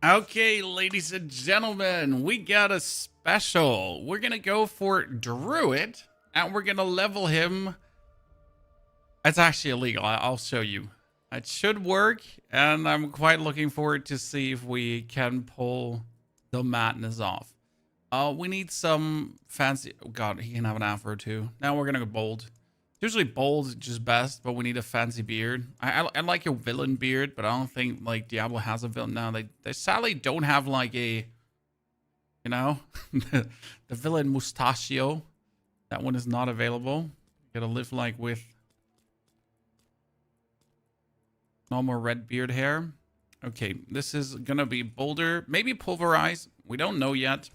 Okay, ladies and gentlemen, we got a special. We're gonna go for Druid, and we're gonna level him. It's actually illegal. I'll show you. It should work, and I'm quite looking forward to see if we can pull the madness off. We need some fancy. Oh God, he can have an afro too. Now we're gonna go bold. Usually bold just best, but we need a fancy beard. I like a villain beard, but I don't think like Diablo has a villain. No, they sadly don't have like a, you know, the villain mustachio. That one is not available. You gotta live like with normal red beard hair. Okay, this is gonna be Boulder, maybe Pulverize. We don't know yet.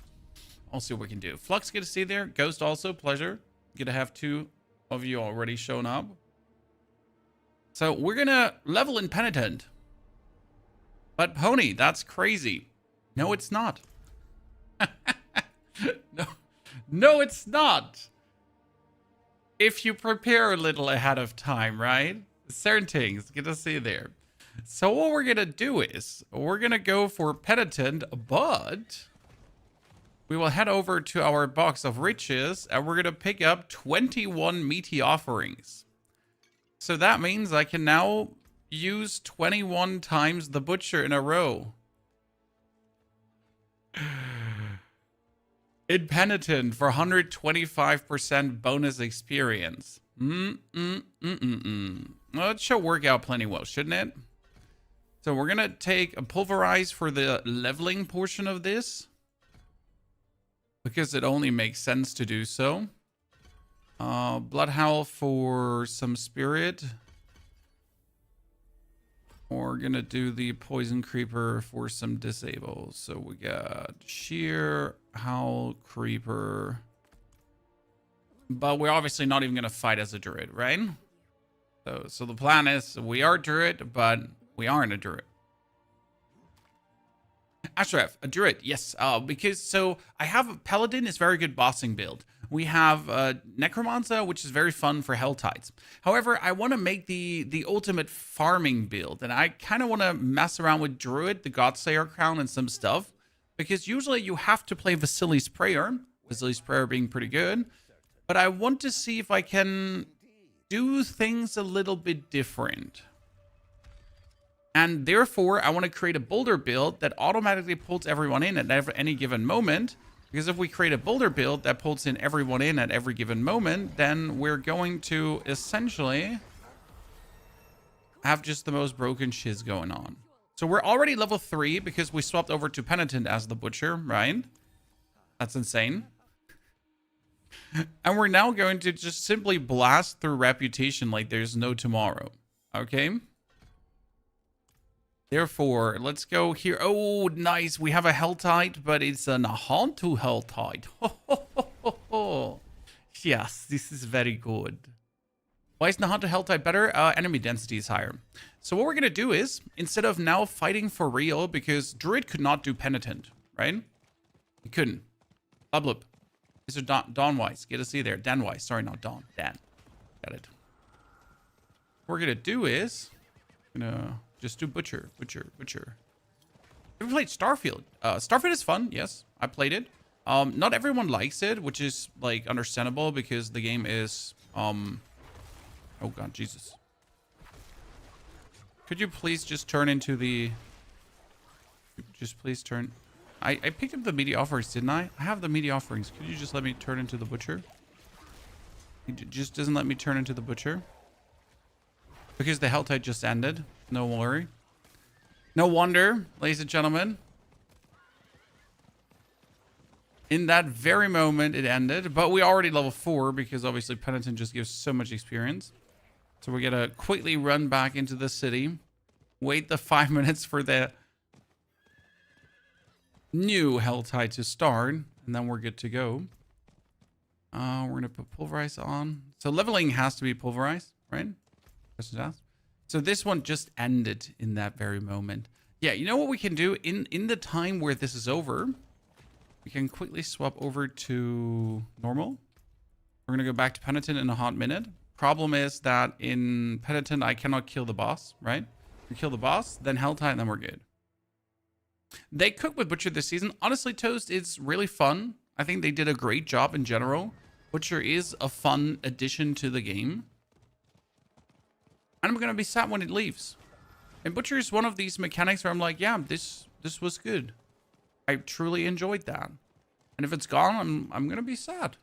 I'll see what we can do. Flux, good to see you there. Ghost also, pleasure. Good to have two of you already shown up. So we're gonna level in Penitent. But Pony, that's crazy. No, it's not. No, it's not. If you prepare a little ahead of time, right? Certain things, good to see you there. So what we're gonna do is we're gonna go for Penitent, but we will head over to our box of riches and we're going to pick up 21 meaty offerings. So that means I can now use 21 times the butcher in a row. In Penitent for 125% bonus experience. Well, it should work out plenty well, shouldn't it? So we're going to take a Pulverize for the leveling portion of this, because it only makes sense to do so. Bloodhowl for some spirit. We're gonna do the poison creeper for some disable. So we got sheer, howl, creeper. But we're obviously not even gonna fight as a druid, right? So the plan is we are druid, but we aren't a druid. Ashraf, a druid, yes. Because so I have a paladin is very good bossing build. We have necromancer, which is very fun for Helltides. However, I want to make the ultimate farming build, and I kind of want to mess around with druid, the Godslayer crown, and some stuff. Because usually you have to play Vasili's Prayer, Vasili's Prayer being pretty good. But I want to see if I can do things a little bit different. And therefore, I want to create a boulder build that automatically pulls everyone in at any given moment. Because if we create a boulder build that pulls in everyone in at every given moment, then we're going to essentially have just the most broken shiz going on. So we're already level 3 because we swapped over to Penitent as the Butcher, right? That's insane. And we're now going to just simply blast through Reputation like there's no tomorrow. Okay? Therefore, let's go here. Oh, nice. We have a Helltide, but it's an Hantu Helltide. Yes, this is very good. Why is the Hantu Helltide better? Enemy density is higher. So what we're going to do is, instead of now fighting for real, because Druid could not do Penitent, right? He couldn't. Blub. Mr. Don Weiss. Get to see there. Dan Weiss. Sorry, not Don. Dan. Got it. What we're going to do is, just do Butcher. Have you played Starfield? Starfield is fun, yes. I played it. Not everyone likes it, which is, like, understandable because the game is, oh god, Jesus. Could you please just turn into the... Just please turn... I picked up the meaty offerings, didn't I? I have the meaty offerings. Could you just let me turn into the Butcher? It just doesn't let me turn into the Butcher. Because the Helltide just ended. No worry. No wonder, ladies and gentlemen. In that very moment, it ended. But we already level 4 because obviously Penitent just gives so much experience. So we're going to quickly run back into the city. Wait the 5 minutes for the new Helltide to start. And then we're good to go. We're going to put Pulverize on. So leveling has to be Pulverized, right? So this one just ended in that very moment. Yeah, you know what we can do? In the time where this is over, we can quickly swap over to normal. We're going to go back to Penitent in a hot minute. Problem is that in Penitent, I cannot kill the boss, right? We kill the boss, then Helltide, and then we're good. They cook with Butcher this season. Honestly, Toast is really fun. I think they did a great job in general. Butcher is a fun addition to the game. And I'm going to be sad when it leaves. And Butcher is one of these mechanics where I'm like, yeah, this was good. I truly enjoyed that. And if it's gone, I'm going to be sad.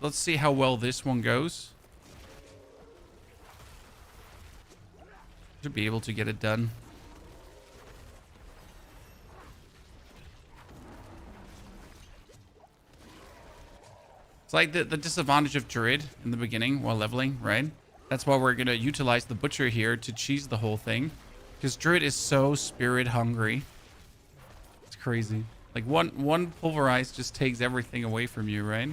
Let's see how well this one goes. Should be able to get it done. It's like the disadvantage of Druid in the beginning while leveling, right? That's why we're going to utilize the Butcher here to cheese the whole thing. Because Druid is so spirit hungry. It's crazy. Like one Pulverize just takes everything away from you, right?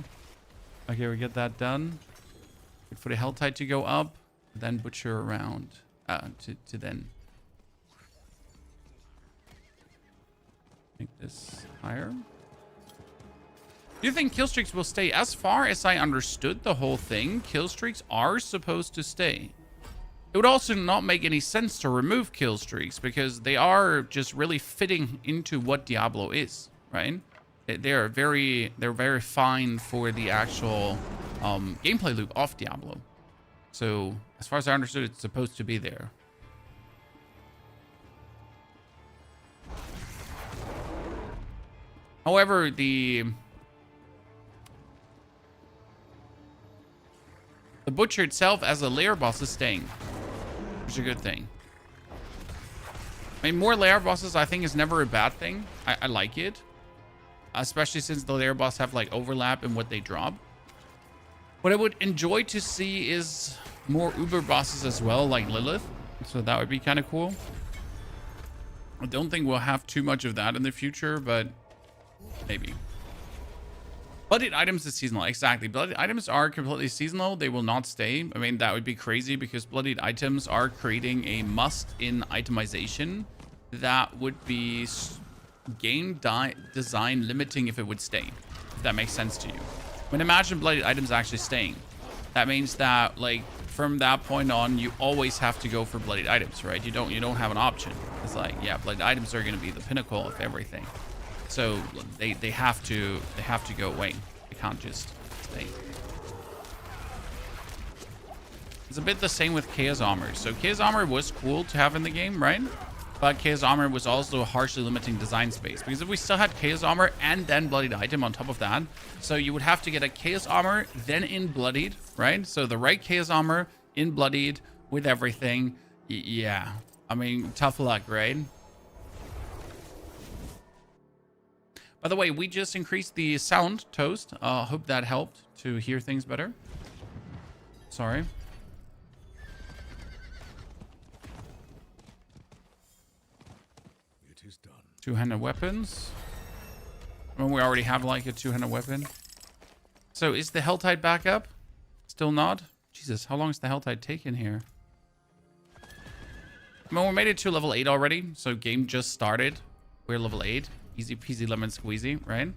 Okay, we get that done. Wait for the Helltide to go up. Then Butcher around to then make this higher. Do you think kill streaks will stay? As far as I understood the whole thing, kill streaks are supposed to stay. It would also not make any sense to remove kill streaks because they are just really fitting into what Diablo is, right? They're very fine for the actual gameplay loop of Diablo. So as far as I understood, it's supposed to be there. However, the Butcher itself as a lair boss is staying, which is a good thing. I mean, more lair bosses I think is never a bad thing. I like it, especially since the lair boss have like overlap in what they drop. What I would enjoy to see is more Uber bosses as well, like Lilith. So that would be kind of cool. I don't think we'll have too much of that in the future, but maybe. Bloodied items is seasonal. Exactly. Bloodied items are completely seasonal. They will not stay. I mean, that would be crazy because bloodied items are creating a must in itemization that would be game design limiting if it would stay. If that makes sense to you. I mean, imagine bloodied items actually staying. That means that, like, from that point on, you always have to go for bloodied items, right? You don't have an option. It's like, yeah, bloodied items are going to be the pinnacle of everything. So they have to go away. They can't just stay. It's a bit the same with Chaos Armor. So Chaos Armor was cool to have in the game, right? But Chaos Armor was also harshly limiting design space. Because if we still had Chaos Armor and then Bloodied Item on top of that, so you would have to get a Chaos Armor, then in Bloodied, right? So the right Chaos Armor, in Bloodied, with everything. Yeah. I mean, tough luck, right? By the way, we just increased the sound, Toast. Hope that helped to hear things better. Sorry. It is done. Two-handed weapons. I mean, we already have like a two-handed weapon. So is the Helltide back up? Still not? Jesus, how long is the Helltide taking here? I mean, we made it to level 8 already. So game just started. We're level 8. Easy peasy lemon squeezy, right?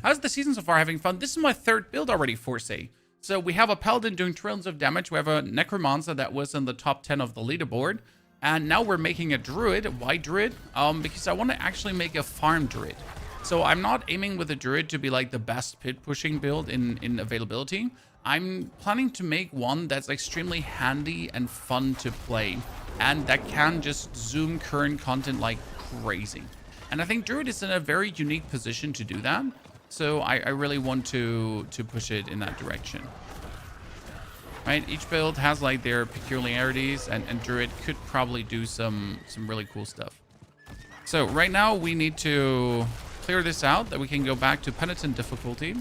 How's the season so far? Having fun? This is my third build already, Forsay. So we have a Paladin doing trillions of damage. We have a Necromancer that was in the top 10 of the leaderboard. And now we're making a Druid. Why Druid? Because I want to actually make a farm Druid. So I'm not aiming with a Druid to be like the best pit pushing build in availability. I'm planning to make one that's extremely handy and fun to play. And that can just zoom current content like crazy. And I think Druid is in a very unique position to do that. So I really want to push it in that direction. Right? Each build has like their peculiarities and Druid could probably do some really cool stuff. So right now we need to clear this out that we can go back to Penitent difficulty.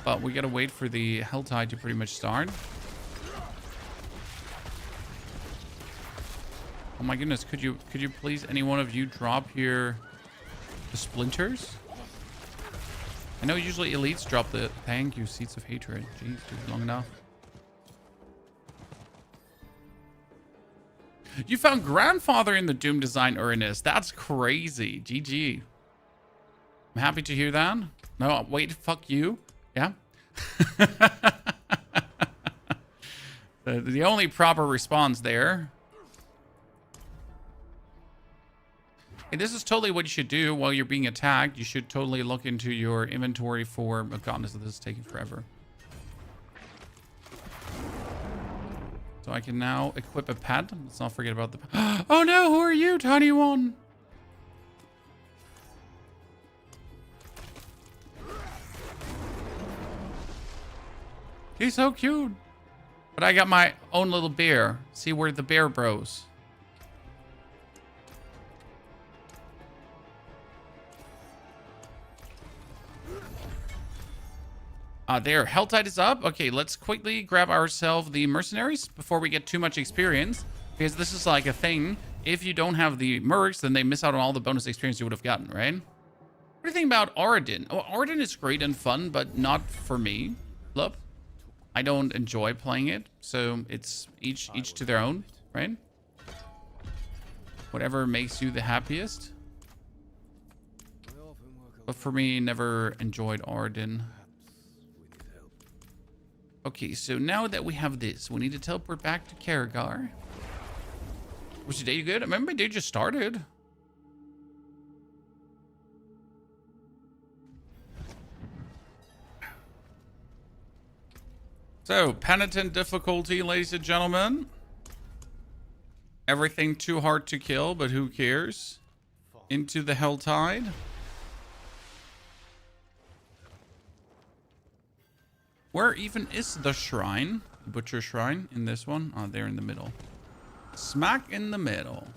But we gotta wait for the Helltide to pretty much start. Oh my goodness, could you please, any one of you, drop here the splinters? I know usually elites drop the... Thank you, Seeds of Hatred. Jeez, dude, long enough. You found Grandfather in the Doom Design Uranus. That's crazy. GG. I'm happy to hear that. No, wait, fuck you. Yeah. The only proper response there. And this is totally what you should do while you're being attacked. You should totally look into your inventory for... Oh, goodness, this is taking forever. So I can now equip a pet. Let's not forget about the... Oh no, who are you, tiny one? He's so cute. But I got my own little bear. See, we're the bear bros. There, Helltide is up. Okay, let's quickly grab ourselves the mercenaries before we get too much experience. Because this is like a thing. If you don't have the mercs, then they miss out on all the bonus experience you would have gotten, right? What do you think about Arden? Oh, Arden is great and fun, but not for me. Look, I don't enjoy playing it. So it's each to their own, right? Whatever makes you the happiest. But for me, never enjoyed Arden. Okay, so now that we have this, we need to teleport back to Karagar. Was your day good? I remember my day just started. So, penitent difficulty, ladies and gentlemen. Everything too hard to kill, but who cares? Into the Helltide. Where even is the shrine? The butcher shrine in this one? Oh, they're in the middle. Smack in the middle.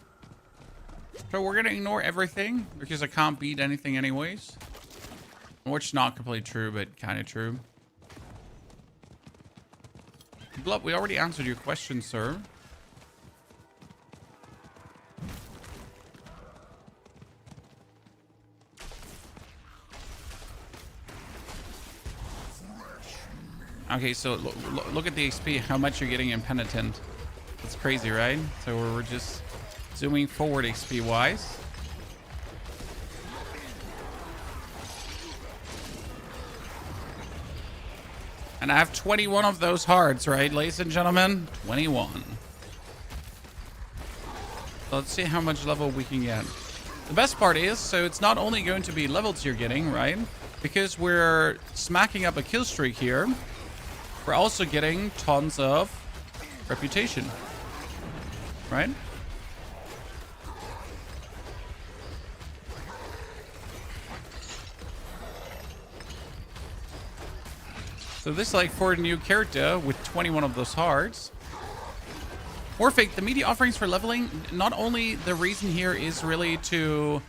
So we're gonna ignore everything because I can't beat anything anyways. Which is not completely true, but kind of true. Blood, we already answered your question, sir. Okay, so look at the XP, how much you're getting in Penitent. That's crazy, right? So we're just zooming forward XP-wise. And I have 21 of those hearts, right, ladies and gentlemen? 21. So let's see how much level we can get. The best part is, so it's not only going to be levels you're getting, right? Because we're smacking up a kill streak here. We're also getting tons of reputation, right? So this is like for a new character with 21 of those hearts. Warfake, the media offerings for leveling, not only the reason here is really to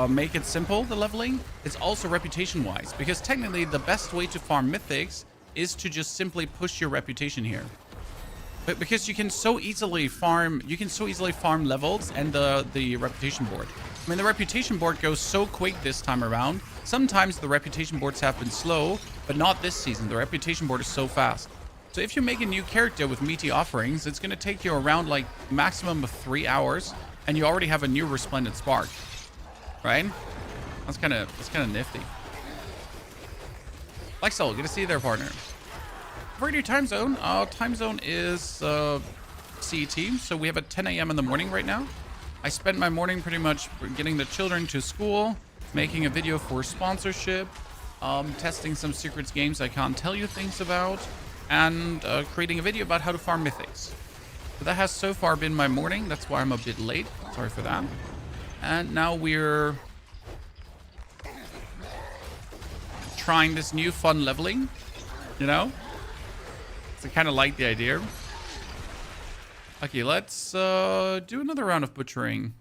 make it simple, the leveling, it's also reputation-wise. Because technically the best way to farm mythics is to just simply push your reputation here. But because you can so easily farm levels and the reputation board. I mean, the reputation board goes so quick this time around. Sometimes the reputation boards have been slow, but not this season. The reputation board is so fast. So if you make a new character with meaty offerings, it's gonna take you around like maximum of 3 hours, and you already have a new resplendent spark, right? That's kind of nifty. Lexel, good to see you there, partner. For your time zone, time zone is CET, so we have a 10 a.m. in the morning right now. I spent my morning pretty much getting the children to school, making a video for sponsorship, testing some secrets games I can't tell you things about, and creating a video about how to farm mythics. So that has so far been my morning. That's why I'm a bit late. Sorry for that. And now we're trying this new fun leveling, you know? So I kind of like the idea. Okay, let's do another round of butchering.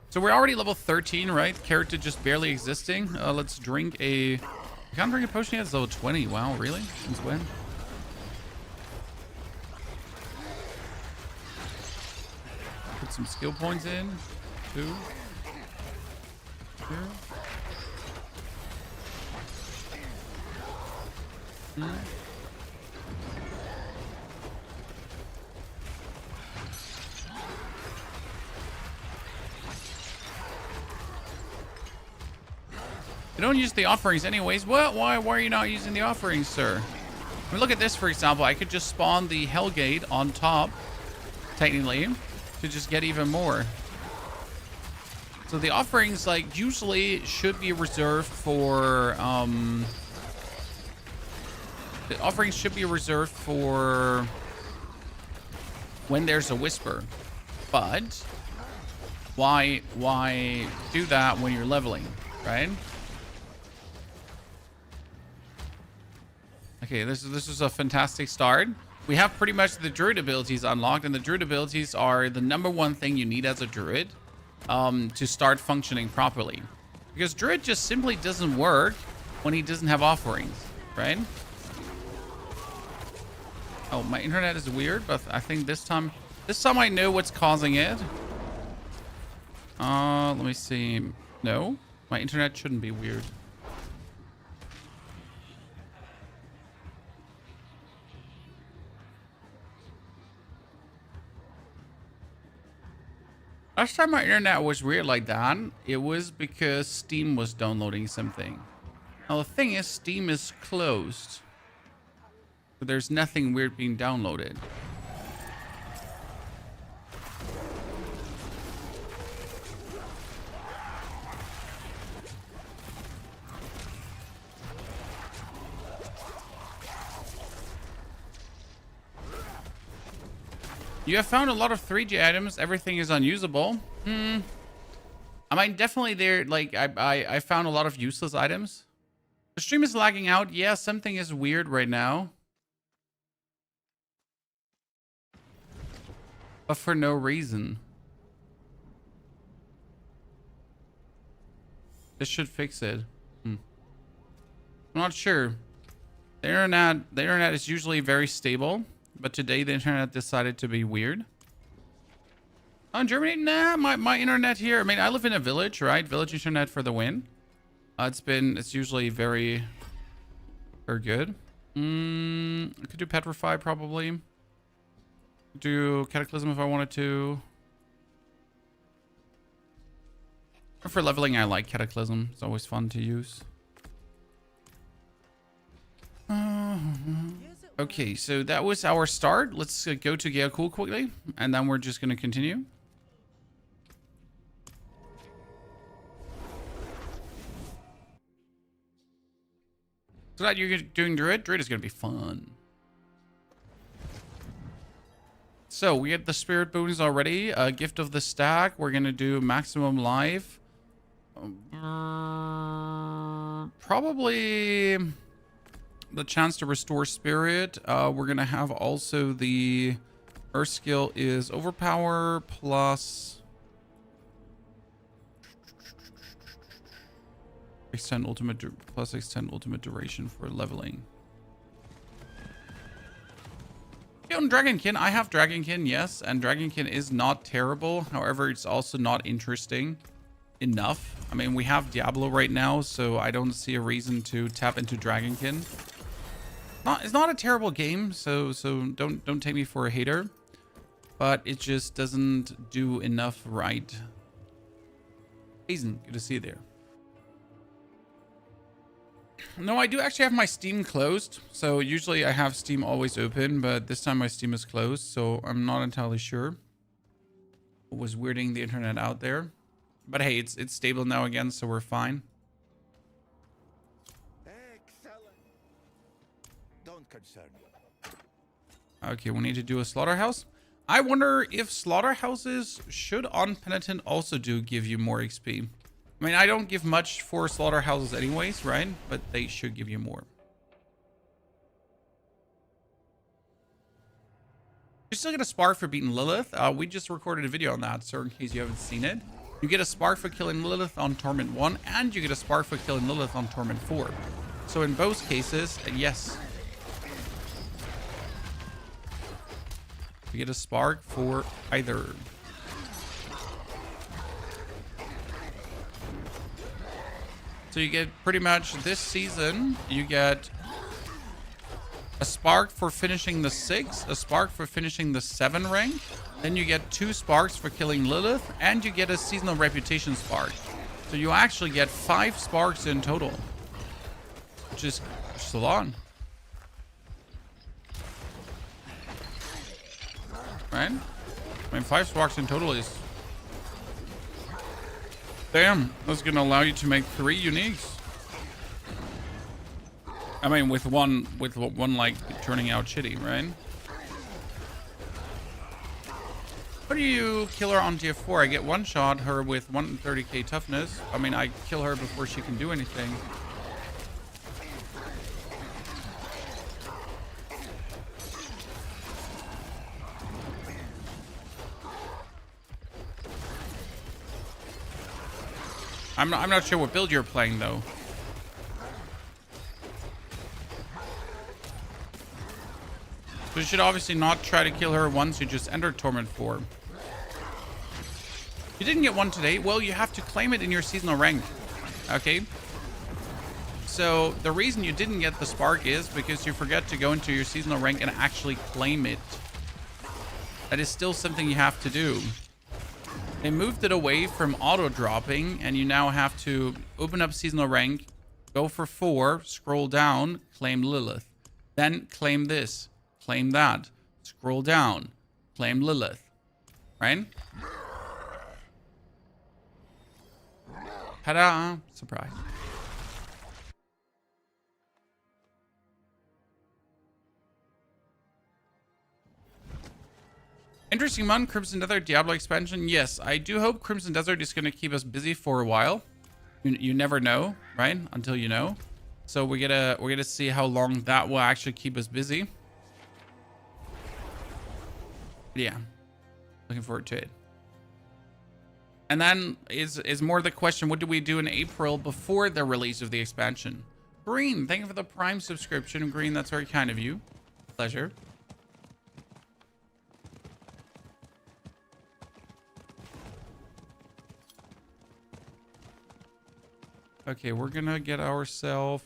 So we're already level 13, right? Character just barely existing. Let's drink a... I can't drink a potion yet. It's level 20. Wow, really? Since when? Put some skill points in. 2. Here. You don't use the offerings anyways. What? Why are you not using the offerings, sir? I mean, look at this, for example. I could just spawn the Hellgate on top, technically, to just get even more. So the offerings, like, usually should be reserved for, the offerings should be reserved for when there's a whisper. But why do that when you're leveling, right? Okay, this is a fantastic start. We have pretty much the druid abilities unlocked, and the druid abilities are the #1 thing you need as a druid to start functioning properly. Because druid just simply doesn't work when he doesn't have offerings, right? Oh, my internet is weird, but I think this time I know what's causing it. Let me see. No, my internet shouldn't be weird. Last time my internet was weird like that, it was because Steam was downloading something. Now the thing is, Steam is closed. So there's nothing weird being downloaded. You have found a lot of 3G items. Everything is unusable. I mean, definitely there, like, I found a lot of useless items. The stream is lagging out. Yeah, something is weird right now. But for no reason. This should fix it. I'm not sure. The internet is usually very stable. But today the internet decided to be weird. Oh, in Germany? Nah, my internet here. I mean, I live in a village, right? Village internet for the win. It's usually very good. I could do Petrify probably. Could do Cataclysm if I wanted to. For leveling, I like Cataclysm. It's always fun to use. Okay, so that was our start. Let's go to Gale quickly, and then we're just going to continue. So that you're doing Druid? Druid is going to be fun. So we get the Spirit boons already. Gift of the Stack. We're going to do Maximum Life. Probably the chance to restore spirit. We're gonna have also the Earth skill is Overpower plus extend ultimate duration for leveling. On Dragonkin, I have Dragonkin, yes, and Dragonkin is not terrible. However, it's also not interesting enough. I mean, we have Diablo right now, so I don't see a reason to tap into Dragonkin. It's not a terrible game, so don't take me for a hater, but it just doesn't do enough right. Hazen, good to see you there. No, I do actually have my Steam closed. So usually I have Steam always open, but this time my Steam is closed, so I'm not entirely sure what was weirding the internet out there. But hey, it's stable now again, so we're fine. Okay, we need to do a Slaughterhouse. I wonder if Slaughterhouses should on Penitent also give you more XP. I mean, I don't give much for Slaughterhouses anyways, right? But they should give you more. You still get a spark for beating Lilith. We just recorded a video on that, so in case you haven't seen it. You get a spark for killing Lilith on Torment 1, and you get a spark for killing Lilith on Torment 4. So in both cases, yes. You get a spark for either. So you get pretty much this season, you get a spark for finishing the 6, a spark for finishing the 7 rank. Then you get 2 sparks for killing Lilith, and you get a seasonal reputation spark. So you actually get 5 sparks in total, which is a lot. Right? I mean, 5 sparks in total is Damn, that's gonna allow you to make 3 uniques. I mean, with one like turning out shitty, right? How do you kill her on tier 4? I get one shot her with 130k toughness. I mean, I kill her before she can do anything. I'm not sure what build you're playing though. So you should obviously not try to kill her once you just entered Torment 4. You didn't get one today. Well, you have to claim it in your seasonal rank. Okay? So the reason you didn't get the spark is because you forget to go into your seasonal rank and actually claim it. That is still something you have to do. They moved it away from auto-dropping, and you now have to open up seasonal rank, go for 4, scroll down, claim Lilith. Then claim this, claim that, scroll down, claim Lilith. Right? Ta-da! Surprise. Interesting month, Crimson Desert Diablo expansion. Yes, I do hope Crimson Desert is going to keep us busy for a while. You never know, right? Until you know. So we're gonna see how long that will actually keep us busy. Yeah, looking forward to it. And then is more the question: what do we do in April before the release of the expansion? Green, thank you for the Prime subscription. Green, that's very kind of you. Pleasure. Okay, we're gonna get ourselves.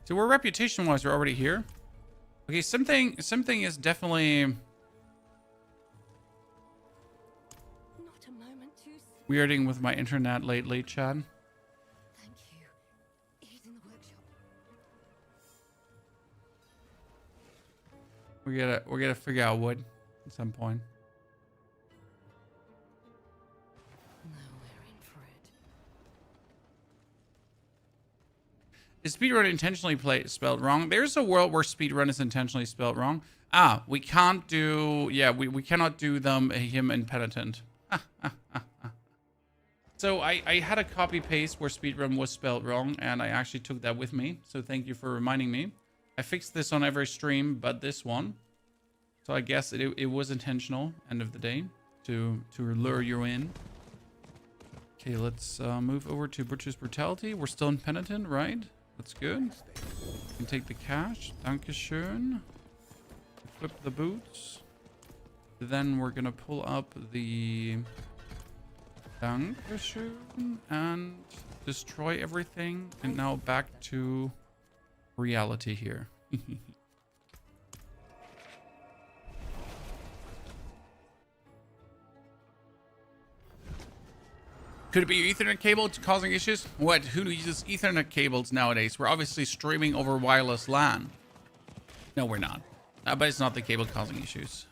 So we're reputation-wise, we're already here. Okay, something is definitely Not a moment too soon. weirding with my internet lately, Chad. Thank you. He's in the workshop. We're gonna figure out what at some point. No, we're in for it. Is speedrun intentionally spelled wrong? There's a world where speedrun is intentionally spelled wrong. Ah, we can't do... Yeah, we cannot do him impenitent. So I had a copy-paste where speedrun was spelled wrong, and I actually took that with me. So thank you for reminding me. I fixed this on every stream but this one. So I guess it was intentional, end of the day, to lure you in. Okay, let's move over to Butcher's Brutality. We're still impenitent, right? That's good. You can take the cash. Dankeschön. Equip the boots. Then we're gonna pull up the Dankeschön and destroy everything. And now back to reality here. Could it be your Ethernet cable causing issues? What? Who uses Ethernet cables nowadays? We're obviously streaming over wireless LAN. No, we're not. But it's not the cable causing issues.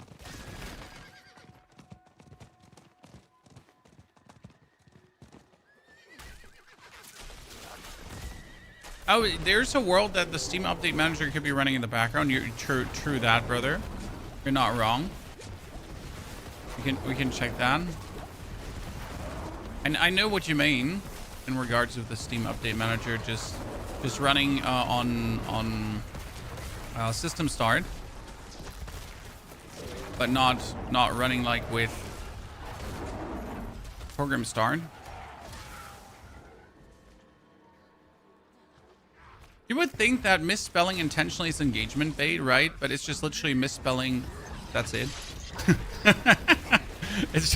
Oh, there's a world that the Steam Update Manager could be running in the background. You're true that, brother. You're not wrong. We can check that. And I know what you mean in regards of the Steam Update Manager just running on system start, but not running like with program start. You would think that misspelling intentionally is engagement bait, right? But it's just literally misspelling. That's it. It's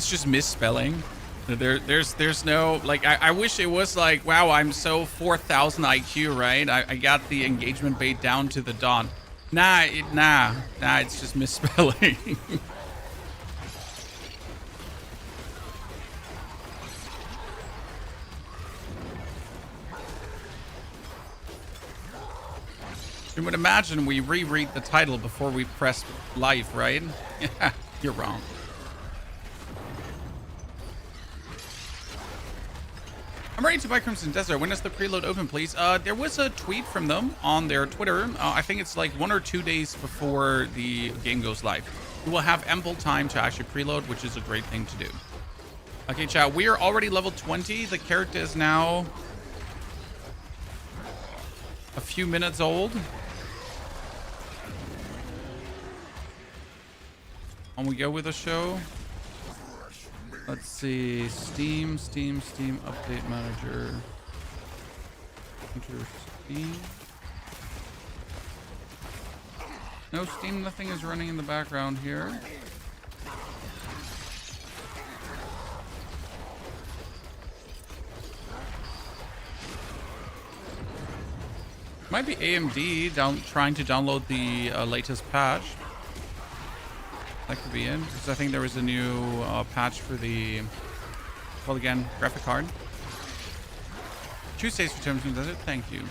just misspelling. There's no, like, I wish it was like, wow, I'm so 4,000 IQ, right? I got the engagement bait down to the dot. Nah, it's just misspelling. You would imagine we reread the title before we press live, right? Yeah, you're wrong. I'm ready to buy Crimson Desert. When does the preload open, please? There was a tweet from them on their Twitter. I think it's like 1 or 2 days before the game goes live. You will have ample time to actually preload, which is a great thing to do. Okay, chat. We are already level 20. The character is now a few minutes old. On we go with the show. Let's see. Steam update manager. Enter Steam. No Steam, nothing is running in the background here. Might be AMD trying to download the latest patch. That could be it, because I think there was a new patch for the, well, again, graphic card. Tuesdays for terms, does it? Thank you.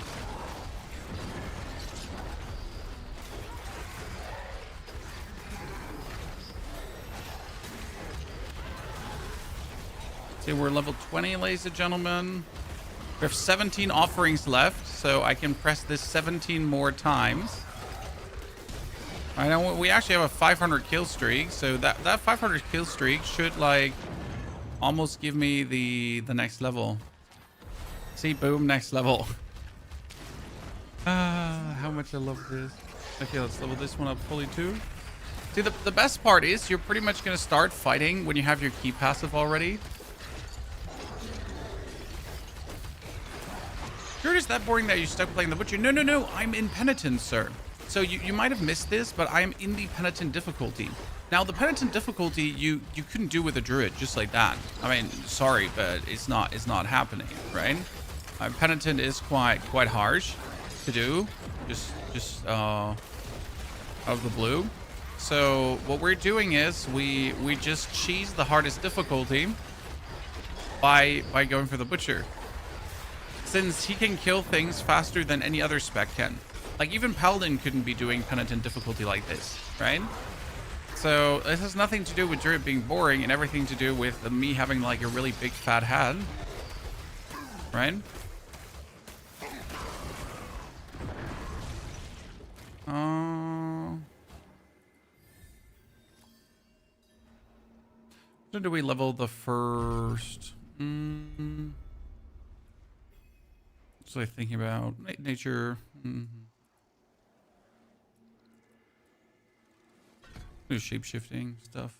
See, we're level 20, ladies and gentlemen. We have 17 offerings left, so I can press this 17 more times. I know we actually have a 500 kill streak, so that 500 kill streak should like almost give me the next level. See, boom, next level. How much I love this. Okay, let's level this one up fully too. See, the best part is you're pretty much gonna start fighting when you have your key passive already. You're just that boring that you're stuck playing the Butcher. No, I'm in Penitent, sir. So you might have missed this, but I am in the Penitent difficulty. Now, the Penitent difficulty you couldn't do with a Druid just like that. I mean, sorry, but it's not happening, right? Penitent is quite harsh to do, just out of the blue. So what we're doing is we just cheese the hardest difficulty by going for the Butcher, since he can kill things faster than any other spec can. Like, even Paladin couldn't be doing Penitent difficulty like this, right? So this has nothing to do with Druid being boring and everything to do with me having like a really big fat head, right? So do we level the first? So I'm thinking about nature. Do shape-shifting stuff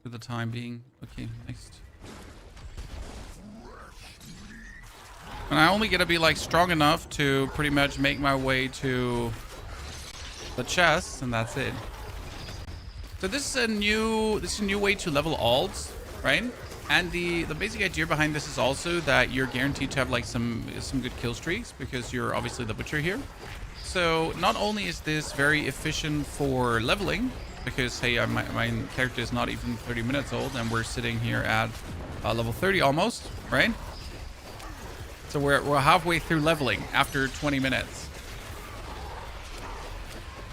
for the time being. Okay, next. And I only gotta be like strong enough to pretty much make my way to the chest, and that's it. So this is a new way to level alts, right? And the basic idea behind this is also that you're guaranteed to have like some good kill streaks, because you're obviously the Butcher here. So not only is this very efficient for leveling, because hey, my character is not even 30 minutes old, and we're sitting here at level 30 almost, right? So we're halfway through leveling after 20 minutes.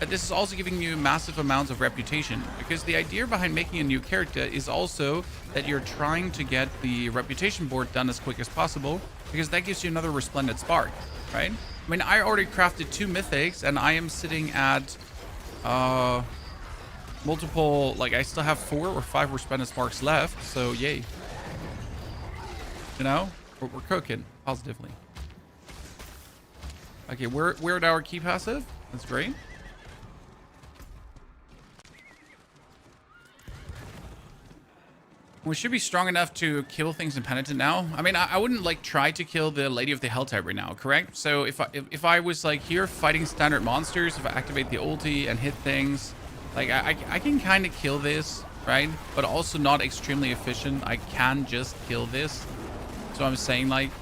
But this is also giving you massive amounts of reputation, because the idea behind making a new character is also that you're trying to get the reputation board done as quick as possible, because that gives you another Resplendent Spark, right? I mean, I already crafted 2 Mythics, and I am sitting at multiple, like I still have 4 or 5 Resplendent Sparks left, so yay. You know, we're cooking positively. Okay, we're at our key passive. That's great. We should be strong enough to kill things in Penitent now. I mean, I wouldn't like try to kill the Lady of the Helltide right now, correct? So if I was like here fighting standard monsters, if I activate the ulti and hit things, like I can kind of kill this, right? But also not extremely efficient. I can just kill this. So I'm saying like,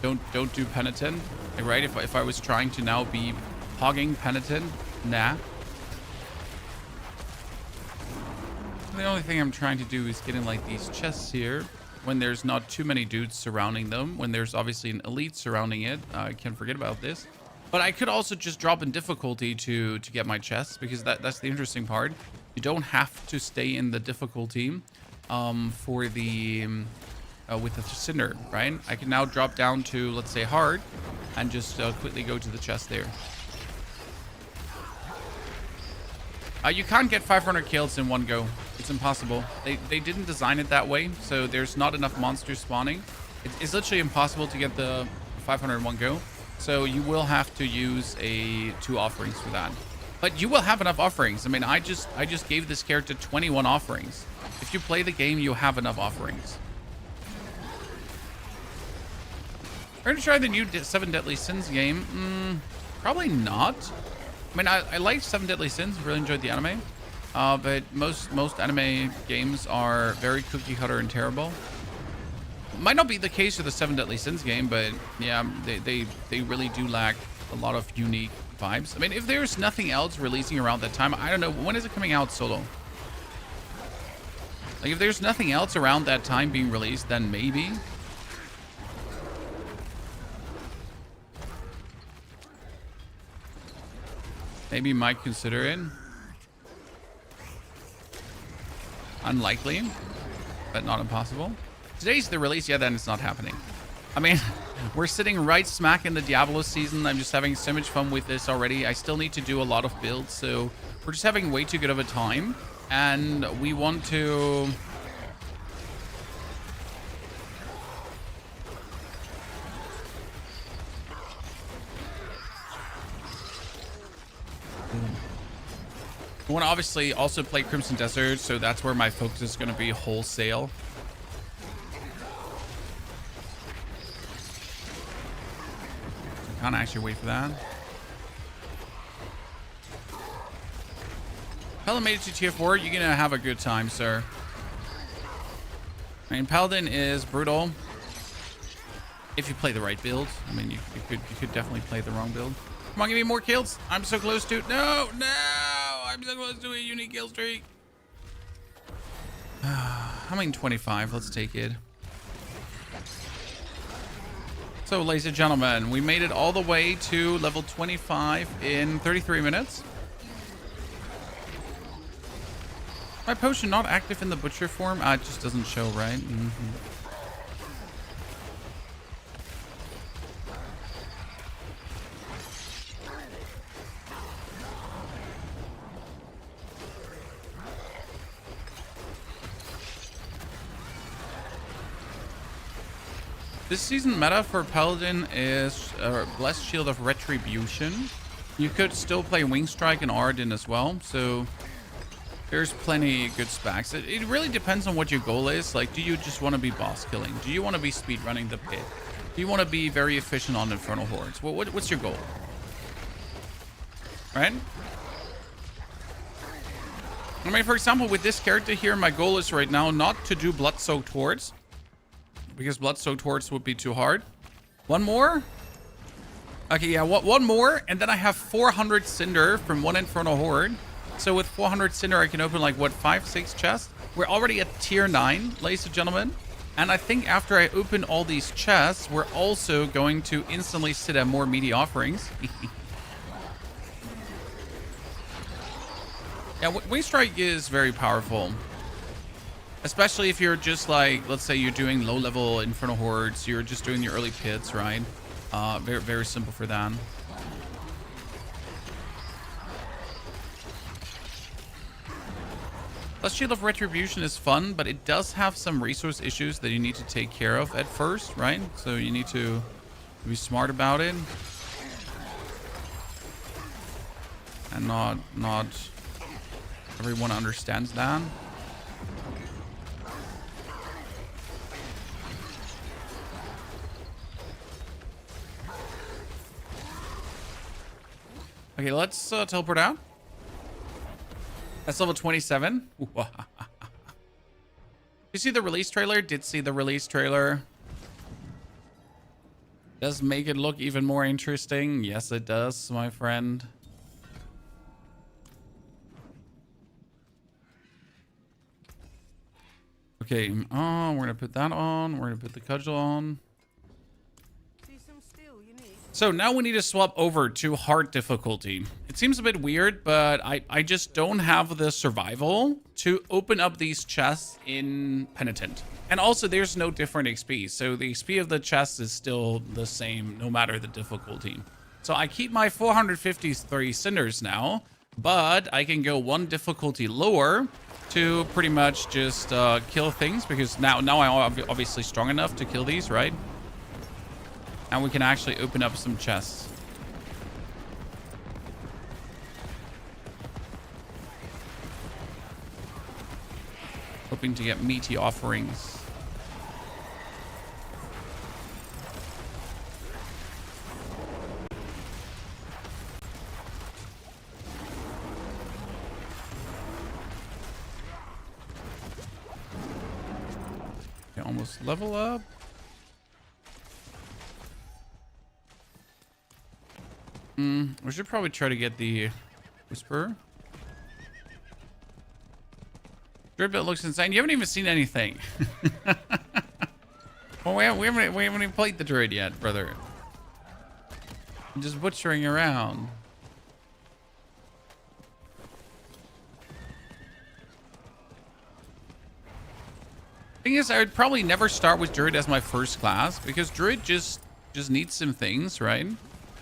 don't do Penitent, like, right? If I was trying to now be hogging Penitent, nah. The only thing I'm trying to do is get in like these chests here when there's not too many dudes surrounding them. When there's obviously an elite surrounding it, I can't forget about this. But I could also just drop in difficulty to get my chests, because that's the interesting part. You don't have to stay in the difficulty for the with the cinder, right? I can now drop down to, let's say, hard, and just quickly go to the chest there. You can't get 500 kills in one go. It's impossible. They didn't design it that way, so there's not enough monsters spawning. It's literally impossible to get the 500 in one go. So you will have to use 2 offerings for that. But you will have enough offerings. I mean, I just gave this character 21 offerings. If you play the game, you have enough offerings. We're gonna try the new 7 Deadly Sins game. Probably not. I mean, I liked 7 Deadly Sins. Really enjoyed the anime. But most anime games are very cookie cutter and terrible. Might not be the case for the 7 Deadly Sins game, but yeah, they really do lack a lot of unique vibes. I mean, if there's nothing else releasing around that time, I don't know, when is it coming out solo? Like, if there's nothing else around that time being released, then maybe. Maybe might consider it. Unlikely, but not impossible. Today's the release, yeah, then it's not happening. I mean, we're sitting right smack in the Diablo season. I'm just having so much fun with this already. I still need to do a lot of builds, so we're just having way too good of a time. And we want to... I want to obviously also play Crimson Desert, so that's where my focus is going to be wholesale. Can't actually wait for that. Paladin made it to tier 4. You're gonna have a good time, sir. I mean, Paladin is brutal if you play the right build. I mean, you could definitely play the wrong build. Come on, give me more kills. I'm so close to... No! I'm so close to a unique kill streak. I mean, 25. Let's take it. So, ladies and gentlemen, we made it all the way to level 25 in 33 minutes. My potion not active in the butcher form? It just doesn't show, right? This season meta for Paladin is Blessed Shield of Retribution. You could still play Wing Strike and Arden as well, so there's plenty good specs. It really depends on what your goal is. Like, do you just want to be boss killing? Do you want to be speedrunning the pit? Do you want to be very efficient on Infernal Hordes? What's your goal? Right? I mean, for example, with this character here, my goal is right now not to do Blood-Soaked Hordes, because Blood-Soaked Hordes would be too hard. One more? Okay, yeah, one more, and then I have 400 Cinder from one Infernal Horde. So with 400 Cinder, I can open like, what, 5, 6 chests? We're already at tier 9, ladies and gentlemen. And I think after I open all these chests, we're also going to instantly sit at more meaty offerings. Yeah, Wing Strike is very powerful. Especially if you're just like, let's say you're doing low-level Infernal Hordes, you're just doing your early pits, right? Very, very simple for that. Plus, Shield of Retribution is fun, but it does have some resource issues that you need to take care of at first, right? So you need to be smart about it. And not everyone understands that. Okay, let's teleport out. That's level 27. You see the release trailer? Did see the release trailer. Does make it look even more interesting. Yes, it does, my friend. Okay, we're gonna put that on. We're gonna put the cudgel on. See some steel you need? So now we need to swap over to hard difficulty. It seems a bit weird, but I just don't have the survival to open up these chests in Penitent. And also there's no different XP. So the XP of the chest is still the same no matter the difficulty. So I keep my 453 cinders now, but I can go one difficulty lower to pretty much just kill things, because now I'm obviously strong enough to kill these, right? And we can actually open up some chests. Hoping to get meaty offerings. Okay, almost level up. We should probably try to get the Whisperer. Druid looks insane. You haven't even seen anything. Well, we haven't even played the Druid yet, brother. I'm just butchering around. Thing is, I would probably never start with Druid as my first class, because Druid just needs some things, right?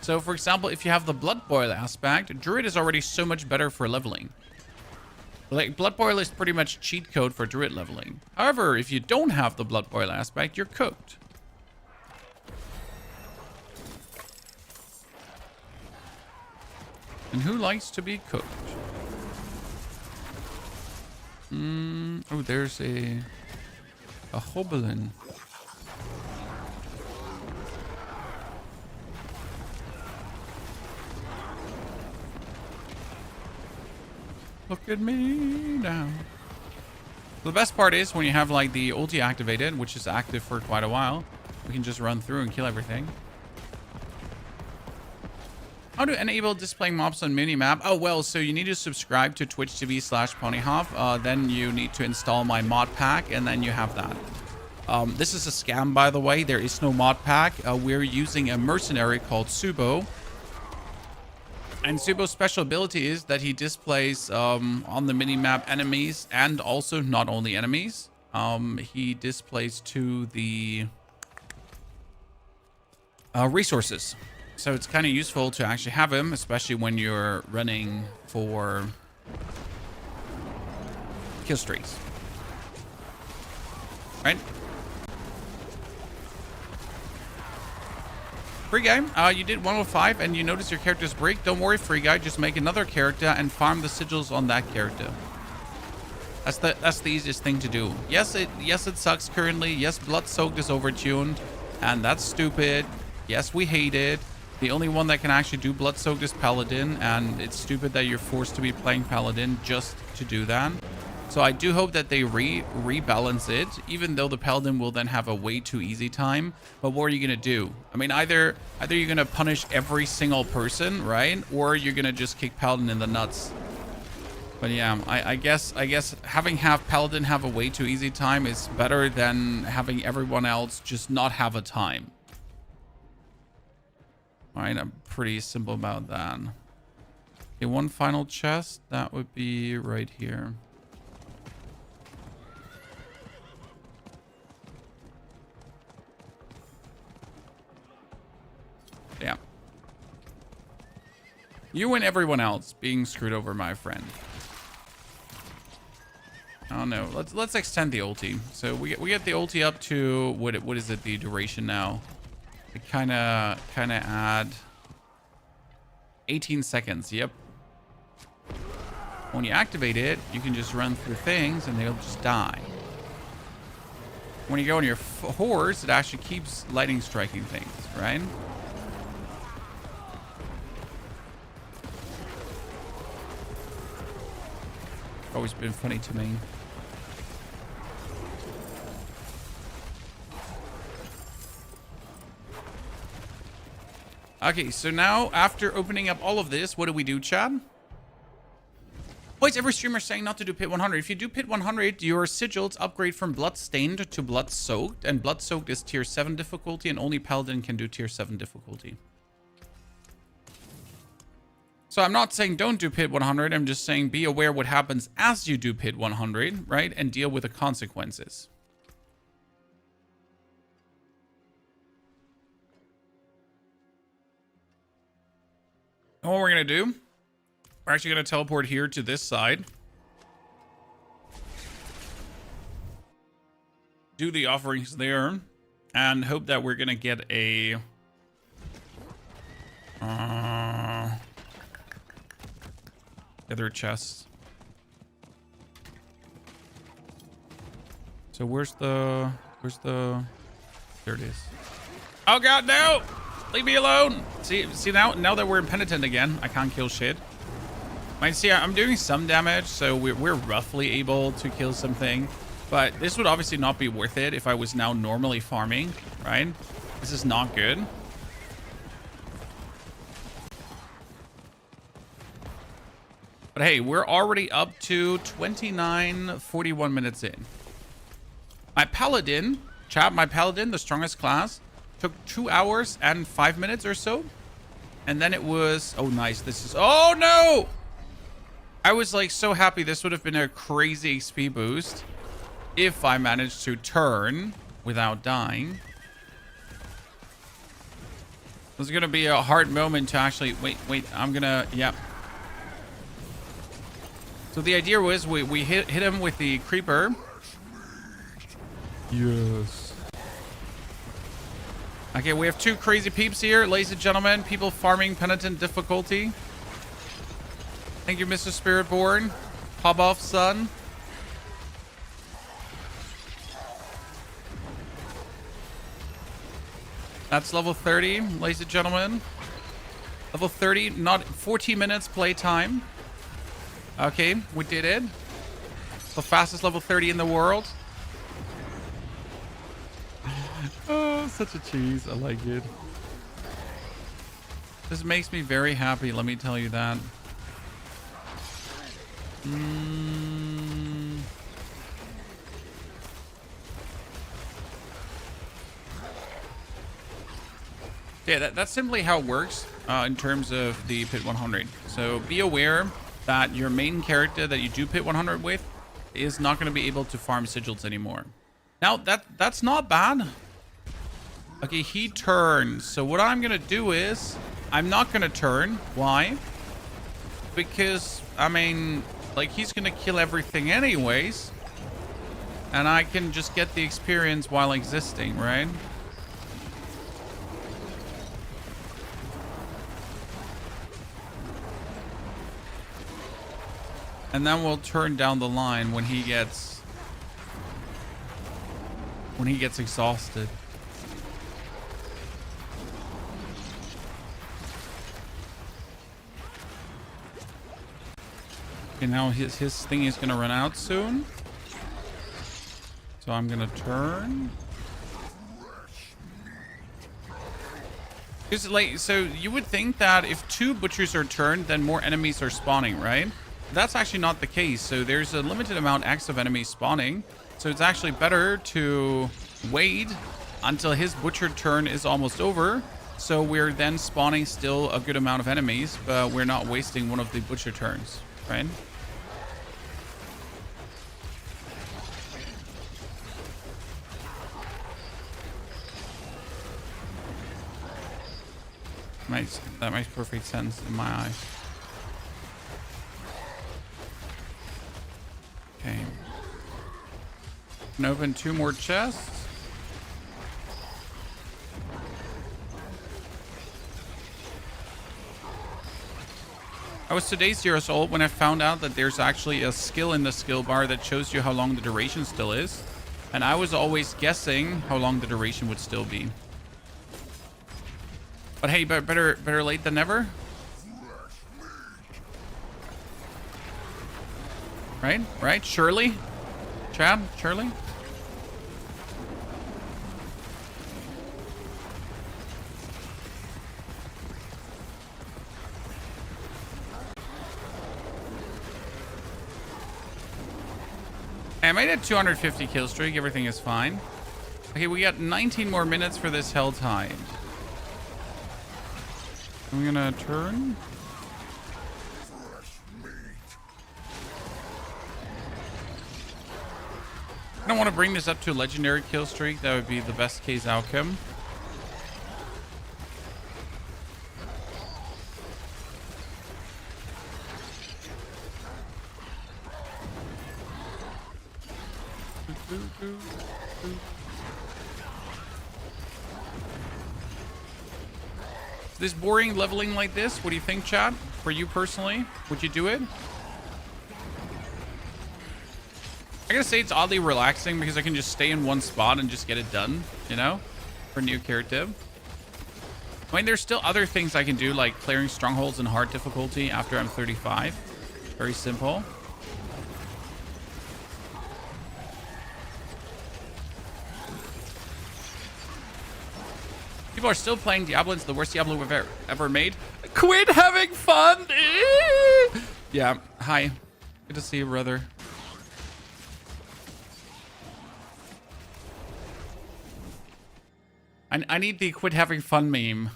So, for example, if you have the Blood Boil aspect, Druid is already so much better for leveling. Like, Blood Boil is pretty much cheat code for Druid leveling. However, if you don't have the Blood Boil aspect, you're cooked. And who likes to be cooked? Oh, there's a Hobbelin. Look at me now. The best part is when you have like the ulti activated, which is active for quite a while, we can just run through and kill everything. How to enable displaying mobs on minimap? Oh, well, so you need to subscribe to Twitch TV/Ponyhoff. Then you need to install my mod pack, and then you have that. This is a scam, by the way. There is no mod pack. We're using a mercenary called Subo. And Subo's special ability is that he displays on the minimap enemies, and also not only enemies. He displays to the resources. So it's kind of useful to actually have him, especially when you're running for kill streaks. Right? Free guy, you did 105 and you notice your character's break. Don't worry, free guy. Just make another character and farm the sigils on that character. That's the easiest thing to do. Yes, it sucks currently. Yes, Blood Soaked is overtuned, and that's stupid. Yes, we hate it. The only one that can actually do Blood Soaked is Paladin, and it's stupid that you're forced to be playing Paladin just to do that. So I do hope that they rebalance it, even though the Paladin will then have a way too easy time. But what are you going to do? I mean, either you're going to punish every single person, right? Or you're going to just kick Paladin in the nuts. But yeah, I guess having Paladin have a way too easy time is better than having everyone else just not have a time. All right, I'm pretty simple about that. Okay, one final chest. That would be right here. Yeah. You and everyone else being screwed over, my friend. Oh no, let's extend the ulti. So we get the ulti up to what is it, the duration now? It kind of add 18 seconds. Yep. When you activate it, you can just run through things and they'll just die. When you go on your horse, it actually keeps lightning striking things, right? Always been funny to me. Okay, so now after opening up all of this, what do we do, Chad? Why is every streamer saying not to do Pit 100? If you do Pit 100, your sigils upgrade from Bloodstained to Blood Soaked, and Blood Soaked is tier 7 difficulty, and only Paladin can do tier 7 difficulty. So I'm not saying don't do pit 100. I'm just saying be aware what happens as you do pit 100, right? And deal with the consequences. And what we're going to do, we're actually going to teleport here to this side. Do the offerings there. And hope that we're going to get a... other chests. So where's the... There it is. Oh god, no! Leave me alone! See now that we're impenitent again, I can't kill shit. Might see, I'm doing some damage, so we're roughly able to kill something. But this would obviously not be worth it if I was now normally farming, right? This is not good. But hey, we're already up to 41 minutes in. My paladin, chat, my paladin, the strongest class, took 2 hours and 5 minutes or so. And then it was, oh nice, this is, oh no! I was like so happy. This would have been a crazy XP boost if I managed to turn without dying. This is gonna be a hard moment to actually, wait, I'm gonna, yeah. So the idea was we hit him with the creeper. Yes. Okay, we have 2 crazy peeps here, ladies and gentlemen. People farming penitent difficulty. Thank you, Mr. Spiritborn. Pop off, son. That's level 30, ladies and gentlemen. Level 30, not 14 minutes playtime. Okay, we did it. The fastest level 30 in the world. Oh, such a cheese. I like it. This makes me very happy, let me tell you that. Yeah, that's simply how it works in terms of the pit 100. So be aware that your main character that you do pit 100 with is not going to be able to farm sigils anymore. Now, that's not bad. Okay, he turns. So what I'm going to do is I'm not going to turn. Why? Because, I mean, like, he's going to kill everything anyways. And I can just get the experience while existing, right? And then we'll turn down the line when he gets exhausted. Okay, now his thing is gonna run out soon. So I'm gonna turn. So you would think that if 2 butchers are turned, then more enemies are spawning, right? That's actually not the case. So there's a limited amount X of enemies spawning. So it's actually better to wait until his butcher turn is almost over. So we're then spawning still a good amount of enemies, but we're not wasting one of the butcher turns, right? That makes perfect sense in my eyes. Okay. Can open 2 more chests. I was today 0 years old when I found out that there's actually a skill in the skill bar that shows you how long the duration still is. And I was always guessing how long the duration would still be. But hey, better late than never. Right? Surely? Chad? Surely? I made a 250 kill streak. Everything is fine. Okay, we got 19 more minutes for this Helltide. I'm gonna turn. don't want to bring this up to a legendary kill streak. That would be the best case outcome. This boring leveling like this, what do you think, chat? For you personally, would you do it? I gotta say it's oddly relaxing because I can just stay in one spot and just get it done, you know, for new character. I mean, there's still other things I can do, like clearing strongholds in hard difficulty after I'm 35. Very simple. People are still playing Diablo. It's the worst Diablo we've ever made. Quit having fun! Yeah, hi. Good to see you, brother. I need the quit having fun meme.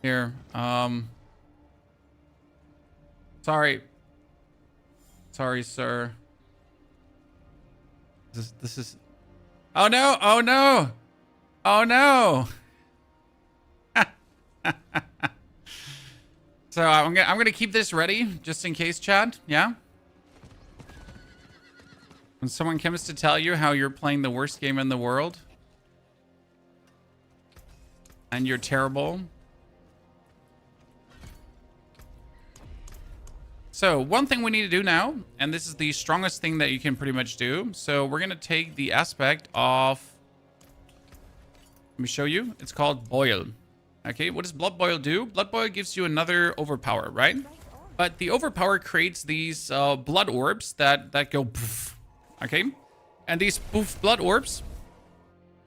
Here, sorry. Sorry, sir. This is... Oh no! Oh no! Oh no! So I'm gonna keep this ready just in case, Chad. Yeah. When someone comes to tell you how you're playing the worst game in the world and you're terrible. So one thing we need to do now, and this is the strongest thing that you can pretty much do. So we're going to take the aspect of, let me show you. It's called Boil. Okay, what does Blood Boil do? Blood Boil gives you another overpower, right? But the overpower creates these blood orbs that go poof. Okay, and these poof blood orbs,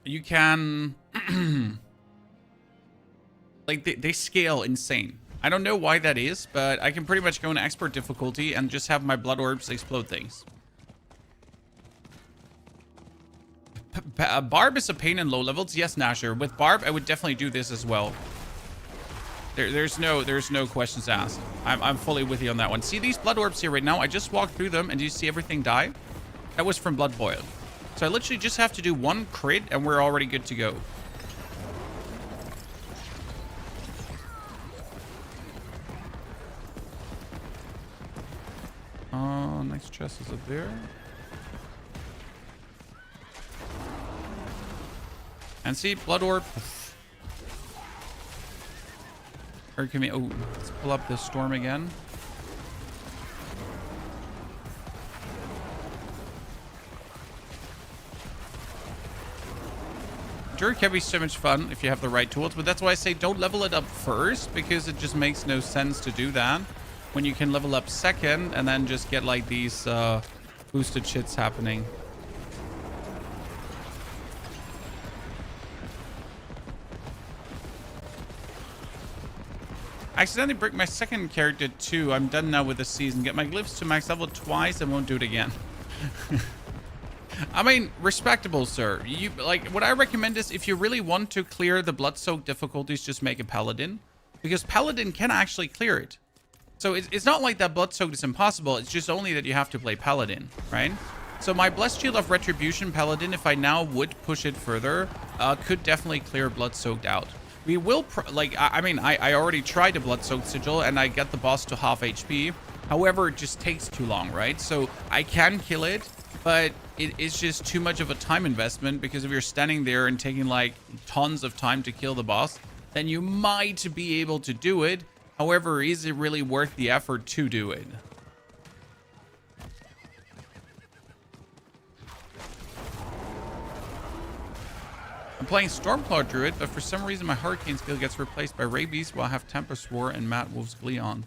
you can, like they scale insane. I don't know why that is, but I can pretty much go in expert difficulty and just have my blood orbs explode things. Barb is a pain in low levels. Yes, Nasher. With Barb, I would definitely do this as well. There's no questions asked. I'm fully with you on that one. See these blood orbs here right now? I just walked through them, and do you see everything die? That was from Blood Boil. So I literally just have to do one crit, and we're already good to go. Oh, next chest is up there. And see, blood orb. Or can we? Oh, let's pull up this storm again. Druid can be so much fun if you have the right tools, but that's why I say don't level it up first, because it just makes no sense to do that when you can level up second and then just get like these boosted shits happening. I accidentally break my second character too. I'm done now with the season. Get my glyphs to max level twice and won't do it again. I mean, respectable, sir. You like what I recommend is if you really want to clear the blood-soaked difficulties, just make a paladin, because paladin can actually clear it. So it's not like that blood-soaked is impossible. It's just only that you have to play paladin, right? So my Blessed Shield of Retribution paladin, if I now would push it further, could definitely clear blood-soaked out. We will, I mean, I already tried a blood-soaked sigil and I got the boss to half HP. However, it just takes too long, right? So I can kill it, but it is just too much of a time investment, because if you're standing there and taking like tons of time to kill the boss, then you might be able to do it. However, is it really worth the effort to do it? I'm playing Stormclaw Druid, but for some reason my Hurricane skill gets replaced by Rabies while I have Tempest Roar and Mad Wolf's Glee on.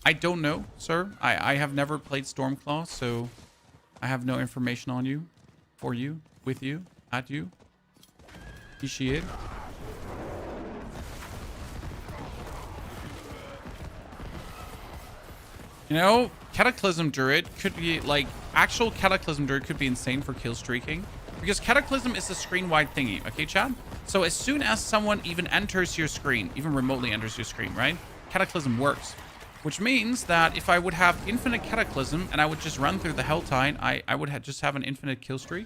I don't know, sir. I have never played Stormclaw, so I have no information on you, for you, with you, at you. Appreciate it. You know, Cataclysm Druid could be like, actual Cataclysm Druid could be insane for kill streaking, because Cataclysm is a screen-wide thingy, okay, Chad? So as soon as someone even enters your screen, even remotely enters your screen, right? Cataclysm works. Which means that if I would have infinite Cataclysm and I would just run through the Helltide, I would just have an infinite kill streak.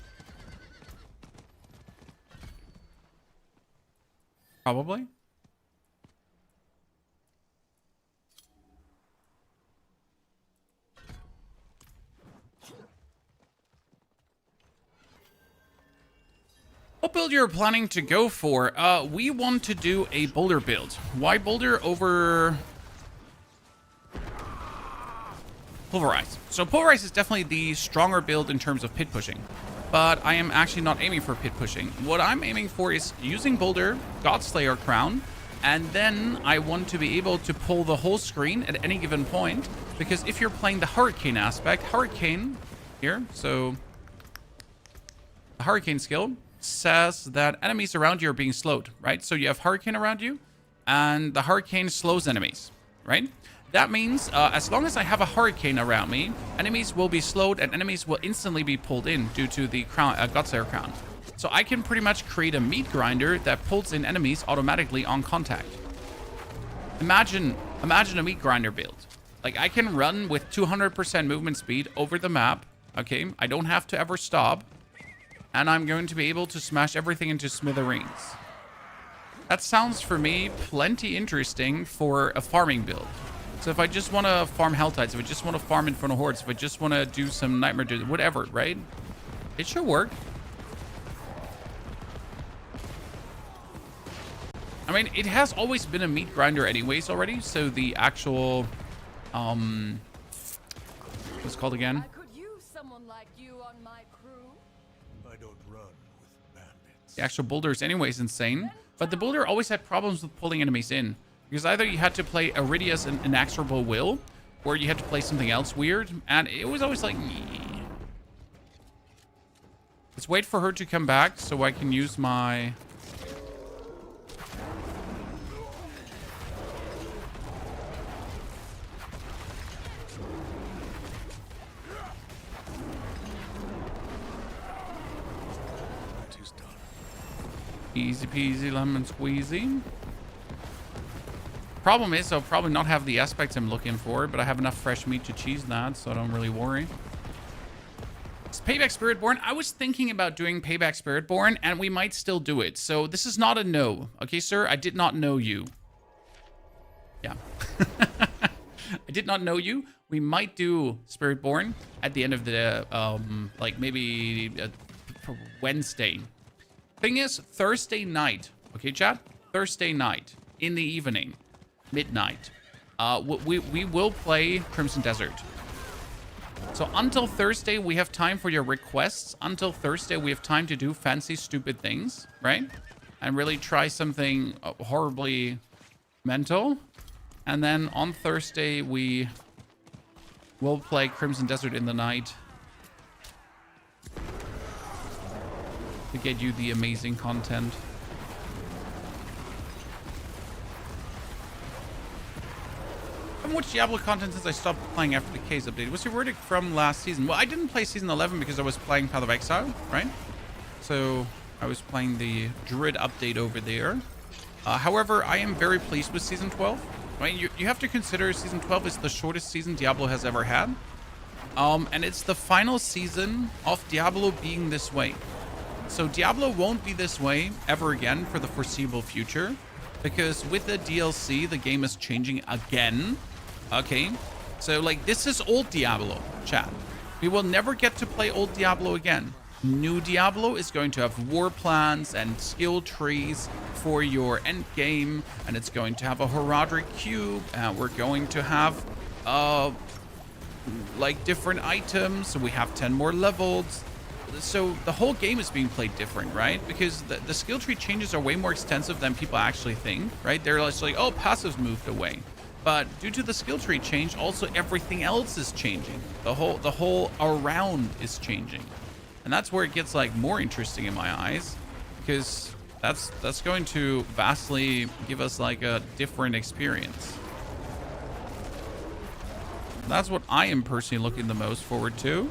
Probably. What build you're planning to go for? We want to do a Boulder build. Why Boulder over Pulverize? So Pulverize is definitely the stronger build in terms of pit pushing, but I am actually not aiming for pit pushing. What I'm aiming for is using Boulder, Godslayer Crown, and then I want to be able to pull the whole screen at any given point, because if you're playing the Hurricane aspect, Hurricane here, so the Hurricane skill says that enemies around you are being slowed, right? So you have Hurricane around you, and the Hurricane slows enemies, right? That means as long as I have a Hurricane around me, enemies will be slowed and enemies will instantly be pulled in due to the crown, Godslayer Crown. So I can pretty much create a meat grinder that pulls in enemies automatically on contact. Imagine a meat grinder build. Like, I can run with 200% movement speed over the map, okay? I don't have to ever stop. And I'm going to be able to smash everything into smithereens. That sounds, for me, plenty interesting for a farming build. So if I just want to farm Helltides, if I just want to farm in front of hordes, if I just want to do some Nightmare Dude, whatever, right? It should work. I mean, it has always been a meat grinder anyways already, so the actual, what's it called again? I could use someone like you on my crew. I don't run with bandits. The actual Boulder is anyways insane, but the Boulder always had problems with pulling enemies in, because either you had to play Iridia's Inexorable Will, or you had to play something else weird, and it was always like, nee. Let's wait for her to come back so I can use my... It is done. Easy peasy lemon squeezy. Problem is, I'll probably not have the aspects I'm looking for, but I have enough fresh meat to cheese that, so I don't really worry. It's Payback Spiritborn. I was thinking about doing Payback Spiritborn, and we might still do it. So this is not a no. Okay, sir? I did not know you. Yeah. I did not know you. We might do Spiritborn at the end of the, like maybe Wednesday. Thing is, Thursday night. Okay, chat? Thursday night in the evening. Midnight. We will play Crimson Desert. So until Thursday, we have time for your requests. Until Thursday, we have time to do fancy, stupid things, right? And really try something horribly mental. And then on Thursday, we will play Crimson Desert in the night to get you the amazing content. I haven't watched Diablo content since I stopped playing after the K's update. What's your verdict from last season? Well, I didn't play season 11 because I was playing Path of Exile, right? So I was playing the Druid update over there. However, I am very pleased with season 12. I mean, you have to consider season 12 is the shortest season Diablo has ever had. And it's the final season of Diablo being this way. So Diablo won't be this way ever again for the foreseeable future, because with the DLC, the game is changing again. Okay, so like this is old Diablo, chat. We will never get to play old Diablo again. New Diablo is going to have war plans and skill trees for your end game, and it's going to have a Herodric cube, and we're going to have like different items, so we have 10 more levels. So the whole game is being played different, right? Because the skill tree changes are way more extensive than people actually think, right? They're just like, oh, passives moved away. But due to the skill tree change, also everything else is changing. The whole around is changing. And that's where it gets like more interesting in my eyes, because that's going to vastly give us like a different experience. That's what I am personally looking the most forward to.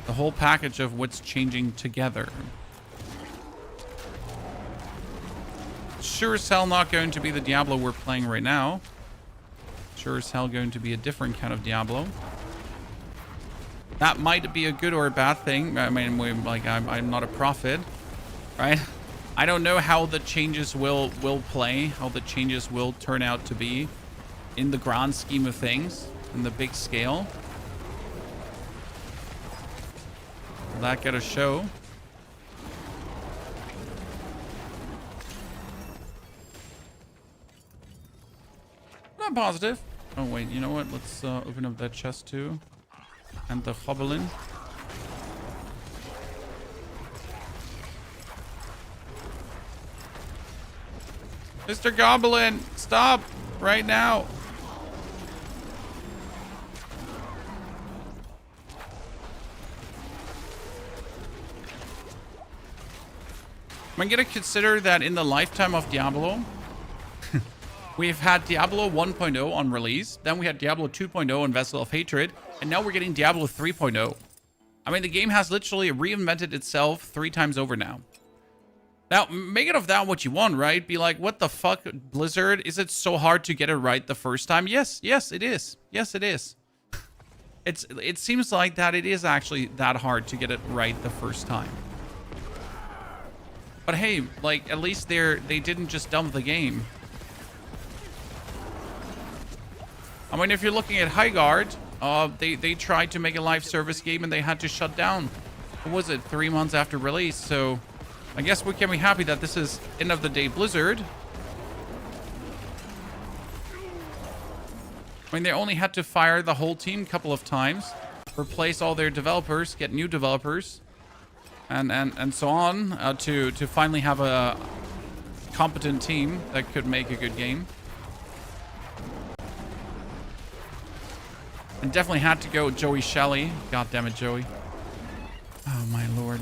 The whole package of what's changing together. sure as hell not going to be the Diablo we're playing right now. Sure as hell going to be a different kind of Diablo. That might be a good or a bad thing. I mean, like, I'm not a prophet, right? I don't know how the changes will play, how the changes will turn out to be in the grand scheme of things, in the big scale. Will that get a show? Not positive. Oh wait, you know what? Let's open up that chest too. And the Goblin. Mr. Goblin, stop right now. I'm gonna consider that in the lifetime of Diablo, we've had Diablo 1.0 on release, then we had Diablo 2.0 on Vessel of Hatred, and now we're getting Diablo 3.0. I mean, the game has literally reinvented itself 3 times over now. Now, make it of that what you want, right? Be like, what the fuck, Blizzard? Is it so hard to get it right the first time? Yes, it is. Yes, it is. It seems like that it is actually that hard to get it right the first time. But hey, like, at least they didn't just dump the game. I mean, if you're looking at Highguard, they tried to make a live service game and they had to shut down. What was it, 3 months after release? So I guess we can be happy that this is end of the day Blizzard. I mean, they only had to fire the whole team a couple of times, replace all their developers, get new developers, and so on, to finally have a competent team that could make a good game. And definitely had to go Joey Shelley. God damn it, Joey. Oh my lord.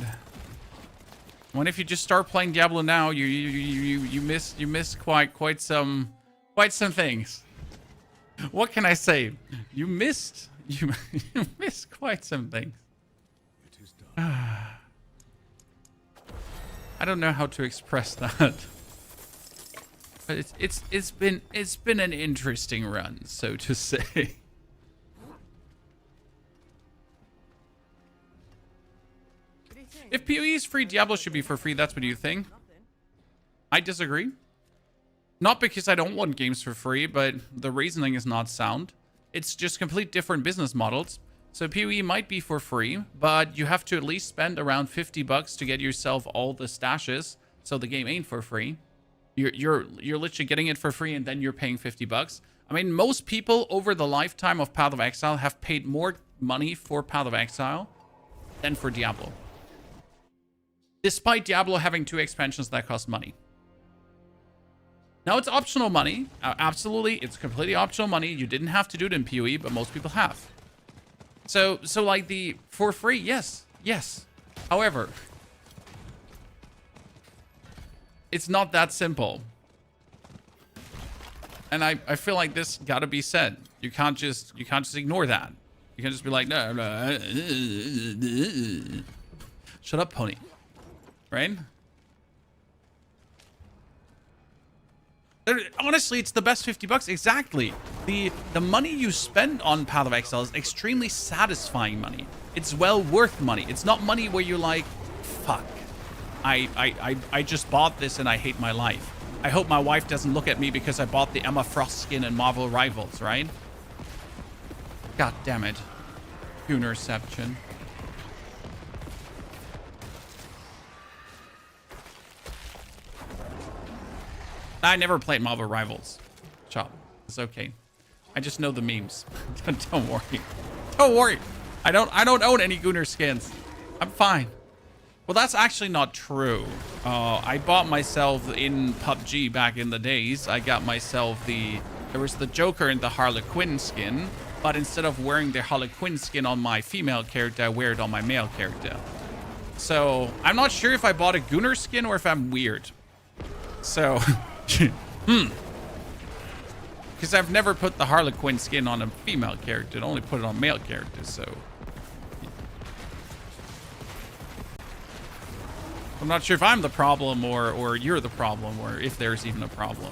What if you just start playing Diablo now? You miss quite some things. What can I say? You missed quite some things. It is done. I don't know how to express that. But it's been an interesting run, so to say. If PoE is free, Diablo should be for free. That's what you think. I disagree. Not because I don't want games for free, but the reasoning is not sound. It's just complete different business models. So PoE might be for free, but you have to at least spend around $50 to get yourself all the stashes. So the game ain't for free. You're literally getting it for free and then you're paying $50. I mean, most people over the lifetime of Path of Exile have paid more money for Path of Exile than for Diablo. Despite Diablo having 2 expansions that cost money. Now, it's optional money. Absolutely, it's completely optional money. You didn't have to do it in PoE, but most people have. So like the for free, yes. However, it's not that simple. And I feel like this gotta be said. You can't just ignore that. You can't just be like, no. Shut up, pony. Right? Honestly, it's the best $50. Exactly. The money you spend on Path of Exile is extremely satisfying money. It's well worth money. It's not money where you're like, fuck. I just bought this and I hate my life. I hope my wife doesn't look at me because I bought the Emma Frost skin in Marvel Rivals, right? God damn it. Gunnerception. I never played Marvel Rivals. Chop. It's okay. I just know the memes. Don't worry. Don't worry. I don't own any Gunner skins. I'm fine. Well, that's actually not true. I bought myself in PUBG back in the days. I got myself there was the Joker and the Harley Quinn skin, but instead of wearing the Harley Quinn skin on my female character, I wear it on my male character. So I'm not sure if I bought a Gunner skin or if I'm weird. So, because I've never put the Harley Quinn skin on a female character. I only put it on male characters, so. I'm not sure if I'm the problem or you're the problem, or if there's even a problem.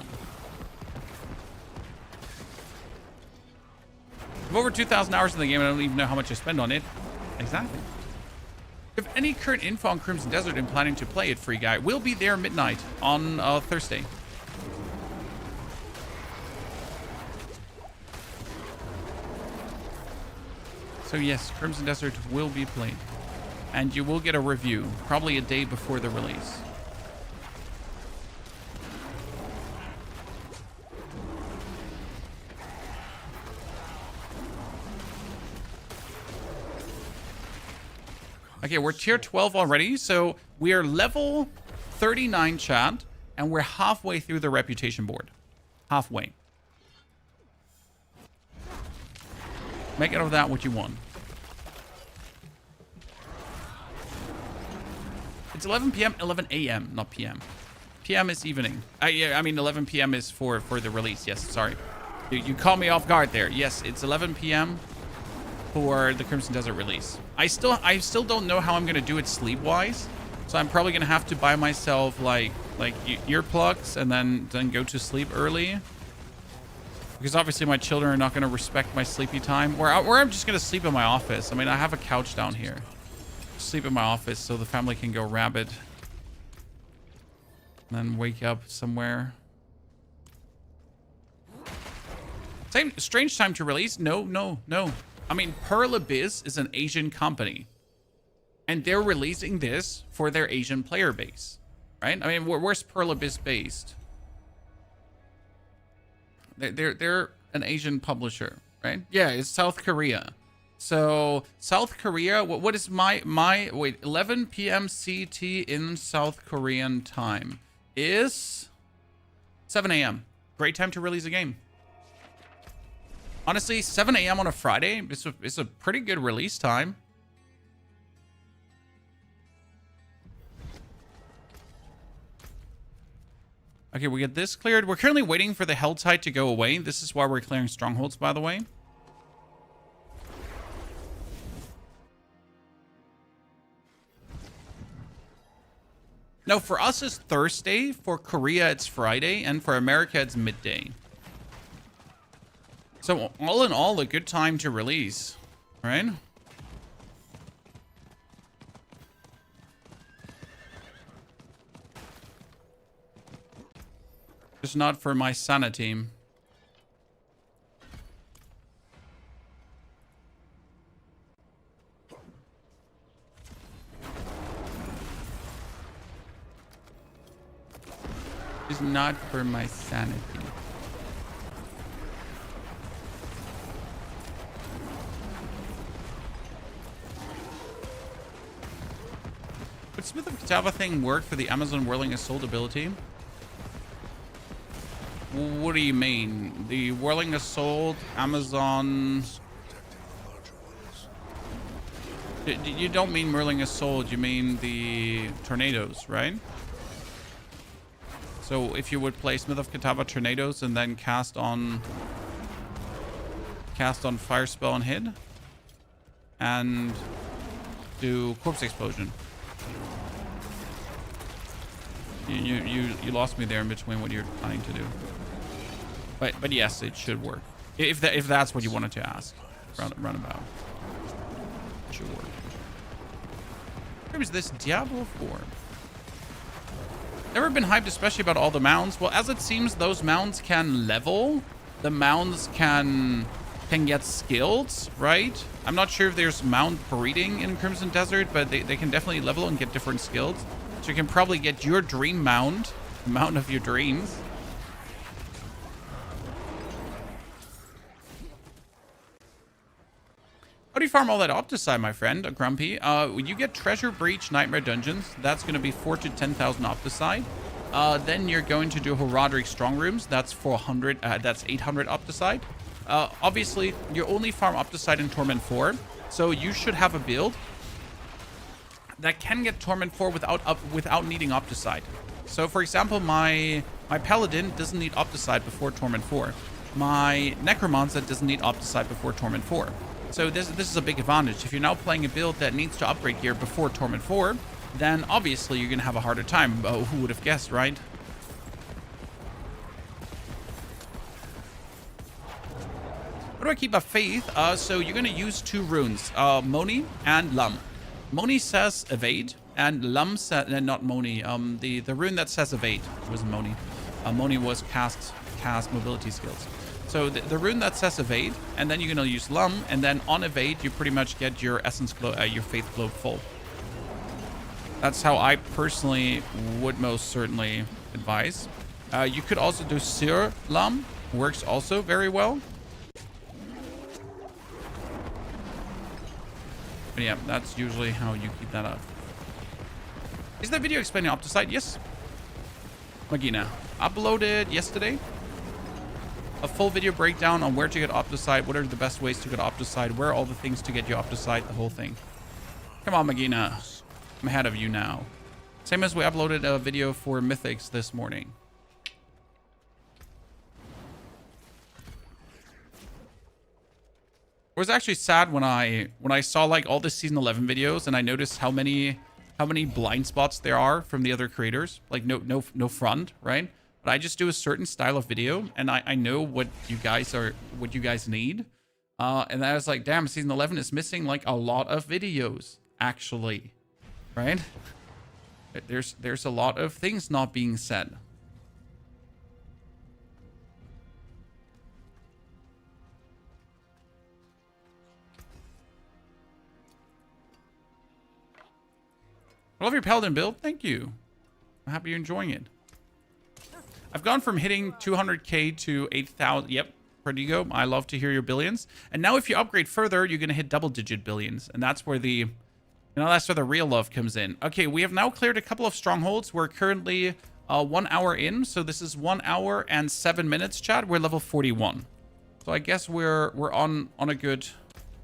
I've over 2,000 hours in the game and I don't even know how much I spend on it. Exactly. If any current info on Crimson Desert and planning to play it, free guy, will be there midnight on Thursday. So yes, Crimson Desert will be played. And you will get a review, probably a day before the release. Okay, we're tier 12 already, so we are level 39, chat, and we're halfway through the reputation board. Halfway. Make out of that what you want. It's 11 p.m., 11 a.m., not p.m. p.m. is evening. Yeah, I mean 11 p.m. is for the release. Yes, sorry. You caught me off guard there. Yes, it's 11 p.m. for the Crimson Desert release. I still don't know how I'm gonna do it sleep-wise, so I'm probably gonna have to buy myself like earplugs and then go to sleep early, because obviously my children are not gonna respect my sleepy time. Or I'm just gonna sleep in my office. I mean, I have a couch down here. Sleep in my office so the family can go rabid, and then wake up somewhere. Same strange time to release. No. I mean, Pearl Abyss is an Asian company, and they're releasing this for their Asian player base, right? I mean, where's Pearl Abyss based? They're an Asian publisher, right? Yeah, it's South Korea. So South Korea, what is wait, 11 p.m. CT in South Korean time is 7 a.m. Great time to release a game. Honestly, 7 a.m. on a Friday is a pretty good release time. Okay, we get this cleared. We're currently waiting for the Helltide to go away. This is why we're clearing strongholds, by the way. No, for us it's Thursday. For Korea, it's Friday. And for America, it's midday. So all in all, a good time to release, right? Just not for my sanity. Just not for my sanity. Would Smith of Catava thing work for the Amazon Whirling Assault ability? What do you mean? The Whirling Assault, Amazon... You don't mean Whirling Assault, you mean the tornadoes, right? So if you would play Smith of Catava tornadoes and then cast on Fire Spell and hit, and do Corpse Explosion. You lost me there in between what you're planning to do. But yes, it should work. If that's what you wanted to ask. Runabout. It should work. Where is this Diablo 4? Never been hyped especially about all the mounds. Well, as it seems, those mounds can level. The mounds can get skills, right? I'm not sure if there's mount breeding in Crimson Desert, but they can definitely level and get different skills. So you can probably get your dream mount, the mount of your dreams. How do you farm all that Opticide, my friend, Grumpy? When you get Treasure Breach Nightmare Dungeons, that's going to be 4,000 to 10,000 Opticide. Then you're going to do Horadric Strong Rooms. That's 400. That's 800 Opticide. Obviously, you only farm Opticide in Torment 4, so you should have a build that can get Torment 4 without needing Opticide. So, for example, my Paladin doesn't need Opticide before Torment 4. My Necromancer doesn't need Opticide before Torment 4. So this is a big advantage. If you're now playing a build that needs to upgrade gear before Torment 4, then obviously you're gonna have a harder time. Oh, who would have guessed, right? How do I keep a faith? So you're gonna use 2 runes, Moni and Lum. Moni says evade, and Lum said, not Moni. The rune that says evade wasn't Moni. Moni was cast mobility skills. So the rune that says evade, and then you're gonna use Lum, and then on evade you pretty much get your essence glow, your faith glow full. That's how I personally would most certainly advise. You could also do Sir Lum, works also very well. But yeah, that's usually how you keep that up. Is that video explaining Opticide? Yes. Magina. Uploaded yesterday. A full video breakdown on where to get Opticide, what are the best ways to get Opticide, where are all the things to get you Opticide, the whole thing. Come on, Magina. I'm ahead of you now. Same as we uploaded a video for Mythics this morning. I was actually sad when I saw like all the season 11 videos and I noticed how many blind spots there are from the other creators. Like no front, right? But I just do a certain style of video and I know what you guys need. And I was like, damn, season 11 is missing like a lot of videos, actually. Right? There's a lot of things not being said. I love your paladin build. Thank you. I'm happy you're enjoying it. I've gone from hitting 200k to 8,000. Yep, Prodigo. I love to hear your billions. And now if you upgrade further, you're going to hit double-digit billions. And that's where the, that's where the real love comes in. Okay, we have now cleared a couple of strongholds. We're currently 1 hour in. So this is 1 hour and 7 minutes, chat. We're level 41. So I guess we're on a good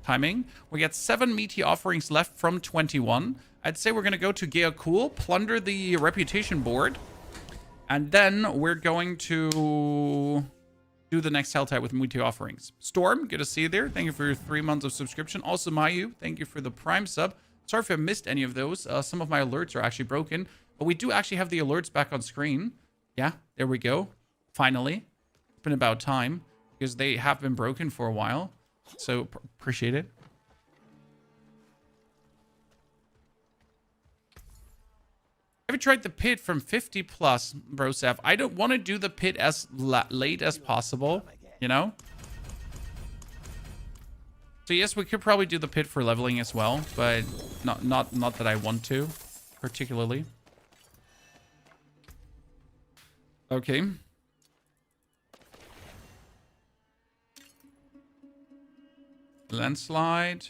timing. We got 7 meaty offerings left from 21. I'd say we're going to go to Geocool, plunder the reputation board, and then we're going to do the next Helltide with meaty offerings. Storm, good to see you there. Thank you for your 3 months of subscription. Also, Mayu, thank you for the Prime sub. Sorry if I missed any of those. Some of my alerts are actually broken, but we do actually have the alerts back on screen. Yeah, there we go. Finally. It's been about time because they have been broken for a while. So, appreciate it. Have you tried the pit from 50 plus, Brosef? I don't want to do the pit as late as possible, you know? So yes, we could probably do the pit for leveling as well, but not that I want to, particularly. Okay. Landslide.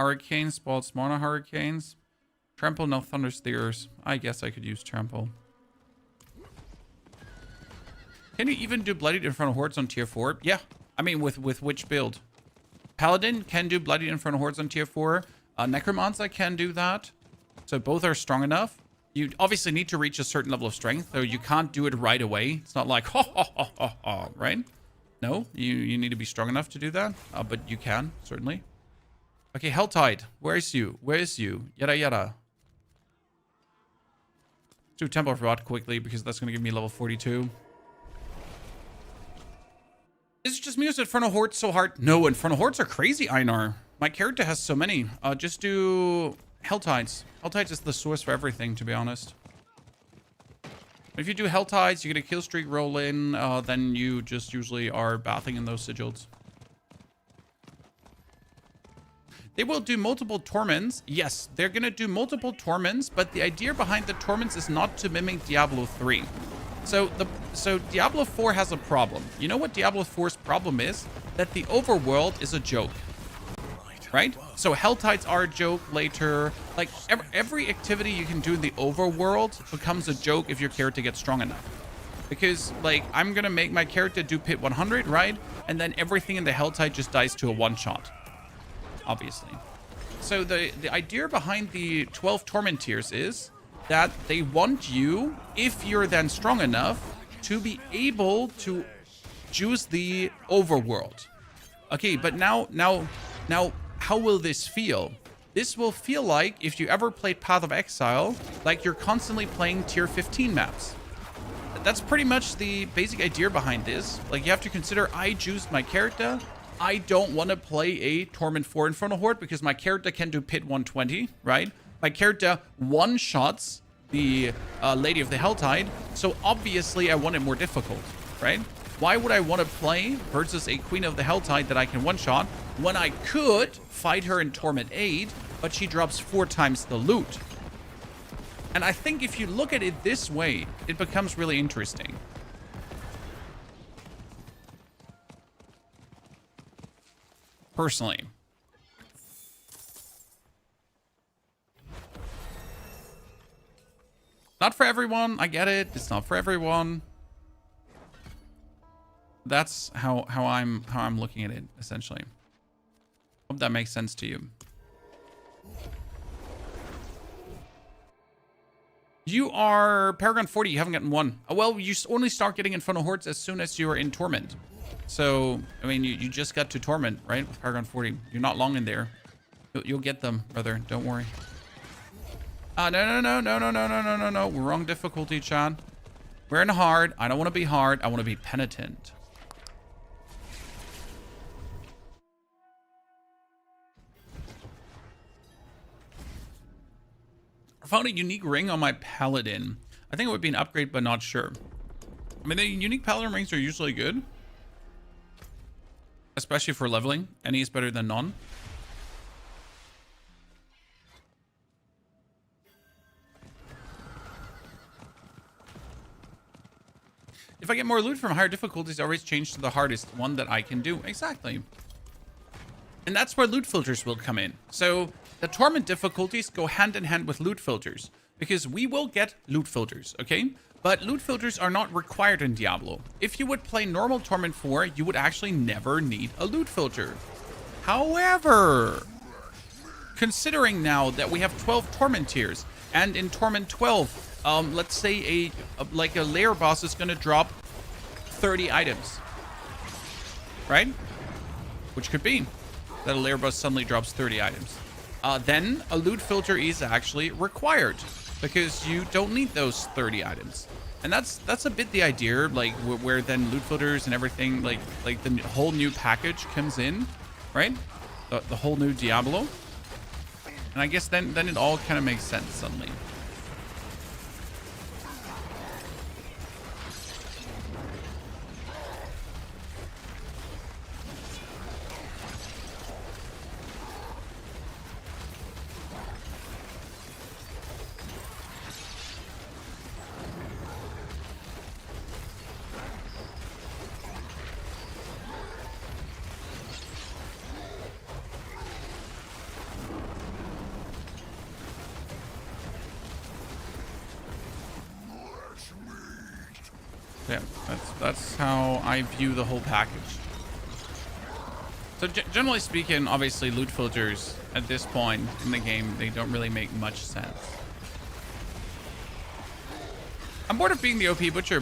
Hurricane spots mono hurricanes. Trample, no thunder steers. I guess I could use trample. Can you even do bloodied in front of hordes on tier 4? Yeah. I mean, with which build? Paladin can do bloodied in front of hordes on tier 4. Necromancer can do that. So both are strong enough. You obviously need to reach a certain level of strength, so you can't do it right away. It's not like, right? No, you need to be strong enough to do that. But you can, certainly. Okay, Helltide. Where is you? Where is you? Yada yada. Do Temple of Rot quickly because that's going to give me level 42. Is it just me or is it Infernal Hordes so hard? No, Infernal Hordes are crazy, Einar. My character has so many. Just do Helltides. Helltides is the source for everything, to be honest. If you do Helltides, you get a kill streak roll in, then you just usually are bathing in those sigils. They will do multiple torments. Yes, they're going to do multiple torments, but the idea behind the torments is not to mimic Diablo 3. So Diablo 4 has a problem. You know what Diablo 4's problem is? That the overworld is a joke. Right? So Helltides are a joke later. Like every activity you can do in the overworld becomes a joke if your character gets strong enough. Because like I'm going to make my character do pit 100, right? And then everything in the Helltide just dies to a one-shot. Obviously. So the idea behind the 12 torment tiers is that they want you, if you're then strong enough, to be able to choose the overworld. Okay, but now how will this feel? this will feel like, if you ever played Path of Exile, like you're constantly playing tier 15 maps. That's pretty much the basic idea behind this. Like, you have to consider, I juiced my character. I don't want to play a Torment 4 Inferno Horde because my character can do Pit 120, right? My character one-shots the Lady of the Helltide, so obviously I want it more difficult, right? Why would I want to play versus a Queen of the Helltide that I can one-shot when I could fight her in Torment 8, but she drops 4 times the loot? And I think if you look at it this way, it becomes really interesting. Personally. Not for everyone, I get it. It's not for everyone. That's how I'm looking at it, essentially. Hope that makes sense to you. You are Paragon 40, you haven't gotten one. Well, you only start getting Inferno Hordes as soon as you are in Torment. So, I mean, you just got to Torment, right? With Paragon 40. You're not long in there. You'll get them, brother. Don't worry. No. Wrong difficulty, Chan. We're in hard. I don't want to be hard. I want to be penitent. I found a unique ring on my paladin. I think it would be an upgrade, but not sure. I mean, the unique paladin rings are usually good. Especially for leveling. Any is better than none. If I get more loot from higher difficulties, I always change to the hardest one that I can do. Exactly. And that's where loot filters will come in. So the Torment difficulties go hand in hand with loot filters. Because we will get loot filters, okay? But loot filters are not required in Diablo. If you would play normal Torment 4, you would actually never need a loot filter. However, considering now that we have 12 Torment tiers, and in Torment 12, let's say a layer boss is going to drop 30 items, right? Which could be that a layer boss suddenly drops 30 items. Then a loot filter is actually required because you don't need those 30 items. And that's a bit the idea, like where then loot filters and everything, like the whole new package comes in, right? The whole new Diablo. And I guess then it all kind of makes sense suddenly. Yeah, that's how I view the whole package. So generally speaking, obviously loot filters at this point in the game, they don't really make much sense. I'm bored of being the OP Butcher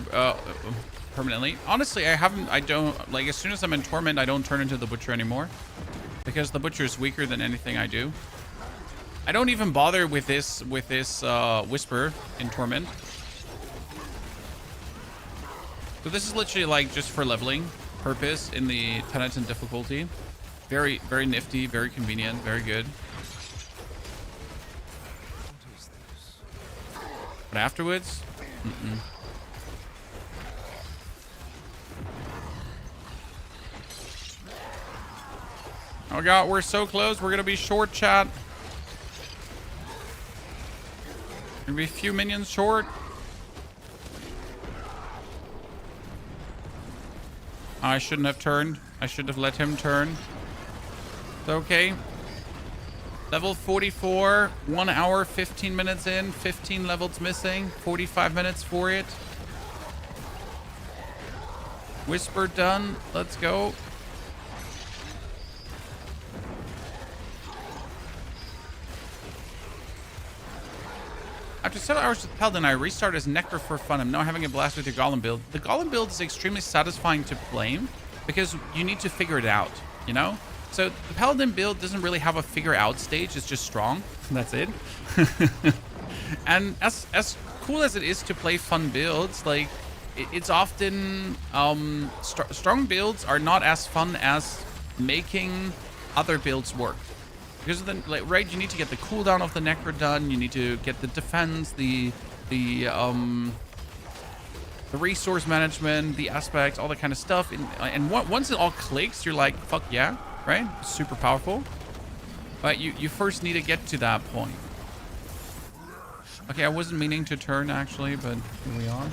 permanently. Honestly, I don't, like, as soon as I'm in Torment, I don't turn into the Butcher anymore. Because the Butcher is weaker than anything I do. I don't even bother with this Whisper in Torment. So this is literally like just for leveling purpose in the Penitent difficulty. Very, very nifty, very convenient, very good. But afterwards, Oh god, we're so close. We're gonna be short, chat. Gonna be a few minions short. I shouldn't have turned. I should have let him turn. It's okay. Level 44, 1 hour, 15 minutes in, 15 levels missing, 45 minutes for it. Whisper done. Let's go. After several hours with Paladin, I restarted as Nectar for fun. I'm now having a blast with your Golem build. The Golem build is extremely satisfying to play because you need to figure it out, you know? So the Paladin build doesn't really have a figure out stage. It's just strong. That's it. And as cool as it is to play fun builds, like it's often strong builds are not as fun as making other builds work. Because then, like, right, you need to get the cooldown of the Necro done. You need to get the defense, the resource management, the aspects, all that kind of stuff. And once it all clicks, you're like, fuck yeah, right? Super powerful. But you first need to get to that point. Okay, I wasn't meaning to turn actually, but here we are.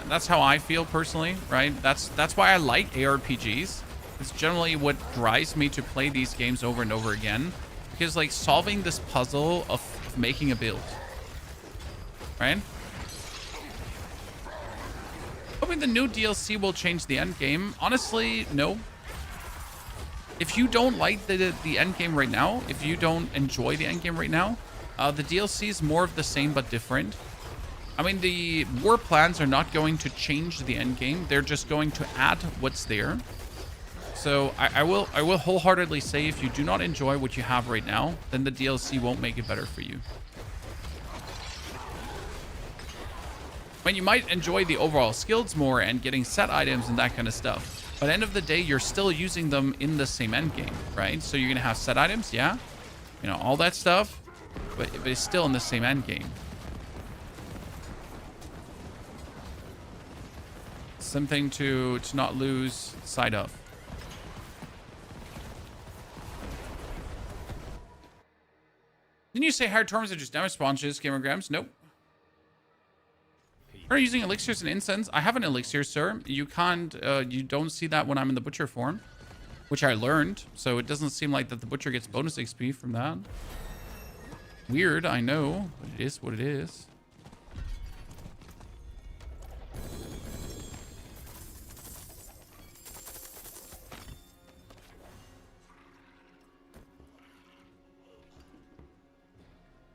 That's how I feel personally, right? That's why I like ARPGs. It's generally what drives me to play these games over and over again. Because, like, solving this puzzle of making a build. Right? Hoping the new DLC will change the endgame. Honestly, no. If you don't like the endgame right now, if you don't enjoy the endgame right now, the DLC is more of the same but different. I mean, the war plans are not going to change the endgame. They're just going to add what's there. So I will wholeheartedly say if you do not enjoy what you have right now, then the DLC won't make it better for you. I mean, you might enjoy the overall skills more and getting set items and that kind of stuff. But at the end of the day, you're still using them in the same endgame, right? So you're going to have set items, yeah. You know, all that stuff. But it's still in the same endgame. Something to not lose sight of. Didn't you say hard terms are just damage sponges, Gamergrams? Nope. Are you using elixirs and incense? I have an elixir, sir. You can't, you don't see that when I'm in the butcher form, which I learned. So it doesn't seem like that the butcher gets bonus XP from that. Weird, I know, but it is what it is.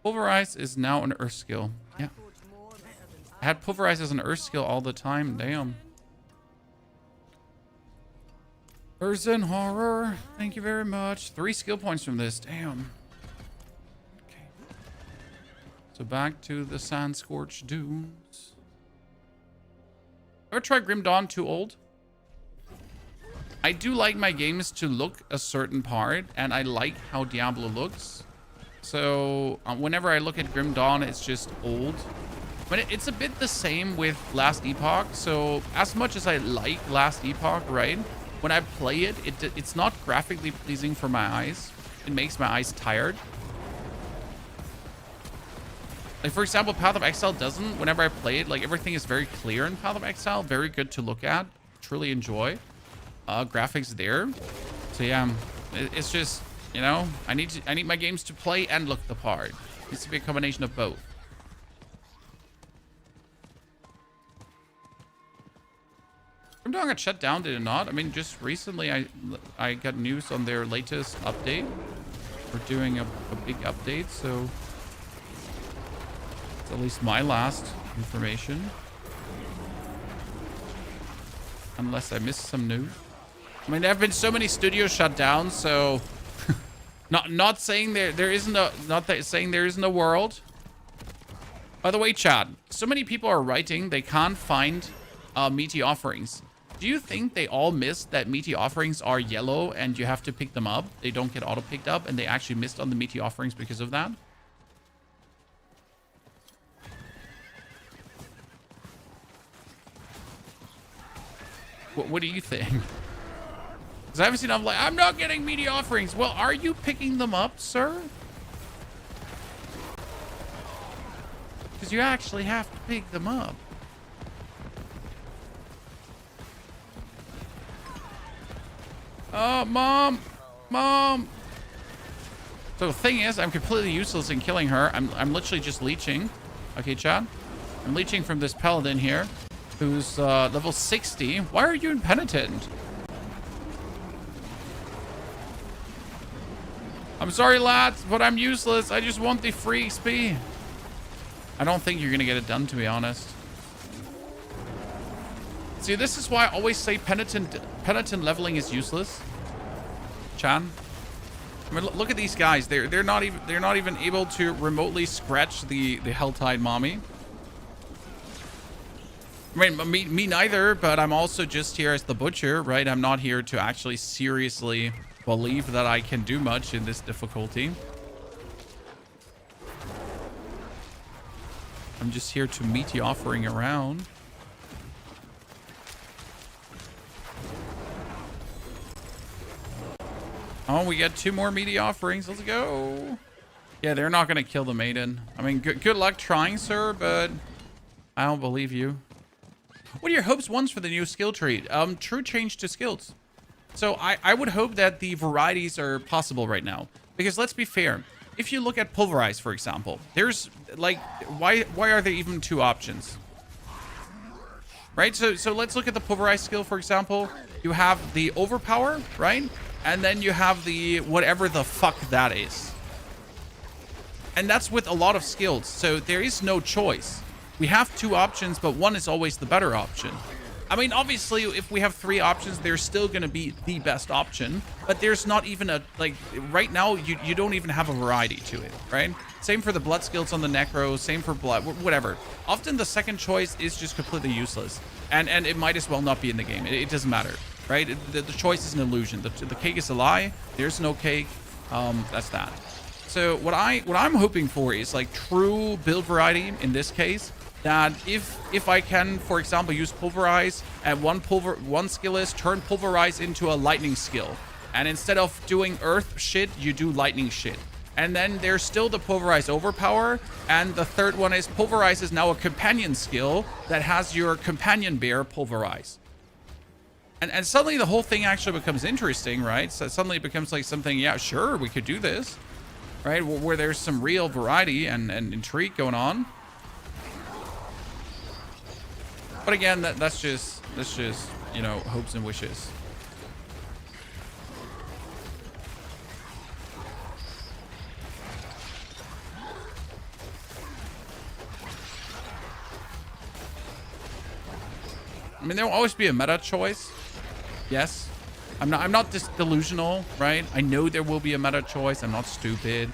Pulverize is now an earth skill. Yeah. I had Pulverize as an earth skill all the time. Damn. Urzen Horror. Thank you very much. 3 skill points from this. Damn. Okay. So back to the Sand Scorched Dunes. Ever tried Grim Dawn? Too old? I do like my games to look a certain part, and I like how Diablo looks. So whenever I look at Grim Dawn, it's just old. But it's a bit the same with Last Epoch. So as much as I like Last Epoch, right? When I play it, it's not graphically pleasing for my eyes. It makes my eyes tired. Like, for example, Path of Exile doesn't. Whenever I play it, like, everything is very clear in Path of Exile. Very good to look at. Truly enjoy. Graphics there. So yeah, it's just... You know, I need my games to play and look the part. It needs to be a combination of both. Grim Dawn got shut down, did it not? I mean, just recently I got news on their latest update. We're doing a big update, so it's at least my last information. Unless I missed some news. I mean, there have been so many studios shut down, so... Not saying there isn't a saying there isn't a world. By the way, chat, so many people are writing they can't find meaty offerings. Do you think they all missed that meaty offerings are yellow and you have to pick them up? They don't get auto picked up, and they actually missed on the meaty offerings because of that? What do you think? Because I haven't seen, I'm like, I'm not getting meaty offerings. Well, are you picking them up, sir? Because you actually have to pick them up. Oh, Mom! Mom! So the thing is, I'm completely useless in killing her. I'm literally just leeching. Okay, Chad? I'm leeching from this paladin here, who's level 60. Why are you impenitent? I'm sorry, lads, but I'm useless. I just want the free XP. I don't think you're gonna get it done, to be honest. See, this is why I always say penitent leveling is useless. Chan. I mean, look at these guys. They're not even able to remotely scratch the Helltide mommy. I mean, me neither, but I'm also just here as the butcher, right? I'm not here to actually seriously believe that I can do much in this difficulty. I'm just here to meet the offering around. Oh, we get 2 more meaty offerings. Let's go. Yeah, they're not going to kill the maiden. I mean, good luck trying, sir, but I don't believe you. What are your hopes ones for the new skill tree? True change to skills. So I would hope that the varieties are possible right now. Because let's be fair. If you look at Pulverize, for example, there's like, why are there even 2 options? Right? So let's look at the Pulverize skill, for example. You have the overpower, right? And then you have the whatever the fuck that is. And that's with a lot of skills. So there is no choice. We have 2 options, but one is always the better option. I mean, obviously, if we have 3 options, there's still going to be the best option. But there's not even a, like, right now, you don't even have a variety to it, right? Same for the blood skills on the necro, same for blood, whatever. Often the second choice is just completely useless. And it might as well not be in the game. It doesn't matter, right? The choice is an illusion. The cake is a lie. There's no cake. That's that. So what I'm hoping for is, like, true build variety in this case. That if I can, for example, use Pulverize and one skill is turn Pulverize into a lightning skill. And instead of doing earth shit, you do lightning shit. And then there's still the Pulverize overpower. And the third one is Pulverize is now a companion skill that has your companion bear Pulverize. And suddenly the whole thing actually becomes interesting, right? So suddenly it becomes like something, yeah, sure, we could do this. Right? Where there's some real variety and intrigue going on. But again, that's just, you know, hopes and wishes. I mean, there will always be a meta choice. Yes. I'm not just delusional, right? I know there will be a meta choice. I'm not stupid.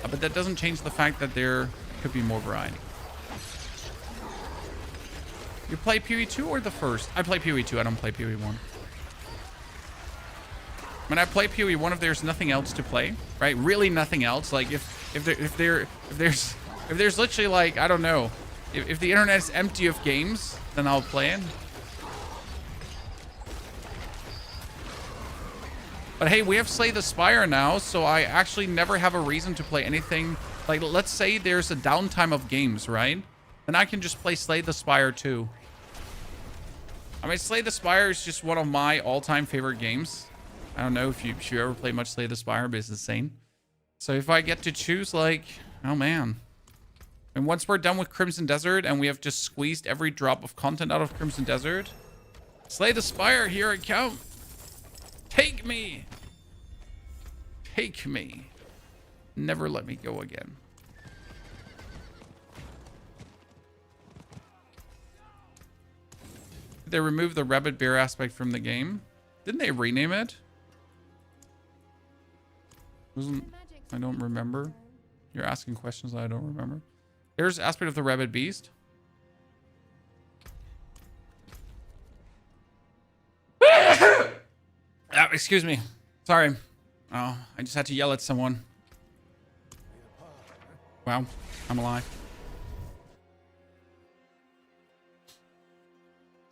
But that doesn't change the fact that there could be more variety. You play PoE2 or the first? I play PoE2. I don't play PoE1. When I play PoE1, if there's nothing else to play, right? Really nothing else. Like if there's literally, like, I don't know, if the internet is empty of games, then I'll play it. But hey, we have Slay the Spire now, so I actually never have a reason to play anything. Like, let's say there's a downtime of games, right? Then I can just play Slay the Spire too. I mean, Slay the Spire is just one of my all-time favorite games. I don't know if you ever played much Slay the Spire, but it's insane. So if I get to choose, like, oh man. And once we're done with Crimson Desert and we have just squeezed every drop of content out of Crimson Desert, Slay the Spire, here I come. Take me. Take me. Never let me go again. They removed the rabbit bear aspect from the game. Didn't they rename it? I don't remember. You're asking questions that I don't remember. There's aspect of the rabbit beast. Excuse me. Sorry. Oh, I just had to yell at someone. Wow, I'm alive.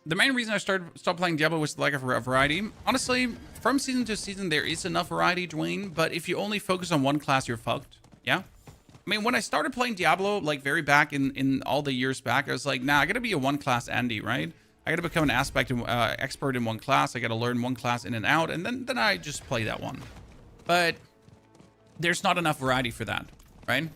The main reason I stopped playing Diablo was the lack of variety. Honestly, from season to season, there is enough variety, Dwayne, but if you only focus on one class, you're fucked. Yeah? I mean, when I started playing Diablo, like very back in all the years back, I was like, nah, I gotta be a one-class Andy, right? I gotta become an expert in one class. I gotta learn one class in and out, and then I just play that one. But there's not enough variety for that, right?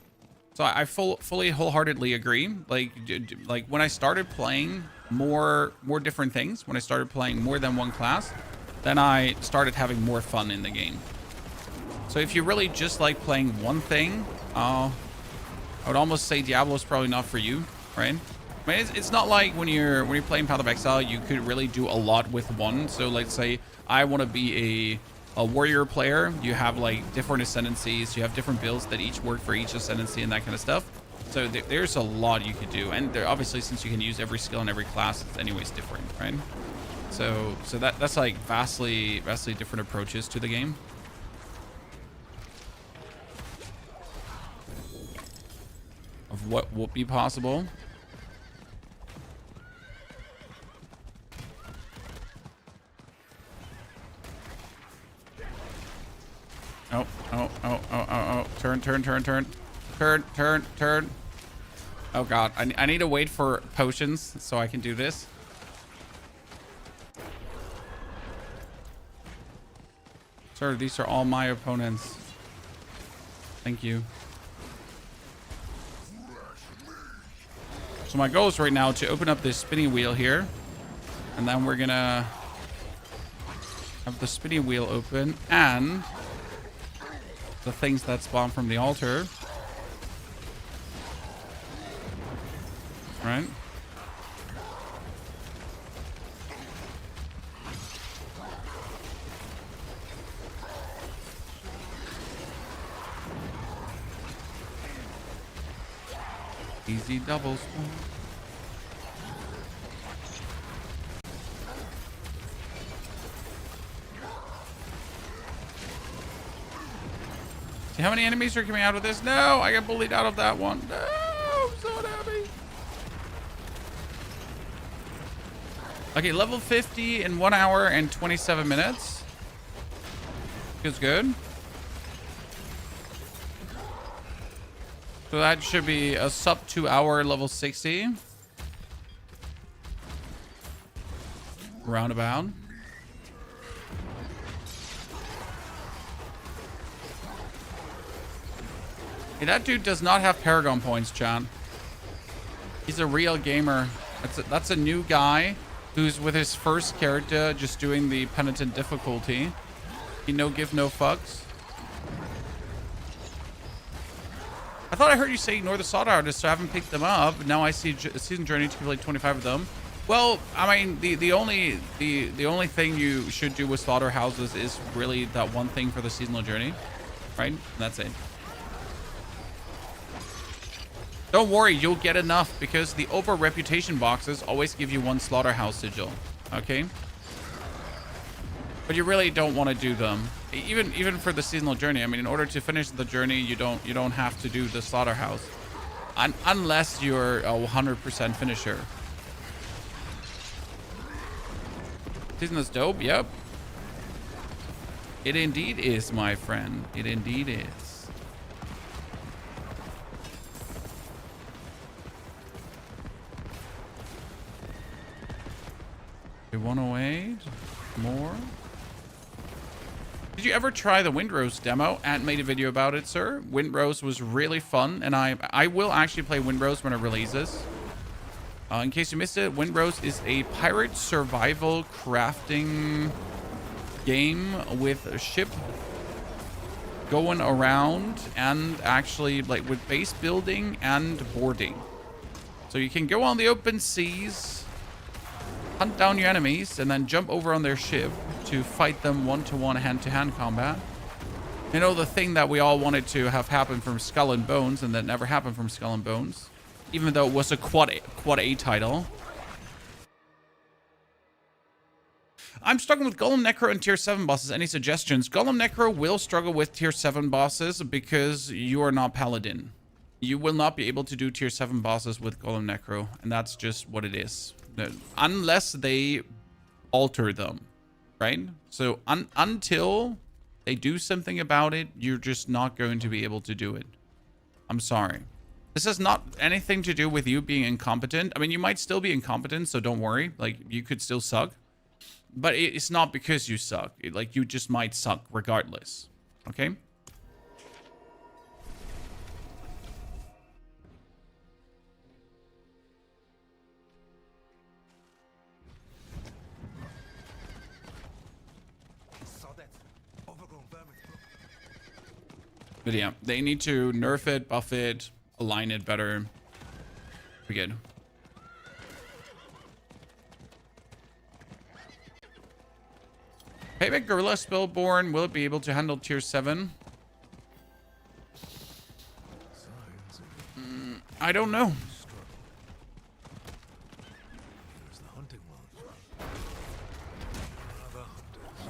So I fully, wholeheartedly agree. Like when I started playing more different things, when I started playing more than one class, then I started having more fun in the game. So if you really just like playing one thing, I would almost say Diablo is probably not for you, right? I mean, it's not like when you're playing Path of Exile, you could really do a lot with one. So let's say I want to be a warrior player. You have like different ascendancies. You have different builds that each work for each ascendancy and that kind of stuff. So there's a lot you could do. And obviously, since you can use every skill in every class, it's anyways different, right? So that's like vastly different approaches to the game. Of what would be possible. Oh. Turn. Oh, God. I need to wait for potions so I can do this. Sir, these are all my opponents. Thank you. So my goal is right now to open up this spinning wheel here. And then we're gonna have the spinning wheel open and the things that spawn from the altar. Right? Easy doubles. See how many enemies are coming out of this? No, I got bullied out of that one. No, I'm so happy. Okay, level 50 in 1 hour and 27 minutes. Feels good. So that should be a sub 2 hour level 60. Roundabout. Hey, that dude does not have Paragon points, John. He's a real gamer. That's a new guy who's with his first character just doing the penitent difficulty. He no give no fucks. I thought I heard you say ignore the Slaughterhouse, so I haven't picked them up. Now I see a season journey to complete 25 of them. Well, I mean, the only thing you should do with Slaughterhouses is really that one thing for the seasonal journey, right? And that's it. Don't worry, you'll get enough because the over reputation boxes always give you one Slaughterhouse sigil, okay? But you really don't want to do them. Even for the seasonal journey. I mean, in order to finish the journey, you don't have to do the Slaughterhouse, unless you're a 100% finisher. Isn't this dope? Yep. It indeed is, my friend. It indeed is. Okay, 108 more. Did you ever try the Windrose demo? Ant made a video about it, sir. Windrose was really fun, and I will actually play Windrose when it releases. In case you missed it, Windrose is a pirate survival crafting game with a ship going around and actually like with base building and boarding. So you can go on the open seas, hunt down your enemies, and then jump over on their ship to fight them one-to-one, hand-to-hand combat. You know, the thing that we all wanted to have happen from Skull and Bones and that never happened from Skull and Bones, even though it was a quad A title. I'm struggling with Golem Necro and tier 7 bosses. Any suggestions? Golem Necro will struggle with tier 7 bosses because you are not Paladin. You will not be able to do tier 7 bosses with Golem Necro, and that's just what it is. Unless they alter them, right? So until they do something about it, you're just not going to be able to do it. I'm sorry. This has not anything to do with you being incompetent. I mean, you might still be incompetent, so don't worry. Like, you could still suck. But it's not because you suck. Like, you just might suck regardless. Okay? But yeah, they need to nerf it, buff it, align it better. We're good. Payback Gorilla Spellborn, will it be able to handle tier 7? Signs of I don't know. struggle. Here's the hunting lodge. Other hunters.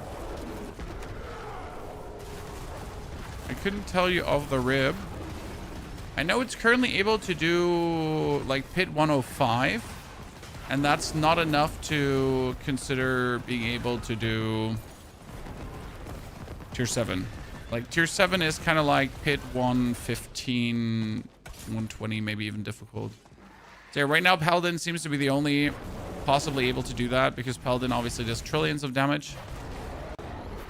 I couldn't tell you off the rib. I know it's currently able to do like pit 105, and that's not enough to consider being able to do tier 7. Like tier 7 is kind of like pit 115, 120, maybe even difficult. So yeah, right now Paladin seems to be the only possibly able to do that, because Paladin obviously does trillions of damage,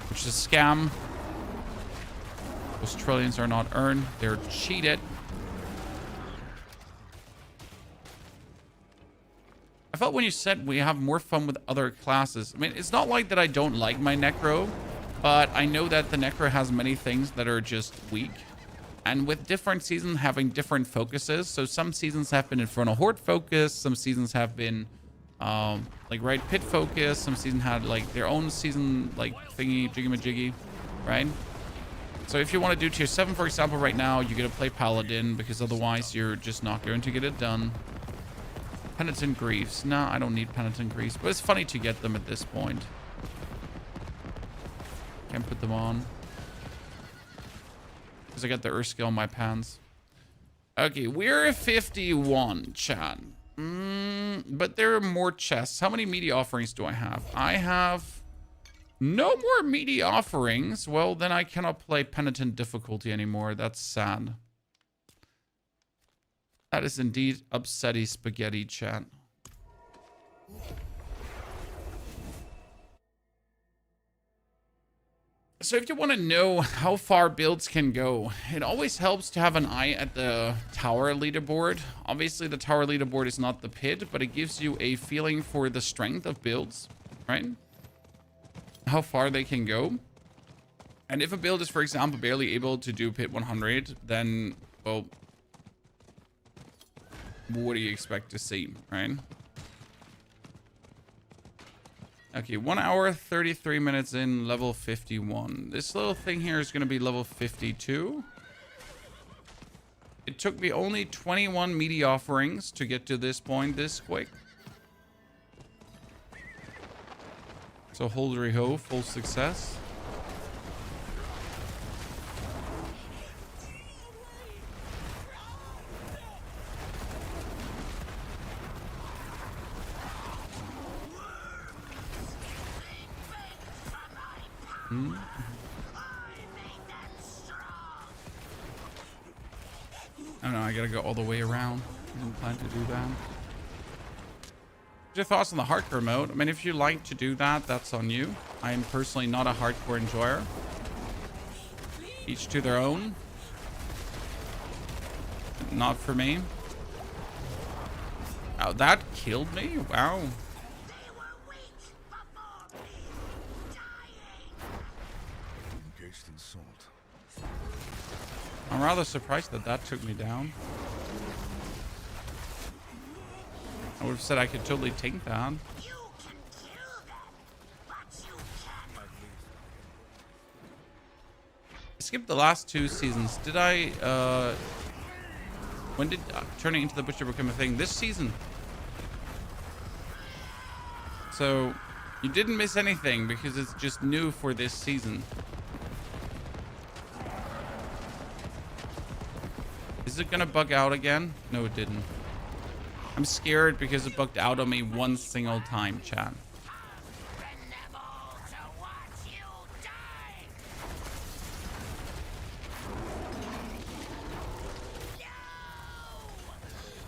which is a scam. Those trillions are not earned, they're cheated. I felt when you said we have more fun with other classes. I mean, it's not like that I don't like my Necro, but I know that the Necro has many things that are just weak. And with different seasons having different focuses, so some seasons have been Infernal Horde focus, some seasons have been like Right Pit focus, some season had like their own season like thingy, jiggy-majiggy, right? So if you want to do tier 7, for example, right now, you're going to play Paladin, because otherwise you're just not going to get it done. Penitent Griefs. No, I don't need Penitent Griefs, but it's funny to get them at this point. Can't put them on, because I got the Earth skill on my pants. Okay, we're 51, chat. But there are more chests. How many meaty offerings do I have? I have no more meaty offerings. Well, then I cannot play Penitent difficulty anymore. That's sad. That is indeed upsetty spaghetti, chat. So if you want to know how far builds can go, it always helps to have an eye at the tower leaderboard. Obviously, the tower leaderboard is not the pit, but it gives you a feeling for the strength of builds, right? How far they can go. And if a build is, for example, barely able to do pit 100, then, well, what do you expect to see, right? Okay, 1 hour, 33 minutes in, level 51. This little thing here is going to be level 52. It took me only 21 meaty offerings to get to this point this quick. So holdery ho, full success. Oh no, I gotta go all the way around. I didn't plan to do that. What's your thoughts on the hardcore mode? I mean, if you like to do that, that's on you. I am personally not a hardcore enjoyer. Each to their own. Not for me. Oh, that killed me? Wow. Engaged in salt. I'm rather surprised that that took me down. I would have said I could totally take that. I skipped the last 2 seasons. Did I, when did turning into the butcher become a thing? This season. So, you didn't miss anything because it's just new for this season. Is it gonna bug out again? No, it didn't. I'm scared because it bugged out on me one single time, chat.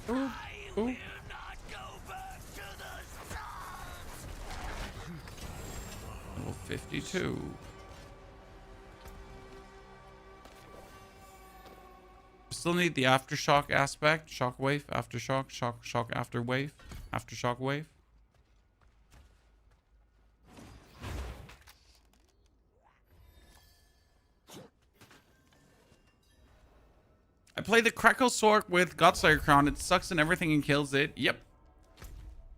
Ooh, ooh. Level 52. Still need the aftershock aspect. Shockwave, aftershock, shock after wave, aftershock wave. I play the Crackle Sword with Godslayer Crown. It sucks and everything and kills it. Yep.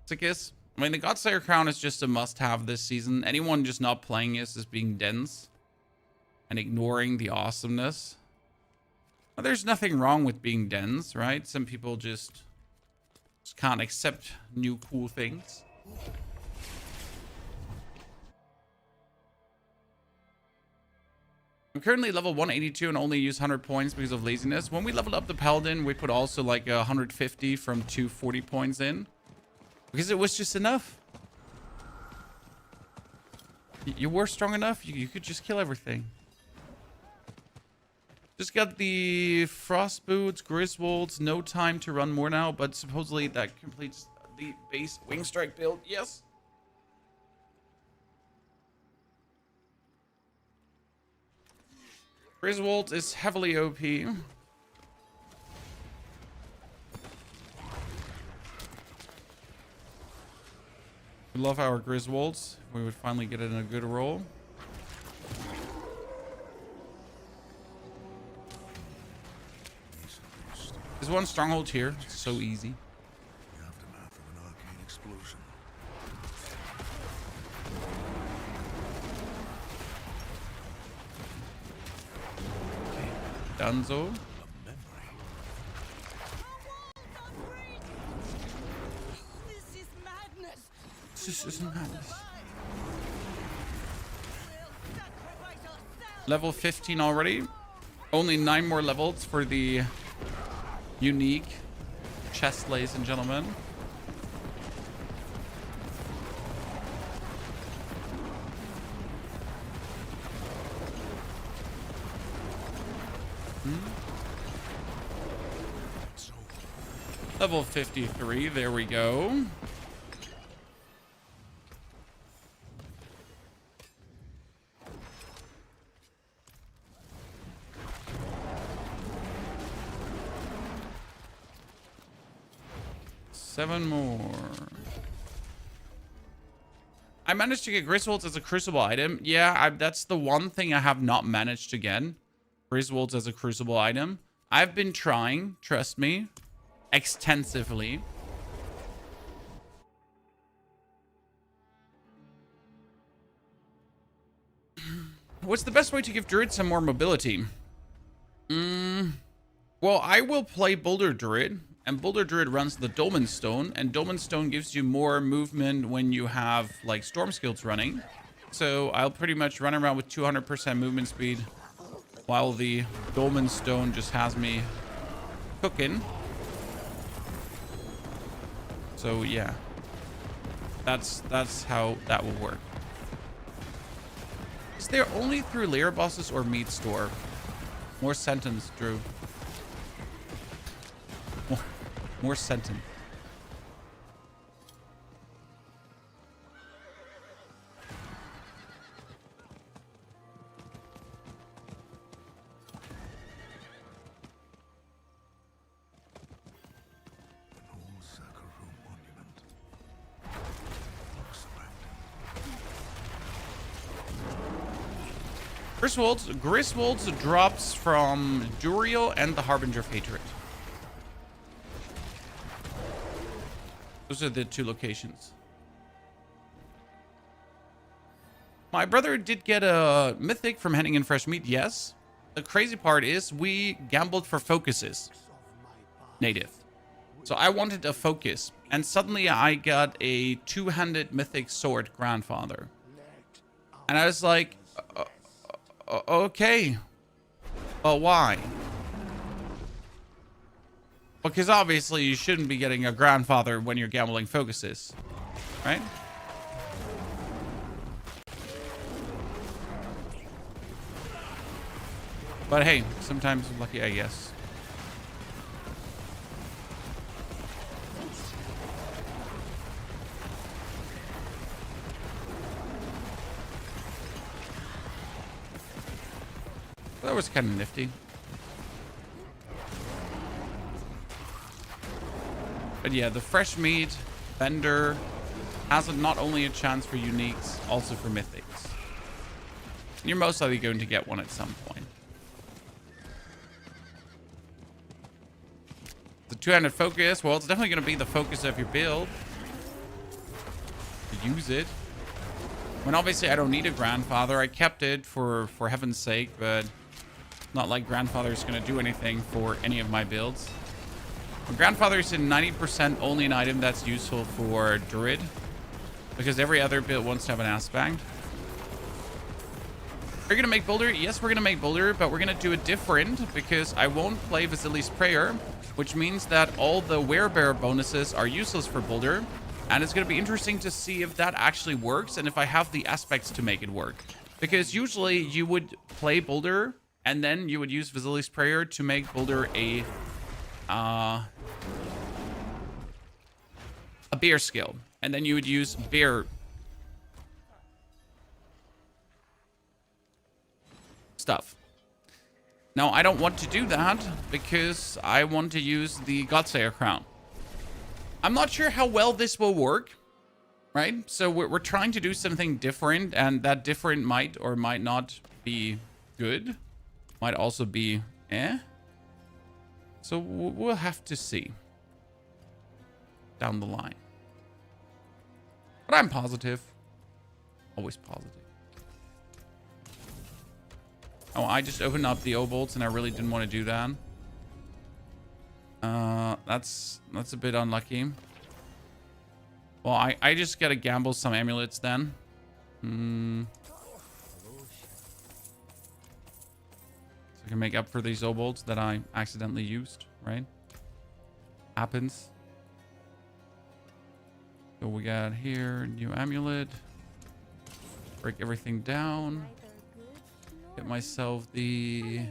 It's a kiss. I mean, the Godslayer crown is just a must-have this season. Anyone just not playing this is being dense and ignoring the awesomeness. Well, there's nothing wrong with being dense, right? Some people just can't accept new cool things. I'm currently level 182 and only use 100 points because of laziness. When we leveled up the Paladin, we put also like 150 from 240 points in. Because it was just enough. You were strong enough, you could just kill everything. Just got the Frost Boots, Griswolds, no time to run more now, but supposedly that completes the base Wing Strike build. Yes. Griswold is heavily OP. We love our Griswolds. We would finally get it in a good roll. There's one stronghold here. It's so easy. The aftermath of an arcane explosion. Dunzo. A memory. This is madness. This isn't madness. We'll sacrifice ourselves. Level 15 already. Only 9 more levels for the unique chest, ladies and gentlemen. Level 53, there we go. Seven more. I managed to get Griswolds as a crucible item. Yeah, that's the one thing I have not managed to get. Griswolds as a crucible item. I've been trying, trust me, extensively. What's the best way to give Druid some more mobility? Well, I will play Boulder Druid. And Boulder Druid runs the Dolman Stone, and Dolman Stone gives you more movement when you have like storm skills running. So I'll pretty much run around with 200% movement speed while the Dolman Stone just has me cooking. So yeah, that's how that will work. Is there only through lair bosses or meat store? More sentence, Drew. More sentence. An old Sakura monument. Griswold's drops from Duriel and the Harbinger of Hatred. Those are the two locations. My brother did get a Mythic from Henning and Fresh Meat, yes. The crazy part is we gambled for focuses. Native. So I wanted a focus. And suddenly I got a two-handed Mythic sword grandfather. And I was like, okay. Well, why? Because obviously you shouldn't be getting a grandfather when you're gambling focuses, right? But hey, sometimes I'm lucky, I guess. That was kind of nifty. But yeah, the fresh meat vendor has not only a chance for uniques, also for mythics. And you're most likely going to get one at some point. The two-handed focus, well, it's definitely going to be the focus of your build. to use it. I mean, obviously, I don't need a grandfather. I kept it for heaven's sake, but not like grandfather is going to do anything for any of my builds. Grandfather is in 90% only an item that's useful for Druid, because every other build wants to have an aspect. We're going to make Boulder? Yes, we're going to make Boulder, but we're going to do it different, because I won't play Vasili's Prayer, which means that all the Werebear bonuses are useless for Boulder, and it's going to be interesting to see if that actually works, and if I have the aspects to make it work. Because usually you would play Boulder, and then you would use Vasili's Prayer to make Boulder a bear skill, and then you would use bear stuff. Now, I don't want to do that because I want to use the Godslayer crown. I'm not sure how well this will work, right? So we're trying to do something different, and that different might or might not be good. Might also be eh. So we'll have to see down the line. But I'm positive. Always positive. Oh, I just opened up the O-bolts and I really didn't want to do that. That's a bit unlucky. Well, I just gotta gamble some amulets then. So I can make up for these O-bolts that I accidentally used, right? Happens. So we got here, new amulet. Break everything down. Get myself the...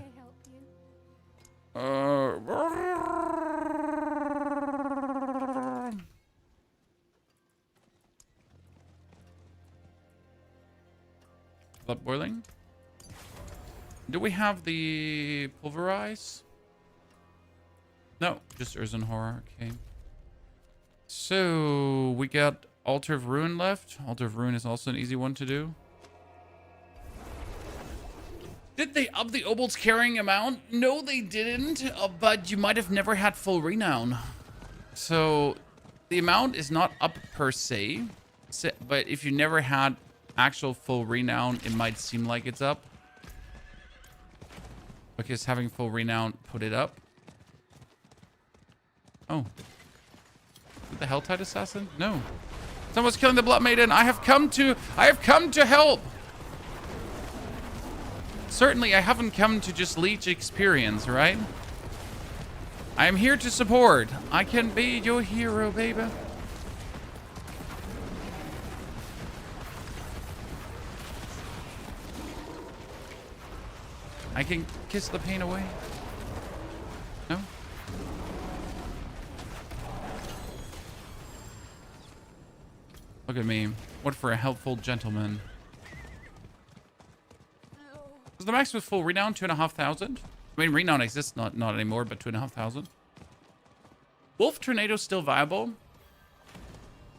blood boiling. Do we have the Pulverize? No, just Urzen Horror. Okay. So we got Altar of Ruin left. Altar of Ruin is also an easy one to do. Did they up the Obolt's carrying amount? No, they didn't. But you might have never had full renown. So the amount is not up per se. But if you never had actual full renown, it might seem like it's up. Because having full renown put it up. Oh. Is it the Helltide assassin? No. Someone's killing the Blood Maiden. I have come to help. Certainly, I haven't come to just leech experience, right? I am here to support. I can be your hero, baby. I can kiss the pain away. No? Look at me. What for a helpful gentleman. Is the max with full renown 2,500? I mean, renown exists, not anymore, but 2,500. Wolf Tornado still viable?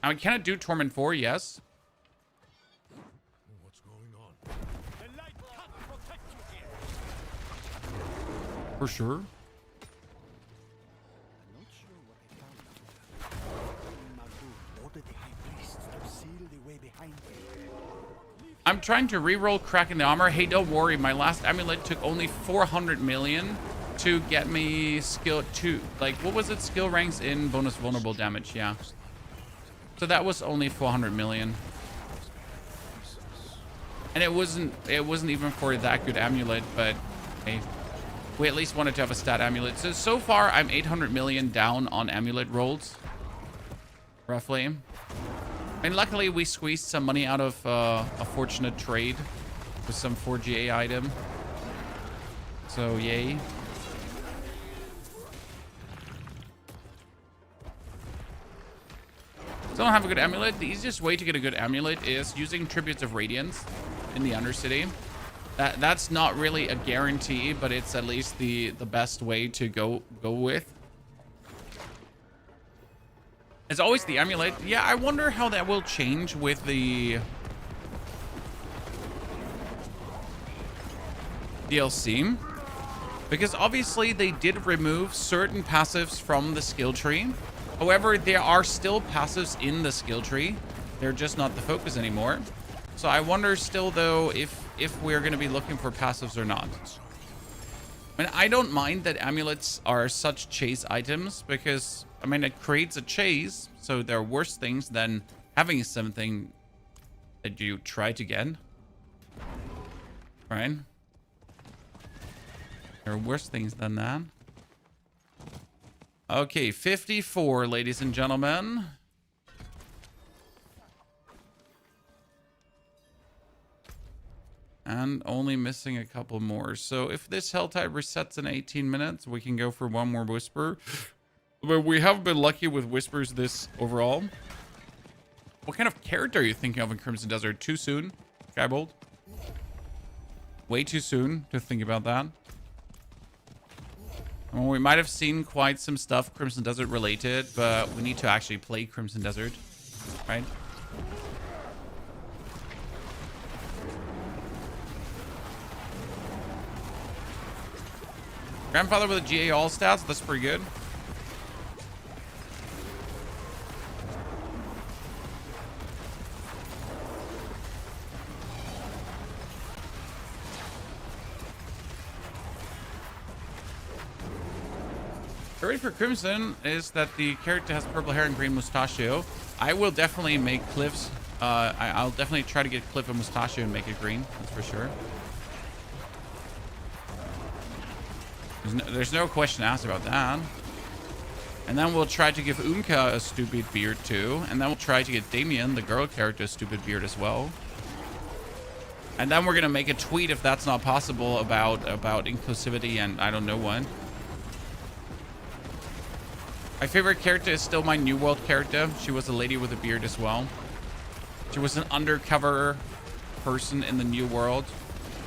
I mean, can it do Torment 4? Yes. What's going on? The light can't protect you here. For sure. I'm not sure what I found. Mabu ordered the high priest to seal the way behind me. I'm trying to reroll Cracking the Armor. Hey, don't worry. My last amulet took only 400 million to get me skill 2. Like, what was it? Skill ranks in bonus vulnerable damage. Yeah. So that was only 400 million. And it wasn't even for that good amulet, but hey, we at least wanted to have a stat amulet. So far, I'm 800 million down on amulet rolls. Roughly. And luckily, we squeezed some money out of a fortunate trade with some 4GA item. So, yay. Still don't have a good amulet. The easiest way to get a good amulet is using Tributes of Radiance in the Undercity. That's not really a guarantee, but it's at least the best way to go with. It's always the amulet. Yeah, I wonder how that will change with the DLC. Because obviously they did remove certain passives from the skill tree. However, there are still passives in the skill tree They're just not the focus anymore. So I wonder still, though, if we're going to be looking for passives or not. I mean, I don't mind that amulets are such chase items because, I mean, it creates a chase. So there are worse things than having something that you try to get. Right? There are worse things than that. Okay, 54, ladies and gentlemen. And only missing a couple more. So if this Helltide resets in 18 minutes, we can go for one more Whisper. But we have been lucky with Whispers this overall. What kind of character are you thinking of in Crimson Desert? Too soon, Skybolt? Way too soon to think about that. Well, we might have seen quite some stuff Crimson Desert related, but we need to actually play Crimson Desert, right? Grandfather with a GA all stats, that's pretty good. The rate for Crimson is that the character has purple hair and green mustachio. I will definitely make Cliff's. I'll definitely try to get Cliff a mustachio and make it green. That's for sure. There's no question asked about that. And then we'll try to give Unka a stupid beard too. And then we'll try to get Damien, the girl character, a stupid beard as well. And then we're gonna make a tweet if that's not possible about inclusivity and I don't know what. My favorite character is still my New World character. She was a lady with a beard as well. She was an undercover person in the New World,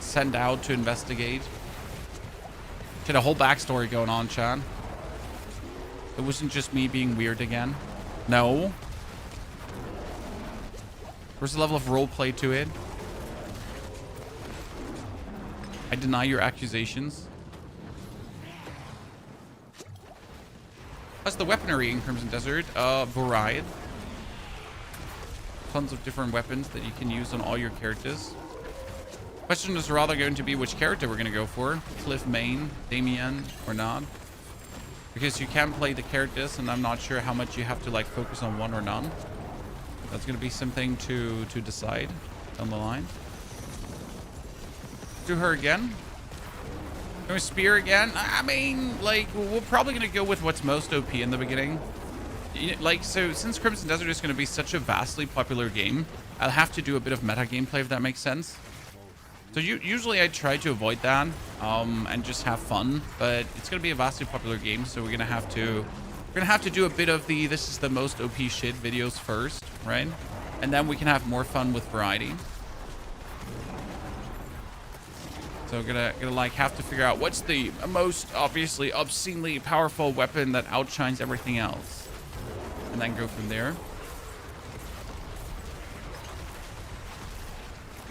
sent out to investigate. She had a whole backstory going on, Chan. It wasn't just me being weird again. No. There's a level of roleplay to it. I deny your accusations. That's the weaponry in Crimson Desert. Varied. Tons of different weapons that you can use on all your characters. Question is rather going to be which character we're going to go for. Cliff main, Damien, or not. Because you can play the characters, and I'm not sure how much you have to like focus on one or none. That's going to be something to decide down the line. Do her again. Going Spear again. I mean, like, we're probably going to go with what's most OP in the beginning. Like, so since Crimson Desert is going to be such a vastly popular game, I'll have to do a bit of meta gameplay if that makes sense. So usually I try to avoid that and just have fun, but it's going to be a vastly popular game, so we're going to have to do a bit of the this is the most OP shit videos first, right? And then we can have more fun with variety. So gonna like have to figure out what's the most obviously obscenely powerful weapon that outshines everything else, and then go from there.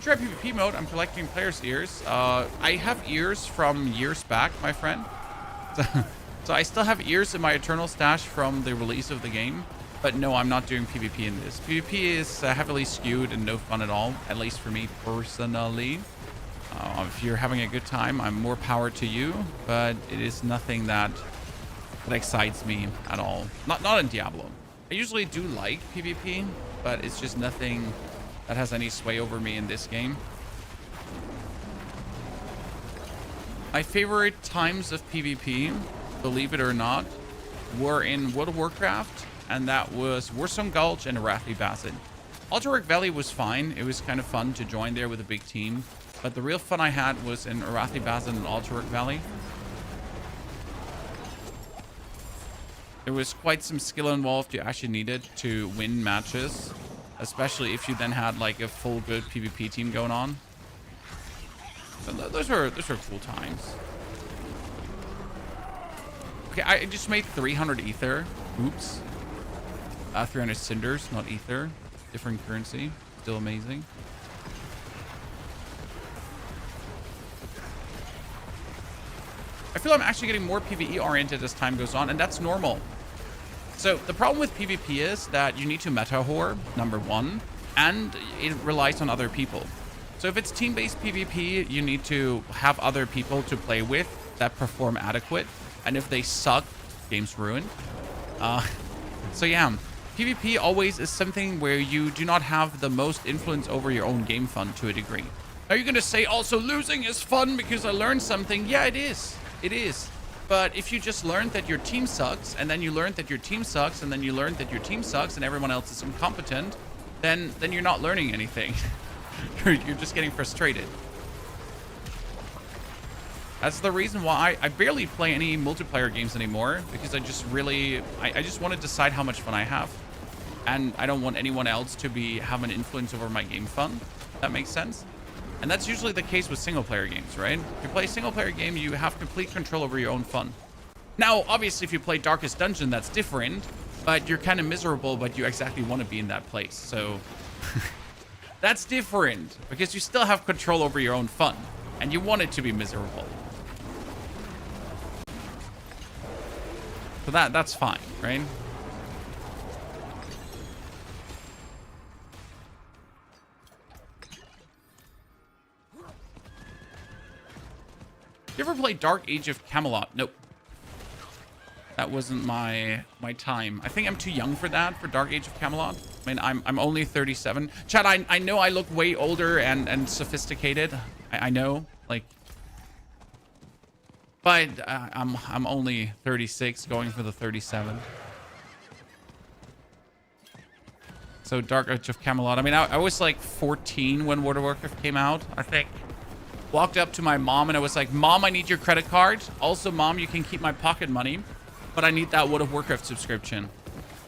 Try PvP mode. I'm collecting players' ears. I have ears from years back, my friend. So I still have ears in my eternal stash from the release of the game. But no, I'm not doing PvP in this. PvP is heavily skewed and no fun at all, at least for me personally. If you're having a good time, I'm more power to you, but it is nothing that excites me at all. Not in Diablo. I usually do like PvP, but it's just nothing that has any sway over me in this game. My favorite times of PvP, believe it or not, were in World of Warcraft, and that was Warsong Gulch and Arathi Basin. Alterac Valley was fine. It was kind of fun to join there with a big team. But the real fun I had was in Arathi Basin and Alterac Valley. There was quite some skill involved you actually needed to win matches. Especially if you then had like a full good PvP team going on. So those are cool times. Okay, I just made 300 ether. Oops. 300 cinders, not ether. Different currency. Still amazing. I feel I'm actually getting more PvE oriented as time goes on, and that's normal. So the problem with PvP is that you need to meta whore, number one. and it relies on other people. So if it's team-based PvP, you need to have other people to play with that perform adequate. And if they suck, game's ruined. So yeah, PvP always is something where you do not have the most influence over your own game fun to a degree. Are you going to say also losing is fun because I learned something? Yeah, it is. It is. But if you just learned that your team sucks, and then you learned that your team sucks, and then you learned that your team sucks, and everyone else is incompetent, then you're not learning anything. You're just getting frustrated. That's the reason why I barely play any multiplayer games anymore, because I just really, I just want to decide how much fun I have. And I don't want anyone else to have an influence over my game fun. That makes sense. And that's usually the case with single player games, right? If you play a single player game, you have complete control over your own fun. Now, obviously, if you play Darkest Dungeon, that's different, but you're kind of miserable, but you exactly want to be in that place. So that's different, because you still have control over your own fun, and you want it to be miserable. So that's fine, right? You ever play Dark Age of Camelot? Nope. That wasn't my time. I think I'm too young for that, for Dark Age of Camelot. I mean, I'm only 37. Chad, I know I look way older and sophisticated. I know, like, but I'm only 36, going for the 37. So Dark Age of Camelot. I mean, I was like 14 when World of Warcraft came out, I think. Walked up to my mom and I was like, Mom, I need your credit card. Also, Mom, you can keep my pocket money, but I need that World of Warcraft subscription.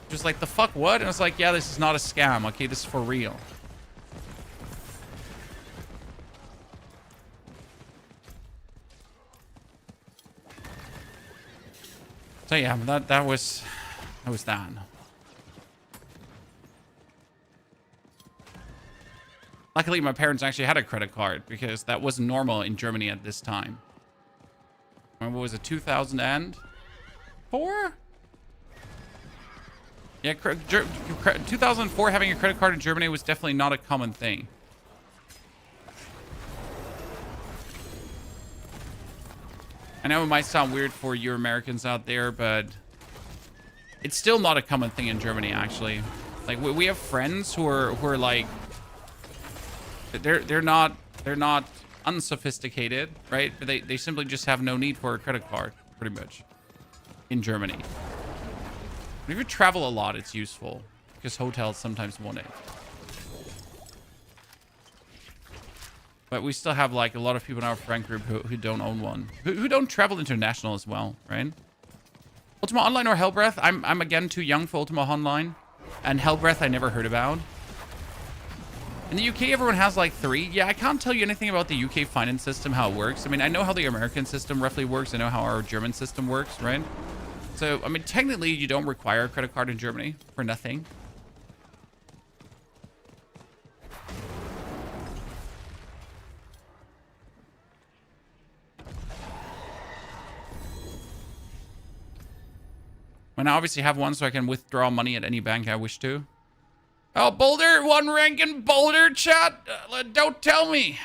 Just like, the fuck, what? And I was like, yeah, this is not a scam. Okay, this is for real. So yeah, that was that. Luckily, my parents actually had a credit card because that wasn't normal in Germany at this time. Remember, what was it, 2004? Yeah, 2004, having a credit card in Germany was definitely not a common thing. I know it might sound weird for you Americans out there, but it's still not a common thing in Germany, actually. Like, we have friends who are like, they're not unsophisticated, right? But they simply just have no need for a credit card, pretty much, in Germany. But if you travel a lot, it's useful because hotels sometimes want it. But we still have like a lot of people in our friend group who don't own one, who don't travel international as well, right? Ultima Online or Hellbreath? I'm again too young for Ultima Online, and Hellbreath I never heard about. In the UK, everyone has like 3. Yeah, I can't tell you anything about the UK finance system, how it works. I mean, I know how the American system roughly works. I know how our German system works, right? So, I mean, technically, you don't require a credit card in Germany for nothing. And I obviously have one so I can withdraw money at any bank I wish to. Oh, Boulder, 1 rank in Boulder, chat. Don't tell me.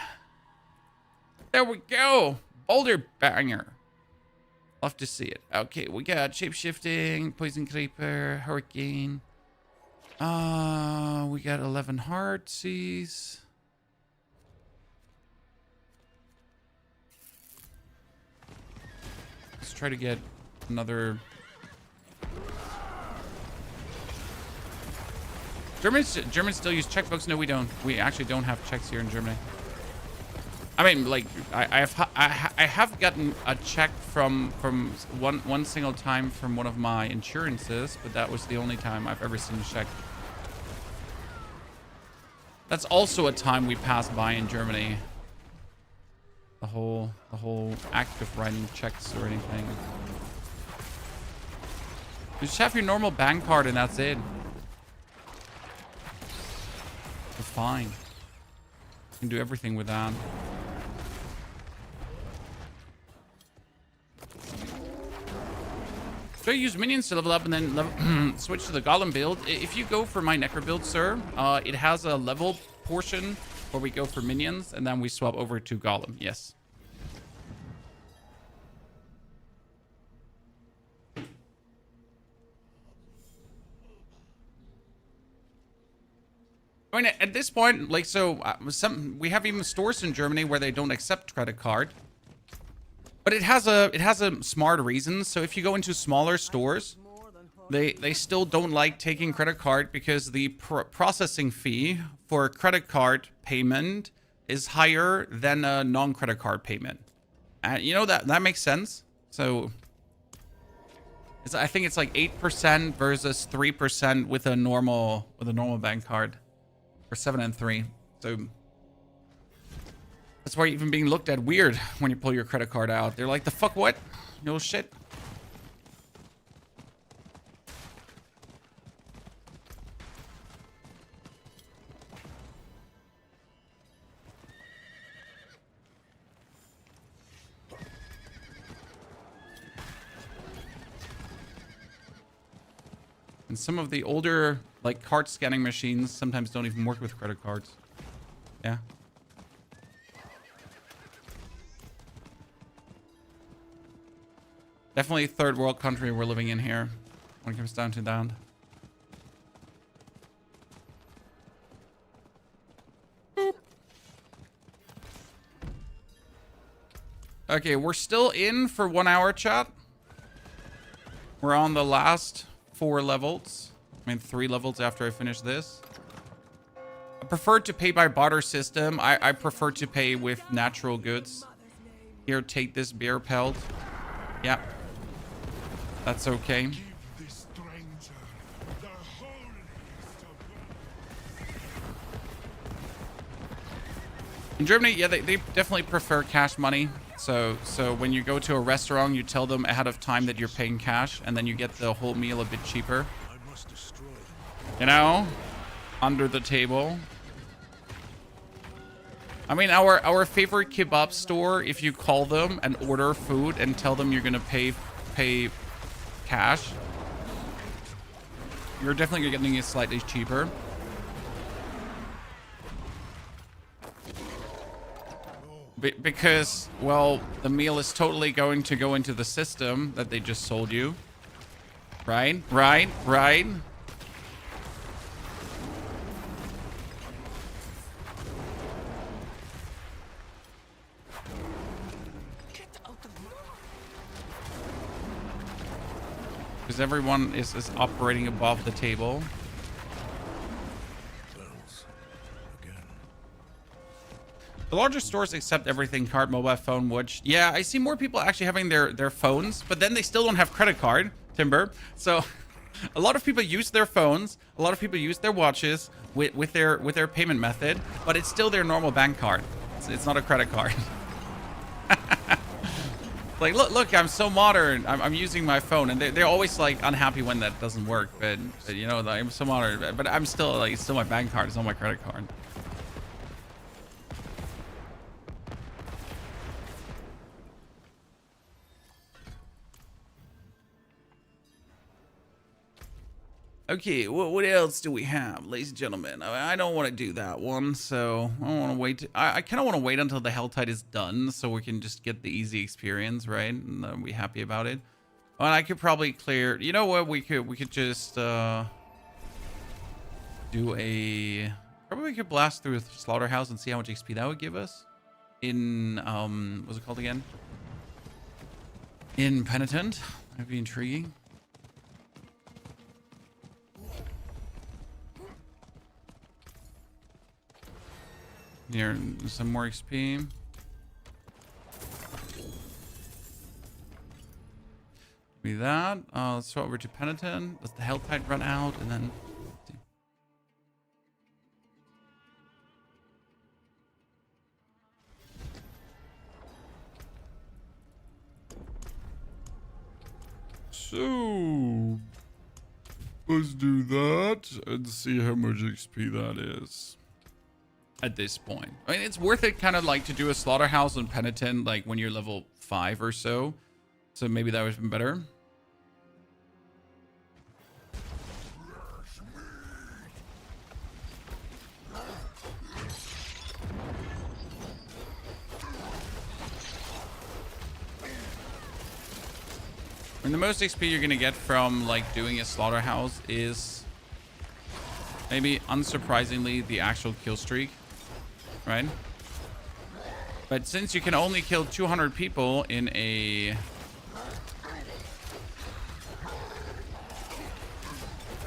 There we go. Boulder banger. Love to see it. Okay, we got shapeshifting, poison creeper, hurricane. We got 11 heartsies. Let's try to get another. Germans still use checkbooks. No, we don't. We actually don't have checks here in Germany. I mean, like, I have gotten a check from one single time from one of my insurances, but that was the only time I've ever seen a check. That's also a time we passed by in Germany. The whole act of writing checks or anything. You just have your normal bank card and that's it. It's fine. You can do everything with that. So I use minions to level up and then switch to the golem build. If you go for my necro build, sir, it has a level portion where we go for minions and then we swap over to golem. Yes. I mean, at this point, like, so we have even stores in Germany where they don't accept credit card. But it has a smart reason. So if you go into smaller stores, they still don't like taking credit card because the processing fee for credit card payment is higher than a non-credit card payment. And you know that makes sense. So I think it's like 8% versus 3% with a normal bank card, or 7 and 3. So that's why you're even being looked at weird when you pull your credit card out. They're like, the fuck what? No shit. And some of the older, like, card scanning machines sometimes don't even work with credit cards. Yeah. Definitely a third world country we're living in here when it comes down to that. Boop. Okay, we're still in for 1 hour, chat. We're on the last 4 levels. I mean, 3 levels after I finish this. I prefer to pay by barter system. I prefer to pay with natural goods. Here, take this bear pelt. Yeah. That's okay. In Germany, yeah, they definitely prefer cash money. So when you go to a restaurant, you tell them ahead of time that you're paying cash, and then you get the whole meal a bit cheaper. You know, under the table. I mean, our favorite kebab store, if you call them and order food and tell them you're gonna pay cash, you're definitely getting it slightly cheaper. Because, well, the meal is totally going to go into the system that they just sold you. Right? Right? Right? Because everyone is operating above the table. The larger stores accept everything card, mobile phone, which, yeah, I see more people actually having their phones, but then they still don't have credit card, Timber. So a lot of people use their phones, a lot of people use their watches with their payment method, but it's still their normal bank card. It's not a credit card. Like, look, I'm so modern. I'm using my phone, and they're always like unhappy when that doesn't work. But you know, I'm so modern. But I'm still like, it's still my bank card. It's not my credit card. Okay, what else do we have, ladies and gentlemen? I don't want to do that one, so I don't want to wait. I kind of want to wait until the Helltide is done, so we can just get the easy experience, right? And be happy about it. Well, I could probably clear. You know what? We could just do a. Probably we could blast through Slaughterhouse and see how much XP that would give us. In what's it called again? In Penitent. That'd be intriguing. Here, some more XP. Be that. Let's swap over to Penitent. Let's the Helltide run out, and then. So let's do that and see how much XP that is. At this point, I mean, it's worth it kind of like to do a Slaughterhouse and Penitent like when you're level 5 or so. So maybe that would have been better. And the most XP you're gonna get from like doing a Slaughterhouse is maybe unsurprisingly the actual kill streak, right? But since you can only kill 200 people in a...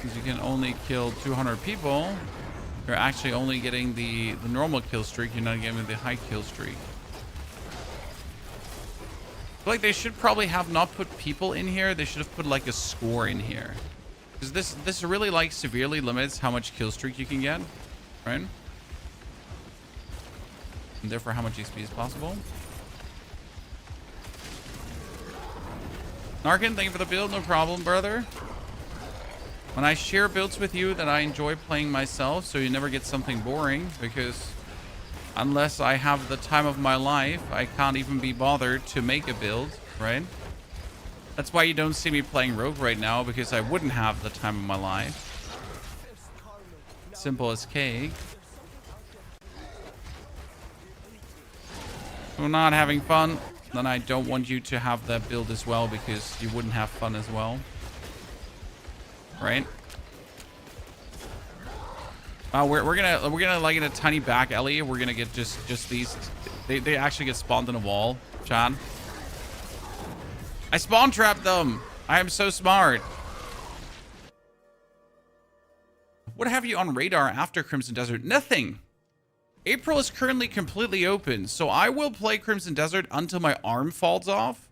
Since you can only kill 200 people, you're actually only getting the normal kill streak. You're not getting the high kill streak. I feel like they should probably have not put people in here. They should have put like a score in here. Because this really like severely limits how much kill streak you can get, right? And therefore how much XP is possible. Narkin, thank you for the build. No problem, brother. When I share builds with you that I enjoy playing myself, so you never get something boring, because unless I have the time of my life, I can't even be bothered to make a build, right? That's why you don't see me playing Rogue right now, because I wouldn't have the time of my life. Simple as cake. If we're not having fun, then I don't want you to have that build as well, because you wouldn't have fun as well. Right? We're gonna like in a tiny back alley. We're gonna get just these. They actually get spawned in a wall, Chad. I spawn trapped them. I am so smart. What have you on radar after Crimson Desert? Nothing. April is currently completely open, so I will play Crimson Desert until my arm falls off,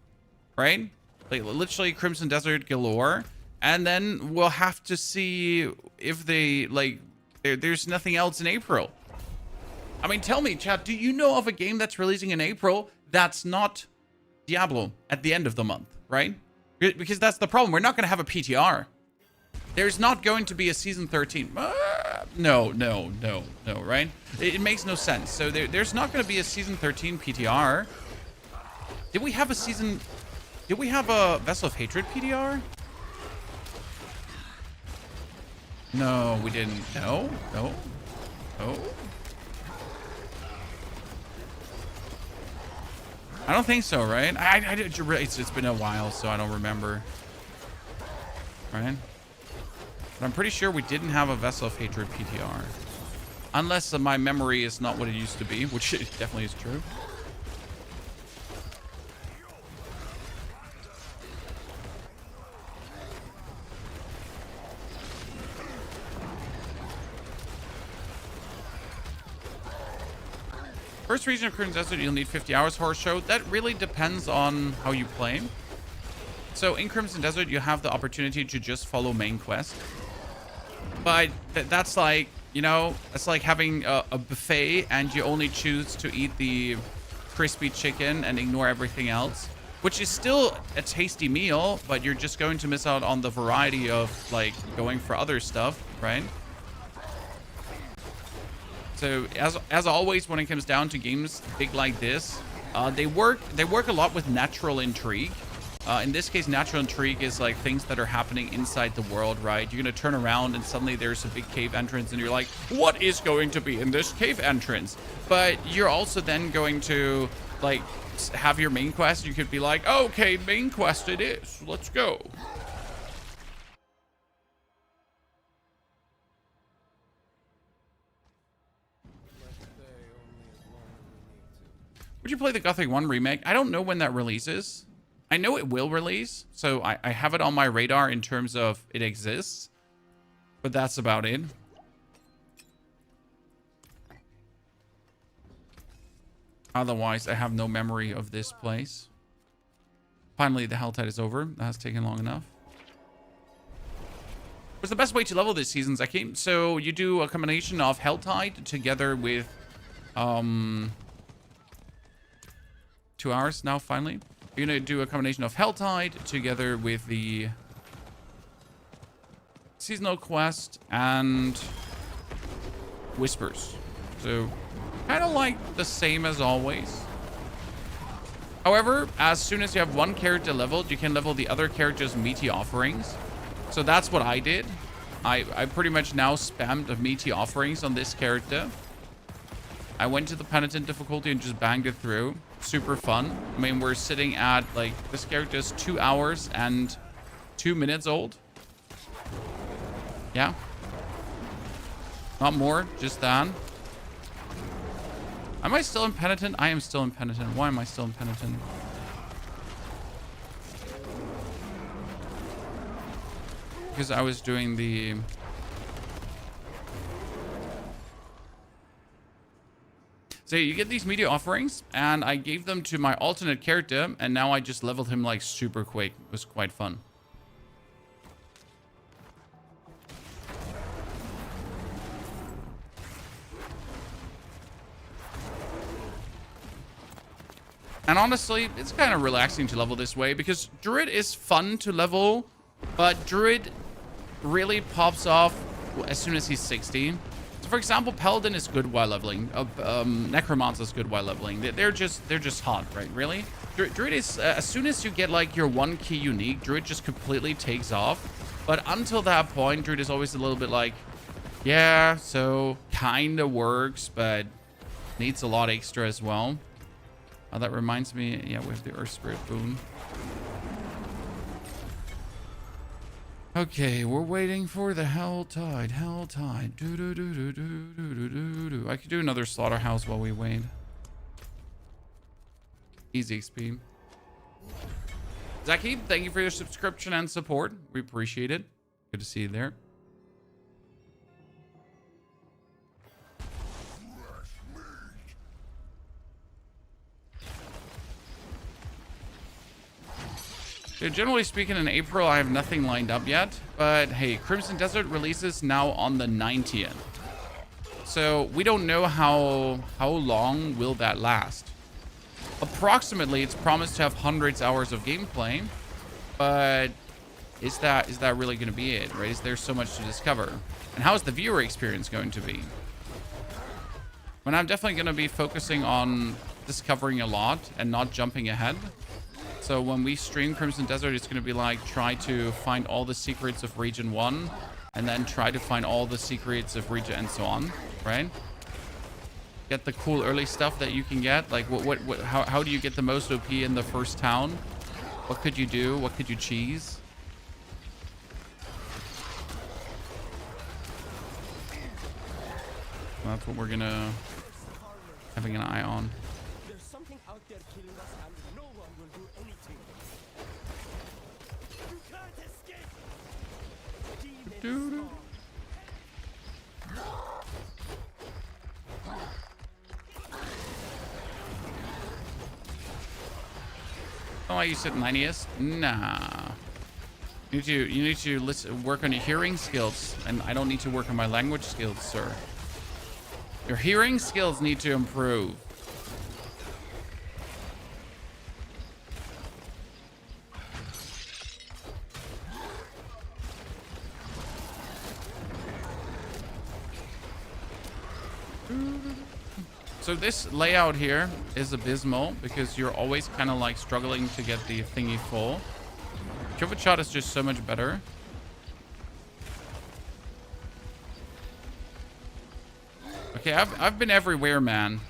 right? Like literally Crimson Desert galore, and then we'll have to see if they like. There's nothing else in April. I mean, tell me, chat, do you know of a game that's releasing in April that's not Diablo at the end of the month, right? Because that's the problem. We're not going to have a PTR. There's not going to be a season 13. No, right? It makes no sense. So there's not going to be a season 13 PTR. Did we have a Vessel of Hatred PTR? No, we didn't. No. I don't think so, right? It's been a while, so I don't remember. Right? But I'm pretty sure we didn't have a Vessel of Hatred PTR. Unless my memory is not what it used to be, which it definitely is true. First region of Crimson Desert, you'll need 50 hours horror show. That really depends on how you play. So in Crimson Desert, you have the opportunity to just follow main quest. But that's like, you know, it's like having a buffet and you only choose to eat the crispy chicken and ignore everything else, which is still a tasty meal, but you're just going to miss out on the variety of like going for other stuff, right? So as always, when it comes down to games big like this, they work a lot with natural intrigue. In this case, natural intrigue is like things that are happening inside the world, right? You're gonna turn around and suddenly there's a big cave entrance and you're like, what is going to be in this cave entrance? But you're also then going to like have your main quest. You could be like, okay, main quest it is. Let's go. Would you play the Gothic 1 remake? I don't know when that releases. I know it will release, so I have it on my radar in terms of it exists. But that's about it. Otherwise, I have no memory of this place. Finally, the Helltide is over. That has taken long enough. What's the best way to level this season, Zaki? So you do a combination of Helltide together with... 2 hours now, finally. You're going to do a combination of Helltide together with the seasonal quest and Whispers. So, kind of like the same as always. However, as soon as you have one character leveled, you can level the other character's meaty offerings. So that's what I did. I pretty much now spammed the meaty offerings on this character. I went to the Penitent difficulty and just banged it through. Super fun. I mean, we're sitting at, like, this character is 2 hours and 2 minutes old. Yeah. Not more, just that. Am I still impenitent? I am still impenitent. Why am I still impenitent? Because I was doing the... So you get these media offerings, and I gave them to my alternate character, and now I just leveled him like super quick. It was quite fun. And honestly, it's kind of relaxing to level this way because Druid is fun to level, but Druid really pops off as soon as he's 60. So for example, Paladin is good while leveling. Necromancer is good while leveling. They're just hot, right? Really? Druid is, as soon as you get like your 1 key unique, Druid just completely takes off. But until that point, Druid is always a little bit like, yeah, so kind of works, but needs a lot extra as well. Oh, that reminds me, yeah, we have the Earth Spirit boon. Okay, we're waiting for the Helltide. Helltide. Do do do do do do do do. I could do another Slaughterhouse while we wait. Easy XP. Zaki, thank you for your subscription and support. We appreciate it. Good to see you there. So generally speaking, in April, I have nothing lined up yet. But hey, Crimson Desert releases now on the 90th. So we don't know how long will that last. Approximately, it's promised to have hundreds of hours of gameplay. But is that really going to be it, right? Is there so much to discover? And how is the viewer experience going to be? When I'm definitely going to be focusing on discovering a lot and not jumping ahead. So when we stream Crimson Desert, it's going to be like try to find all the secrets of Region 1 and then try to find all the secrets of Region and so on, right? Get the cool early stuff that you can get. Like how do you get the most OP in the first town? What could you do? What could you cheese? Well, that's what we're gonna having an eye on. There's something out there killing us and no one will do anything. You can't escape! Demons Oh, you said 90s? Nah. You need to work on your hearing skills, and I don't need to work on my language skills, sir. Your hearing skills need to improve. So this layout here is abysmal because you're always kind of like struggling to get the thingy full. Pivot shot is just so much better. Okay, I've been everywhere, man.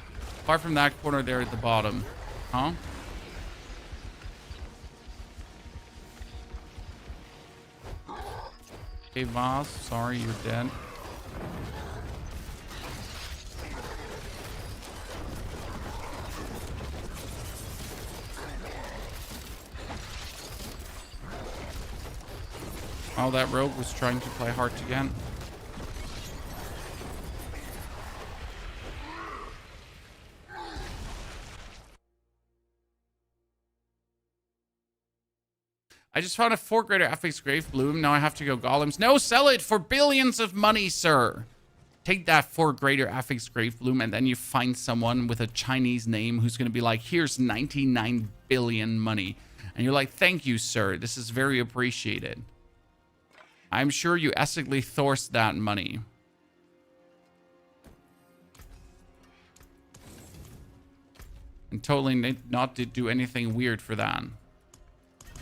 Apart from that corner there at the bottom. Huh? Okay, Voss, sorry, you're dead. Oh, that rogue was trying to play hard again. I just found a 4 greater affix grave bloom. Now I have to go golems. No, sell it for billions of money, sir. Take that 4 greater affix grave bloom, and then you find someone with a Chinese name who's going to be like, here's 99 billion money. And you're like, thank you, sir. This is very appreciated. I'm sure you ethically sourced that money. And totally not to do anything weird for that.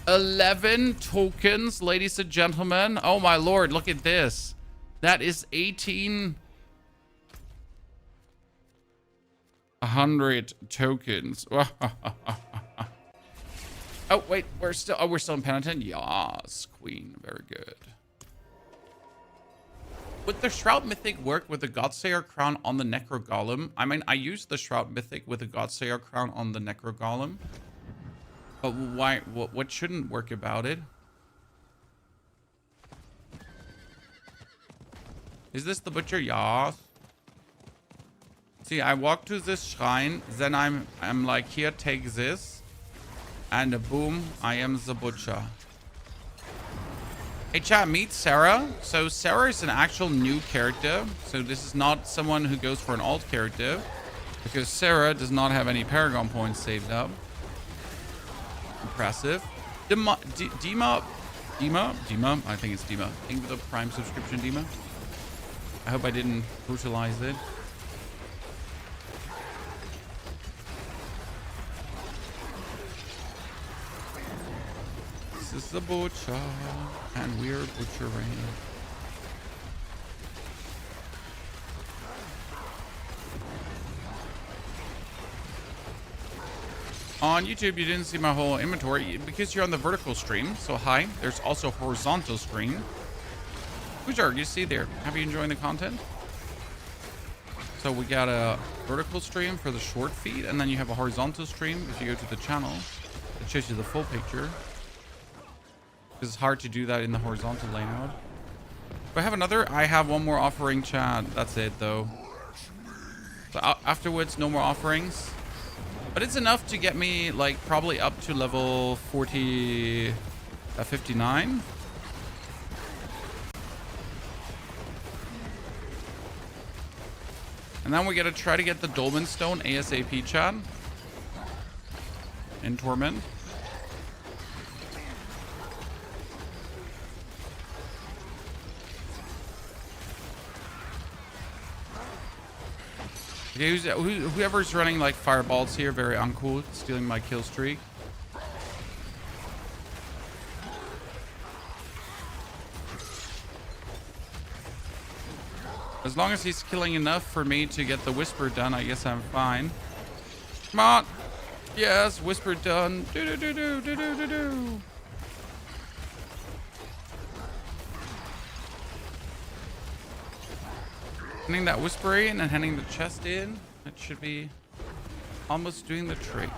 11 tokens, ladies and gentlemen. Oh my lord, look at this. That is 1,800 tokens. Oh, wait, we're still in Penitent? Yes, Queen. Very good. Would the Shroud Mythic work with the Godsayer crown on the Necro Golem? I mean, I used the Shroud Mythic with the Godsayer crown on the Necro Golem. But why? What shouldn't work about it? Is this the butcher? Yes. See, I walk to this shrine, then I'm like, here, take this, and boom, I am the butcher. Hey chat, meet Sarah. So Sarah is an actual new character. So this is not someone who goes for an alt character, because Sarah does not have any Paragon points saved up. Impressive. Dima, I think it's Dima. Thank you for the Prime subscription, Dima. I hope I didn't brutalize it. This is the butcher, and we're butchering. On YouTube, you didn't see my whole inventory because you're on the vertical stream. So hi, there's also horizontal stream. Butcher, you see there. Have you enjoying the content? So we got a vertical stream for the short feed, and then you have a horizontal stream if you go to the channel. It shows you the full picture. It's hard to do that in the horizontal layout. Do I have another? I have one more offering, chat. That's it, though. So afterwards, no more offerings. But it's enough to get me, like, probably up to level 59. And then we gotta try to get the Dolman Stone ASAP, chat. In Torment. Okay, whoever's running like fireballs here, very uncool, stealing my kill streak. As long as he's killing enough for me to get the whisper done, I guess I'm fine. Come on. Yes, whisper done. Do. Handing that whisper in and handing the chest in. That should be almost doing the trick.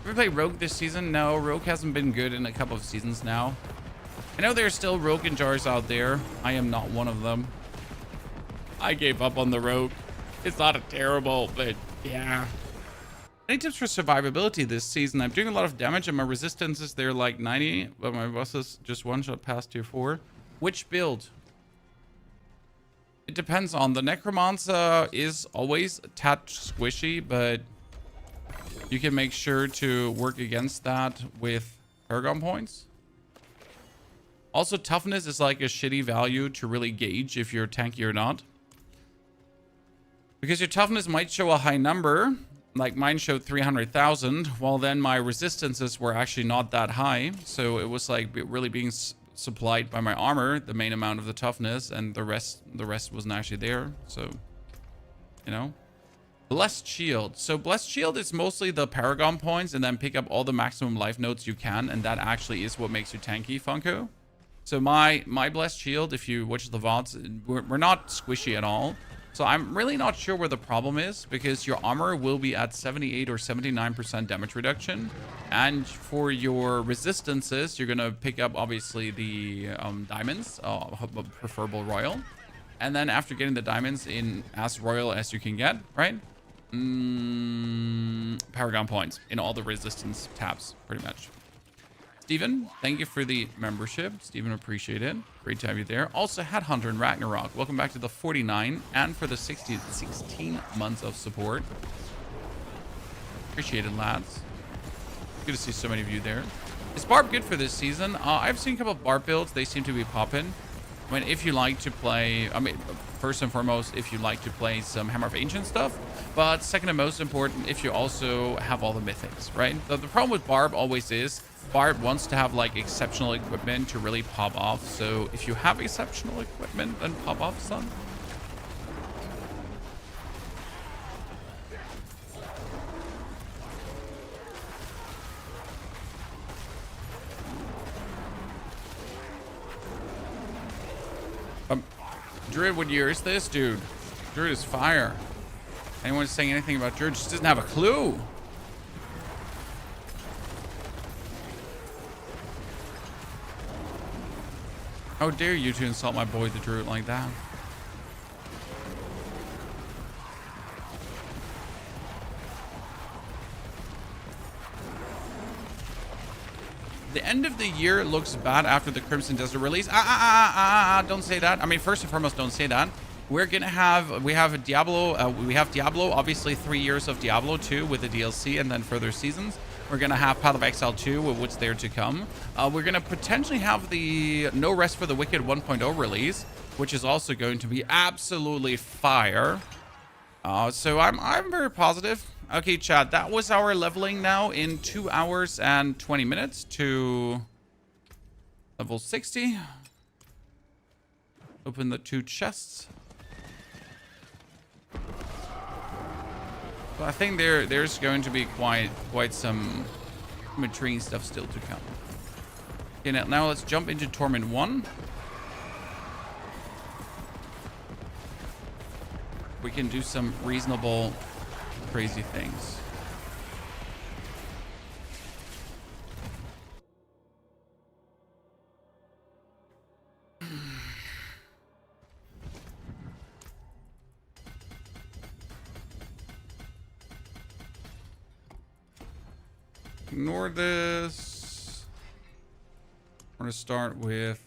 Ever play Rogue this season? No, Rogue hasn't been good in a couple of seasons now. I know there's still Rogue and Jars out there. I am not one of them. I gave up on the Rogue. It's not a terrible, but yeah. Any tips for survivability this season? I'm doing a lot of damage and my resistance is there like 90, but my bosses just one shot past tier 4. Which build? It depends on the Necromancer is always a tad squishy, but you can make sure to work against that with Paragon points. Also, toughness is like a shitty value to really gauge if you're tanky or not. Because your toughness might show a high number, like mine showed 300,000, while then my resistances were actually not that high. So it was like really being supplied by my armor, the main amount of the toughness, and the rest wasn't actually there. So, you know. Blessed Shield. So Blessed Shield is mostly the Paragon points and then pick up all the maximum life notes you can, and that actually is what makes you tanky, Funko. So my Blessed Shield, if you watch the VODs, we're not squishy at all. So I'm really not sure where the problem is, because your armor will be at 78 or 79% damage reduction. And for your resistances, you're going to pick up, obviously, the diamonds, preferable royal. And then after getting the diamonds in as royal as you can get, right? Paragon points in all the resistance tabs, pretty much. Steven, thank you for the membership. Steven, appreciate it. Great to have you there. Also, Headhunter and Ragnarok, welcome back to the 49 and for the 16 months of support. Appreciate it, lads. Good to see so many of you there. Is Barb good for this season? I've seen a couple of Barb builds. They seem to be popping. I mean, if you like to play, I mean, first and foremost, if you like to play some Hammer of Ancient stuff, but second and most important, if you also have all the mythics, right? The problem with Barb always is, Barb wants to have like exceptional equipment to really pop off. So if you have exceptional equipment, then pop off some. Druid, what year is this, dude? Druid is fire. Anyone saying anything about Druid just doesn't have a clue. How dare you to insult my boy, the Druid, like that? The end of the year looks bad after the Crimson Desert release. Don't say that. I mean, first and foremost, don't say that. We have Diablo, obviously 3 years of Diablo 2 with the DLC and then further seasons. We're going to have Path of Exile 2 with what's there to come. We're going to potentially have the No Rest for the Wicked 1.0 release, which is also going to be absolutely fire. So I'm very positive. Okay, chat, that was our leveling now in 2 hours and 20 minutes to level 60. Open the 2 chests. So I think there's going to be quite some intriguing stuff still to come. Okay, now let's jump into Torment 1. We can do some reasonable crazy things. Ignore this. We're going to start with...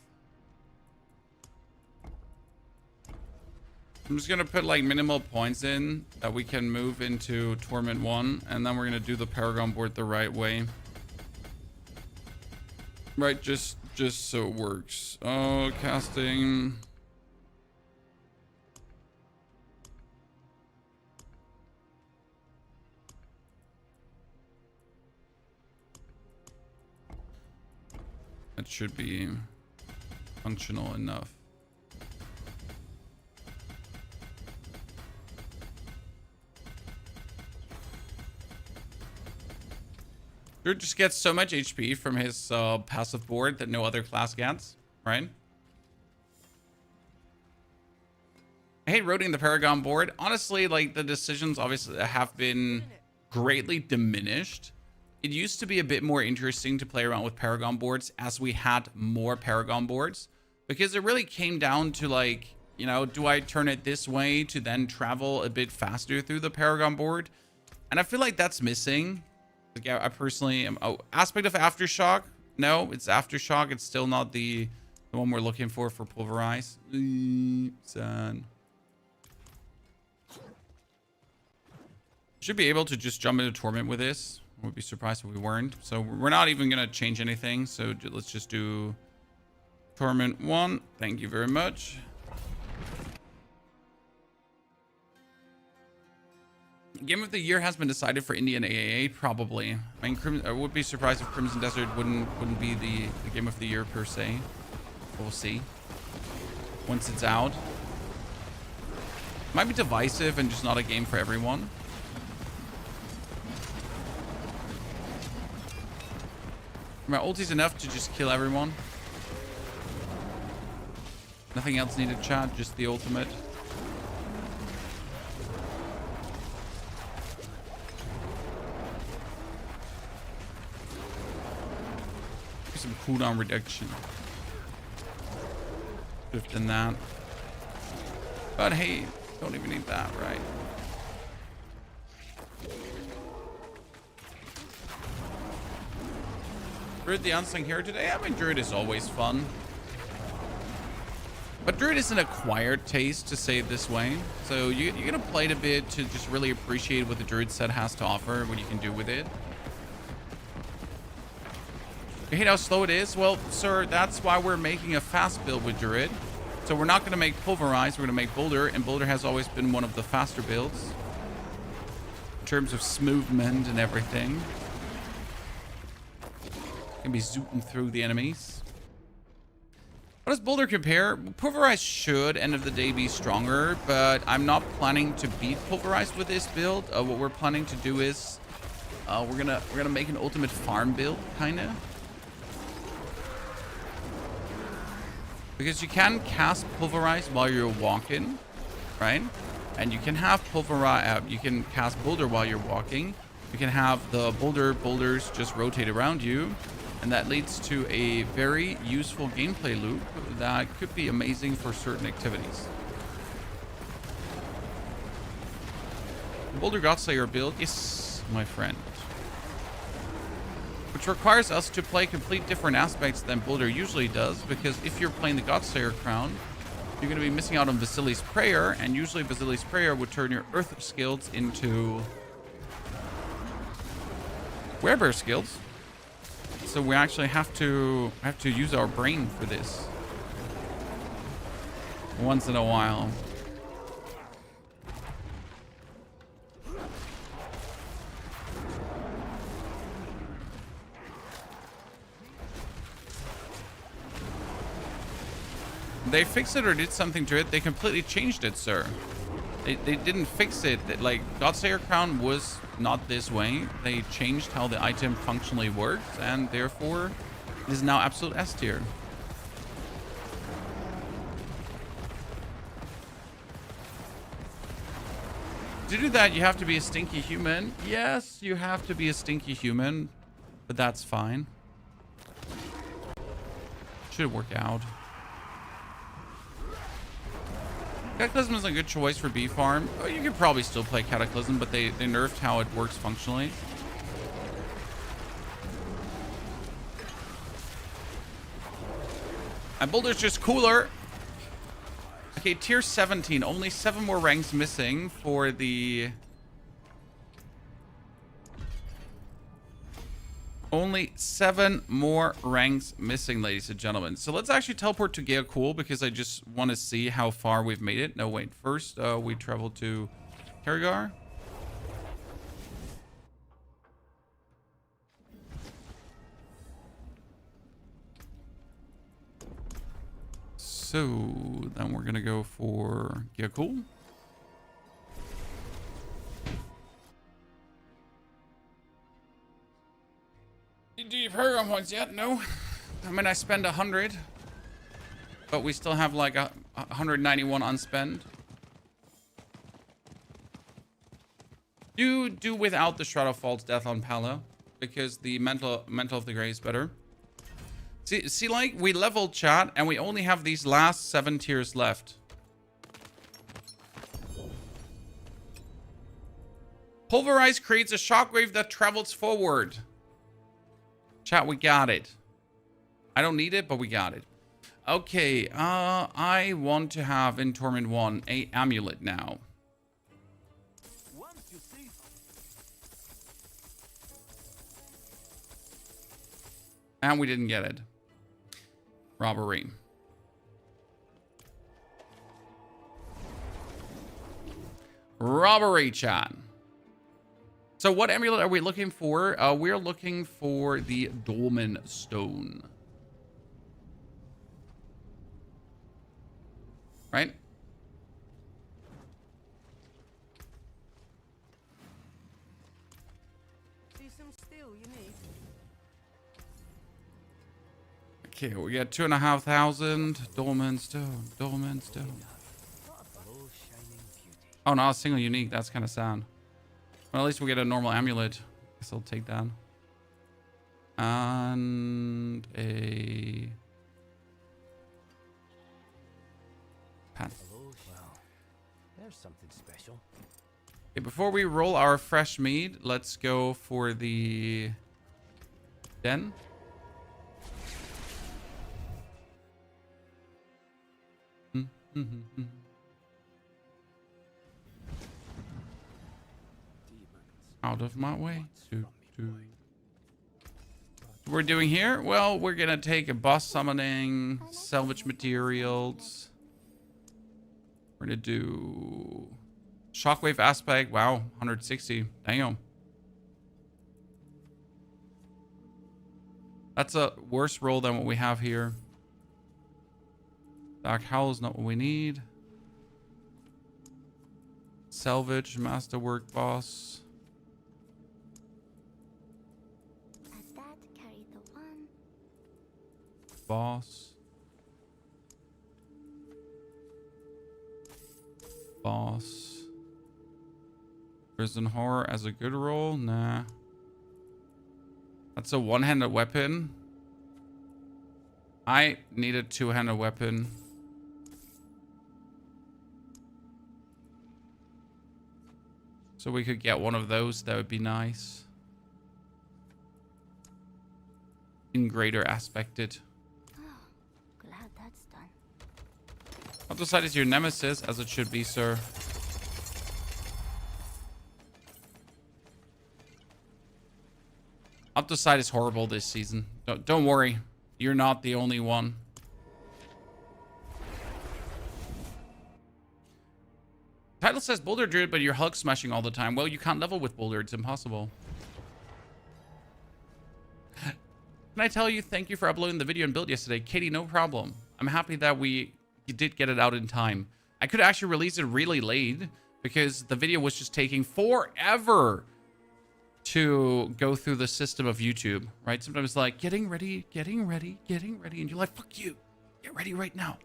I'm just going to put like minimal points in that we can move into Torment 1. And then we're going to do the Paragon board the right way. Right, just so it works. Oh, casting... That should be functional enough. Druid just gets so much HP from his passive board that no other class gets, right? I hate rotating the Paragon board. Honestly, like, the decisions obviously have been greatly diminished. It used to be a bit more interesting to play around with Paragon boards as we had more Paragon boards, because it really came down to, like, you know, do I turn it this way to then travel a bit faster through the Paragon board? And I feel like that's missing. Like, I personally am... Oh, aspect of Aftershock? No, it's Aftershock. It's still not the one we're looking for Pulverize. Sad. Should be able to just jump into Torment with this. Would be surprised if we weren't. So we're not even going to change anything. So let's just do Torment 1. Thank you very much. Game of the year has been decided for Indian AAA, probably. I mean, I would be surprised if Crimson Desert wouldn't be the game of the year per se. We'll see once it's out. Might be divisive and just not a game for everyone. My ulti's enough to just kill everyone. Nothing else needed, chat, just the ultimate. Some cooldown reduction. Shift in that. But hey, don't even need that, right? Druid the unsung hero today? I mean, Druid is always fun. But Druid is an acquired taste, to say it this way. So you're going to play it a bit to just really appreciate what the Druid set has to offer, what you can do with it. You hate how slow it is? Well, sir, that's why we're making a fast build with Druid. So we're not going to make Pulverize, we're going to make Boulder, and Boulder has always been one of the faster builds in terms of movement and everything. Can be zooting through the enemies. What does Boulder compare? Pulverize should, end of the day, be stronger, but I'm not planning to beat Pulverize with this build. What we're planning to do is we're gonna make an ultimate farm build, kinda. Because you can cast Pulverize while you're walking, right? And you can have Pulverize, you can cast Boulder while you're walking. You can have the boulders just rotate around you. And that leads to a very useful gameplay loop that could be amazing for certain activities. Boulder Godslayer build, yes, my friend. Which requires us to play complete different aspects than Boulder usually does, because if you're playing the Godslayer crown, you're going to be missing out on Vasily's Prayer, and usually Vasily's Prayer would turn your Earth skills into Werebear skills. So we actually have to use our brain for this once in a while. They fixed it or did something to it. They completely changed it, sir. They didn't fix it. Like, Godslayer Crown was not this way. They changed how the item functionally works, and therefore it is now absolute S tier. To do that, you have to be a stinky human. Yes, you have to be a stinky human, but that's fine. Should work out. Cataclysm is a good choice for B farm. Oh, you could probably still play Cataclysm, but they nerfed how it works functionally. And Boulder's just cooler. Okay, tier 17. Only 7 more ranks missing for the... Only 7 more ranks missing, ladies and gentlemen. So let's actually teleport to Gaeacool because I just want to see how far we've made it. No, wait. First, we travel to Kerrigar. So then we're going to go for Gaeacool. Do you program ones yet? No. I mean, I spend 100, but we still have like 191 unspent. Do without the Shroud of False Death on Pala, because the mental of the Grey is better. See, like, we leveled, chat, and we only have these last 7 tiers left. Pulverize creates a shockwave that travels forward. Chat, we got it. I don't need it, but we got it. Okay, I want to have in Torment 1 a amulet now. And we didn't get it. Robbery. Robbery, chat. So what amulet are we looking for? We're looking for the Dolman Stone. Right? See some steel you need. Okay, we got 2,500. Dolman Stone. Dolman Stone. Oh, not a single unique. That's kind of sad. Well, at least we get a normal amulet. Guess I'll take that. And a... pen. Well, there's something special. Okay, before we roll our fresh meat, let's go for the den. Out of my way. What we're doing here? Well, we're gonna take a boss summoning, salvage materials. We're gonna do shockwave aspect. Wow, 160. Damn. That's a worse roll than what we have here. Dark Howl is not what we need. Salvage, masterwork boss. As that carry the one. Boss. Boss. Prison Horror as a good roll? Nah. That's a one-handed weapon. I need a two-handed weapon. So we could get one of those. That would be nice. In greater aspected. Oh, glad that's done. Other side is your nemesis, as it should be, sir. Other side is horrible this season. Don't worry. You're not the only one. Title says Boulder Druid, but you're Hulk smashing all the time. Well, you can't level with Boulder. It's impossible. Can I tell you, thank you for uploading the video and build yesterday. Katie, no problem. I'm happy that you did get it out in time. I could actually release it really late because the video was just taking forever to go through the system of YouTube, right? Sometimes it's like, getting ready. And you're like, fuck you. Get ready right now.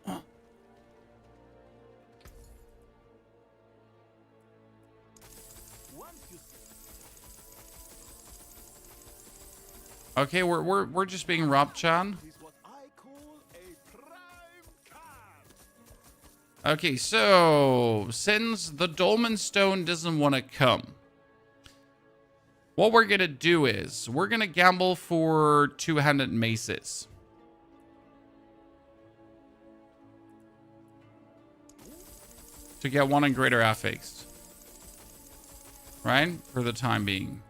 Okay, we're just being robbed, Chan. Is what I call a prime card. Okay, so since the Dolman Stone doesn't want to come, what we're gonna do is we're gonna gamble for two-handed maces. To get one in greater affixed. Right? For the time being.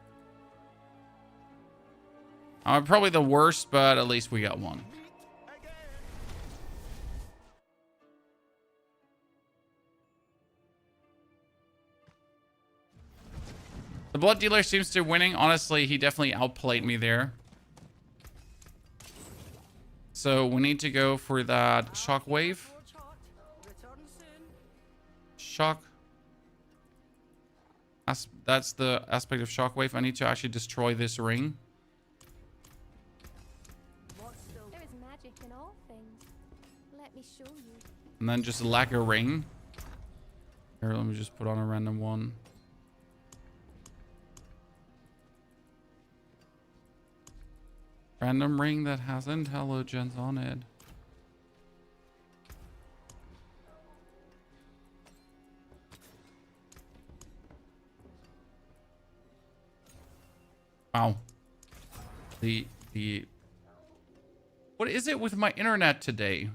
Probably the worst, but at least we got one. The blood dealer seems to be winning. Honestly, he definitely outplayed me there. So we need to go for that shockwave. Shock. That's the aspect of shockwave. I need to actually destroy this ring. There is magic in all things. Let me show you. And then just lack a ring. Here, let me just put on a random one. Random ring that has intelligence on it. Wow. What is it with my internet today?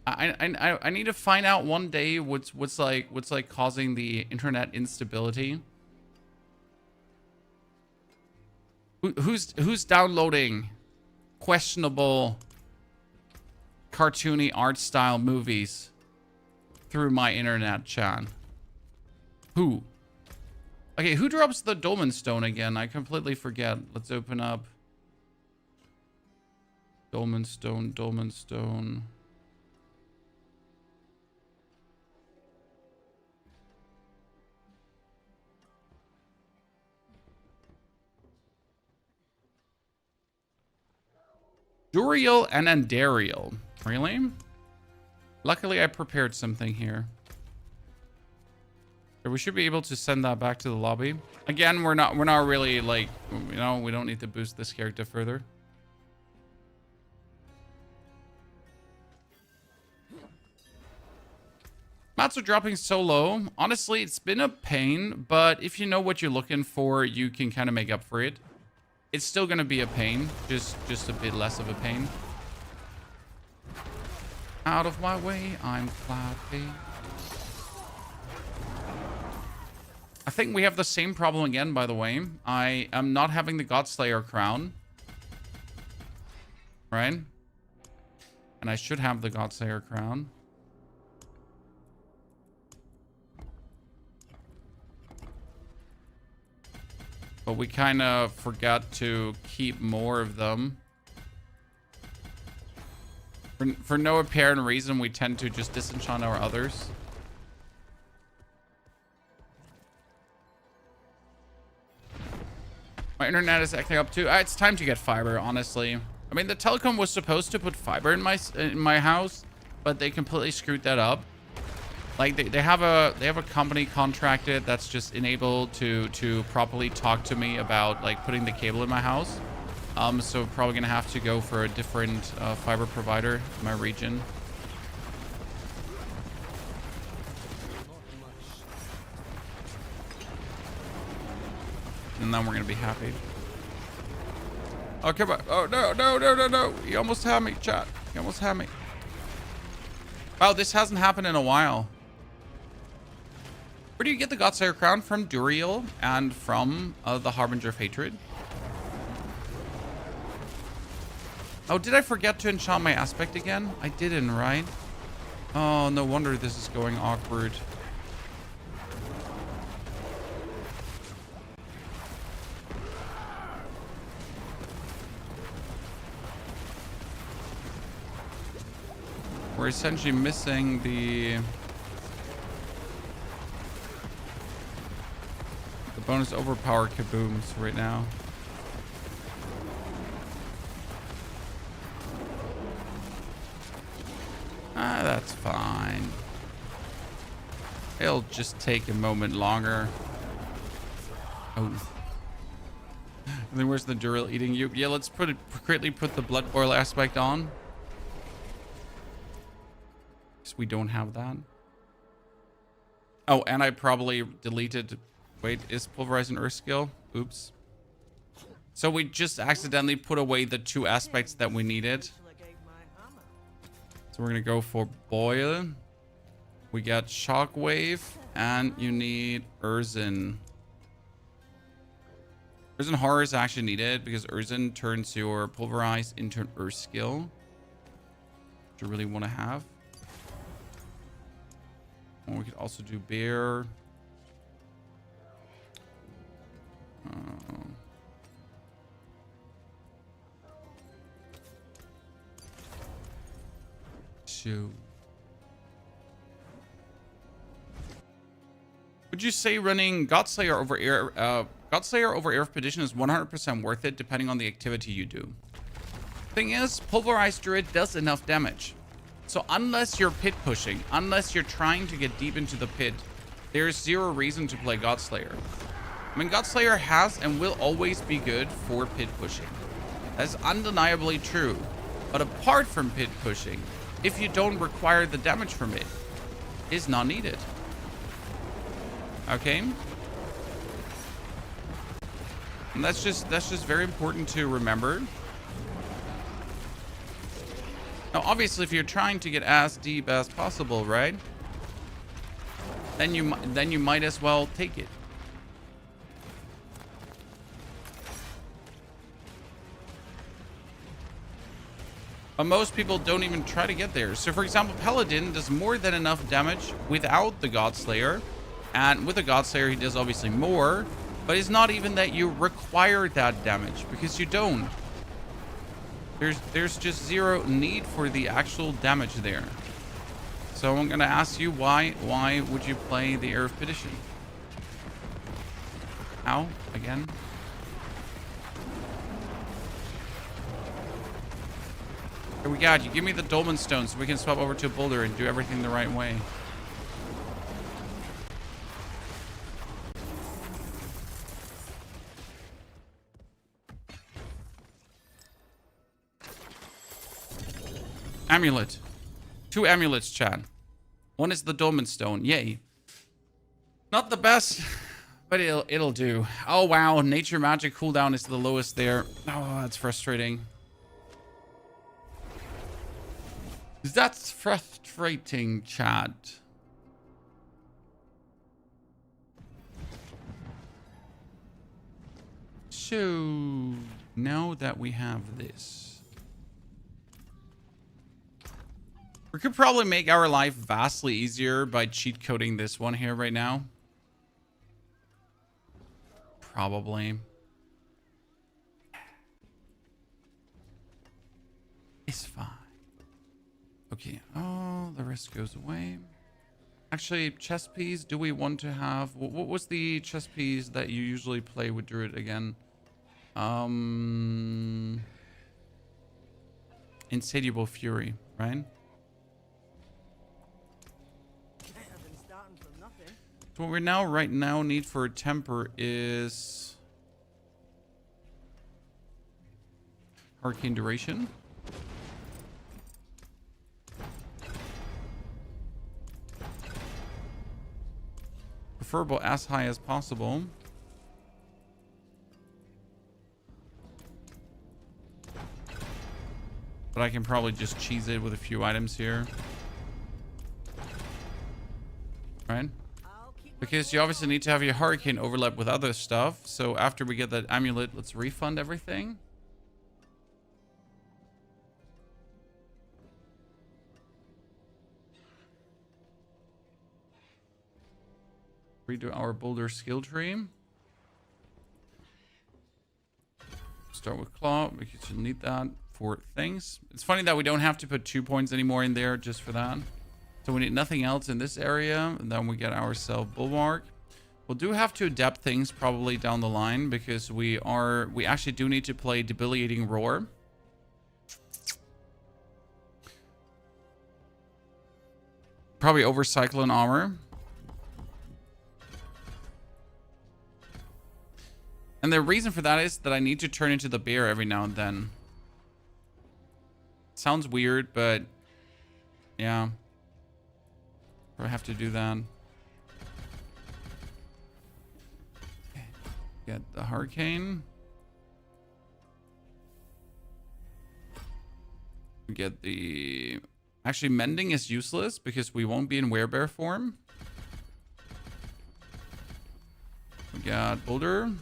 I need to find out one day what's like causing the internet instability. Who's downloading questionable cartoony art style movies through my internet, Chan? Who? Okay, who drops the Dolman Stone again? I completely forget. Let's open up Dolman Stone, Dolman Stone. Duriel and Andariel. Really? Luckily, I prepared something here. So we should be able to send that back to the lobby. Again, we're not really like, you know, we don't need to boost this character further. Mats are dropping so low. Honestly, it's been a pain, but if you know what you're looking for, you can kind of make up for it. It's still gonna be a pain, just a bit less of a pain. Out of my way, I'm flappy. I think we have the same problem again, by the way. I am not having the Godslayer crown. Right? And I should have the Godslayer crown. But we kind of forgot to keep more of them. For no apparent reason, we tend to just disenchant our others. My internet is acting up too. It's time to get fiber, honestly. I mean, the telecom was supposed to put fiber in my house, but they completely screwed that up. Like they have a company contracted that's just enabled to properly talk to me about like putting the cable in my house. So probably gonna have to go for a different fiber provider in my region. And then we're gonna be happy. Oh, come on. Oh, no, no, no, no, no. You almost had me, chat. You almost had me. Wow, this hasn't happened in a while. Where do you get the Godslayer crown? From Duriel and from the Harbinger of Hatred. Oh, did I forget to enchant my aspect again? I didn't, right? Oh, no wonder this is going awkward. We're essentially missing the bonus overpower kabooms right now. Ah, that's fine. It'll just take a moment longer. Oh. And then where's the Duril eating you? Yeah, let's quickly put the blood boil aspect on. We don't have that. Oh, and I probably deleted. Wait, is Pulverize and Earth skill? Oops. So we just accidentally put away the two aspects that we needed. So we're gonna go for boil. We got shockwave, and you need Urzen. Urzen horror is actually needed because Urzen turns your Pulverize into an Earth skill, which you really want to have. Or we could also do bear. So, would you say running Godslayer over Air of Perdition is 100% worth it, depending on the activity you do? Thing is, Pulverized Druid does enough damage. So unless you're pit pushing, unless you're trying to get deep into the pit, there's zero reason to play Godslayer. I mean, Godslayer has and will always be good for pit pushing. That's undeniably true. But apart from pit pushing, if you don't require the damage from it, is not needed. Okay? And that's just very important to remember. Now, obviously, if you're trying to get as deep as possible, right? Then you might as well take it. But most people don't even try to get there. So, for example, Paladin does more than enough damage without the Godslayer, and with the Godslayer, he does obviously more. But it's not even that you require that damage, because you don't. There's just zero need for the actual damage there. So I'm gonna ask you why would you play the Air of Perdition? How? Again? Here we got you. Give me the Dolman Stone so we can swap over to Boulder and do everything the right way. Amulet. 2 amulets, chat. One is the Dolman Stone. Yay. Not the best, but it'll do. Oh, wow. Nature magic cooldown is the lowest there. Oh, that's frustrating. That's frustrating, chat. So, now that we have this, we could probably make our life vastly easier by cheat coding this one here right now. Probably. It's fine. Okay. Oh, the rest goes away. Actually, chess piece. Do we want to have... What was the chess piece that you usually play with Druid again? Insatiable Fury, right? comes from nothing. So what we now right now need for temper is Hurricane duration. Preferable as high as possible. But I can probably just cheese it with a few items here. Right? Because you obviously need to have your hurricane overlap with other stuff. So after we get that amulet, let's refund everything. Redo our Boulder skill tree. Start with claw because you'll need that for things. It's funny that we don't have to put 2 points anymore in there just for that. So we need nothing else in this area, and then we get ourselves bulwark. We'll do have to adapt things probably down the line because we actually do need to play debilitating roar. Probably over cyclone armor. And the reason for that is that I need to turn into the bear every now and then. Sounds weird, but yeah. I have to do that. Okay. Get the hurricane. Get the... Actually, mending is useless because we won't be in werebear form. We got Boulder.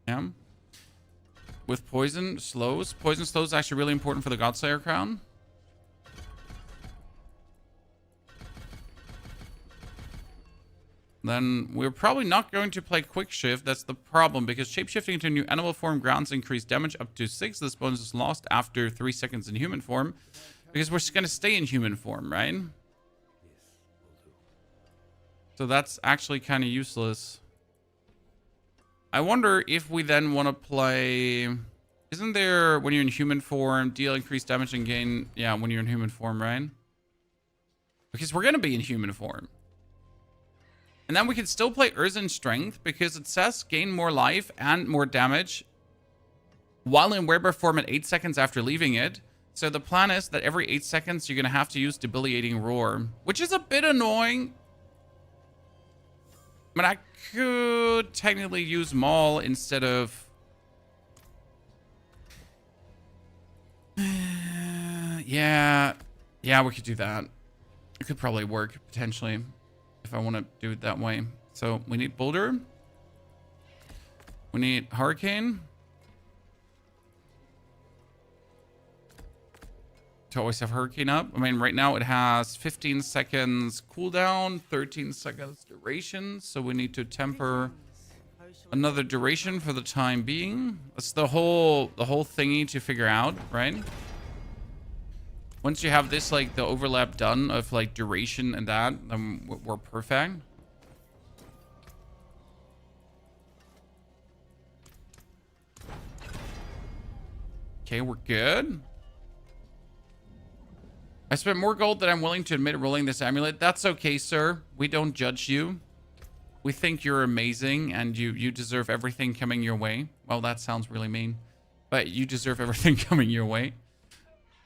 Yeah. With poison slows. Poison slows is actually really important for the Godslayer crown. Then we're probably not going to play quick shift. That's the problem because shapeshifting into a new animal form grants increased damage up to 6. This bonus is lost after 3 seconds in human form because we're going to stay in human form, right? So that's actually kind of useless. I wonder if we then want to play... Isn't there, when you're in human form, deal increased damage and gain... Yeah, when you're in human form, right? Because we're going to be in human form. And then we can still play Urzen Strength because it says gain more life and more damage while in werebear form at 8 seconds after leaving it. So the plan is that every 8 seconds you're going to have to use Debilitating Roar, which is a bit annoying. But I could technically use Maul instead of... Yeah, we could do that. It could probably work, potentially, if I want to do it that way. So we need Boulder. We need Hurricane. To always have Hurricane up. I mean, right now it has 15 seconds cooldown, 13 seconds duration. So we need to temper another duration for the time being. That's the whole thingy to figure out, right? Once you have this, like, the overlap done of, like, duration and that, then we're perfect. Okay, we're good. I spent more gold than I'm willing to admit rolling this amulet. That's okay, sir. We don't judge you. We think you're amazing and you deserve everything coming your way. Well, that sounds really mean. But you deserve everything coming your way.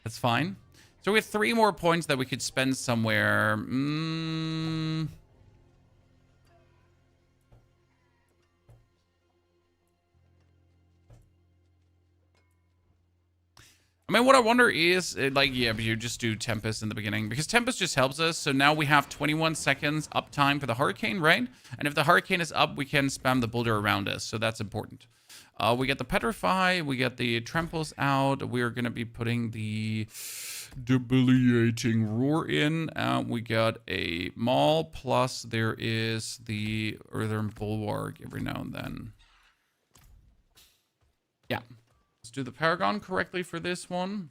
That's fine. So we have 3 more points that we could spend somewhere. I mean, what I wonder is, like, yeah, but you just do Tempest in the beginning. Because Tempest just helps us. So now we have 21 seconds uptime for the Hurricane, right? And if the Hurricane is up, we can spam the Boulder around us. So that's important. We get the Petrify. We get the Tramples out. We're going to be putting the Debilitating Roar in. We got a Maul. Plus there is the Earthen Bulwark every now and then. Yeah. Let's do the Paragon correctly for this one.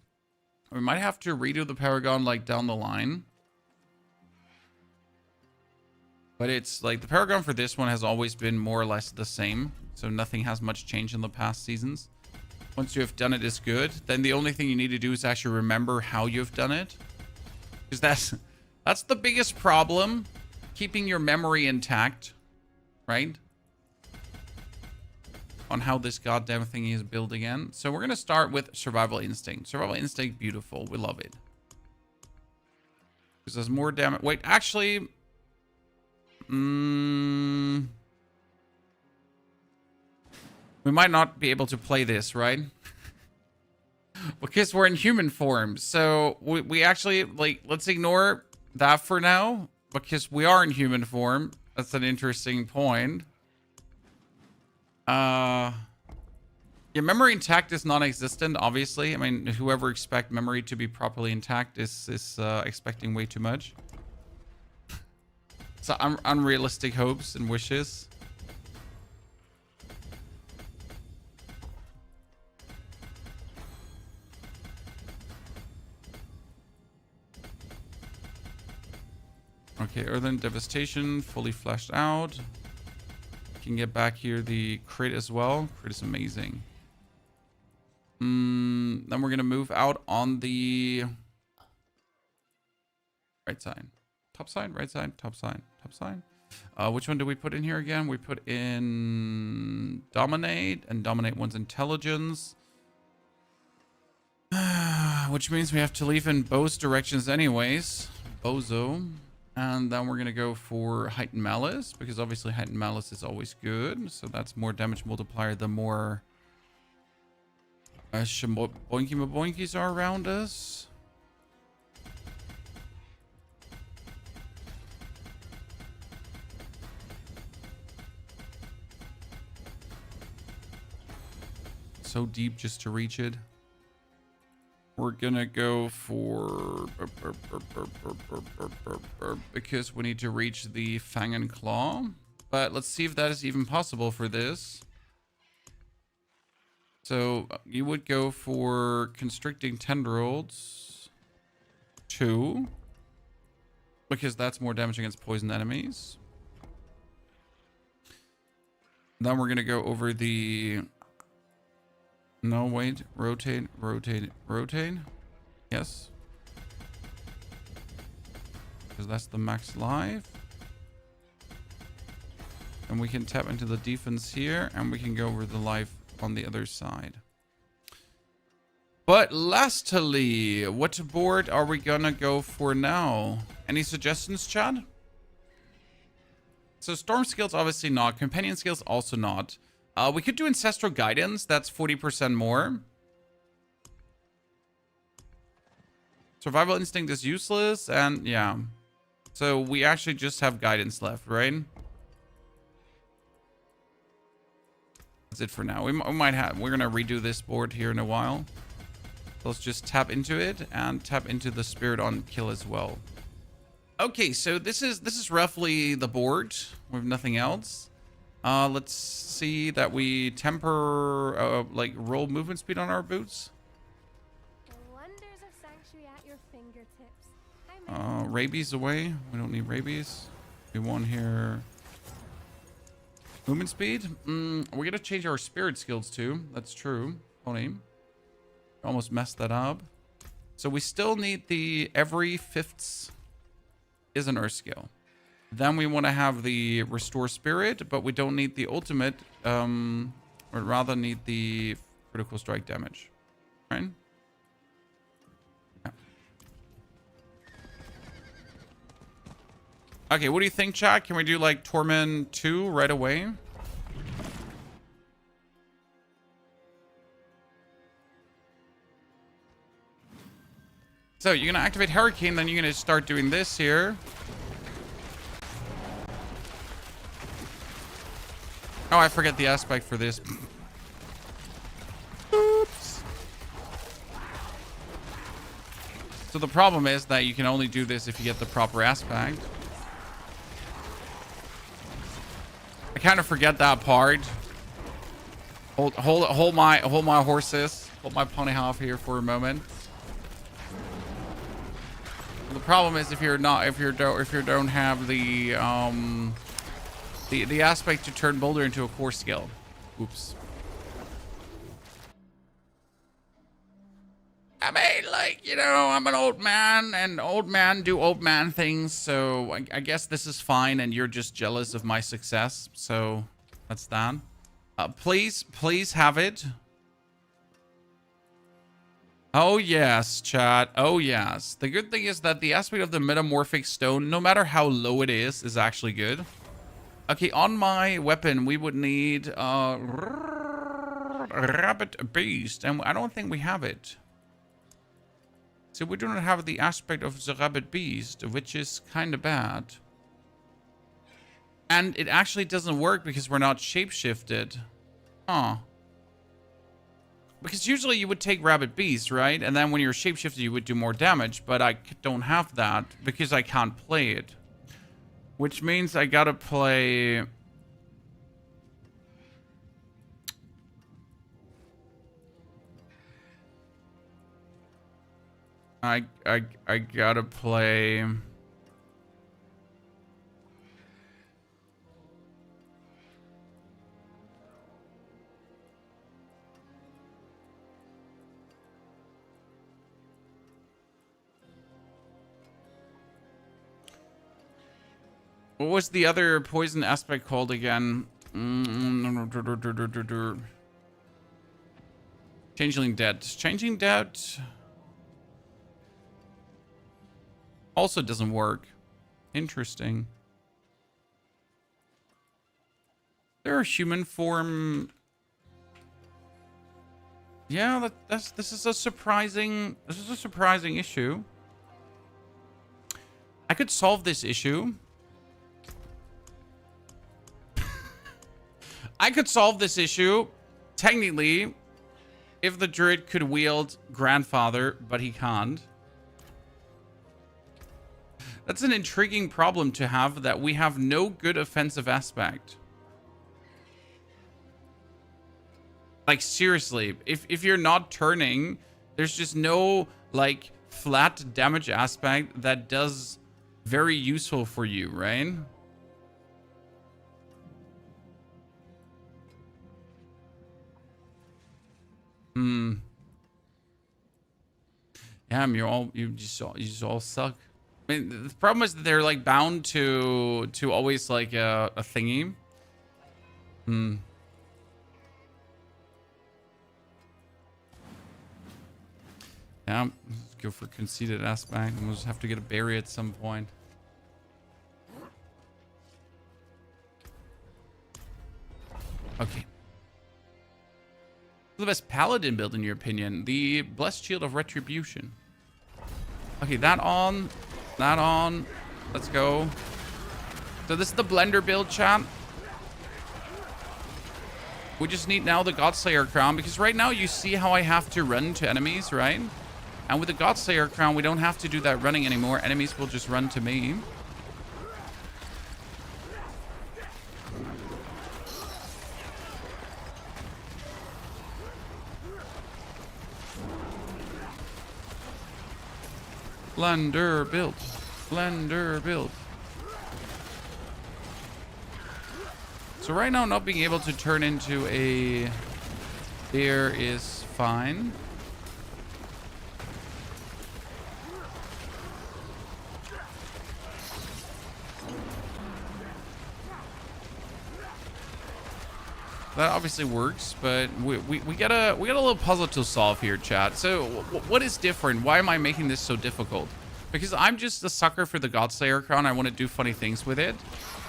We might have to redo the Paragon, like, down the line. But it's, like, the Paragon for this one has always been more or less the same. So nothing has much changed in the past seasons. once you have done it is good. Then the only thing you need to do is actually remember how you've done it. Because that's the biggest problem. Keeping your memory intact, right? On how this goddamn thing is built again. So we're going to start with Survival Instinct. Survival Instinct, beautiful. We love it. Because there's more damage. Wait, actually... we might not be able to play this, right? Because we're in human form. So we actually, like, let's ignore that for now. Because we are in human form. That's an interesting point. Yeah, memory intact is non-existent, obviously. I mean, whoever expect memory to be properly intact is expecting way too much. So unrealistic hopes and wishes. Okay, Earthen Devastation, fully fleshed out. Can get back here the crit as well. Crit is amazing. Then we're going to move out on the right side. Top side, right side, top side, top side. Which one do we put in here again? We put in Dominate, and Dominate one's Intelligence. Which means we have to leave in both directions anyways. Bozo. And then we're going to go for Heightened Malice, because obviously Heightened Malice is always good. So that's more damage multiplier the more boinky maboinkies are around us. So deep just to reach it. We're gonna go for because we need to reach the Fang and Claw. But let's see if that is even possible for this. So you would go for Constricting Tendrils 2. Because that's more damage against poison enemies. Then we're gonna go over the... No, wait. Rotate, rotate, rotate. Yes. Because that's the max life. And we can tap into the defense here. And we can go over the life on the other side. But lastly, what board are we gonna go for now? Any suggestions, Chad? So Storm Skills, obviously not. Companion Skills, also not. We could do Ancestral Guidance. That's 40% more. Survival Instinct is useless. And yeah. So we actually just have Guidance left, right? That's it for now. We're going to redo this board here in a while. So let's just tap into it and tap into the Spirit on Kill as well. Okay, so this is roughly the board with nothing else. Let's see that we temper, like, roll movement speed on our boots. The wonders of Sanctuary at your fingertips. Rabies away. We don't need rabies. We want here movement speed. We're gonna change our spirit skills too. That's true. Pony. Almost messed that up. So we still need the every fifths is an earth skill. Then we want to have the Restore Spirit, but we don't need the ultimate, or rather need the critical strike damage, right? Yeah. Okay, what do you think, chat? Can we do like Torment 2 right away? So you're gonna activate Hurricane, then you're gonna start doing this here. Oh, I forget the aspect for this. Oops. So the problem is that you can only do this if you get the proper aspect. I kind of forget that part. Hold my horses. Hold my pony half here for a moment. The problem is if you don't have the aspect to turn Boulder into a core skill. Oops. I mean, like, you know, I'm an old man, and old men do old man things, so I guess this is fine, and you're just jealous of my success, so that's that. Please have it. Oh, yes, chat. Oh, yes. The good thing is that the aspect of the metamorphic stone, no matter how low it is actually good. Okay, on my weapon, we would need a rabbit beast, and I don't think we have it. So we do not have the aspect of the rabbit beast, which is kind of bad. And it actually doesn't work because we're not shapeshifted. Huh. Because usually you would take rabbit beast, right? And then when you're shapeshifted, you would do more damage. But I don't have that because I can't play it. Which means I gotta play... I gotta play... What was the other poison aspect called again? Changeling Dead. Changing Dead also doesn't work. Interesting. There are human form. Yeah, this is a surprising issue. I could solve this issue. I could solve this issue, technically, if the druid could wield grandfather, but he can't. That's an intriguing problem to have, that we have no good offensive aspect. Like, seriously, if you're not turning, there's just no, like, flat damage aspect that does very useful for you, right? Damn, you just all suck. I mean, the problem is that they're like bound to always like a thingy. Yeah, let's go for conceited aspect. We'll just have to get a berry at some point. Okay. The best paladin build in your opinion? The Blessed Shield of Retribution. Okay, that on. Let's go. So this is the blender build, chat. We just need now the Godslayer crown, because right now you see how I have to run to enemies, right? And with the Godslayer crown, we don't have to do that running anymore. Enemies will just run to me. Blender build. Blender build. So right now, not being able to turn into a bear is fine. That obviously works, but we got a little puzzle to solve here, chat. So what is different? Why am I making this so difficult? Because I'm just a sucker for the Godslayer crown. I want to do funny things with it.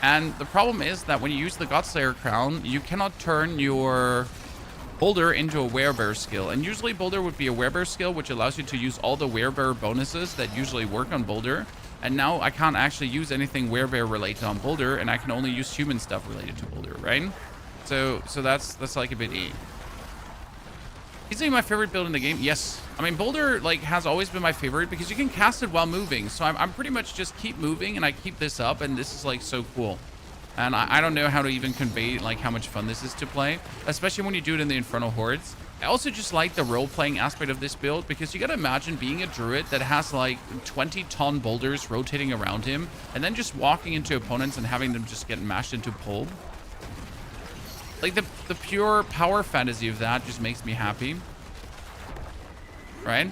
And the problem is that when you use the Godslayer crown, you cannot turn your Boulder into a werebear skill. And usually Boulder would be a werebear skill, which allows you to use all the werebear bonuses that usually work on Boulder. And now I can't actually use anything werebear related on Boulder, and I can only use human stuff related to Boulder, right? So that's like a bit E. Is it my favorite build in the game? Yes. I mean, Boulder like has always been my favorite because you can cast it while moving. So I'm pretty much just keep moving and I keep this up, and this is like so cool. And I don't know how to even convey like how much fun this is to play, especially when you do it in the Infernal Hordes. I also just like the role-playing aspect of this build, because you gotta imagine being a druid that has like 20-ton boulders rotating around him, and then just walking into opponents and having them just get mashed into pulp. Like, the pure power fantasy of that just makes me happy. Right?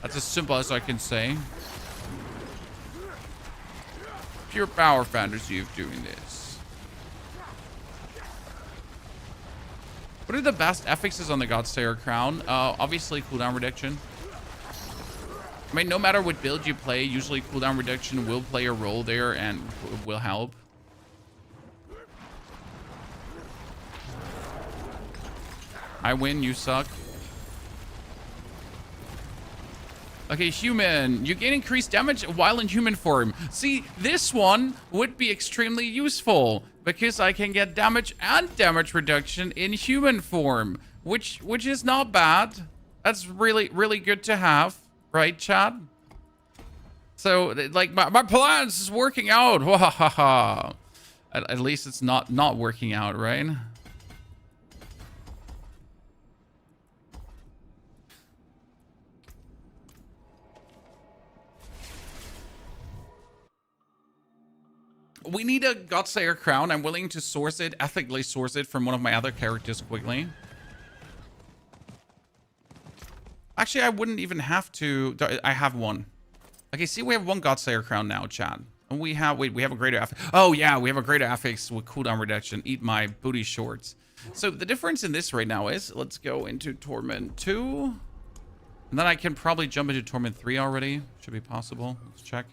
That's as simple as I can say. Pure power fantasy of doing this. What are the best affixes on the Godslayer crown? Obviously cooldown reduction. I mean, no matter what build you play, usually cooldown reduction will play a role there and will help. I win, you suck. Okay, human. You gain increased damage while in human form. See, this one would be extremely useful because I can get damage and damage reduction in human form, which is not bad. That's really, really good to have, right, Chad? So, like, my plans is working out. At least it's not working out, right? We need a Godslayer crown. I'm willing to source it, ethically source it from one of my other characters quickly. Actually, I wouldn't even have to. I have one. Okay, see, we have one Godslayer crown now, Chad. And we have, wait, we have a greater affix. Oh, yeah, we have a greater affix with cooldown reduction. Eat my booty shorts. So the difference in this right now is, let's go into Torment 2. And then I can probably jump into Torment 3 already. Should be possible. Let's check.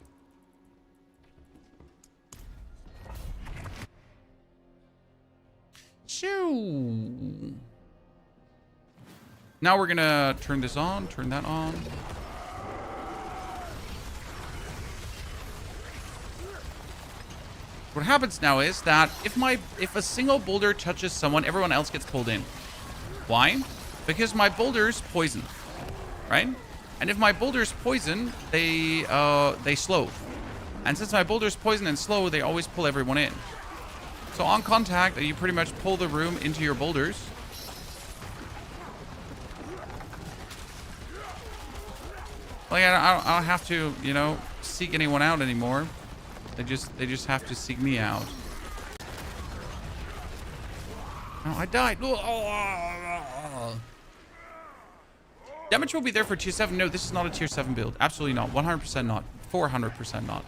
Shoo. Now we're gonna turn this on, turn that on. What happens now is that if a single boulder touches someone, everyone else gets pulled in. Why? Because my boulder's poison, right? And if my boulder's poison, they slow. And since my boulder's poison and slow, they always pull everyone in. So on contact, you pretty much pull the room into your boulders. Like I don't have to, you know, seek anyone out anymore. They just have to seek me out. Oh, I died. Damage will be there for tier 7. No, this is not a tier 7 build. Absolutely not. 100% not. 400% not.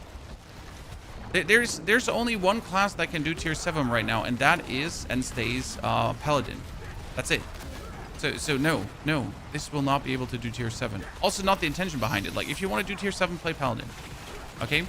There's only one class that can do tier 7 right now, and that is and stays Paladin. That's it. So no, this will not be able to do tier 7. Also, not the intention behind it. Like, if you want to do tier 7, play Paladin. Okay?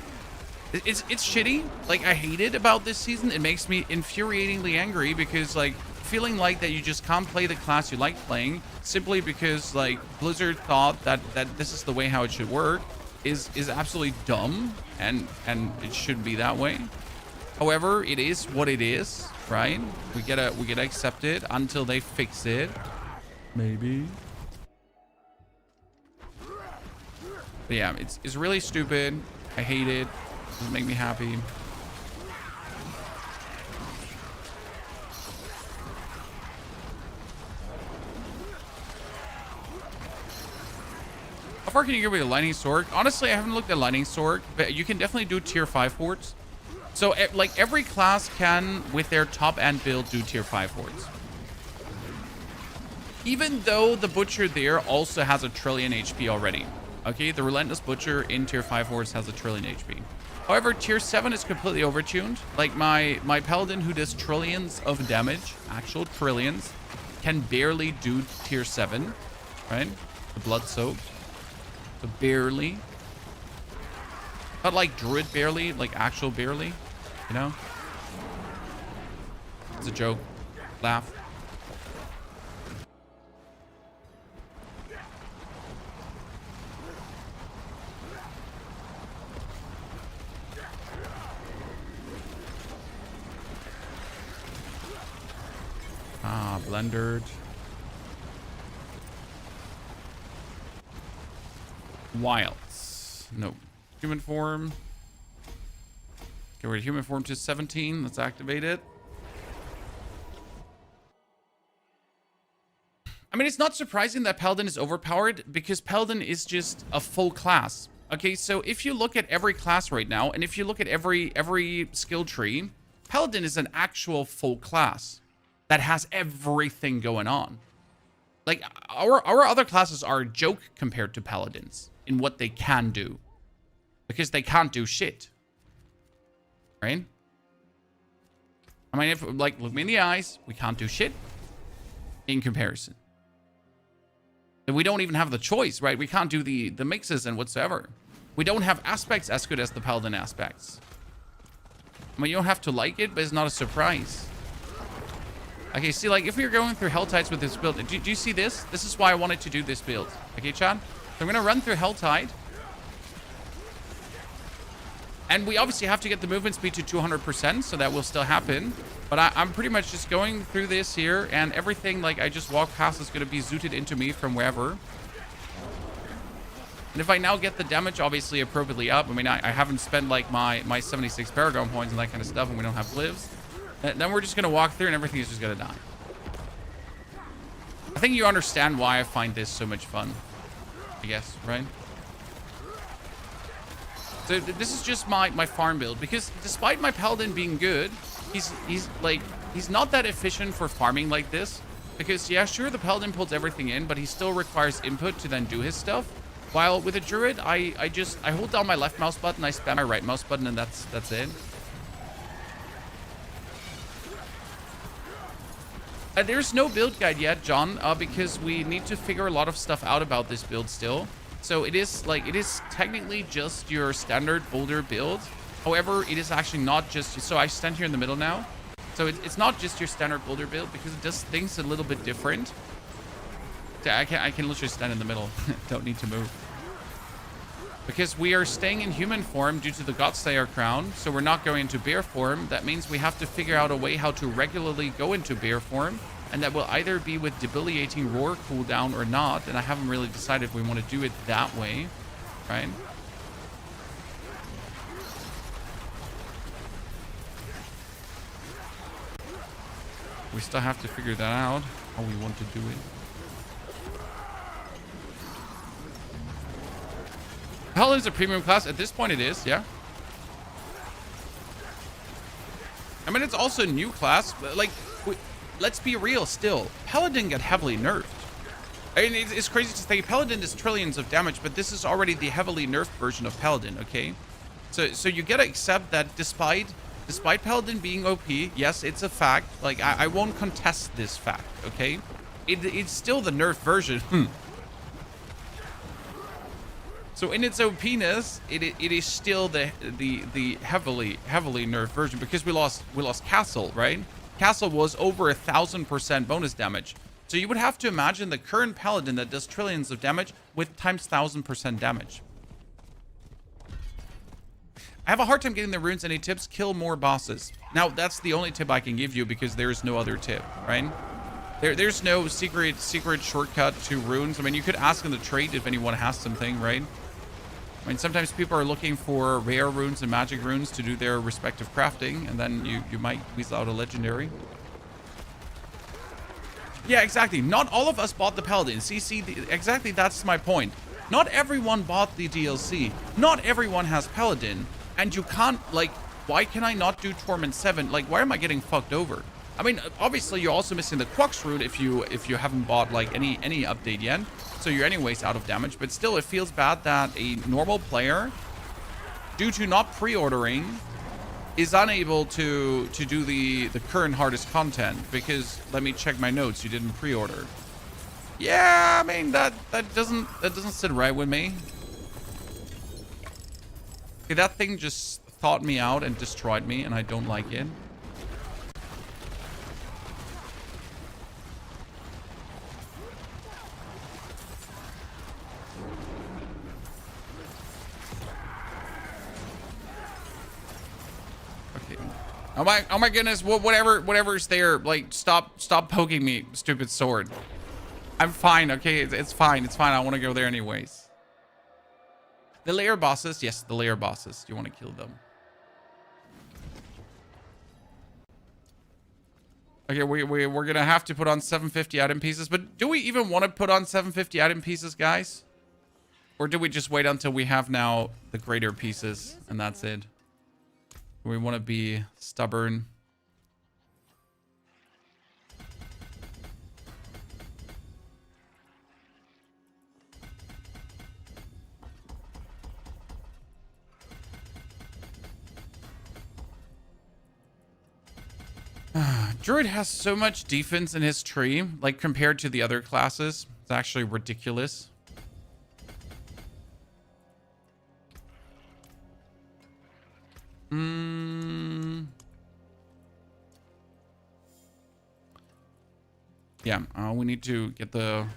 It's shitty. Like, I hate it about this season. It makes me infuriatingly angry because, like, feeling like that you just can't play the class you like playing simply because, like, Blizzard thought that this is the way how it should work is absolutely dumb, and it shouldn't be that way. However, it is what it is, right? We gotta accept it until they fix it. Maybe. But yeah, it's really stupid. I hate it. It doesn't make me happy. How far can you get with a Lightning Sword? Honestly, I haven't looked at Lightning Sword, but you can definitely do tier 5 forts. So, like, every class can, with their top end build, do tier 5 forts. Even though the Butcher there also has a trillion HP already. Okay, the Relentless Butcher in tier 5 forts has a trillion HP. However, tier 7 is completely overtuned. Like, my Paladin who does trillions of damage, actual trillions, can barely do tier 7, right? The Blood Soaked. So barely. But like Druid barely, like actual barely, you know? It's a joke. Laugh. Ah, blendered. Wilds. No. Human form. Get rid of human form to 17. Let's activate it. I mean, it's not surprising that Paladin is overpowered because Paladin is just a full class. Okay, so if you look at every class right now, and if you look at every skill tree, Paladin is an actual full class that has everything going on. Like, our other classes are a joke compared to Paladins. in what they can do. Because they can't do shit. Right? I mean, if, like, look me in the eyes, we can't do shit in comparison. And we don't even have the choice, right? We can't do the mixes and whatsoever. We don't have aspects as good as the Paladin aspects. I mean, you don't have to like it, but it's not a surprise. Okay, see, like, if we were going through Helltides with this build, do you see this? This is why I wanted to do this build. Okay, Chad? So I'm going to run through Helltide. And we obviously have to get the movement speed to 200%, so that will still happen. But I'm pretty much just going through this here, and everything, like, I just walk past is going to be zooted into me from wherever. And if I now get the damage, obviously, appropriately up, I mean, I haven't spent, like, my 76 Paragon points and that kind of stuff, and we don't have glyphs. Then we're just going to walk through, and everything is just going to die. I think you understand why I find this so much fun. I guess, right? So this is just my farm build, because despite my Paladin being good, he's not that efficient for farming like this. Because, yeah, sure, the Paladin pulls everything in, but he still requires input to then do his stuff. While with a Druid, I hold down my left mouse button, I spam my right mouse button, and that's it. There's no build guide yet, John, because we need to figure a lot of stuff out about this build still. So it is technically just your standard Boulder build. However, it is actually not just, so I stand here in the middle now. So it's not just your standard Boulder build, because it does things a little bit different. So I can literally stand in the middle. Don't need to move. Because we are staying in human form due to the Godslayer crown, so we're not going into bear form. That means we have to figure out a way how to regularly go into bear form, and that will either be with debilitating roar cooldown or not, and I haven't really decided if we want to do it that way, right? We still have to figure that out, how we want to do it. Paladin's a premium class. At this point, it is, yeah. I mean, it's also a new class. But like, let's be real still. Paladin got heavily nerfed. I mean, it's crazy to say Paladin is trillions of damage, but this is already the heavily nerfed version of Paladin, okay? So you gotta accept that despite Paladin being OP, yes, it's a fact. Like, I won't contest this fact, okay? It's still the nerfed version. So in its OPness, it is still the heavily nerfed version, because we lost Castle, right? Castle was over 1,000% bonus damage. So you would have to imagine the current Paladin that does trillions of damage with times 1,000% damage. I have a hard time getting the runes. Any tips? Kill more bosses. Now that's the only tip I can give you, because there is no other tip, right? There's no secret shortcut to runes. I mean, you could ask in the trade if anyone has something, right? I mean, sometimes people are looking for rare runes and magic runes to do their respective crafting, and then you might weasel out a legendary. Yeah, exactly. Not all of us bought the Paladin. See, exactly, that's my point. Not everyone bought the DLC. Not everyone has Paladin. And you can't, like, why can I not do Torment 7? Like, why am I getting fucked over? I mean, obviously, you're also missing the Quux route if you haven't bought, like, any update yet. So you're anyways out of damage. But still, it feels bad that a normal player, due to not pre-ordering, is unable to do the current hardest content. Because, let me check my notes, you didn't pre-order. Yeah, I mean, that doesn't sit right with me. Okay, that thing just thawed me out and destroyed me, and I don't like it. Oh my goodness, whatever's there, like, stop poking me, stupid sword. I'm fine, okay? It's fine. I want to go there anyways. The layer bosses, yes, the layer bosses. You want to kill them. Okay, we're gonna have to put on 750 item pieces, but do we even want to put on 750 item pieces, guys? Or do we just wait until we have now the greater pieces and that's it? We want to be stubborn. Druid has so much defense in his tree, like compared to the other classes. It's actually ridiculous. Yeah, we need to get the...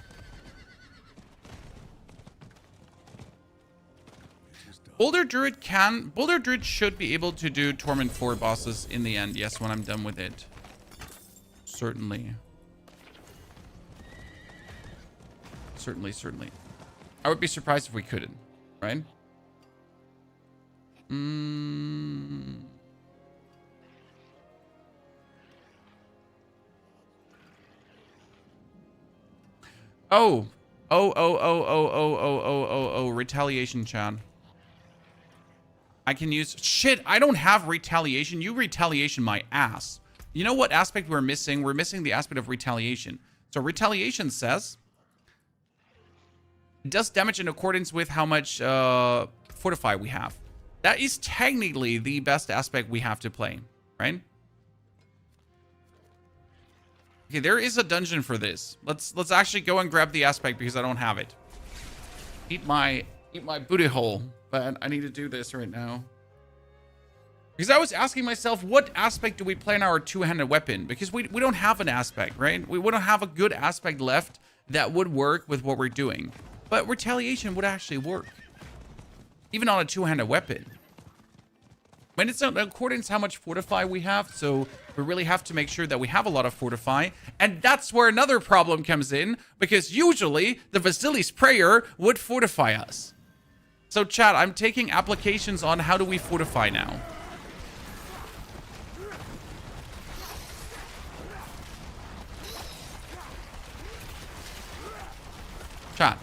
Boulder Druid should be able to do Torment 4 bosses in the end. Yes, when I'm done with it. Certainly. Certainly. I would be surprised if we couldn't, right? Oh, retaliation, Chad. I can use... Shit, I don't have retaliation. You retaliation my ass. You know what aspect we're missing? We're missing the aspect of retaliation. So retaliation says... It does damage in accordance with how much fortify we have. That is technically the best aspect we have to play, right? Okay, there is a dungeon for this. Let's actually go and grab the aspect because I don't have it. Eat my booty hole, but I need to do this right now. Because I was asking myself, what aspect do we play in our two-handed weapon? Because we don't have an aspect, right? We don't have a good aspect left that would work with what we're doing. But retaliation would actually work. Even on a two-handed weapon. When it's in accordance how much fortify we have, so we really have to make sure that we have a lot of fortify. And that's where another problem comes in, because usually the Vasilis prayer would fortify us. So chat, I'm taking applications on how do we fortify now. Chat,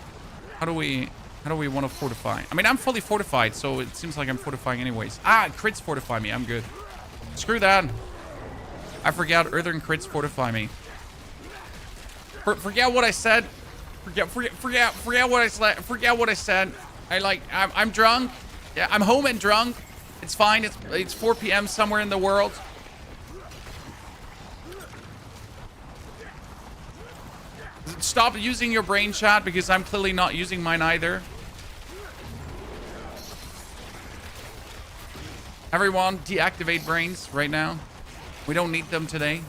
how do we want to fortify? I mean, I'm fully fortified, so it seems like I'm fortifying anyways. Ah, crits fortify me. I'm good. Screw that. I forgot Earthen crits fortify me. Forget what I said. Forget what I said. Forget what I said. I'm drunk. Yeah, I'm home and drunk. It's fine. It's 4 p.m. somewhere in the world. Stop using your brain, chat, because I'm clearly not using mine either. Everyone, deactivate brains right now. We don't need them today.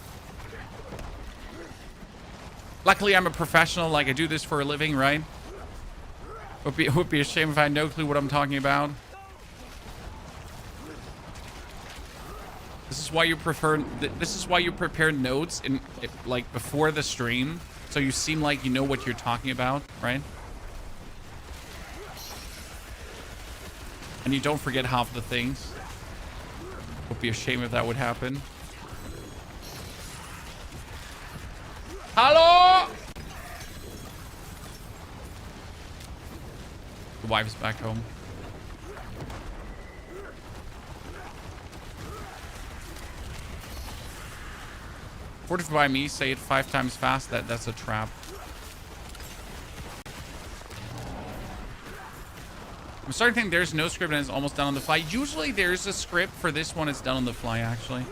Luckily, I'm a professional. Like, I do this for a living, right? It would be a shame if I had no clue what I'm talking about. This is why you prefer. This is why you prepare notes in like before the stream, so you seem like you know what you're talking about, right? And you don't forget half the things. It would be a shame if that would happen. Hello. The wife's back home. Fortify me, say it 5 times fast. That's a trap. I'm starting to think there's no script and it's almost done on the fly. Usually there's a script. For this one, it's done on the fly, actually.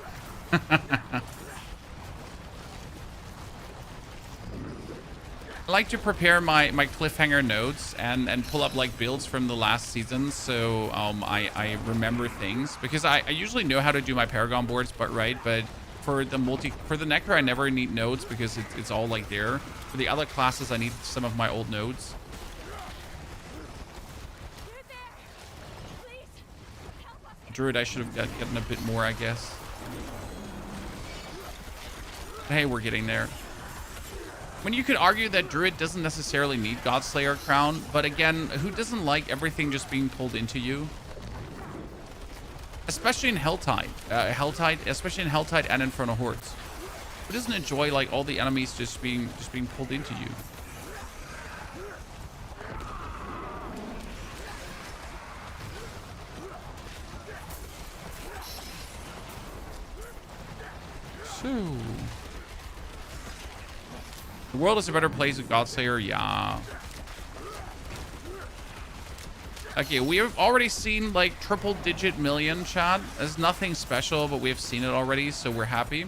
I like to prepare my cliffhanger notes and pull up like builds from the last season, so I remember things, because I usually know how to do my Paragon boards, but for the Necro I never need notes because it's all like there. For the other classes I need some of my old notes. Druid I should have gotten a bit more, I guess. Hey, we're getting there. I mean, you could argue that Druid doesn't necessarily need Godslayer crown, but again, who doesn't like everything just being pulled into you? Especially in Helltide. Especially in Helltide and Infernal Hordes. Who doesn't enjoy like all the enemies just being pulled into you? So the world is a better place with Godslayer, yeah. Okay, we have already seen like triple-digit million, chat. There's nothing special, but we have seen it already, so we're happy.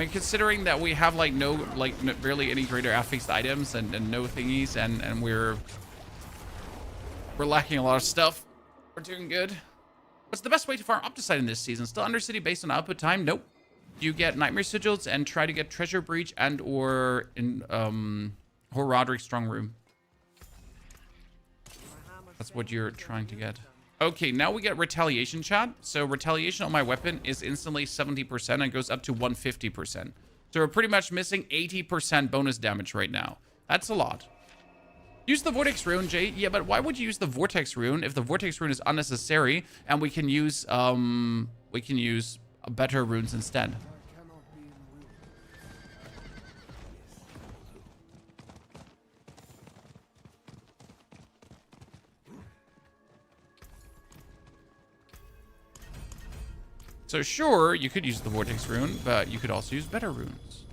I mean, considering that we have like no, barely any greater affixed items and no thingies, and we're lacking a lot of stuff. We're doing good. What's the best way to farm Opticide in this season? Still Undercity based on output time? Nope. You get Nightmare Sigils and try to get Treasure Breach and or in Horadric Strong Room. That's what you're trying to get. Okay, now we get Retaliation, chat. So Retaliation on my weapon is instantly 70% and goes up to 150%. So we're pretty much missing 80% bonus damage right now. That's a lot. Use the Vortex Rune, Jay. Yeah, but why would you use the Vortex Rune if the Vortex Rune is unnecessary and we can use better runes instead? So sure, you could use the Vortex Rune, but you could also use better runes.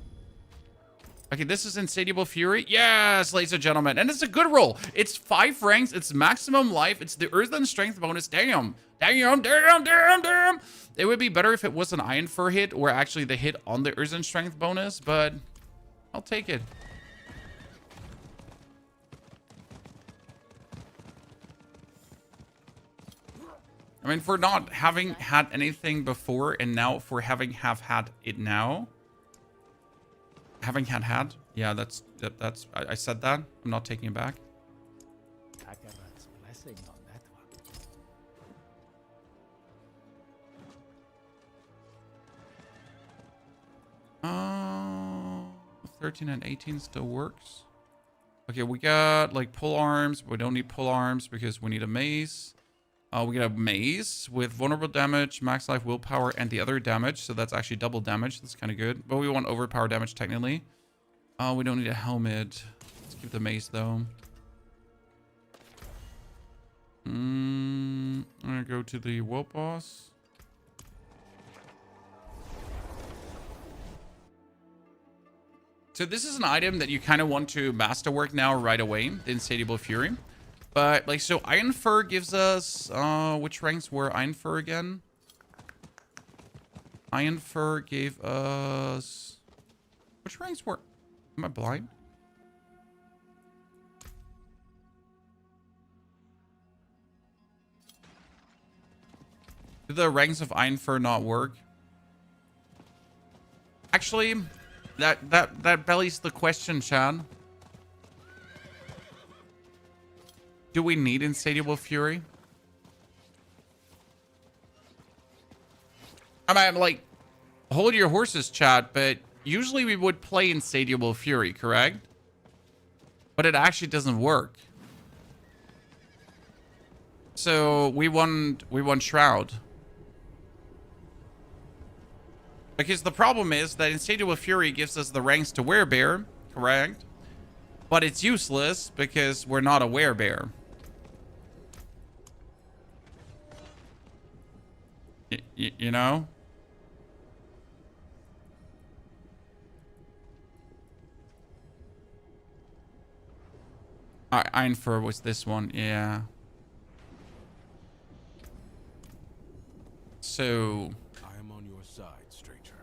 Okay, this is Insatiable Fury. Yes, ladies and gentlemen. And it's a good roll. It's 5 ranks. It's maximum life. It's the Earth and Strength bonus. Damn. Damn, damn, damn, damn. It would be better if it was an Iron Fur hit or actually the hit on the Earth and Strength bonus, but I'll take it. I mean, for not having had anything before and now for having had it now. Having had. Yeah, that's I said that. I'm not taking it back. Akarat's blessing on that one. 13 and 18 still works. Okay, we got like pull arms. We don't need pull arms because we need a mace. We get a mace with vulnerable damage, max life, willpower, and the other damage. So that's actually double damage. That's kind of good. But we want overpower damage technically. We don't need a helmet. Let's keep the mace though. I'm gonna go to the world boss. So this is an item that you kind of want to masterwork now right away, the Insatiable Fury. But like, so Iron Fur gives us, which ranks were Iron Fur again? Iron Fur gave us, which ranks were, am I blind? Did the ranks of Iron Fur not work? Actually, that bellies the question, Chad. Do we need Insatiable Fury? I mean, like, hold your horses, chat, but usually we would play Insatiable Fury, correct? But it actually doesn't work. So we want Shroud. Because the problem is that Insatiable Fury gives us the ranks to Werebear, correct? But it's useless because we're not a Werebear. You know? Iron Fur was this one, yeah. So I am on your side, stranger.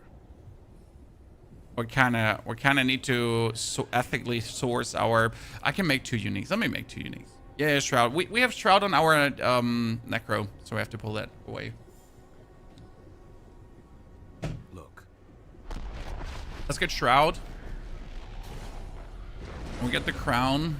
we kind of need to ethically source our. I can make 2 uniques. Let me make 2 uniques. Yeah, Shroud. We have Shroud on our Necro, so we have to pull that away. Look. Let's get Shroud. We get the crown.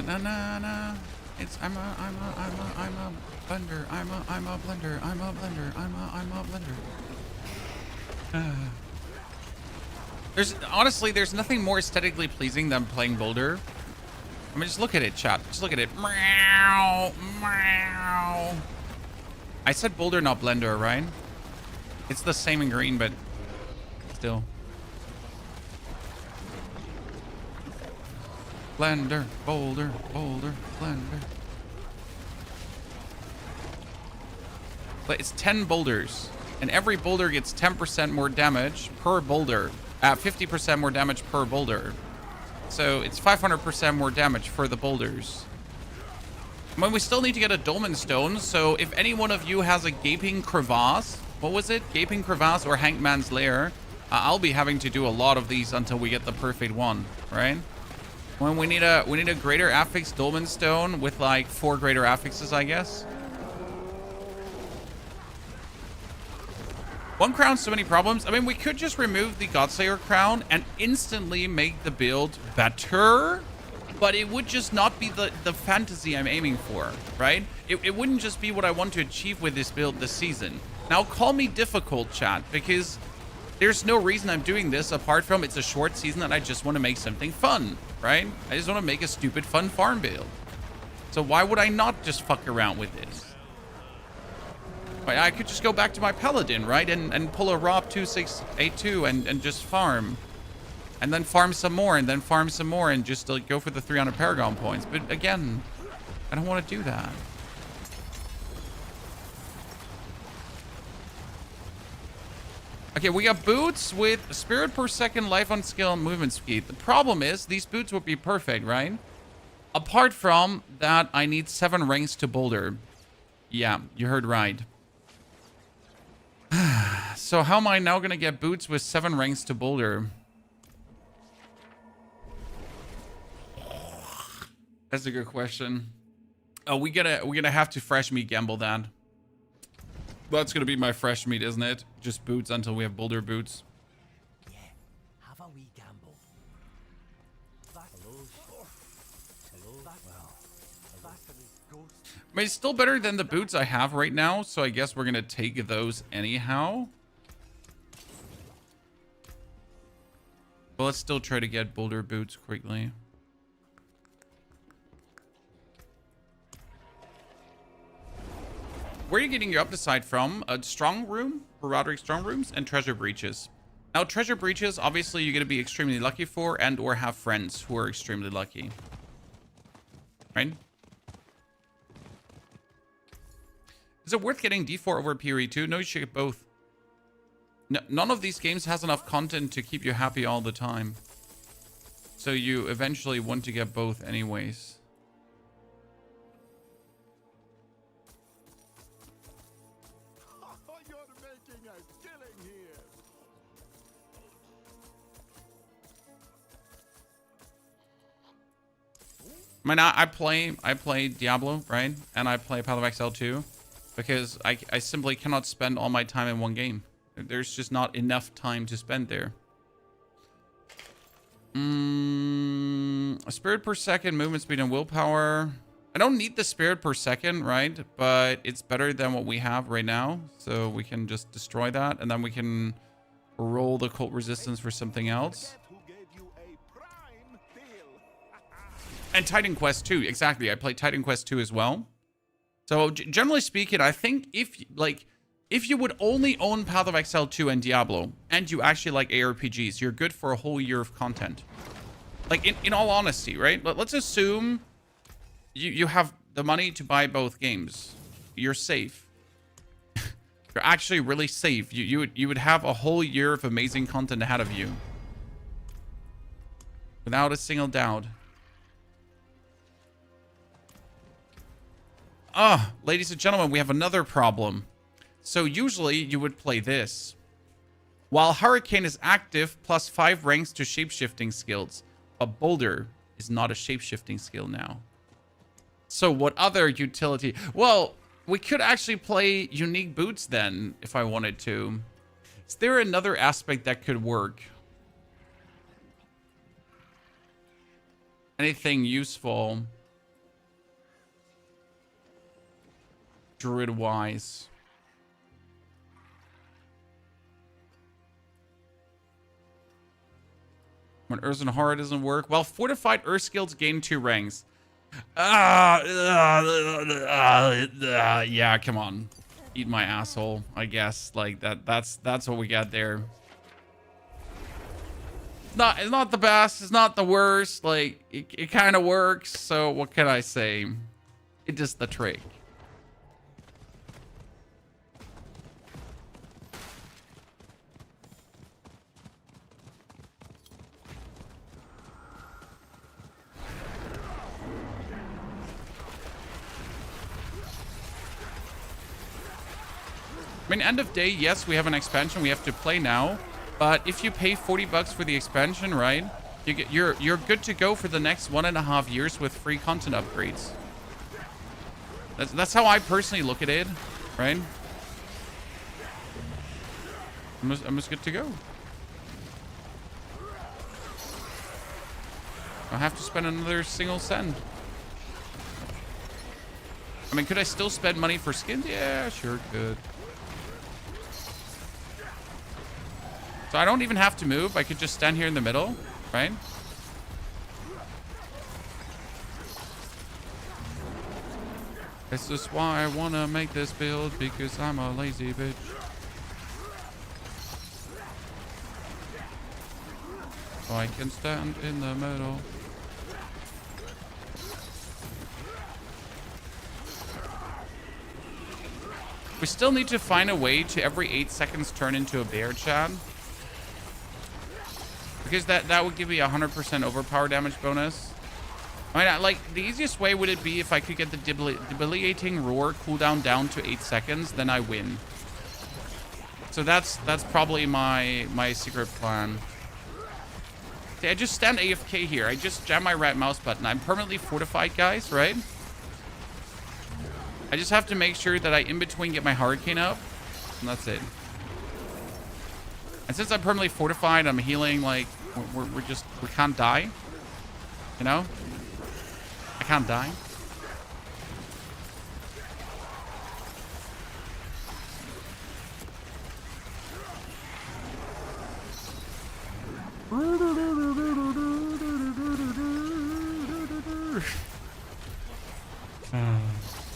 Na na na. It's I'm a blender. I'm a blender. I'm a blender. I'm a blender. There's nothing more aesthetically pleasing than playing Boulder. I mean, just look at it, chat. Just look at it. Meow, meow. I said Boulder, not Blender, right? It's the same in green, but still. Blender, Boulder, Boulder, Blender. But it's 10 boulders, and every boulder gets 10% more damage per boulder. at 50% more damage per boulder. So it's 500% more damage for the boulders. I mean, we still need to get a Dolman Stone, so if any one of you has a Gaping Crevasse, what was it? Gaping Crevasse or Hangman's Lair, I'll be having to do a lot of these until we get the perfect one, right? When we need a greater affix Dolman Stone with like 4 greater affixes, I guess. 1 crown, so many problems. I mean, we could just remove the Godslayer crown and instantly make the build better, but it would just not be the fantasy I'm aiming for, right? It wouldn't just be what I want to achieve with this build this season. Now, call me difficult, chat, because there's no reason I'm doing this apart from it's a short season and I just want to make something fun, right? I just want to make a stupid fun farm build. So why would I not just fuck around with this? I could just go back to my Paladin, right? And pull a ROP 2682 and just farm. And then farm some more, and then farm some more, and just like, go for the 300 Paragon points. But again, I don't want to do that. Okay, we got boots with spirit per second, life on skill, and movement speed. The problem is, these boots would be perfect, right? Apart from that, I need 7 ranks to Boulder. Yeah, you heard right. So how am I now going to get boots with 7 ranks to Boulder? That's a good question. Oh, we're gonna have to fresh meat gamble that. That's gonna be my fresh meat, isn't it? Just boots until we have Boulder boots. Yeah, have a wee gamble. Hello. Ghost. I mean, it's still better than the boots I have right now, so I guess we're gonna take those anyhow. But let's still try to get Boulder boots quickly. Where are you getting your up decide from? A strong room, Roderick strong rooms, and treasure breaches. Now, treasure breaches, obviously, you're going to be extremely lucky for, and or have friends who are extremely lucky. Right? Is it worth getting D4 over PRE2? No, you should get both. No, none of these games has enough content to keep you happy all the time. So you eventually want to get both anyways. You're making a killing here. I mean, I play Diablo, right? And I play Path of Exile 2 because I simply cannot spend all my time in one game. There's just not enough time to spend there. A spirit per second, movement speed, and willpower. I don't need the spirit per second, right? But it's better than what we have right now. So we can just destroy that. And then we can roll the cult resistance for something else. Who gave you a prime deal? And Titan Quest 2. Exactly. I play Titan Quest 2 as well. So generally speaking, I think if you would only own Path of Exile 2 and Diablo, and you actually like ARPGs, you're good for a whole year of content. Like, in all honesty, right? Let's assume you have the money to buy both games. You're safe. You're actually really safe. You would have a whole year of amazing content ahead of you. Without a single doubt. Ladies and gentlemen, we have another problem. So usually you would play this. While Hurricane is active, plus 5 ranks to shapeshifting skills. But Boulder is not a shapeshifting skill now. So what other utility? Well, we could actually play unique boots then, if I wanted to. Is there another aspect that could work? Anything useful? Druid-wise. When Earth and Horror doesn't work. Well, Fortified Earth skills gain 2 ranks. Yeah, come on. Eat my asshole, I guess. Like, that's what we got there. It's not the best. It's not the worst. Like, it kind of works. So what can I say? It's just the trick. I mean, end of day, yes, we have an expansion we have to play now. But if you pay 40 bucks for the expansion, right, you're good to go for the next 1.5 years with free content upgrades. That's how I personally look at it, right? I'm just good to go. I have to spend another single cent. I mean, could I still spend money for skins? Yeah, sure could. So I don't even have to move. I could just stand here in the middle, right? This is why I want to make this build, because I'm a lazy bitch. So I can stand in the middle. We still need to find a way to every 8 seconds turn into a bear, Chad. Because that would give me 100% overpower damage bonus. I mean, like, the easiest way would it be if I could get the debilitating roar cooldown down to 8 seconds, then I win. So that's probably my secret plan. See, I just stand AFK here. I just jam my right mouse button. I'm permanently fortified, guys, right? I just have to make sure that I in between get my hurricane up, and that's it. And since I'm permanently fortified, I'm healing, like, we can't die. You know? I can't die.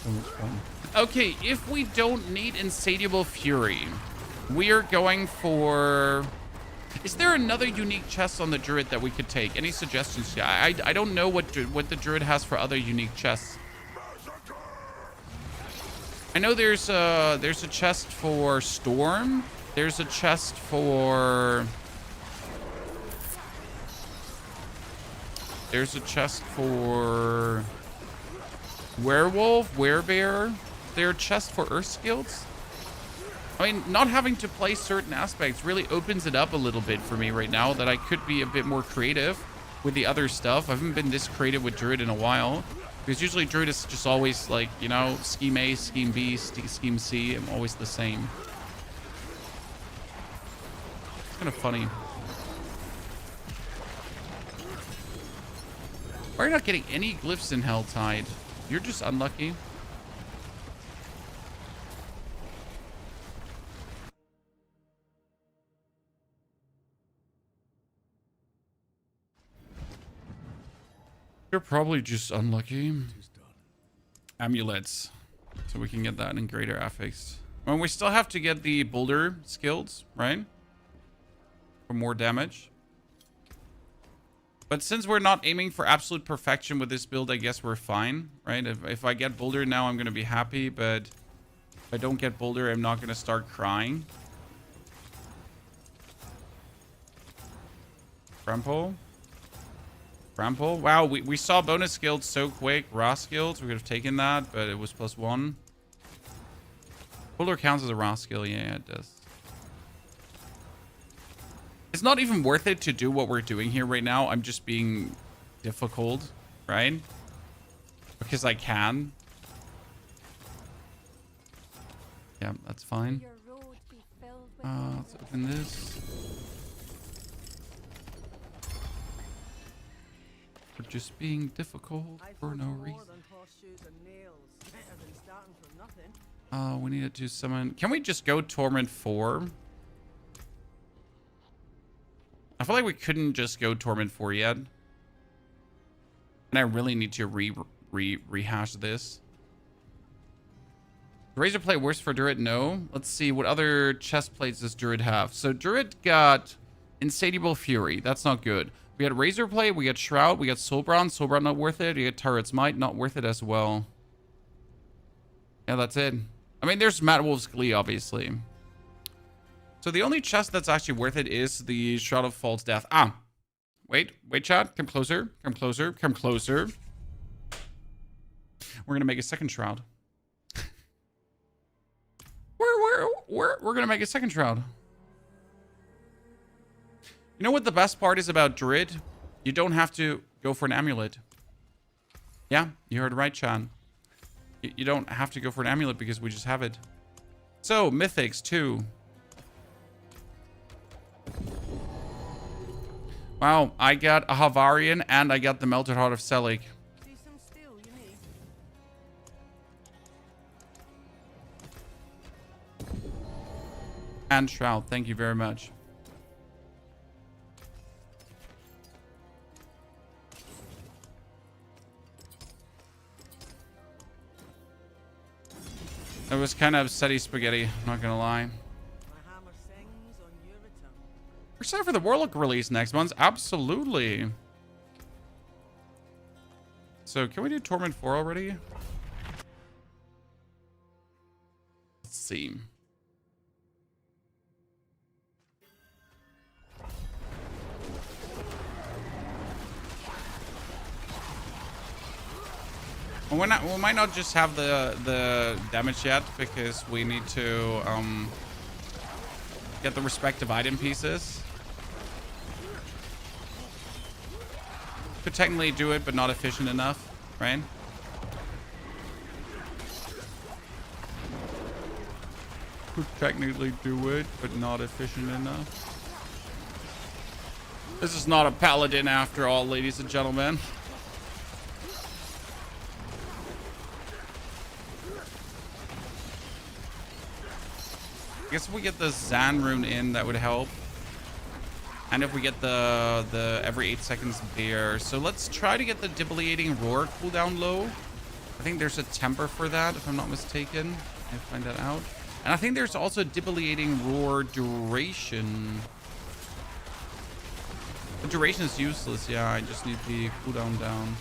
So much fun. Okay, if we don't need Insatiable Fury, we are going for... Is there another unique chest on the Druid that we could take? Any suggestions? Yeah, I don't know what the Druid has for other unique chests. I know there's a chest for Storm. There's a chest for... There's a chest for... Werewolf, Werebear. There are chests for Earth Skills. I mean, not having to play certain aspects really opens it up a little bit for me right now, that I could be a bit more creative with the other stuff. I haven't been this creative with Druid in a while, because usually Druid is just always like, you know, scheme A, scheme B, scheme C. I'm always the same. It's kind of funny. Why are you not getting any glyphs in Helltide? You're just unlucky. You're probably just unlucky. Amulets. So we can get that in greater affix. Well, we still have to get the Boulder skills, right? For more damage. But since we're not aiming for absolute perfection with this build, I guess we're fine, right? If I get Boulder now, I'm going to be happy. But if I don't get Boulder, I'm not going to start crying. Trample. Trample. Wow, we saw bonus skills so quick. Raw skills, we could have taken that, but it was +1. Boulder counts as a raw skill. Yeah, it does. It's not even worth it to do what we're doing here right now. I'm just being difficult, right? Because I can. Yeah, that's fine. Let's open this. We're just being difficult for no reason. We need to do summon. Can we just go Torment 4? I feel like we couldn't just go Torment 4 yet. And I really need to rehash this. Razor plate worse for Druid? No. Let's see. What other chest plates does Druid have? So Druid got Insatiable Fury. That's not good. We got Razor plate. We got Shroud. We got Soulbrand. Soulbrand not worth it. We got Turret's Might. Not worth it as well. Yeah, that's it. I mean, there's Matt Wolf's Glee, obviously. So the only chest that's actually worth it is the Shroud of False Death. Ah, wait, chat. Come closer. Come closer. Come closer. We're gonna make a second Shroud. Or we're gonna make a second shroud. You know what the best part is about Druid? You don't have to go for an amulet. Yeah, you heard right, Chan. You don't have to go for an amulet because we just have it. So, Mythics, 2. Wow, I got a Havarian and I got the Melted Heart of Selig. See some steel, you need. And Shroud, thank you very much. It was kind of steady spaghetti, not gonna lie. My hammer sings on your return. We're excited for the Warlock release next month. Absolutely. So, can we do Torment 4 already? Let's see. Well, we might not just have the damage yet because we need to get the respective item pieces. Could technically do it, but not efficient enough, right? Could technically do it, but not efficient enough. This is not a paladin after all, ladies and gentlemen. I guess if we get the Zan rune in, that would help. And if we get the every 8 seconds bear. So let's try to get the Debilitating Roar cooldown low. I think there's a temper for that, if I'm not mistaken. I'll find that out. And I think there's also Debilitating Roar duration. The duration is useless. Yeah, I just need the cooldown down.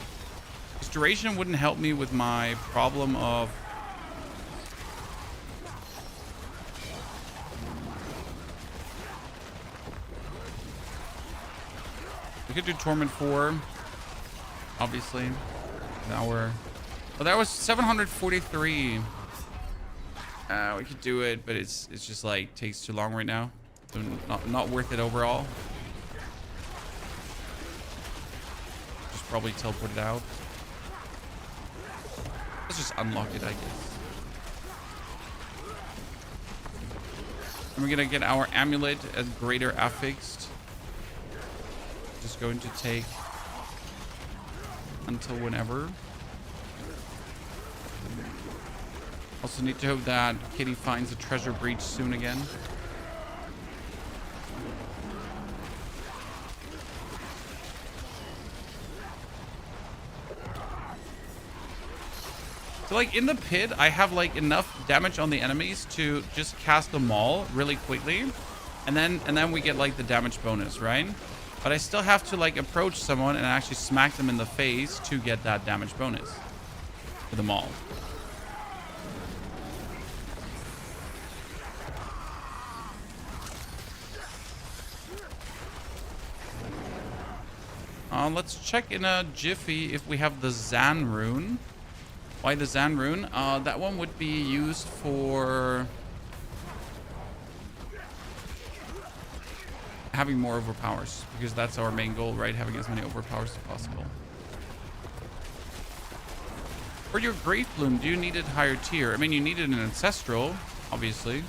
This duration wouldn't help me with my problem of... We could do Torment 4, obviously. Now we're... Well, that was 743. We could do it, but it's just like takes too long right now. So not worth it overall. Just probably teleport it out. Let's just unlock it, I guess. And we're gonna get our amulet as greater affixed. Just going to take until whenever. Also need to hope that Kitty finds a treasure breach soon again. So like in the pit, I have like enough damage on the enemies to just cast them all really quickly. And then we get like the damage bonus, right? But I still have to like approach someone and actually smack them in the face to get that damage bonus for them all. Let's check in a jiffy if we have the Zan rune. Why the Zan rune? That one would be used for having more overpowers, because that's our main goal, right? Having as many overpowers as possible. For your Grave Plume, do you need it higher tier? I mean, you needed an Ancestral, obviously.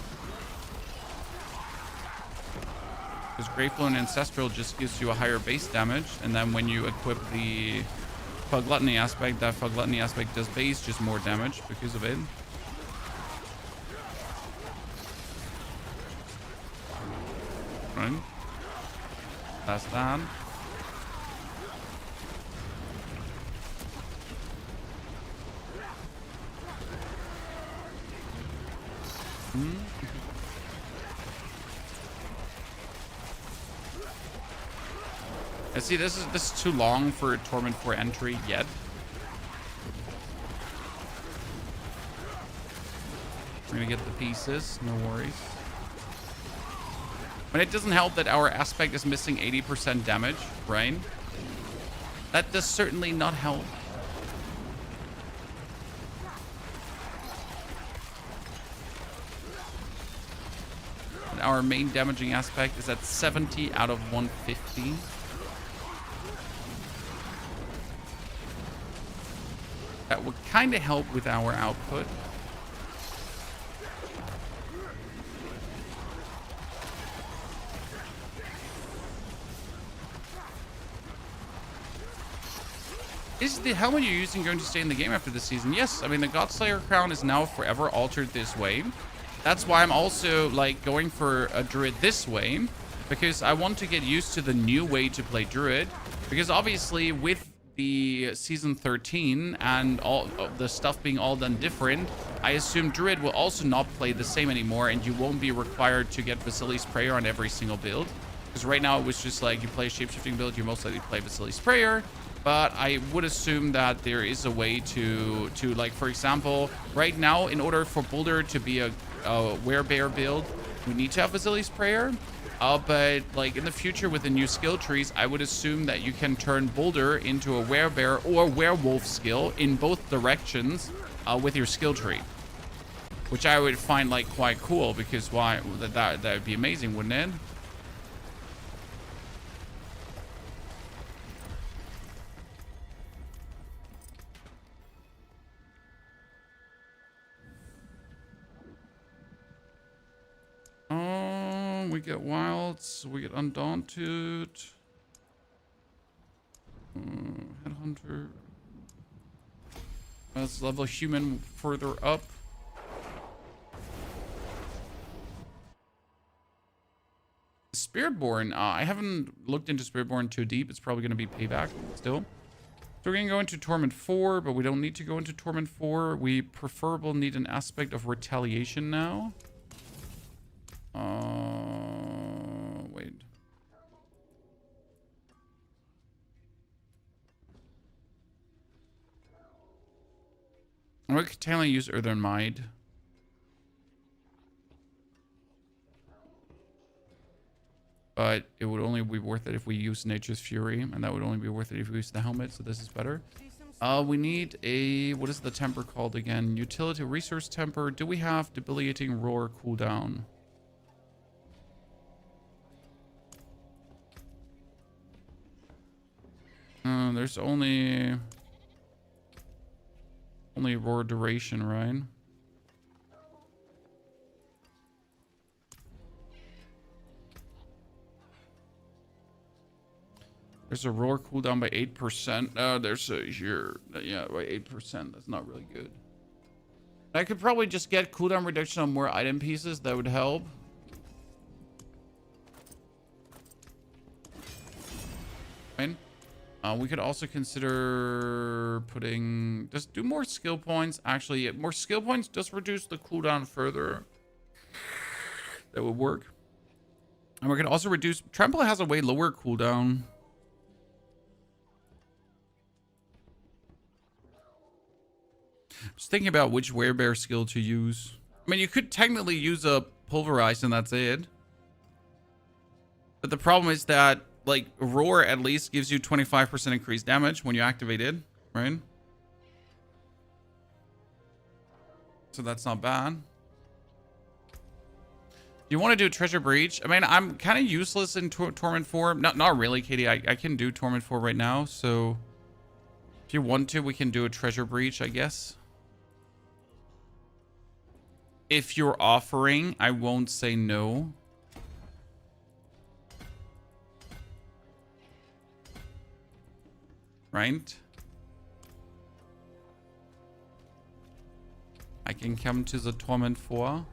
Because Grave Plume and Ancestral just gives you a higher base damage, and then when you equip the Fog Gluttony aspect, that Fog Gluttony aspect does base just more damage because of it. Right. That's that. I see this is too long for Torment 4 entry yet. We're gonna get the pieces, no worries. But it doesn't help that our aspect is missing 80% damage, right? That does certainly not help. that our main damaging aspect is at 70 out of 150. That would kind of help with our output. Is the helmet you're using going to stay in the game after this season? Yes, I mean, the Godslayer crown is now forever altered this way. That's why I'm also, like, going for a Druid this way, because I want to get used to the new way to play Druid. Because obviously, with the Season 13 and all of the stuff being all done different, I assume Druid will also not play the same anymore, and you won't be required to get Vasili's Prayer on every single build. Because right now, it was just like, you play a shapeshifting build, you most likely play Vasili's Prayer. But I would assume that there is a way to like, for example, right now, in order for Boulder to be a werebear build, we need to have Vasili's Prayer. But like in the future with the new skill trees, I would assume that you can turn Boulder into a werebear or werewolf skill in both directions with your skill tree. Which I would find like quite cool, because why that would be amazing, wouldn't it? We get wilds, we get undaunted, headhunter. Let's level human further up. Spiritborn, I haven't looked into Spiritborn too deep. It's probably going to be payback still. So we're going to go into Torment 4, but we don't need to go into Torment 4. We preferably need an aspect of retaliation now. Wait. We could technically use Earthen Might. But it would only be worth it if we use Nature's Fury, and that would only be worth it if we use the helmet, so this is better. We need a, what is the temper called again? Utility Resource Temper. Do we have Debilitating Roar cooldown? There's only roar duration, right? There's a roar cooldown by 8%. There's a here, yeah, by 8%. That's not really good. I could probably just get cooldown reduction on more item pieces. That would help. Fine. We could also consider putting, just do more skill points. Actually, more skill points does reduce the cooldown further. That would work. And we can also reduce, Trample has a way lower cooldown. Just thinking about which werebear skill to use. I mean, you could technically use a Pulverize and that's it. But the problem is that, like, Roar at least gives you 25% increased damage when you activate it, right? So that's not bad. You want to do Treasure Breach? I mean, I'm kind of useless in Torment 4. Not really, Katie. I can do Torment 4 right now, so if you want to, we can do a Treasure Breach, I guess. If you're offering, I won't say no. Right? I can come to the Torment 4.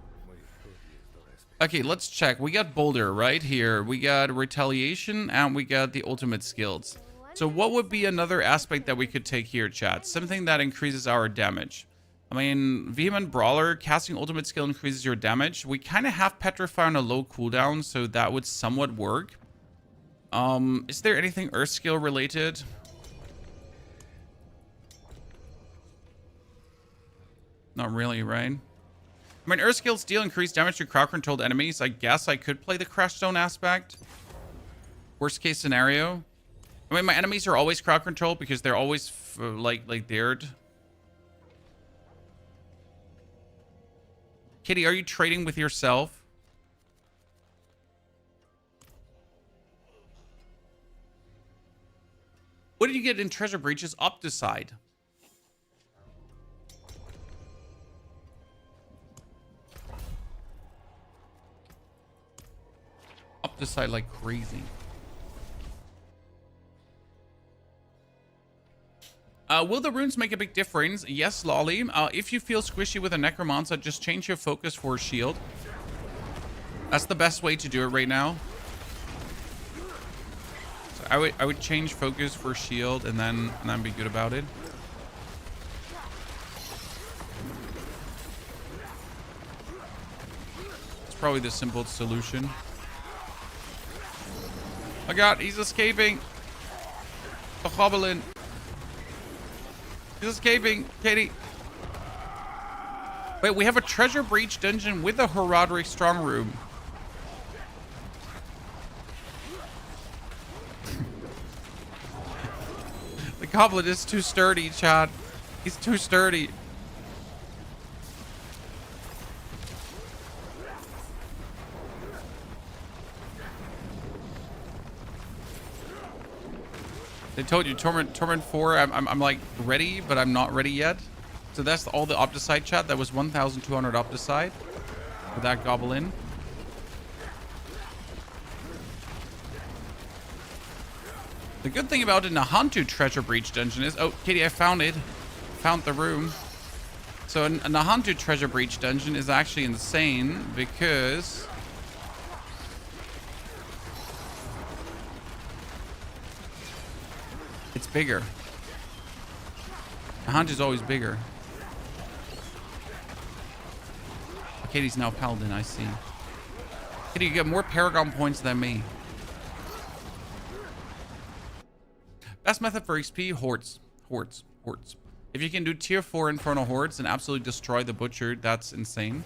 Okay, let's check. We got Boulder right here. We got Retaliation and we got the ultimate skills. So what would be another aspect that we could take here, chat? Something that increases our damage. I mean, Vehement Brawler, casting ultimate skill increases your damage. We kind of have Petrify on a low cooldown, so that would somewhat work. Is there anything Earth skill related? Not really, right? I mean, Earth skills deal increased damage to crowd-controlled enemies. I guess I could play the Crash Stone aspect. Worst case scenario. I mean, my enemies are always crowd-controlled because they're always, like dared. Kitty, are you trading with yourself? What did you get in treasure breaches? Opticide. Opticide like crazy. Will the runes make a big difference? Yes, Lolly. If you feel squishy with a necromancer, just change your focus for a shield. That's the best way to do it right now. So I would change focus for shield and then be good about it. It's probably the simplest solution. Oh god, he's escaping. A hobbling. He's escaping, Katie. Wait, we have a treasure breach dungeon with a heraldry strong room. The goblin is too sturdy, Chad. He's too sturdy. They told you Torment 4, I'm like ready, but I'm not ready yet. So that's all the Opticide, chat. That was 1,200 Opticide for that goblin. The good thing about the Nahantu treasure breach dungeon is, oh, Katie, I found it. Found the room. So a Nahantu treasure breach dungeon is actually insane because it's bigger. Nahantu's always bigger. Oh, Katie's now Paladin, I see. Katie, you get more Paragon points than me. Best method for XP, hordes. If you can do tier 4 Infernal Hordes and absolutely destroy the Butcher, that's insane.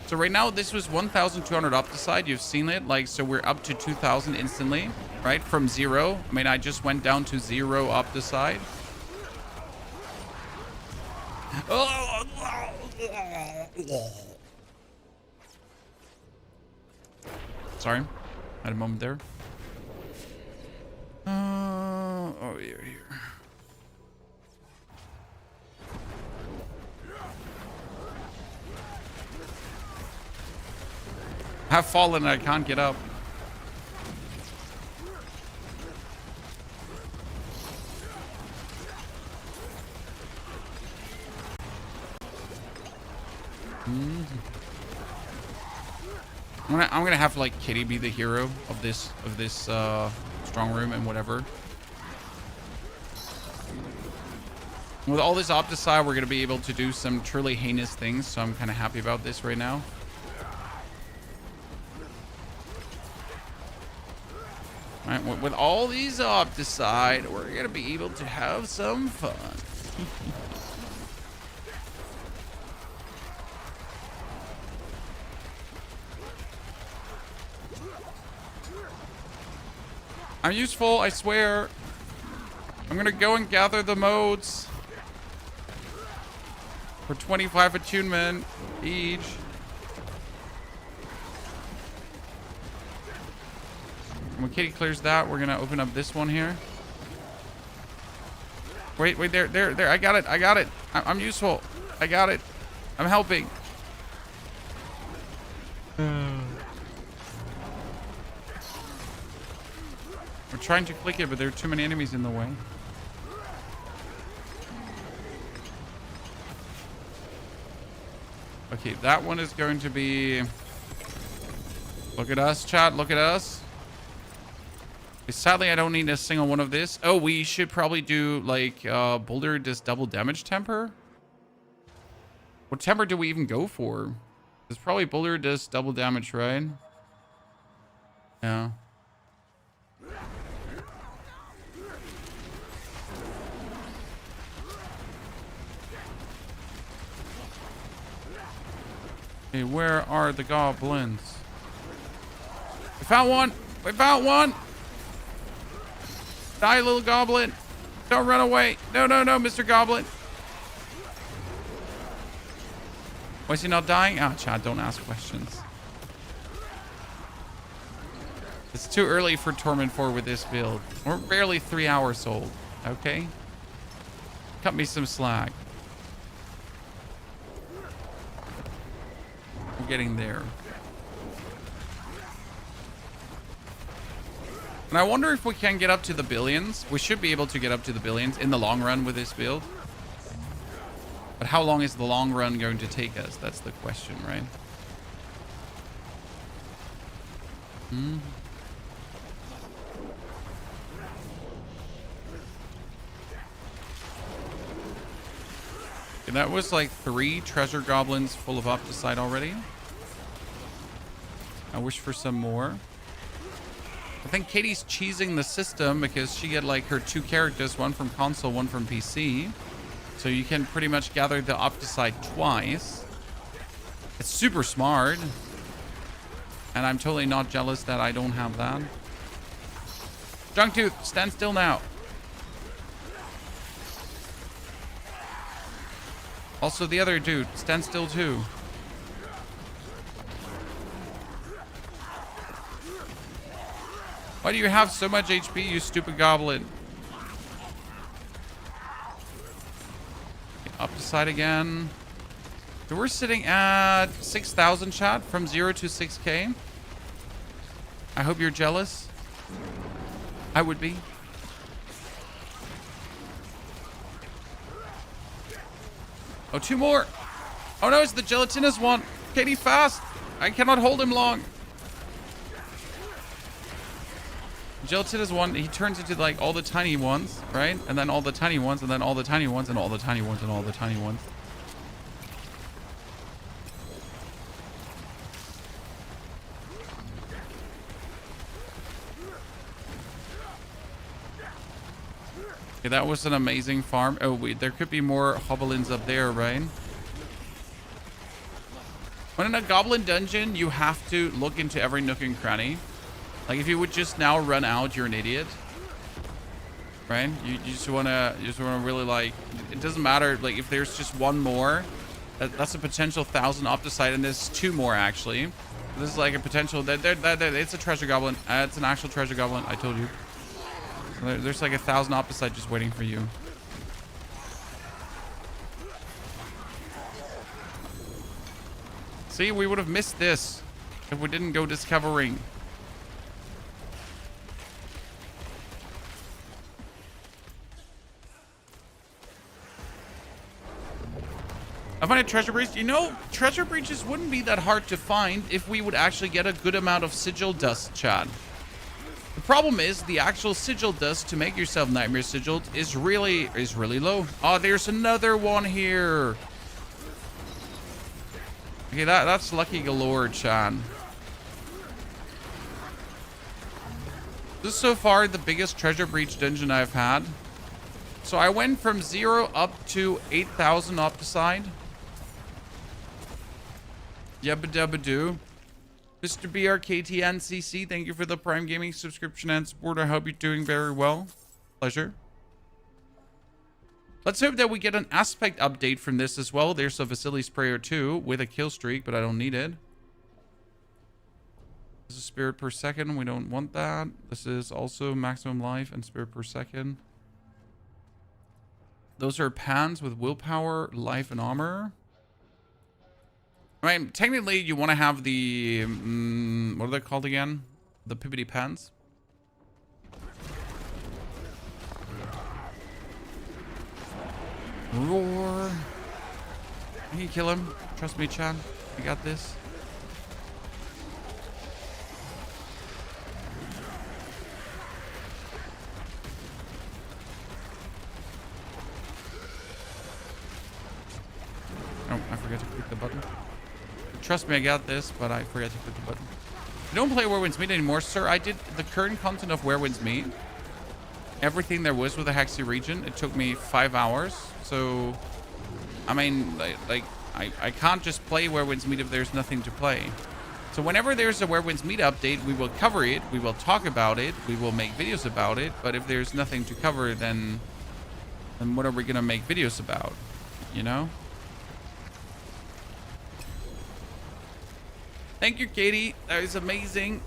So right now, this was 1,200 Opticide. You've seen it. Like, so we're up to 2,000 instantly, right? From 0. I mean, I just went down to 0 Opticide. Sorry. Had a moment there. Oh, here. I've fallen and I can't get up. I'm gonna have like Kitty be the hero of this strong room and whatever. With all this Opticide, we're gonna be able to do some truly heinous things, so I'm kind of happy about this right now. All right, with all these Opticide, we're gonna be able to have some fun. I'm useful, I swear. I'm gonna go and gather the modes for 25 attunement each. And when Kitty clears that, we're gonna open up this one here. Wait, there. I got it. I'm useful. I got it. I'm helping. We're trying to click it, but there are too many enemies in the way. Okay, that one is going to be... Look at us, chat. Look at us. Okay, sadly, I don't need a single one of this. Oh, we should probably do, like, Boulder does double damage temper. What temper do we even go for? It's probably Boulder does double damage, right? Yeah. Okay, where are the goblins? We found one! We found one! Die, little goblin! Don't run away! No, Mr. Goblin! Why is he not dying? Ah, Chad, don't ask questions. It's too early for Torment 4 with this build. We're barely 3 hours old. Okay. Cut me some slack. We're getting there. And I wonder if we can get up to the billions. We should be able to get up to the billions in the long run with this build. But how long is the long run going to take us? That's the question, right? Okay, that was like 3 treasure goblins full of Opticide already. I wish for some more. I think Katie's cheesing the system because she had like her 2 characters, one from console, one from PC. So you can pretty much gather the Opticide twice. It's super smart. And I'm totally not jealous that I don't have that. Junktooth, stand still now. Also, the other dude, stand still too. Why do you have so much HP, you stupid goblin? Okay, up the side again. So we're sitting at 6,000 chat from 0 to 6K. I hope you're jealous. I would be. Oh, 2 more. Oh no, it's the gelatinous one. Katie, fast. I cannot hold him long. Gelatinous one, he turns into like all the tiny ones, right? And then all the tiny ones, and then all the tiny ones, and all the tiny ones, and all the tiny ones. Okay, that was an amazing farm. Oh, wait, there could be more hoblins up there, right? When in a goblin dungeon, you have to look into every nook and cranny. Like, if you would just now run out, you're an idiot. Right? You just wanna really, like, it doesn't matter, like, if there's just one more, that's a potential 1,000 Opticide, and there's 2 more, actually. This is like a potential, it's a treasure goblin. It's an actual treasure goblin, I told you. There's like 1,000 Opticide just waiting for you. See, we would have missed this if we didn't go discovering. I find a treasure breach. You know, treasure breaches wouldn't be that hard to find if we would actually get a good amount of sigil dust, Chad. The problem is the actual sigil dust to make yourself nightmare sigiled is really low. Oh, there's another one here. Okay, that's lucky galore, Chan. This is so far the biggest treasure breach dungeon I've had. So I went from 0 up to 8,000 Opticide. Yabba dabba doo. Mr. BRKTNCC, thank you for the Prime Gaming subscription and support. I hope you're doing very well. Pleasure. Let's hope that we get an aspect update from this as well. There's a Vasily Sprayer too with a kill streak, but I don't need it. This is spirit per second. We don't want that. This is also maximum life and spirit per second. Those are pans with willpower, life, and armor. I mean, technically, you want to have the... what are they called again? The pippity pants. Roar. You can kill him. Trust me, Chan. You got this. Oh, I forgot to click the button. Trust me, I got this, but I forgot to click the button. You don't play Where Winds Meet anymore, sir. I did the current content of Where Winds Meet. Everything there was with the Hexy region. It took me 5 hours. So, I mean, I can't just play Where Winds Meet if there's nothing to play. So whenever there's a Where Winds Meet update, we will cover it. We will talk about it. We will make videos about it. But if there's nothing to cover, then what are we going to make videos about? You know? Thank you, Katie. That is amazing.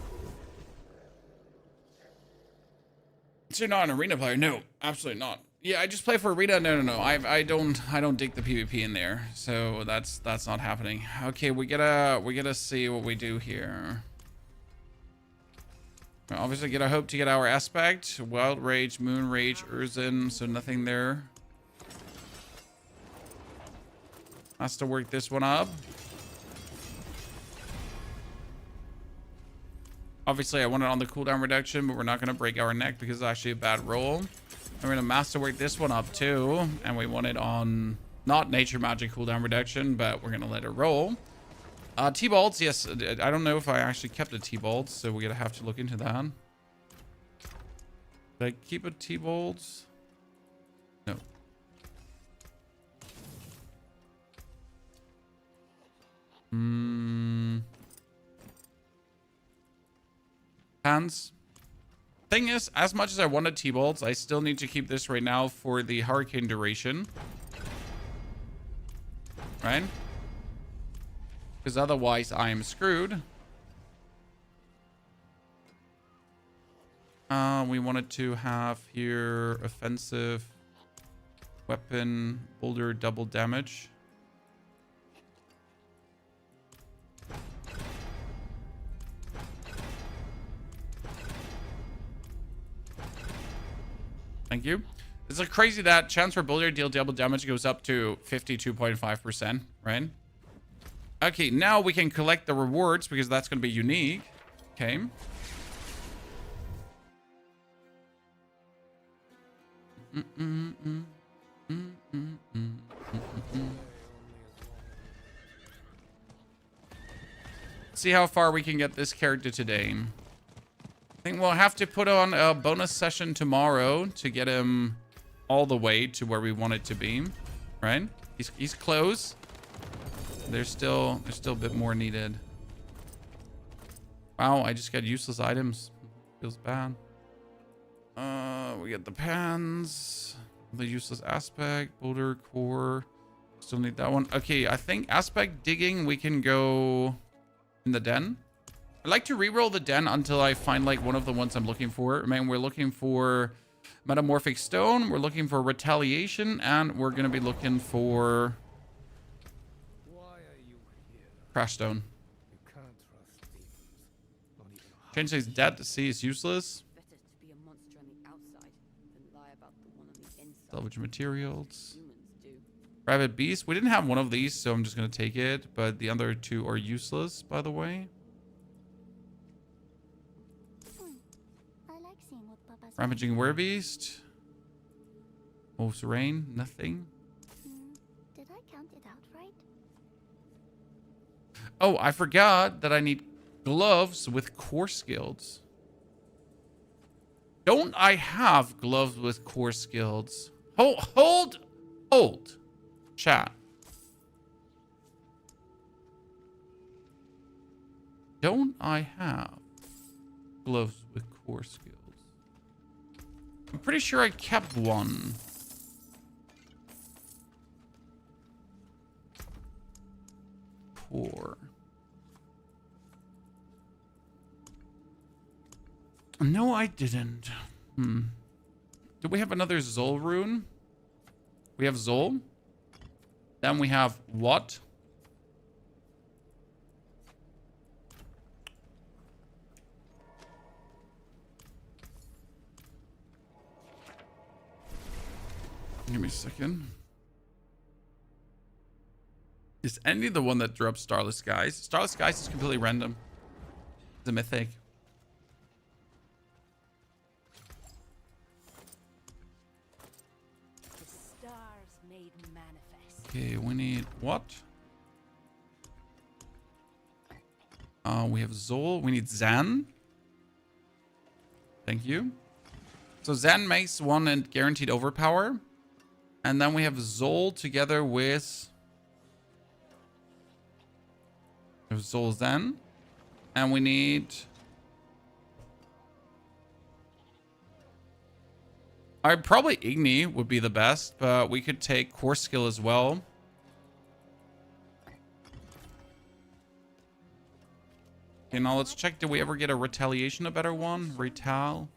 So you're not an arena player? No, absolutely not. Yeah, I just play for arena. No. I don't dig the PvP in there. So that's not happening. Okay, we gotta see what we do here. We obviously gotta hope to get our aspect, Wild Rage, Moon Rage, Urzen. So nothing there. Has to work this one up. Obviously, I want it on the cooldown reduction, but we're not going to break our neck because it's actually a bad roll. And we're going to masterwork this one up too. And we want it on not nature magic cooldown reduction, but we're going to let it roll. T-bolts, yes. I don't know if I actually kept a T-bolt, so we're going to have to look into that. Did I keep a T-bolts? No. Hands. Thing is, as much as I wanted T-bolts, I still need to keep this right now for the hurricane duration. Right? Because otherwise I am screwed. We wanted to have here offensive weapon, Boulder double damage. Thank you. It's like crazy that chance for Boulder deal double damage goes up to 52.5%, right? Okay, now we can collect the rewards because that's going to be unique. Okay. See how far we can get this character today. I think we'll have to put on a bonus session tomorrow to get him all the way to where we want it to be, right? He's close. There's still a bit more needed. Wow, I just got useless items. Feels bad. We get the pans, the useless aspect, boulder core. Still need that one. Okay, I think aspect digging we can go in the den. I like to reroll the den until I find like one of the ones I'm looking for. I mean, we're looking for metamorphic stone, we're looking for retaliation, and we're gonna be looking for crash stone. Change says dead to see is useless. Better to be a monster on the outside than lie about the one on the inside. Salvage materials. Humans do. Rabbit beast. We didn't have one of these, so I'm just gonna take it. But the other two are useless, by the way. I like seeing what Papa's Rampaging werebeast. Wolf's rain. Nothing. Did I count it out right? Oh, I forgot that I need gloves with core skills. Don't I have gloves with core skills? Hold. Chat. Don't I have gloves with core skills? I'm pretty sure I kept one. Core. No, I didn't. Do we have another Zol rune? We have Zol. Then we have what? Give me a second. Is any the one that drops Starless Skies? Starless Skies is completely random. It's a mythic. The stars made manifest. Okay, we need what? We have Zol. We need Zan. Thank you. So Zan makes one and guaranteed overpower. And then we have Zol together with Zol Zan. And we need... probably Igni would be the best, but we could take core skill as well. Okay, now let's check. Did we ever get a retaliation, a better one? Retal.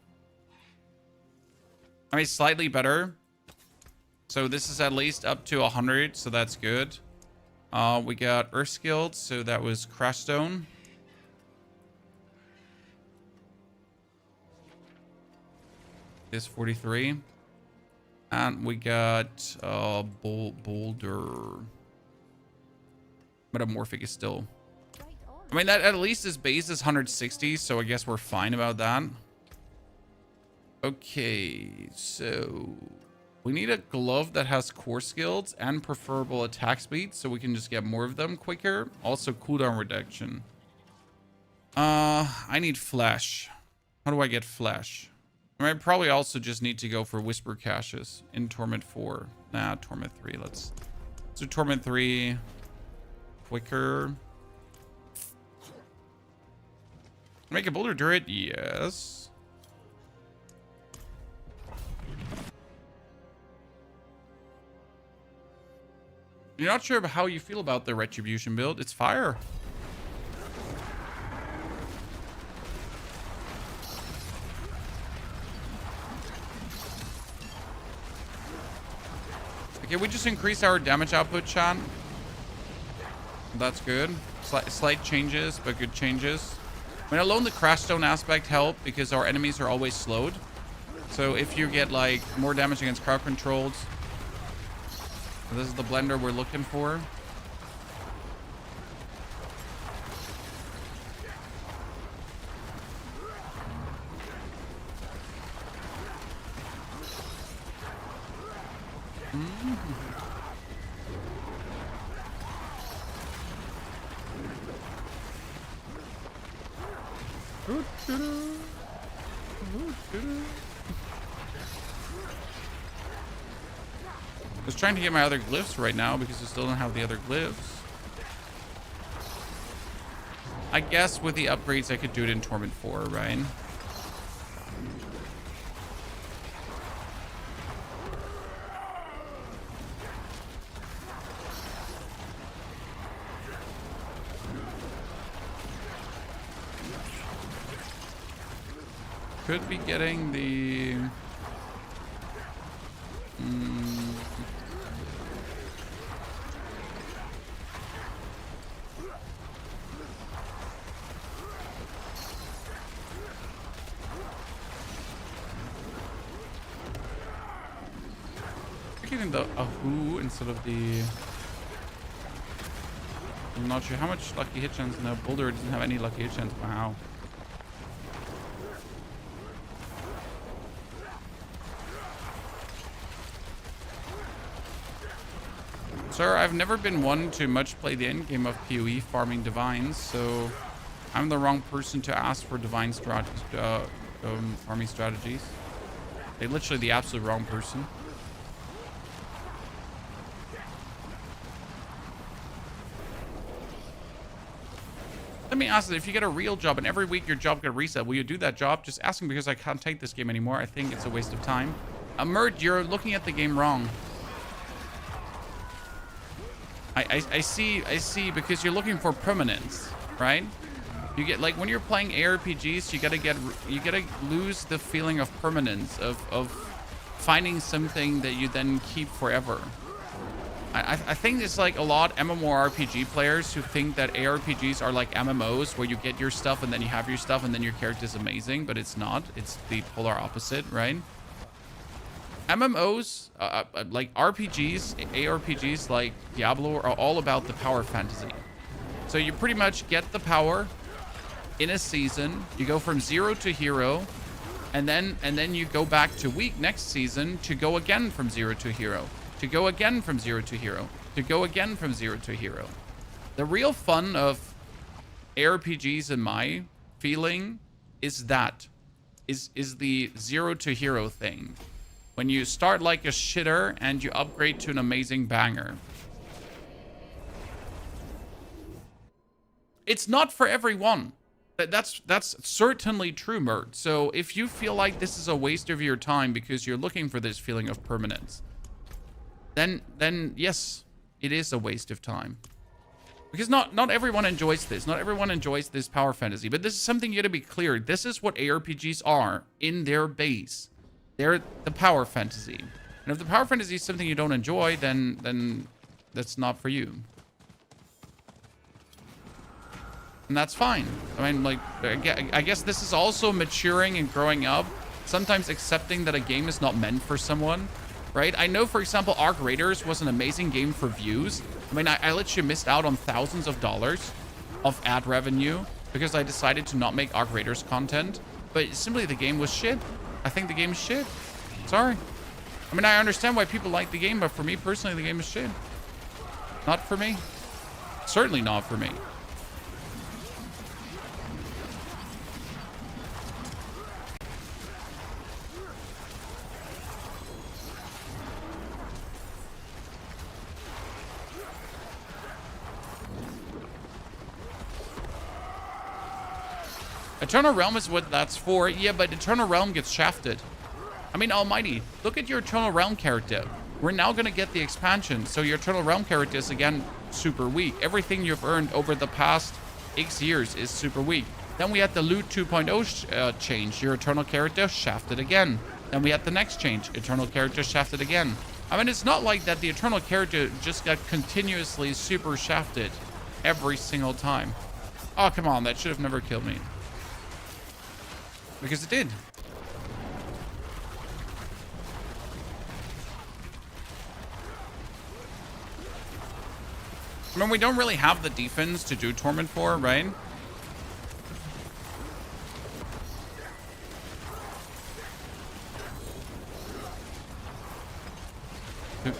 I mean, slightly better. So this is at least up to 100, so that's good. We got Earth Skilled, so that was Crash Stone. Is 43. And we got Boulder. Metamorphic is still... I mean, that at least his base is 160, so I guess we're fine about that. Okay, so... we need a glove that has core skills and preferable attack speed, so we can just get more of them quicker. Also, cooldown reduction. I need flesh. How do I get flesh? I mean, I probably also just need to go for Whisper Caches in Torment 4. Nah, Torment 3. Let's do Torment 3. Quicker. Make a Boulder Druid? Yes. You're not sure about how you feel about the Retribution build? It's fire. Okay, we just increased our damage output, chat. That's good. Slight changes, but good changes. I mean, alone the Crash Stone aspect helped because our enemies are always slowed. So if you get like more damage against crowd controlled, this is the blender we're looking for. I was trying to get my other glyphs right now because I still don't have the other glyphs. I guess with the upgrades I could do it in Torment 4, right? Could be getting the... Getting the Ahu instead of the... I'm not sure how much lucky hit chance. No, Boulder doesn't have any lucky hit chance. Wow. Sir, I've never been one to much play the endgame of PoE farming divines, so I'm the wrong person to ask for divine farming strategies. They're literally the absolute wrong person. Let me ask that if you get a real job and every week your job get reset, will you do that job? Just asking because I can't take this game anymore. I think it's a waste of time. Mert, you're looking at the game wrong. I see because you're looking for permanence, right? You get like when you're playing ARPGs, you gotta lose the feeling of permanence of finding something that you then keep forever. I think it's like a lot MMORPG players who think that ARPGs are like MMOs where you get your stuff and then you have your stuff and then your character is amazing, but it's not. It's the polar opposite, right? MMOs, like RPGs, ARPGs like Diablo are all about the power fantasy. So you pretty much get the power in a season. You go from 0 to hero, and then you go back to weak next season to go again from 0 to hero. To go again from 0 to hero. To go again from 0 to hero. The real fun of ARPGs in my feeling is the 0 to hero thing. When you start like a shitter and you upgrade to an amazing banger. It's not for everyone. That's certainly true, Mert. So if you feel like this is a waste of your time because you're looking for this feeling of permanence, then yes, it is a waste of time. Because not everyone enjoys this. Not everyone enjoys this power fantasy. But this is something you gotta be clear. This is what ARPGs are in their base. They're the power fantasy. And if the power fantasy is something you don't enjoy, then that's not for you. And that's fine. I mean, like, I guess this is also maturing and growing up. Sometimes accepting that a game is not meant for someone, right? I know, for example, Arc Raiders was an amazing game for views. I mean, I literally missed out on thousands of dollars of ad revenue because I decided to not make Arc Raiders content. But simply the game was shit. I think the game is shit. Sorry. I mean, I understand why people like the game, but for me personally, the game is shit. Not for me. Certainly not for me. Eternal Realm is what that's for. Yeah, but Eternal Realm gets shafted. I mean, almighty. Look at your Eternal Realm character. We're now going to get the expansion. So your Eternal Realm character is, again, super weak. Everything you've earned over the past X years is super weak. Then we had the Loot 2.0 change. Your Eternal character shafted again. Then we had the next change. Eternal character shafted again. I mean, it's not like that the Eternal character just got continuously super shafted every single time. Oh, come on. That should have never killed me. Because it did. I mean, we don't really have the defense to do Torment for, right?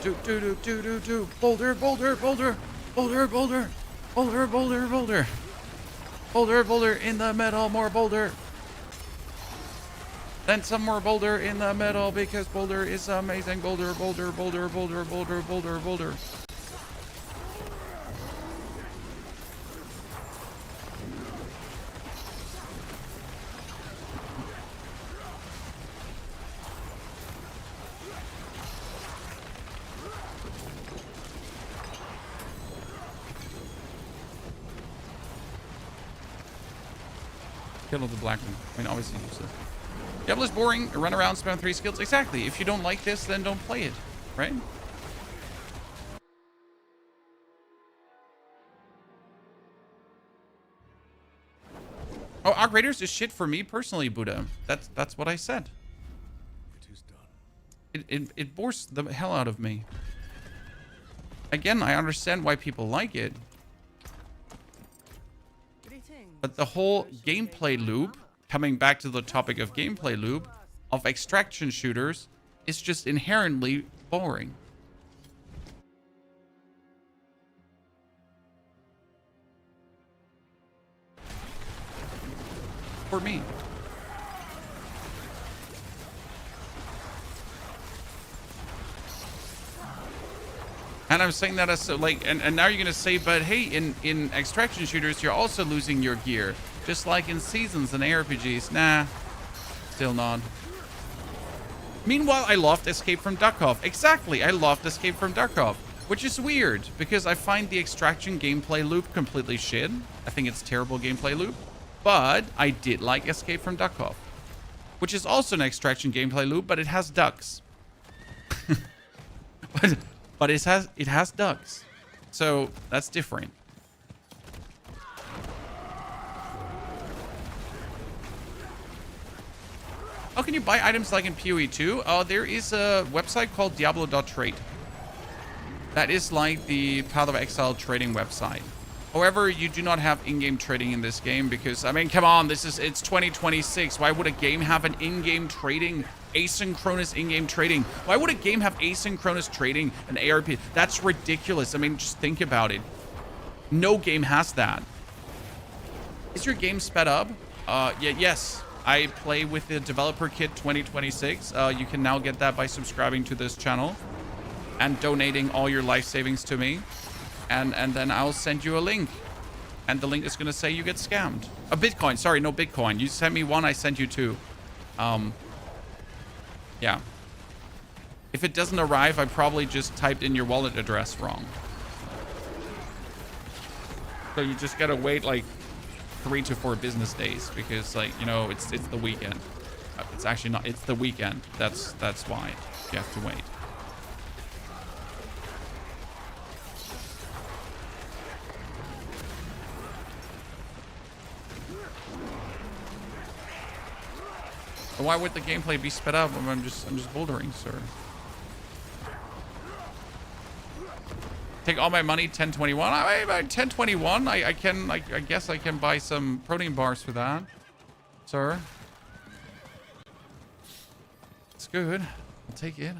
Do. Boulder. Boulder. In the middle, more boulder. Then some more boulder in the middle because boulder is amazing. Boulder. Kill the black one. I mean, obviously use this. Diablo is boring. Run around, spam 3 skills. Exactly. If you don't like this, then don't play it, right? Oh, Arc Raiders is shit for me personally, Buddha. That's what I said. It is done. It bores the hell out of me. Again, I understand why people like it. But the whole gameplay loop, coming back to the topic of gameplay loop, of extraction shooters, is just inherently boring. For me. And I'm saying that as like, and now you're gonna say, but hey, in extraction shooters, you're also losing your gear, just like in seasons and ARPGs. Nah, still not. Meanwhile, I loved Escape from Tarkov. Exactly, I loved Escape from Tarkov, which is weird because I find the extraction gameplay loop completely shit. I think it's terrible gameplay loop, but I did like Escape from Tarkov, which is also an extraction gameplay loop, but it has ducks. But it has ducks, so that's different. How can you buy items like in PoE 2? There is a website called Diablo.trade. That is like the Path of Exile trading website. However, you do not have in-game trading in this game because, I mean, come on, it's 2026. Why would a game have an in-game trading, asynchronous in-game trading? Why would a game have asynchronous trading and ARP? That's ridiculous. I mean, just think about it. No game has that. Is your game sped up? Yes. I play with the Developer Kit 2026. You can now get that by subscribing to this channel and donating all your life savings to me. And then I'll send you a link. And the link is going to say you get scammed. A Bitcoin. Sorry, no Bitcoin. You sent me one, I sent you two. Yeah. If it doesn't arrive, I probably just typed in your wallet address wrong. So you just got to wait like 3 to 4 business days because, like, you know, it's the weekend. It's actually not. It's the weekend. That's why you have to wait. Why would the gameplay be sped up when I'm just bouldering, sir? Take all my money, 1021. 1021. I guess I can buy some protein bars for that, sir. It's good. I'll take it.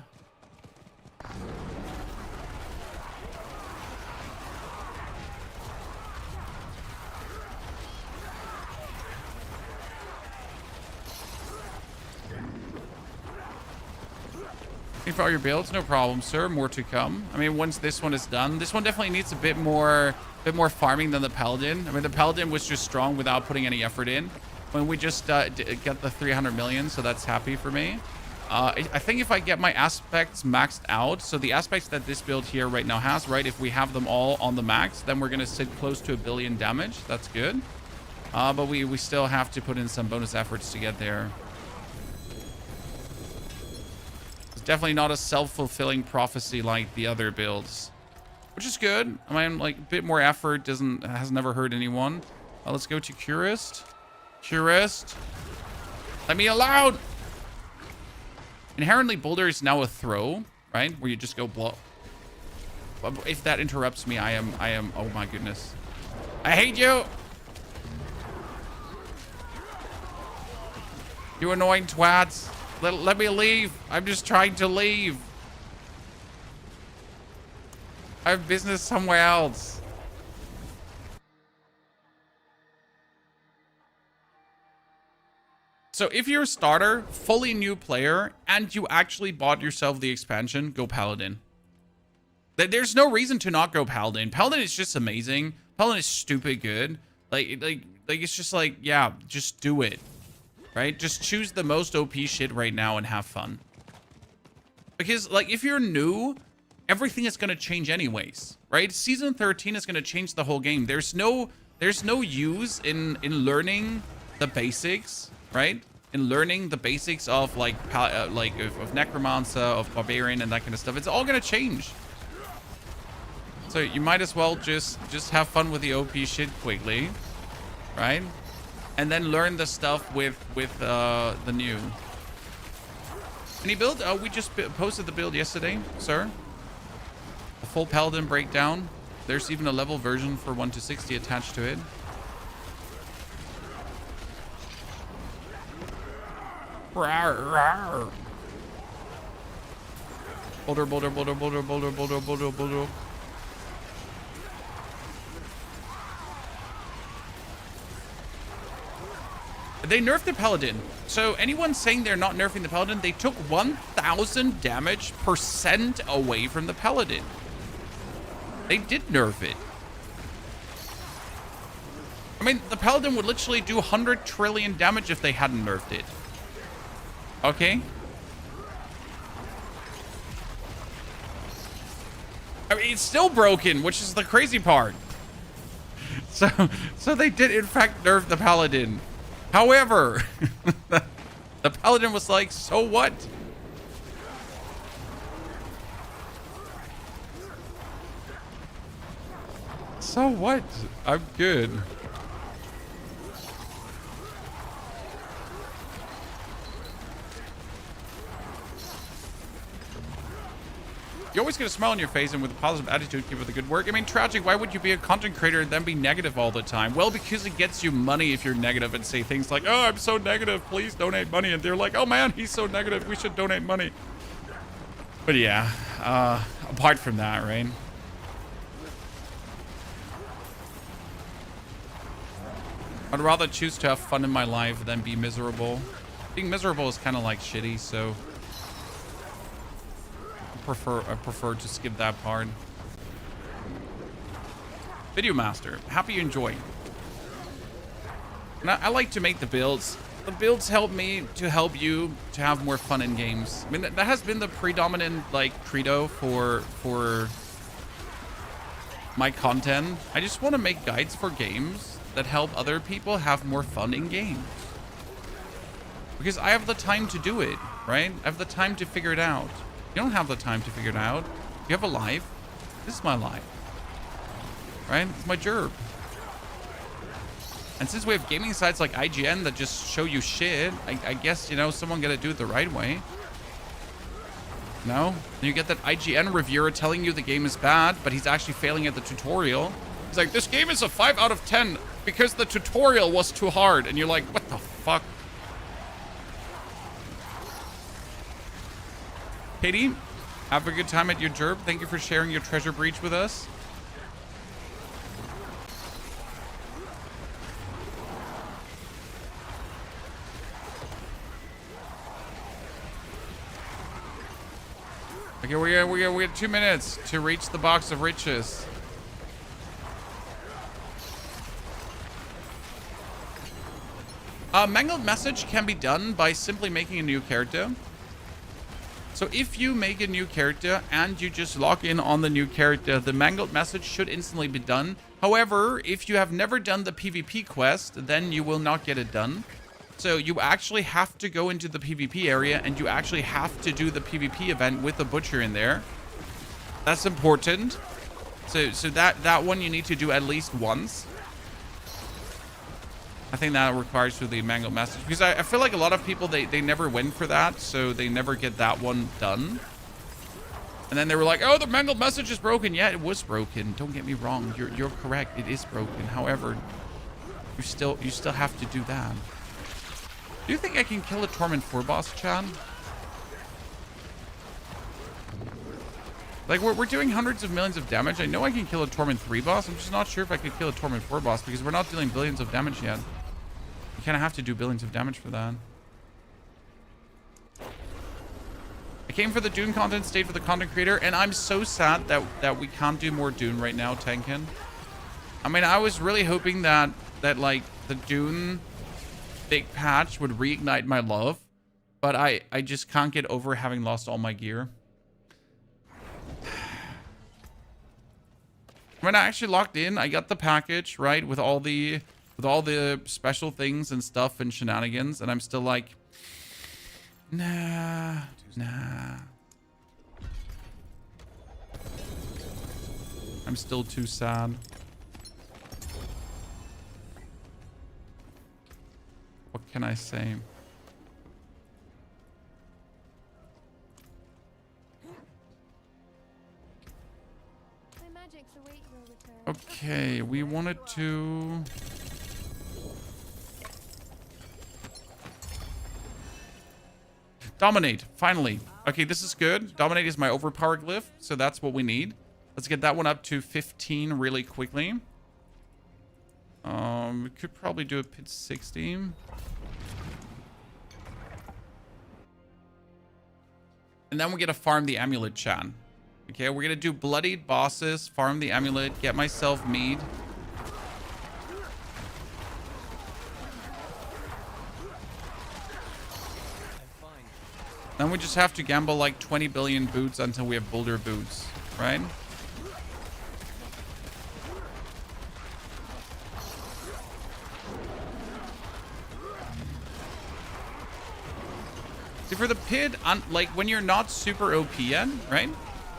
For all your builds, no problem, sir. More to come. I mean, once this one is done, this one definitely needs a bit more farming than the Paladin. I mean, the Paladin was just strong without putting any effort in. When we just get the 300 million, so that's happy for me. I think if I get my aspects maxed out, so the aspects that this build here right now has, right? If we have them all on the max, then we're gonna sit close to 1 billion damage. That's good. But we still have to put in some bonus efforts to get there. Definitely not a self-fulfilling prophecy like the other builds, which is good. I mean, like, a bit more effort has never hurt anyone. Let's go to Curist. Curist, let me alone. Inherently, Boulder is now a throw, right? Where you just go blow. If that interrupts me, I am. Oh my goodness, I hate you. You annoying twats. Let me leave. I'm just trying to leave. I have business somewhere else. So if you're a starter, fully new player, and you actually bought yourself the expansion, go Paladin. There's no reason to not go Paladin. Paladin is just amazing. Paladin is stupid good. Like it's just like, yeah, just do it. Right? Just choose the most OP shit right now and have fun. Because, like, if you're new, everything is going to change anyways, right? Season 13 is going to change the whole game. There's no use in learning the basics, right? In learning the basics of, like, of Necromancer, of Barbarian, and that kind of stuff. It's all going to change. So you might as well just have fun with the OP shit quickly, right? And then learn the stuff with the new. Any build? We just posted the build yesterday, sir. A full Paladin breakdown. There's even a level version for 1 to 60 attached to it. Rawr, rawr. Boulder, boulder, boulder, boulder, boulder, boulder, boulder, boulder. They nerfed the Paladin. So anyone saying they're not nerfing the Paladin, they took 1,000 damage % away from the Paladin. They did nerf it. I mean, the Paladin would literally do 100 trillion damage if they hadn't nerfed it. Okay? I mean, it's still broken, which is the crazy part. So they did, in fact, nerf the Paladin. However, the Paladin was like, so what? So what? I'm good. You always get a smile on your face and with a positive attitude, keep up the good work. I mean, tragic, why would you be a content creator and then be negative all the time? Well, because it gets you money if you're negative and say things like, oh, I'm so negative, please donate money. And they're like, oh man, he's so negative, we should donate money. But yeah, apart from that, right? I'd rather choose to have fun in my life than be miserable. Being miserable is kind of like shitty, so I prefer to skip that part. Video Master, happy you enjoy. And I like to make the builds. The builds help me to help you to have more fun in games. I mean, that has been the predominant, like, credo for my content. I just want to make guides for games that help other people have more fun in games. Because I have the time to do it, right? I have the time to figure it out. You don't have the time to figure it out. You have a life. This is my life. Right? It's my gerb. And since we have gaming sites like IGN that just show you shit, I guess, you know, someone gotta do it the right way. No? And you get that IGN reviewer telling you the game is bad, but he's actually failing at the tutorial. He's like, this game is a 5 out of 10 because the tutorial was too hard. And you're like, what the fuck? Katie, have a good time at your gerb. Thank you for sharing your treasure breach with us. Okay, we got 2 minutes to reach the box of riches. Mangled message can be done by simply making a new character. So if you make a new character and you just log in on the new character, the mangled message should instantly be done. However, if you have never done the PvP quest, then you will not get it done. So you actually have to go into the PvP area and you actually have to do the PvP event with the butcher in there. That's important. So that one you need to do at least once. I think that requires through the mangled message, because I feel like a lot of people, they never went for that, so they never get that one done. And then they were like, oh, the mangled message is broken. Yeah, it was broken. Don't get me wrong. You're correct. It is broken. However, you still have to do that. Do you think I can kill a Torment 4 boss, Chad? Like, we're doing hundreds of millions of damage. I know I can kill a Torment 3 boss. I'm just not sure if I could kill a Torment 4 boss because we're not dealing billions of damage yet. You kind of have to do billions of damage for that. I came for the Dune content, stayed for the content creator, and I'm so sad that we can't do more Dune right now, Tankin. I mean, I was really hoping that like the Dune big patch would reignite my love, but I just can't get over having lost all my gear. When I actually logged in, I got the package, right, with all the special things and stuff and shenanigans, and I'm still like, nah. I'm still too sad. What can I say? My magics await your return. Okay, we wanted to... Dominate, finally. Okay, this is good. Dominate is my overpower glyph, so that's what we need. Let's get that one up to 15 really quickly. We could probably do a pit 60. And then we're gonna farm the amulet, Chan. Okay, we're gonna do bloodied bosses, farm the amulet, get myself mead. Then we just have to gamble like 20 billion boots until we have Boulder boots, right? See, for the pit, like when you're not super OP yet, right?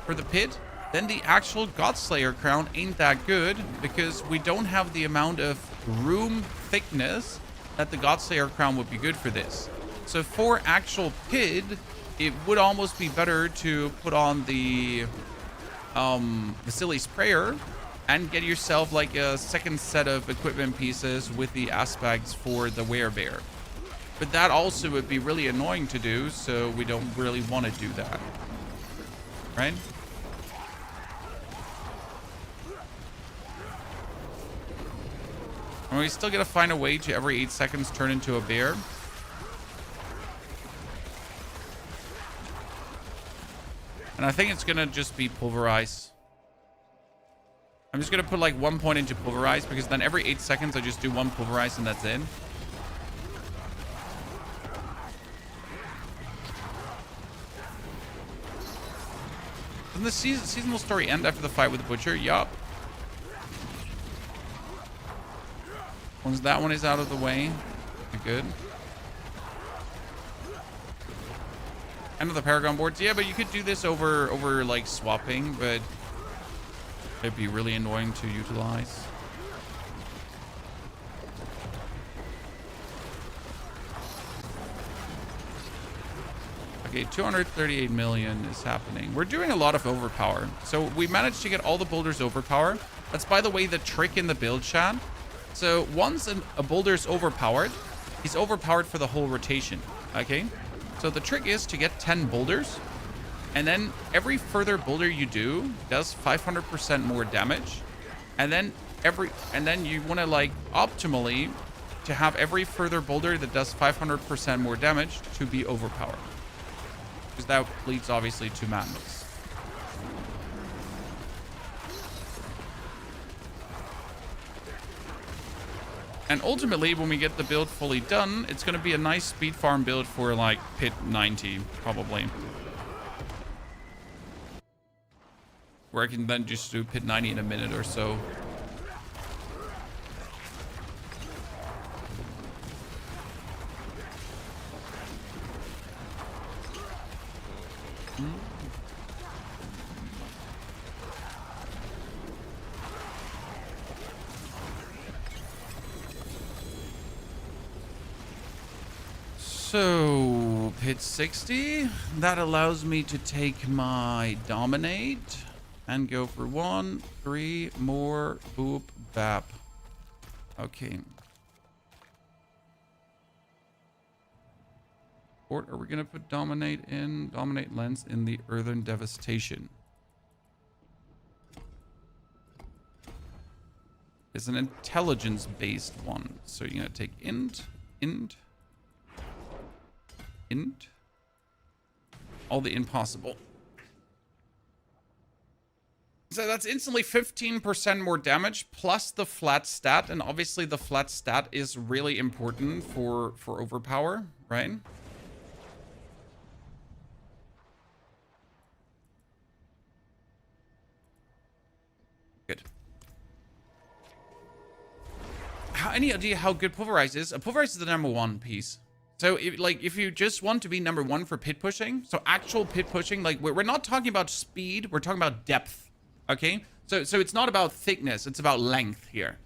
For the pit, then the actual Godslayer crown ain't that good because we don't have the amount of room thickness that the Godslayer crown would be good for this. So for actual pit, it would almost be better to put on the Silly Sprayer and get yourself like a second set of equipment pieces with the aspects for the Werebear. But that also would be really annoying to do, so we don't really want to do that. Right? And we still gotta find a way to every 8 seconds turn into a bear. And I think it's gonna just be Pulverize. I'm just gonna put like 1 point into Pulverize because then every 8 seconds I just do 1 Pulverize and that's it. Doesn't the seasonal story end after the fight with the Butcher? Yup. Once that one is out of the way, we're good. And the Paragon boards. Yeah, but you could do this over like swapping, but it'd be really annoying to utilize. Okay, 238 million is happening. We're doing a lot of overpower. So we managed to get all the boulders overpower. That's, by the way, the trick in the build chat. So once a boulder is overpowered, he's overpowered for the whole rotation. Okay? So the trick is to get 10 boulders. And then every further boulder you do does 500% more damage. And then you want to, like, optimally to have every further boulder that does 500% more damage to be overpowered. Because that leads obviously to madness. And ultimately, when we get the build fully done, it's going to be a nice speed farm build for like pit 90, probably. Where I can then just do pit 90 in a minute or so. So, pit 60, that allows me to take my dominate and go for 1, 3 more, boop, bap. Okay. Or are we going to put dominate lens in the earthen devastation? It's an intelligence-based one. So you're going to take int. All the impossible. So that's instantly 15% more damage plus the flat stat. And obviously the flat stat is really important for overpower, right? Good. Any idea how good Pulverize is? Pulverize is the #1 piece. So, if you just want to be #1 for pit pushing, so actual pit pushing, like, we're not talking about speed, we're talking about depth, okay? So it's not about thickness, it's about length here.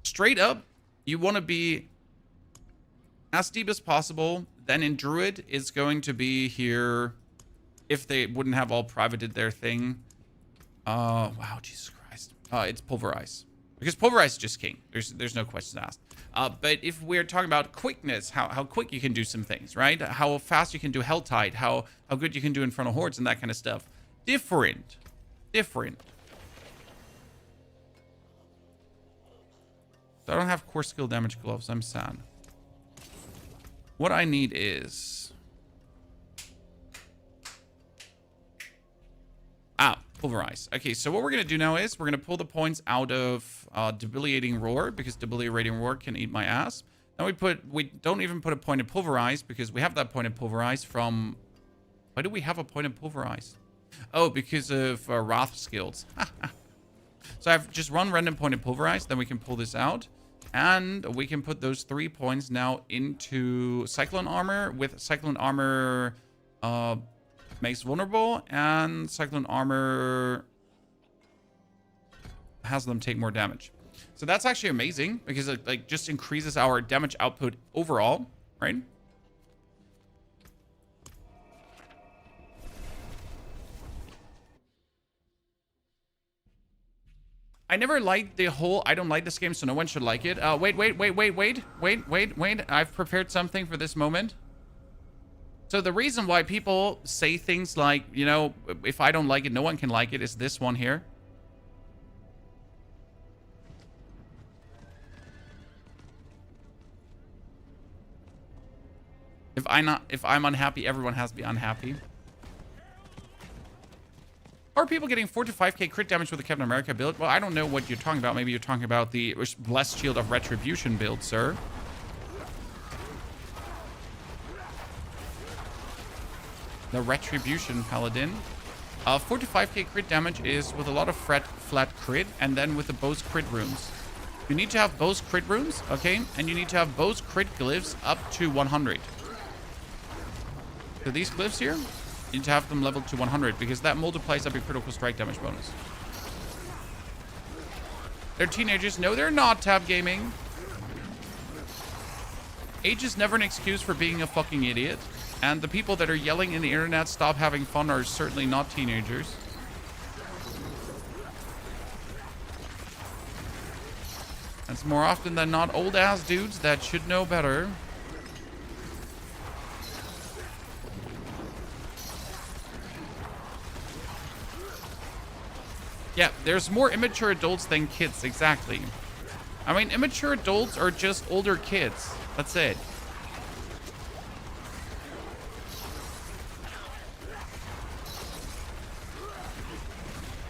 Straight up, you want to be as deep as possible. Then in Druid, it's going to be here, if they wouldn't have all privated their thing. Wow, Jesus Christ. It's Pulverize. Because Pulverize is just king. There's no questions asked. But if we're talking about quickness, how quick you can do some things, right? How fast you can do Helltide, how good you can do in front of hordes and that kind of stuff. Different. So I don't have core skill damage gloves. I'm sad. What I need is... Pulverize. Okay, so what we're going to do now is we're going to pull the points out of Debilitating Roar, because Debilitating Roar can eat my ass. Then we don't even put a point in Pulverize, because we have that point in Pulverize from... Why do we have a point in Pulverize? Oh, because of Wrath skills. So I've just run random point in Pulverize, then we can pull this out. And we can put those 3 points now into Cyclone Armor, with Cyclone Armor... makes vulnerable, and Cyclone Armor has them take more damage. So that's actually amazing, because it like just increases our damage output overall, right? I never liked the whole I don't like this game, so no one should like it. Wait. I've prepared something for this moment. So the reason why people say things like, you know, if I don't like it, no one can like it, is this one here. If I'm unhappy, everyone has to be unhappy. Are people getting 4 to 5k crit damage with the Captain America build? Well, I don't know what you're talking about. Maybe you're talking about the Blessed Shield of Retribution build, sir. The Retribution Paladin. 4 to 5k crit damage is with a lot of flat crit, and then with the Bow's crit runes. You need to have Bow's crit runes, okay? And you need to have Bow's crit glyphs up to 100. So these glyphs here, you need to have them leveled to 100 because that multiplies up your critical strike damage bonus. They're teenagers. No, they're not, Tab Gaming. Age is never an excuse for being a fucking idiot. And the people that are yelling in the internet stop having fun are certainly not teenagers. It's more often than not old ass dudes that should know better. Yeah, there's more immature adults than kids, exactly. I mean, immature adults are just older kids. That's it.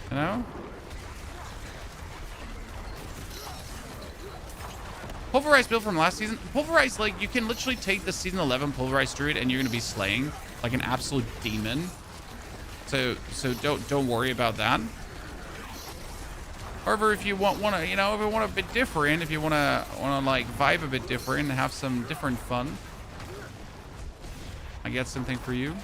You know? Pulverize build from last season. Pulverize, like, you can literally take the season 11 Pulverize Druid and you're going to be slaying like an absolute demon. So don't worry about that. However, if you want to, you know, if you want a bit different, if you want to like vibe a bit different and have some different fun, I got something for you.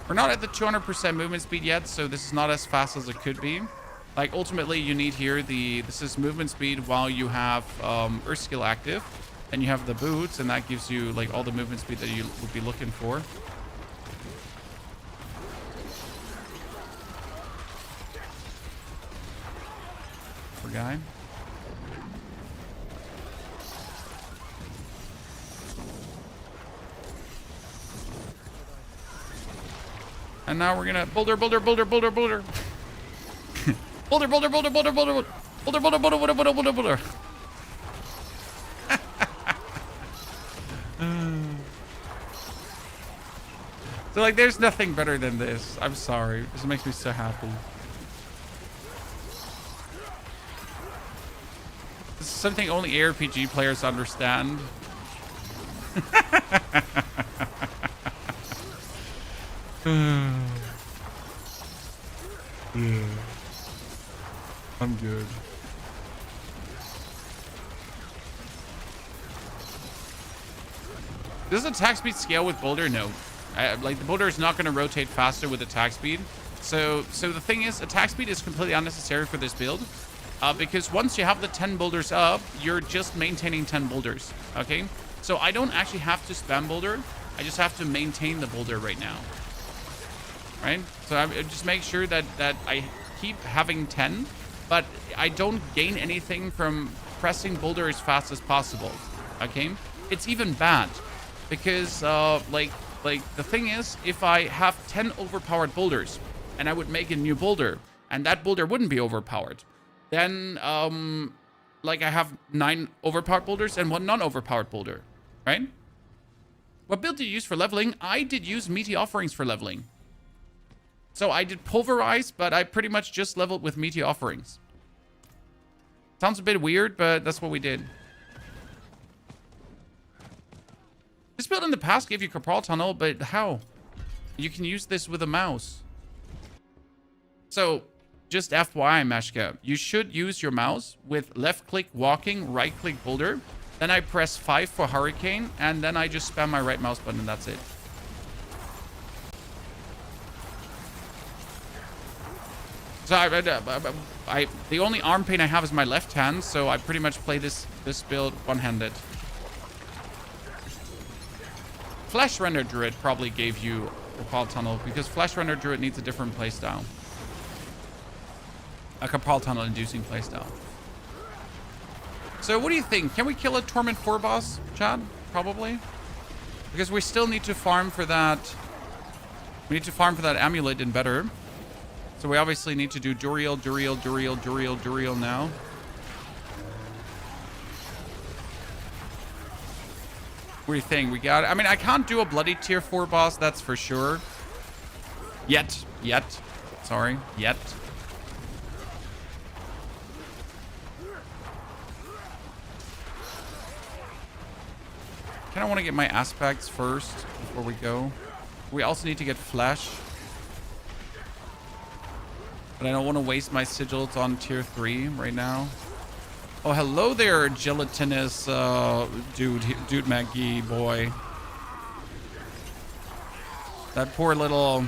We're not at the 200% movement speed yet, so this is not as fast as it could be. Like, ultimately, you need here this is movement speed while you have Earth skill active. Then you have the boots, and that gives you like all the movement speed that you would be looking for. Poor guy. And now we're gonna Boulder. Boulder, Boulder, Boulder, Boulder, Boulder, Boulder, Boulder, Boulder, Boulder, Boulder, Boulder, Boulder, Boulder. So like, there's nothing better than this. I'm sorry. This makes me so happy. This is something only ARPG players understand. I'm good. Does attack speed scale with Boulder? No. Like, the Boulder is not going to rotate faster with attack speed. So the thing is, attack speed is completely unnecessary for this build. Because once you have the 10 boulders up, you're just maintaining 10 boulders. Okay? So I don't actually have to spam Boulder. I just have to maintain the Boulder right now. Right? So I just make sure that I keep having 10, but I don't gain anything from pressing Boulder as fast as possible. Okay? It's even bad. Because, like the thing is, if I have 10 overpowered boulders and I would make a new boulder and that boulder wouldn't be overpowered, then like I have 9 overpowered boulders and 1 non-overpowered boulder, right? What build did you use for leveling? I did use meaty offerings for leveling. So I did Pulverize, but I pretty much just leveled with meaty offerings. Sounds a bit weird, but that's what we did. This build in the past gave you Corporal Tunnel, but how? You can use this with a mouse. So, just FYI, Mashka, you should use your mouse with left-click walking, right-click boulder. Then I press 5 for Hurricane, and then I just spam my right mouse button, and that's it. So the only arm pain I have is my left hand, so I pretty much play this build one-handed. Flesh Render Druid probably gave you Corporal Tunnel, because Flesh Render Druid needs a different playstyle. A Corporal Tunnel inducing playstyle. So what do you think? Can we kill a Torment 4 boss, Chad? Probably. Because we still need to farm for that. We need to farm for that amulet in better. So we obviously need to do Duriel, Duriel, Duriel, Duriel, Duriel now. What do you think? We got it. I mean, I can't do a bloody tier 4 boss, that's for sure. Yet. Sorry. Yet. Kind of want to get my aspects first before we go. We also need to get flesh. But I don't want to waste my sigils on tier 3 right now. Oh, hello there, gelatinous dude McGee boy. That poor little...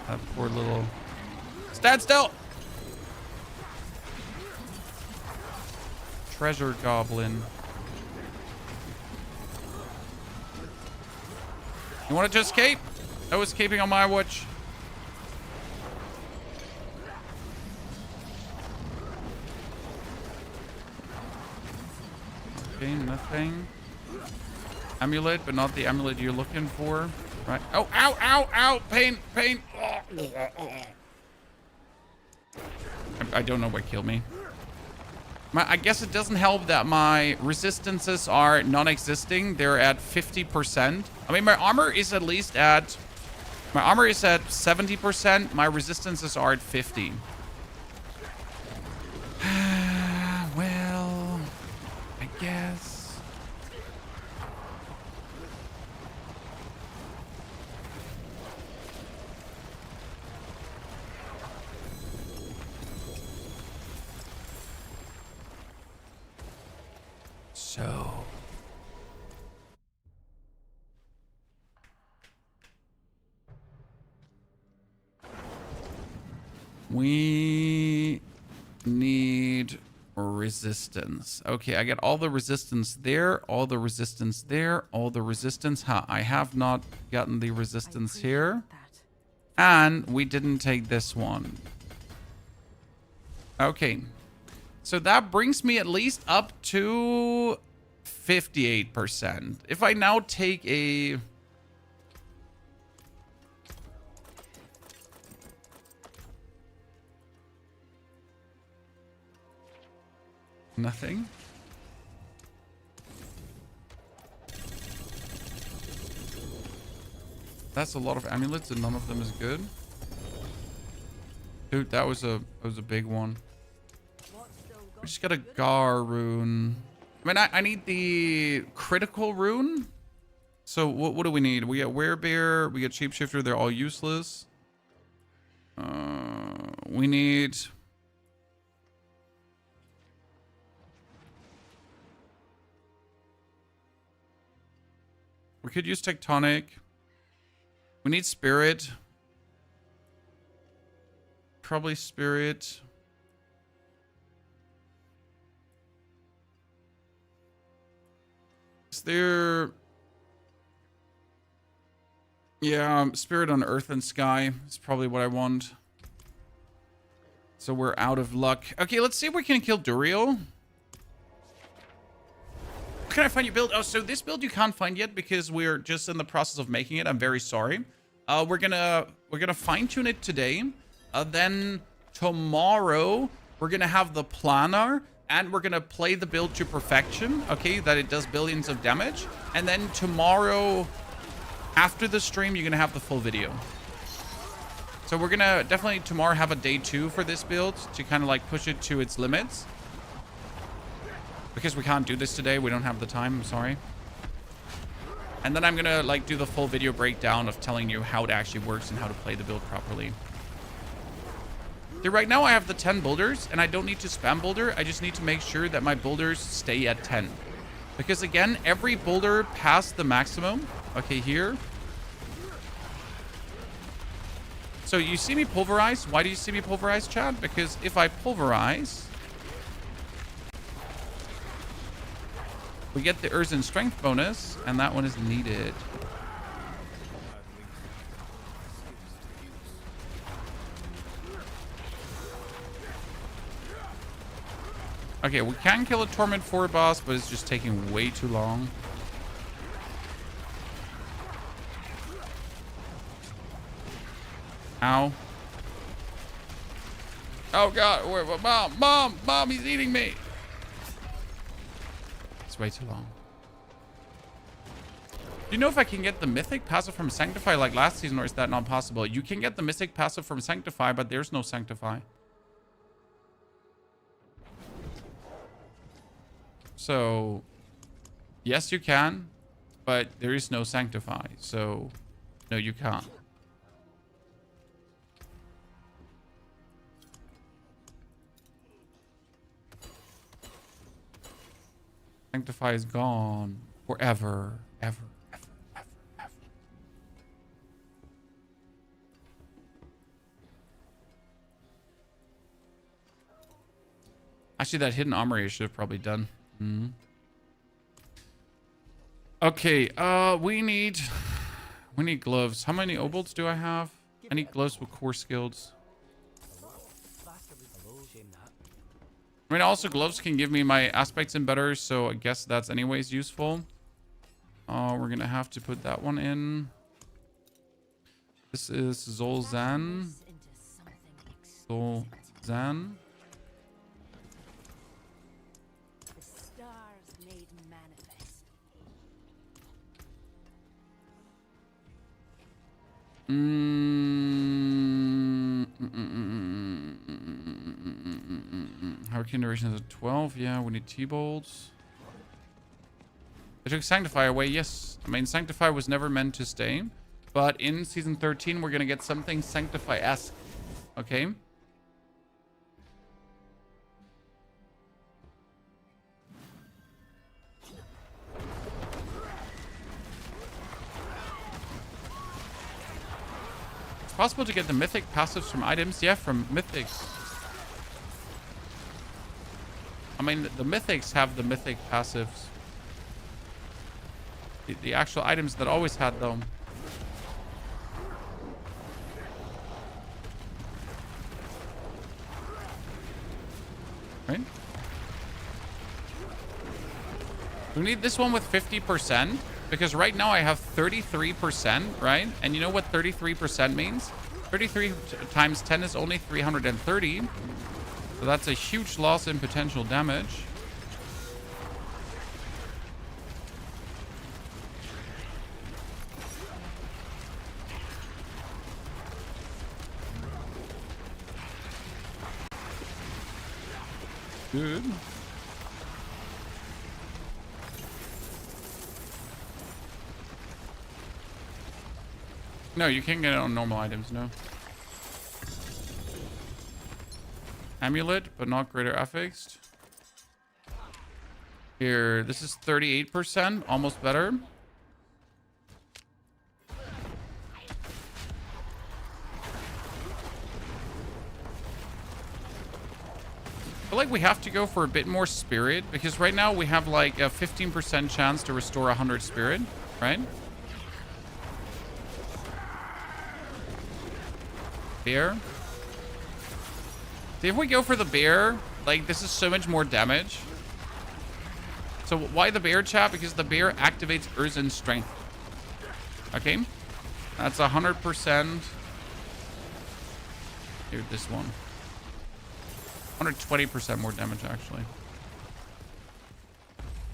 That poor little... Stand still! Treasure goblin. You want to just escape? No escaping on my watch. Okay, nothing. Amulet, but not the amulet you're looking for. Right. Oh, ow, ow, ow! Pain, pain! I don't know what killed me. I guess it doesn't help that my resistances are non-existing. They're at 50%. I mean, my armor is at least at... My armor is at 70%. My resistances are at 50. Well, I guess... So... We need resistance. Okay, I get all the resistance there, all the resistance there, all the resistance. I have not gotten the resistance here. And we didn't take this one. Okay. So that brings me at least up to 58%. If I now take a... Nothing. That's a lot of amulets and none of them is good. Dude, that was a big one. We just got a Gar rune. I mean, I need the critical rune. So what do we need? We got Werebear, we got Shapeshifter, they're all useless. We need... We could use Tectonic. We need Spirit. Probably Spirit. Is there... Yeah, Spirit on Earth and Sky is probably what I want. So we're out of luck. Okay, let's see if we can kill Duriel. Can I find your build? Oh, so this build you can't find yet because we're just in the process of making it. I'm very sorry. We're gonna fine tune it today. Then tomorrow we're gonna have the planner and we're gonna play the build to perfection. Okay, that it does billions of damage. And then tomorrow, after the stream, you're gonna have the full video. So we're gonna definitely tomorrow have a day 2 for this build to kind of like push it to its limits. Because we can't do this today, we don't have the time, I'm sorry. And then I'm gonna like do the full video breakdown of telling you how it actually works and how to play the build properly. Right now I have the 10 boulders and I don't need to spam boulder. I just need to make sure that my boulders stay at 10. Because again, every boulder past the maximum, okay, here. So you see me pulverize. Why do you see me pulverize, Chad? Because if I pulverize, we get the Urzen Strength bonus, and that one is needed. Okay, we can kill a Torment 4 boss, but it's just taking way too long. Ow. Oh god, mom, he's eating me. Way too long. Do you know if I can get the Mythic passive from Sanctify like last season, or is that not possible? You can get the Mythic passive from Sanctify, but there's no Sanctify. So, yes, you can, but there is no Sanctify. So, no, you can't. Sanctify is gone forever, ever, ever, ever, ever. Actually, that hidden armory I should have probably done. Okay, we need gloves. How many obols do I have? I need gloves with core skills. I mean, also gloves can give me my aspects in better, so I guess that's anyways useful. We're gonna have to put that one in. This is Zolzan. Zolzan. The stars made manifest. Hurricane duration is 12. Yeah, we need T-bolts. They took Sanctify away. Yes. I mean, Sanctify was never meant to stay. But in Season 13, we're going to get something Sanctify-esque. Okay? It's possible to get the Mythic passives from items. Yeah, from Mythics. I mean, the Mythics have the Mythic passives. The actual items that always had them. Right? We need this one with 50%. Because right now I have 33%, right? And you know what 33% means? 33 times 10 is only 330. So that's a huge loss in potential damage. Good. No, you can't get it on normal items, no. Amulet, but not greater affixed. Here, this is 38%, almost better. I feel like we have to go for a bit more spirit, because right now we have like a 15% chance to restore 100 spirit, right? Bear. See, if we go for the bear, like, this is so much more damage. So why the bear, chat? Because the bear activates Urza's strength. Okay? That's 100%. Here, this one. 120% more damage, actually.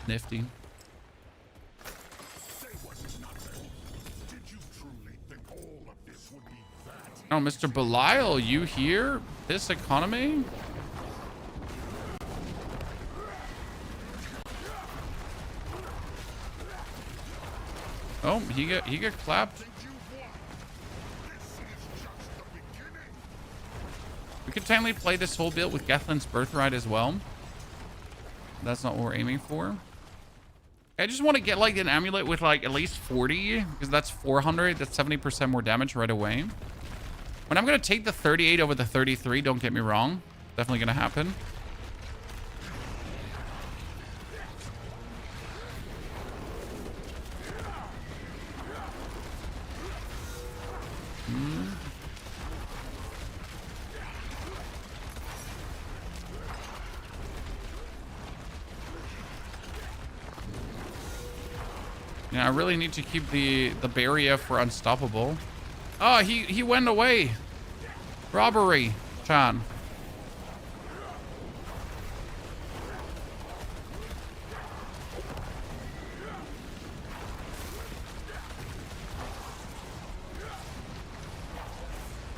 Nifty. Oh, Mr. Belial, you here? This economy? Oh, he got clapped. We could technically play this whole build with Gethlin's Birthright as well. That's not what we're aiming for. I just want to get like an amulet with like at least 40, because that's 400. That's 70% more damage right away. But I'm going to take the 38 over the 33. Don't get me wrong. Definitely going to happen. Yeah, I really need to keep the barrier for unstoppable. Oh, he went away. Robbery, Chan.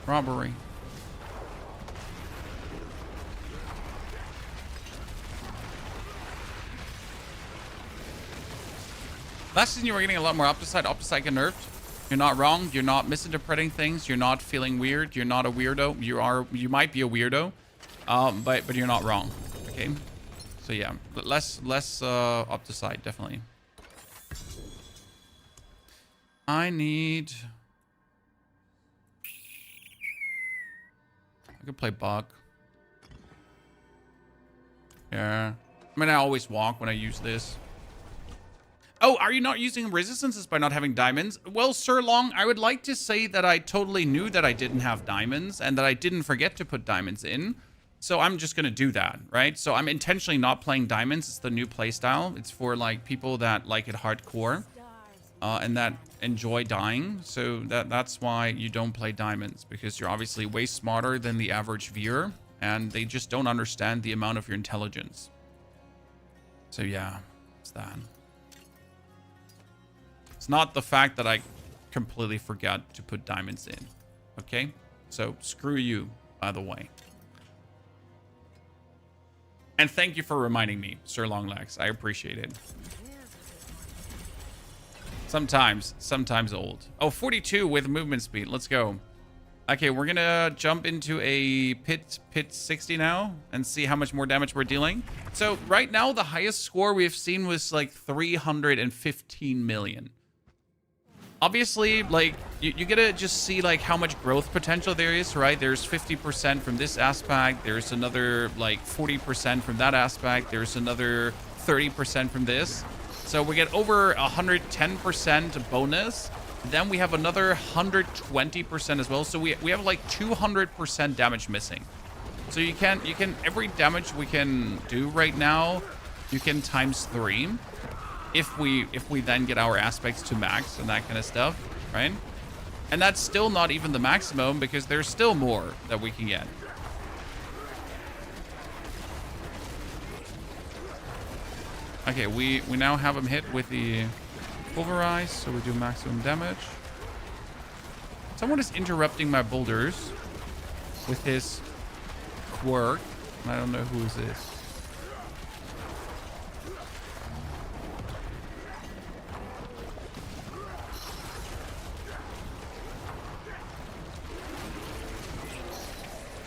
Robbery. Last season you were getting a lot more Opticide. Opticide get nerfed. You're not wrong. You're not misinterpreting things. You're not feeling weird. You're not a weirdo. You might be a weirdo, but you're not wrong. Okay. So yeah, less up the side, definitely. I could play Buck. Yeah. I mean, I always walk when I use this. Oh, are you not using resistances by not having diamonds? Well, Sir Long, I would like to say that I totally knew that I didn't have diamonds and that I didn't forget to put diamonds in. So I'm just going to do that, right? So I'm intentionally not playing diamonds. It's the new playstyle. It's for like people that like it hardcore and that enjoy dying. So that's why you don't play diamonds, because you're obviously way smarter than the average viewer and they just don't understand the amount of your intelligence. So yeah, it's that. It's not the fact that I completely forgot to put diamonds in. Okay? So screw you, by the way. And thank you for reminding me, Sir Longlegs. I appreciate it. Sometimes old. Oh, 42 with movement speed. Let's go. Okay, we're gonna jump into a pit 60 now and see how much more damage we're dealing. So right now, the highest score we've seen was like 315 million. Obviously, like, you gotta just see, like, how much growth potential there is, right? There's 50% from this aspect. There's another, like, 40% from that aspect. There's another 30% from this. So we get over 110% bonus. Then we have another 120% as well. So we have, like, 200% damage missing. So you can, every damage we can do right now, you can times 3. If we then get our aspects to max and that kind of stuff, right? And that's still not even the maximum, because there's still more that we can get. Okay, we now have him hit with the Pulverize, so we do maximum damage. Someone is interrupting my boulders with his quirk. I don't know who is this.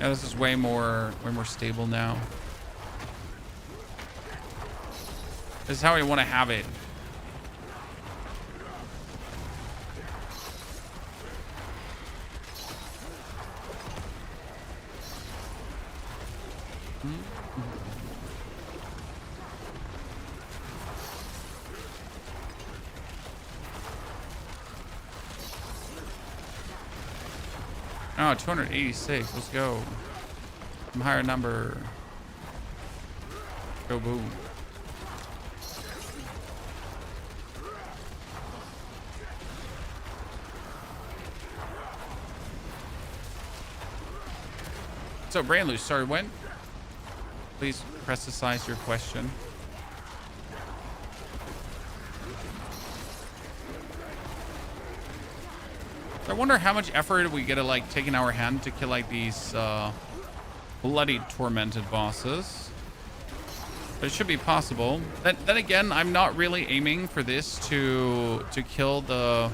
Yeah, this is way more stable now. This is how I want to have it. Oh, 286. Let's go. Some higher number. Go boom. So, Brain Loose, sorry, when? Please precise your question. I wonder how much effort we get to like take in our hand to kill like these bloody tormented bosses. But it should be possible. Then again, I'm not really aiming for this to kill the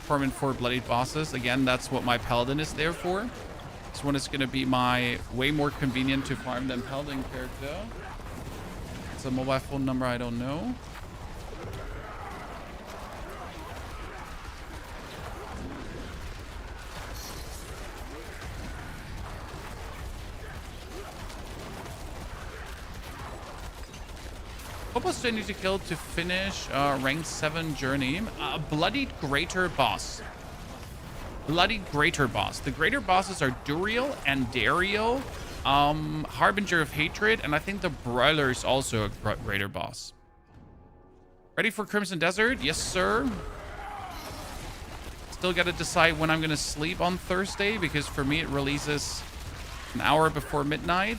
Torment 4 bloodied bosses. Again, that's what my Paladin is there for. This one is going to be my way more convenient to farm than Paladin character. It's a mobile phone number I don't know. What boss do I need to kill to finish rank 7 journey? Bloodied Greater Boss. Bloodied Greater Boss. The Greater Bosses are Duriel and Dario, Harbinger of Hatred, and I think the Broiler is also a Greater Boss. Ready for Crimson Desert? Yes, sir. Still got to decide when I'm going to sleep on Thursday, because for me it releases an hour before midnight.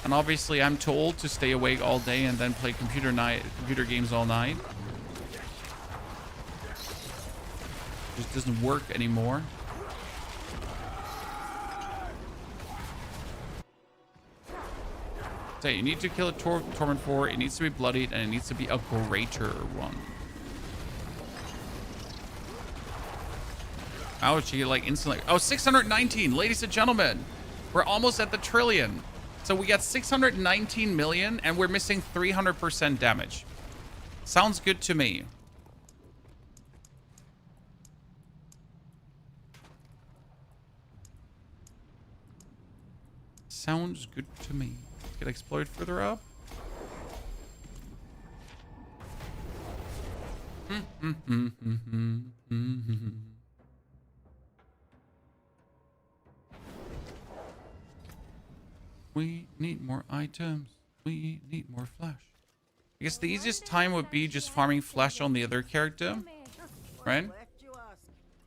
And obviously, I'm too old to stay awake all day and then play computer games all night. Just doesn't work anymore. So you need to kill a Torment 4. It needs to be bloodied, and it needs to be a greater one. Ouch, you like instantly. Oh, 619, ladies and gentlemen. We're almost at the trillion. So we got 619 million and we're missing 300% damage. Sounds good to me. Sounds good to me. Get explored further up. We need more items. We need more flesh. I guess the easiest time would be just farming flesh on the other character. Right?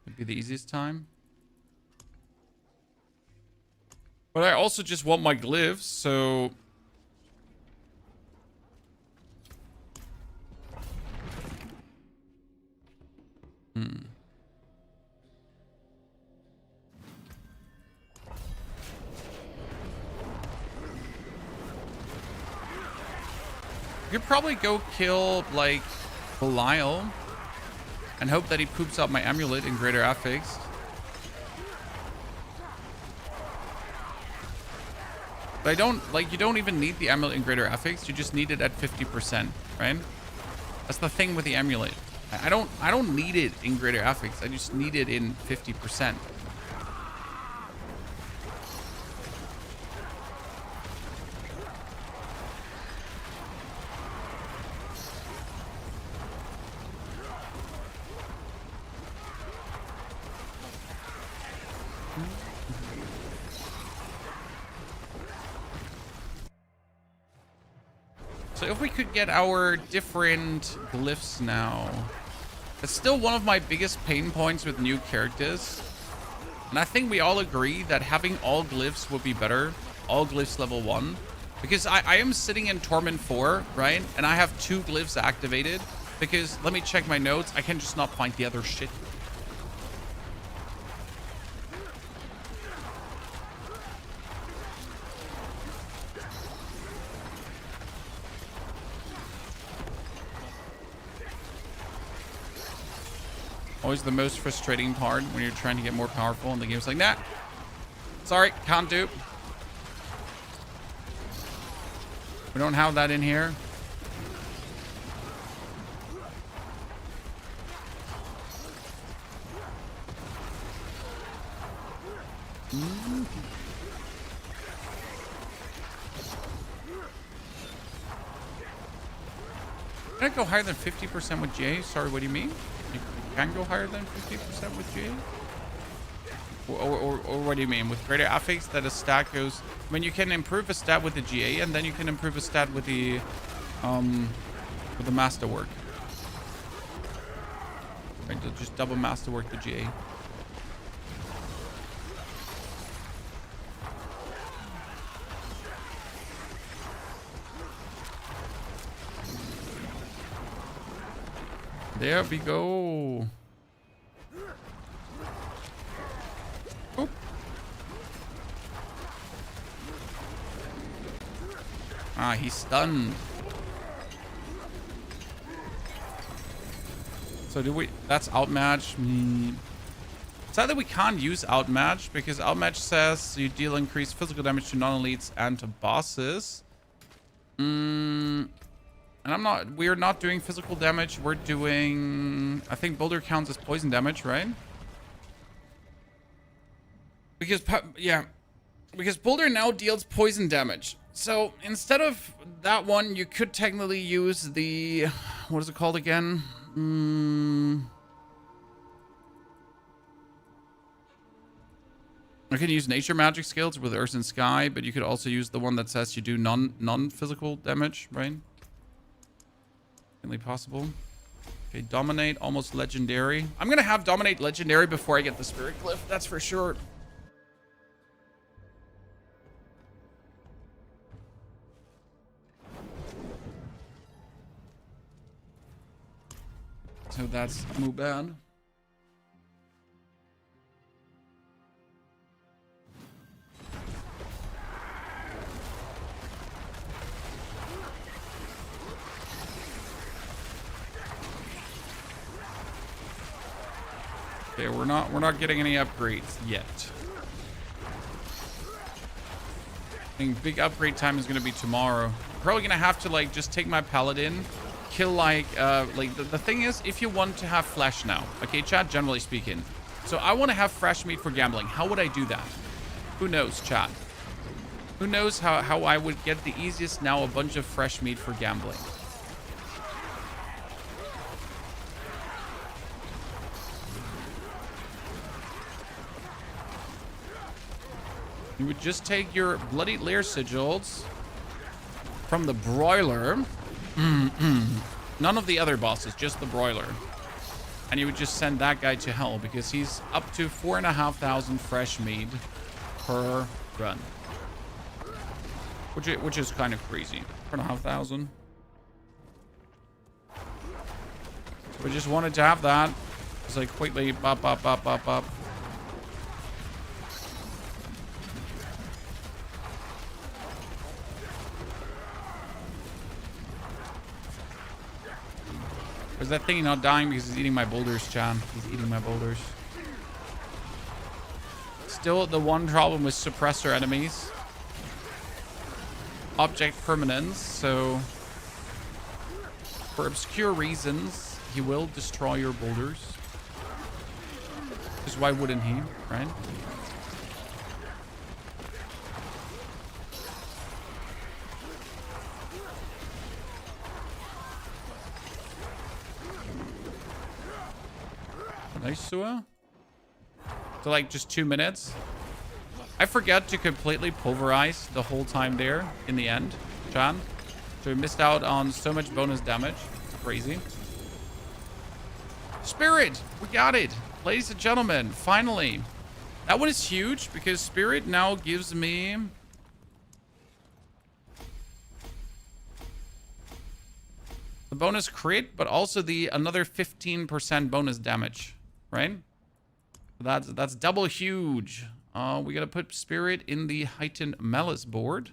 Would be the easiest time. But I also just want my glyphs, so... You could probably go kill, like, Belial and hope that he poops out my amulet in Greater Affix. But I don't, like, you don't even need the amulet in Greater Affix. You just need it at 50%, right? That's the thing with the amulet. I don't need it in Greater Affix. I just need it in 50%. So if we could get our different glyphs now. It's still one of my biggest pain points with new characters. And I think we all agree that having all glyphs would be better. All glyphs level 1. Because I am sitting in Torment 4, right? And I have 2 glyphs activated. Because, let me check my notes. I can just not find the other shit. Always the most frustrating part when you're trying to get more powerful and the game's like, nah, sorry, can't do. We don't have that in here. Can I go higher than 50% with J? Sorry, what do you mean? You can go higher than 50% with J? Or what do you mean? With Greater Affix, that a stat goes... I mean, you can improve a stat with the GA, and then you can improve a stat with the Masterwork. Right, just double Masterwork the GA. There we go. Oop. Ah, he's stunned. So do we... That's outmatch. It's either we can't use outmatch because outmatch says you deal increased physical damage to non-elites and to bosses. And we're not doing physical damage. We're doing, I think Boulder counts as poison damage, right? Because Boulder now deals poison damage. So instead of that one, you could technically use the, what is it called again? I can use nature magic skills with Earth and Sky, but you could also use the one that says you do non-physical damage, right? Possible. Okay, dominate, almost legendary. I'm gonna have dominate legendary before I get the spirit glyph, that's for sure. So that's Mubad. Okay, we're not getting any upgrades yet. think big upgrade time is gonna be tomorrow. Probably gonna have to like just take my paladin, kill like the thing is, if you want to have flesh now, okay, chat, generally speaking. So I want to have fresh meat for gambling. How would I do that? Who knows, chat? Who knows how I would get the easiest now a bunch of fresh meat for gambling? You would just take your bloody lair sigils from the broiler. None of the other bosses, just the broiler. And you would just send that guy to hell because he's up to 4,500 fresh meat per run. Which is kind of crazy. 4,500. So we just wanted to have that. It's like quickly bop, bop, bop, bop, bop. Is that thing not dying because he's eating my boulders, Chan? He's eating my boulders. Still, the one problem with suppressor enemies. Object permanence, so... For obscure reasons, he will destroy your boulders. Because why wouldn't he, right? Nice, Sua. So like just 2 minutes. I forgot to completely pulverize the whole time there in the end, Chan. So we missed out on so much bonus damage. It's crazy. Spirit, we got it. Ladies and gentlemen, finally. That one is huge because Spirit now gives me... the bonus crit, but also the another 15% bonus damage. Right? That's double huge. We gotta put Spirit in the heightened malice board.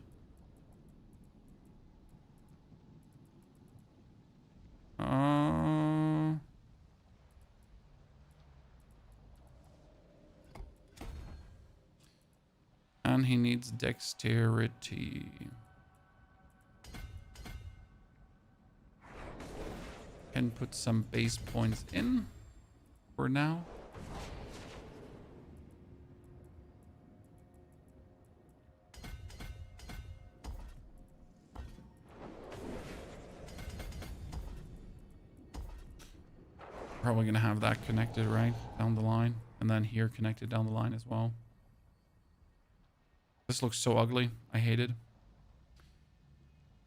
And he needs dexterity. Can put some base points in. For now. Probably gonna have that connected right down the line, and then here connected down the line as well. This looks so ugly. I hate it.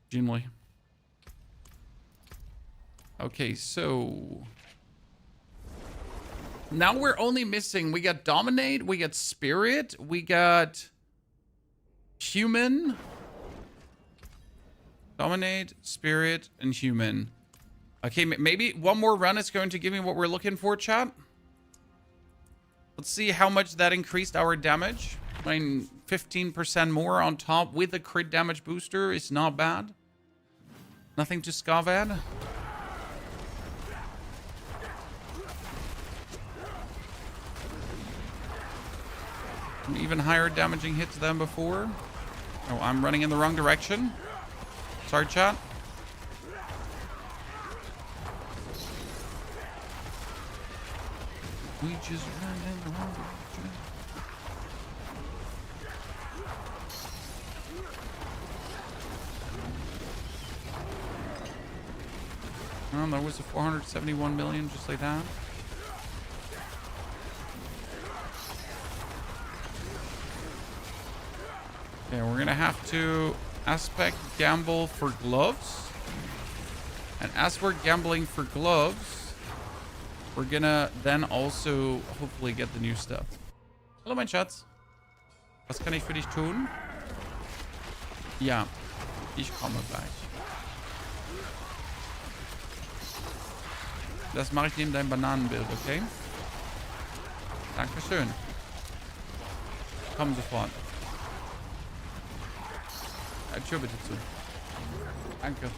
Genuinely. Okay, so now we're only missing, we got Dominate, we got Spirit, we got Human. Dominate, Spirit, and Human. Okay, maybe one more run is going to give me what we're looking for, chat. Let's see how much that increased our damage. I mean, 15% more on top with a crit damage booster is not bad. Nothing to scoff at. An even higher damaging hits than before. Oh, I'm running in the wrong direction. Sorry, chat. We just ran in the wrong direction. Oh, there was a 471 million just like that. Okay, we're gonna have to aspect gamble for gloves. And as we're gambling for gloves, we're gonna then also hopefully get the new stuff. Hallo mein Schatz. Was kann ich für dich tun? Ja, ich komme gleich. Das mache ich neben deinem Bananenbild, okay? Dankeschön. Komm sofort. Tür bitte zu. Danke.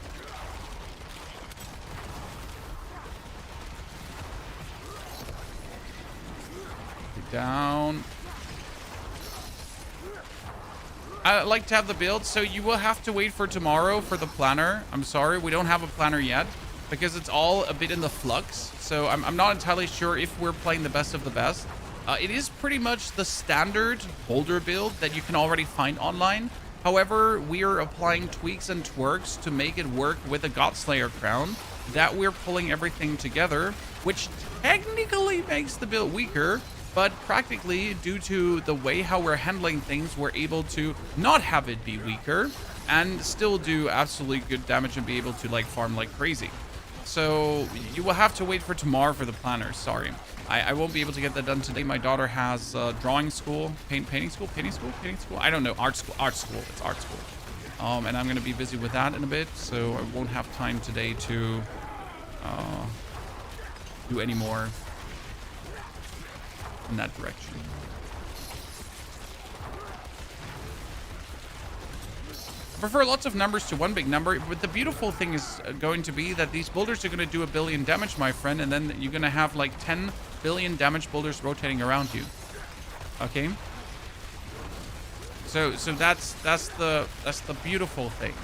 Down. I like to have the build, so you will have to wait for tomorrow for the planner. I'm sorry, we don't have a planner yet because it's all a bit in the flux. So I'm not entirely sure if we're playing the best of the best. It is pretty much the standard Boulder build that you can already find online. However, we are applying tweaks and twerks to make it work with a Godslayer crown that we're pulling everything together, which technically makes the build weaker. But practically, due to the way how we're handling things, we're able to not have it be weaker and still do absolutely good damage and be able to like farm like crazy. So you will have to wait for tomorrow for the planner. Sorry, I won't be able to get that done today. My daughter has drawing school, painting school. I don't know, art school. It's art school. And I'm gonna be busy with that in a bit, so I won't have time today to do any more in that direction. I prefer lots of numbers to one big number, but the beautiful thing is going to be that these boulders are going to do 1 billion damage, my friend, and then you're going to have like 10 billion damage boulders rotating around you. Okay? So that's the beautiful thing.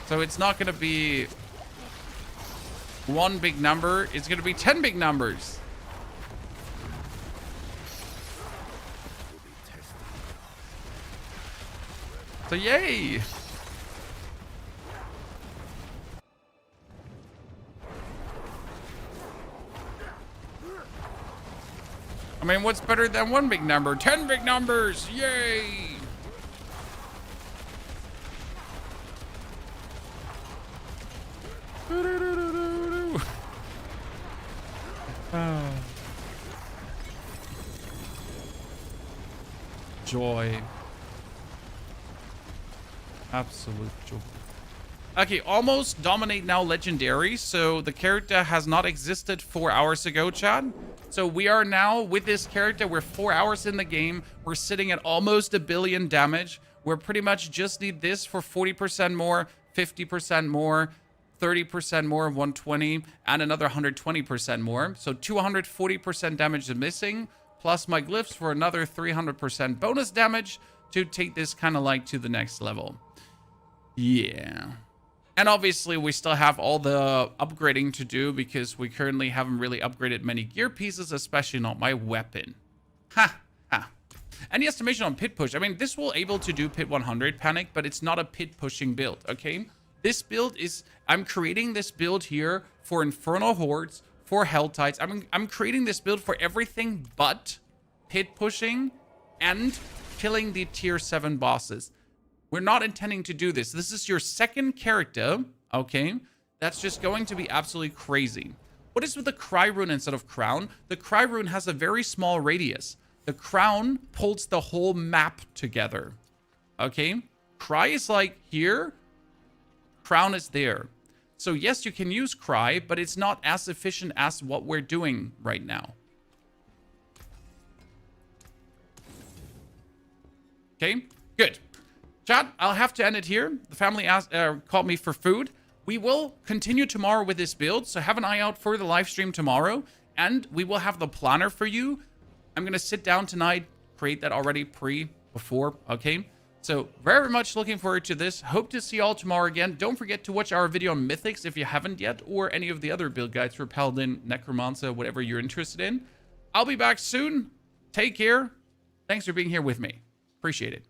So it's not going to be one big number, it's going to be 10 big numbers. So yay! I mean, what's better than one big number? 10 big numbers! Yay! Joy. Absolute joy. Okay, almost dominate now legendary. So the character has not existed 4 hours ago, Chad. So we are now with this character. We're 4 hours in the game. We're sitting at almost 1 billion damage. We're pretty much just need this for 40% more, 50% more, 30% more, 120, and another 120% more. So 240% damage is missing, plus my glyphs for another 300% bonus damage to take this kind of like to the next level. Yeah. And obviously we still have all the upgrading to do because we currently haven't really upgraded many gear pieces, especially not my weapon. Ha! Ha. Any estimation on pit push? I mean, this will able to do pit 100 panic, but it's not a pit pushing build, okay? This build is, I'm creating this build here for Infernal Hordes, for Helltides. I'm creating this build for everything but pit pushing and killing the tier 7 bosses. We're not intending to do this. This is your second character, okay? That's just going to be absolutely crazy. What is with the Cry Rune instead of Crown? The Cry Rune has a very small radius. The Crown pulls the whole map together, okay? Cry is like here. Crown is there. So yes, you can use Cry, but it's not as efficient as what we're doing right now. Okay, good. Chat, I'll have to end it here. The family called me for food. We will continue tomorrow with this build, so have an eye out for the live stream tomorrow, and we will have the planner for you. I'm going to sit down tonight, create that already before, okay? So very much looking forward to this. Hope to see you all tomorrow again. Don't forget to watch our video on Mythics if you haven't yet, or any of the other build guides for Paladin, Necromancer, whatever you're interested in. I'll be back soon. Take care. Thanks for being here with me. Appreciate it.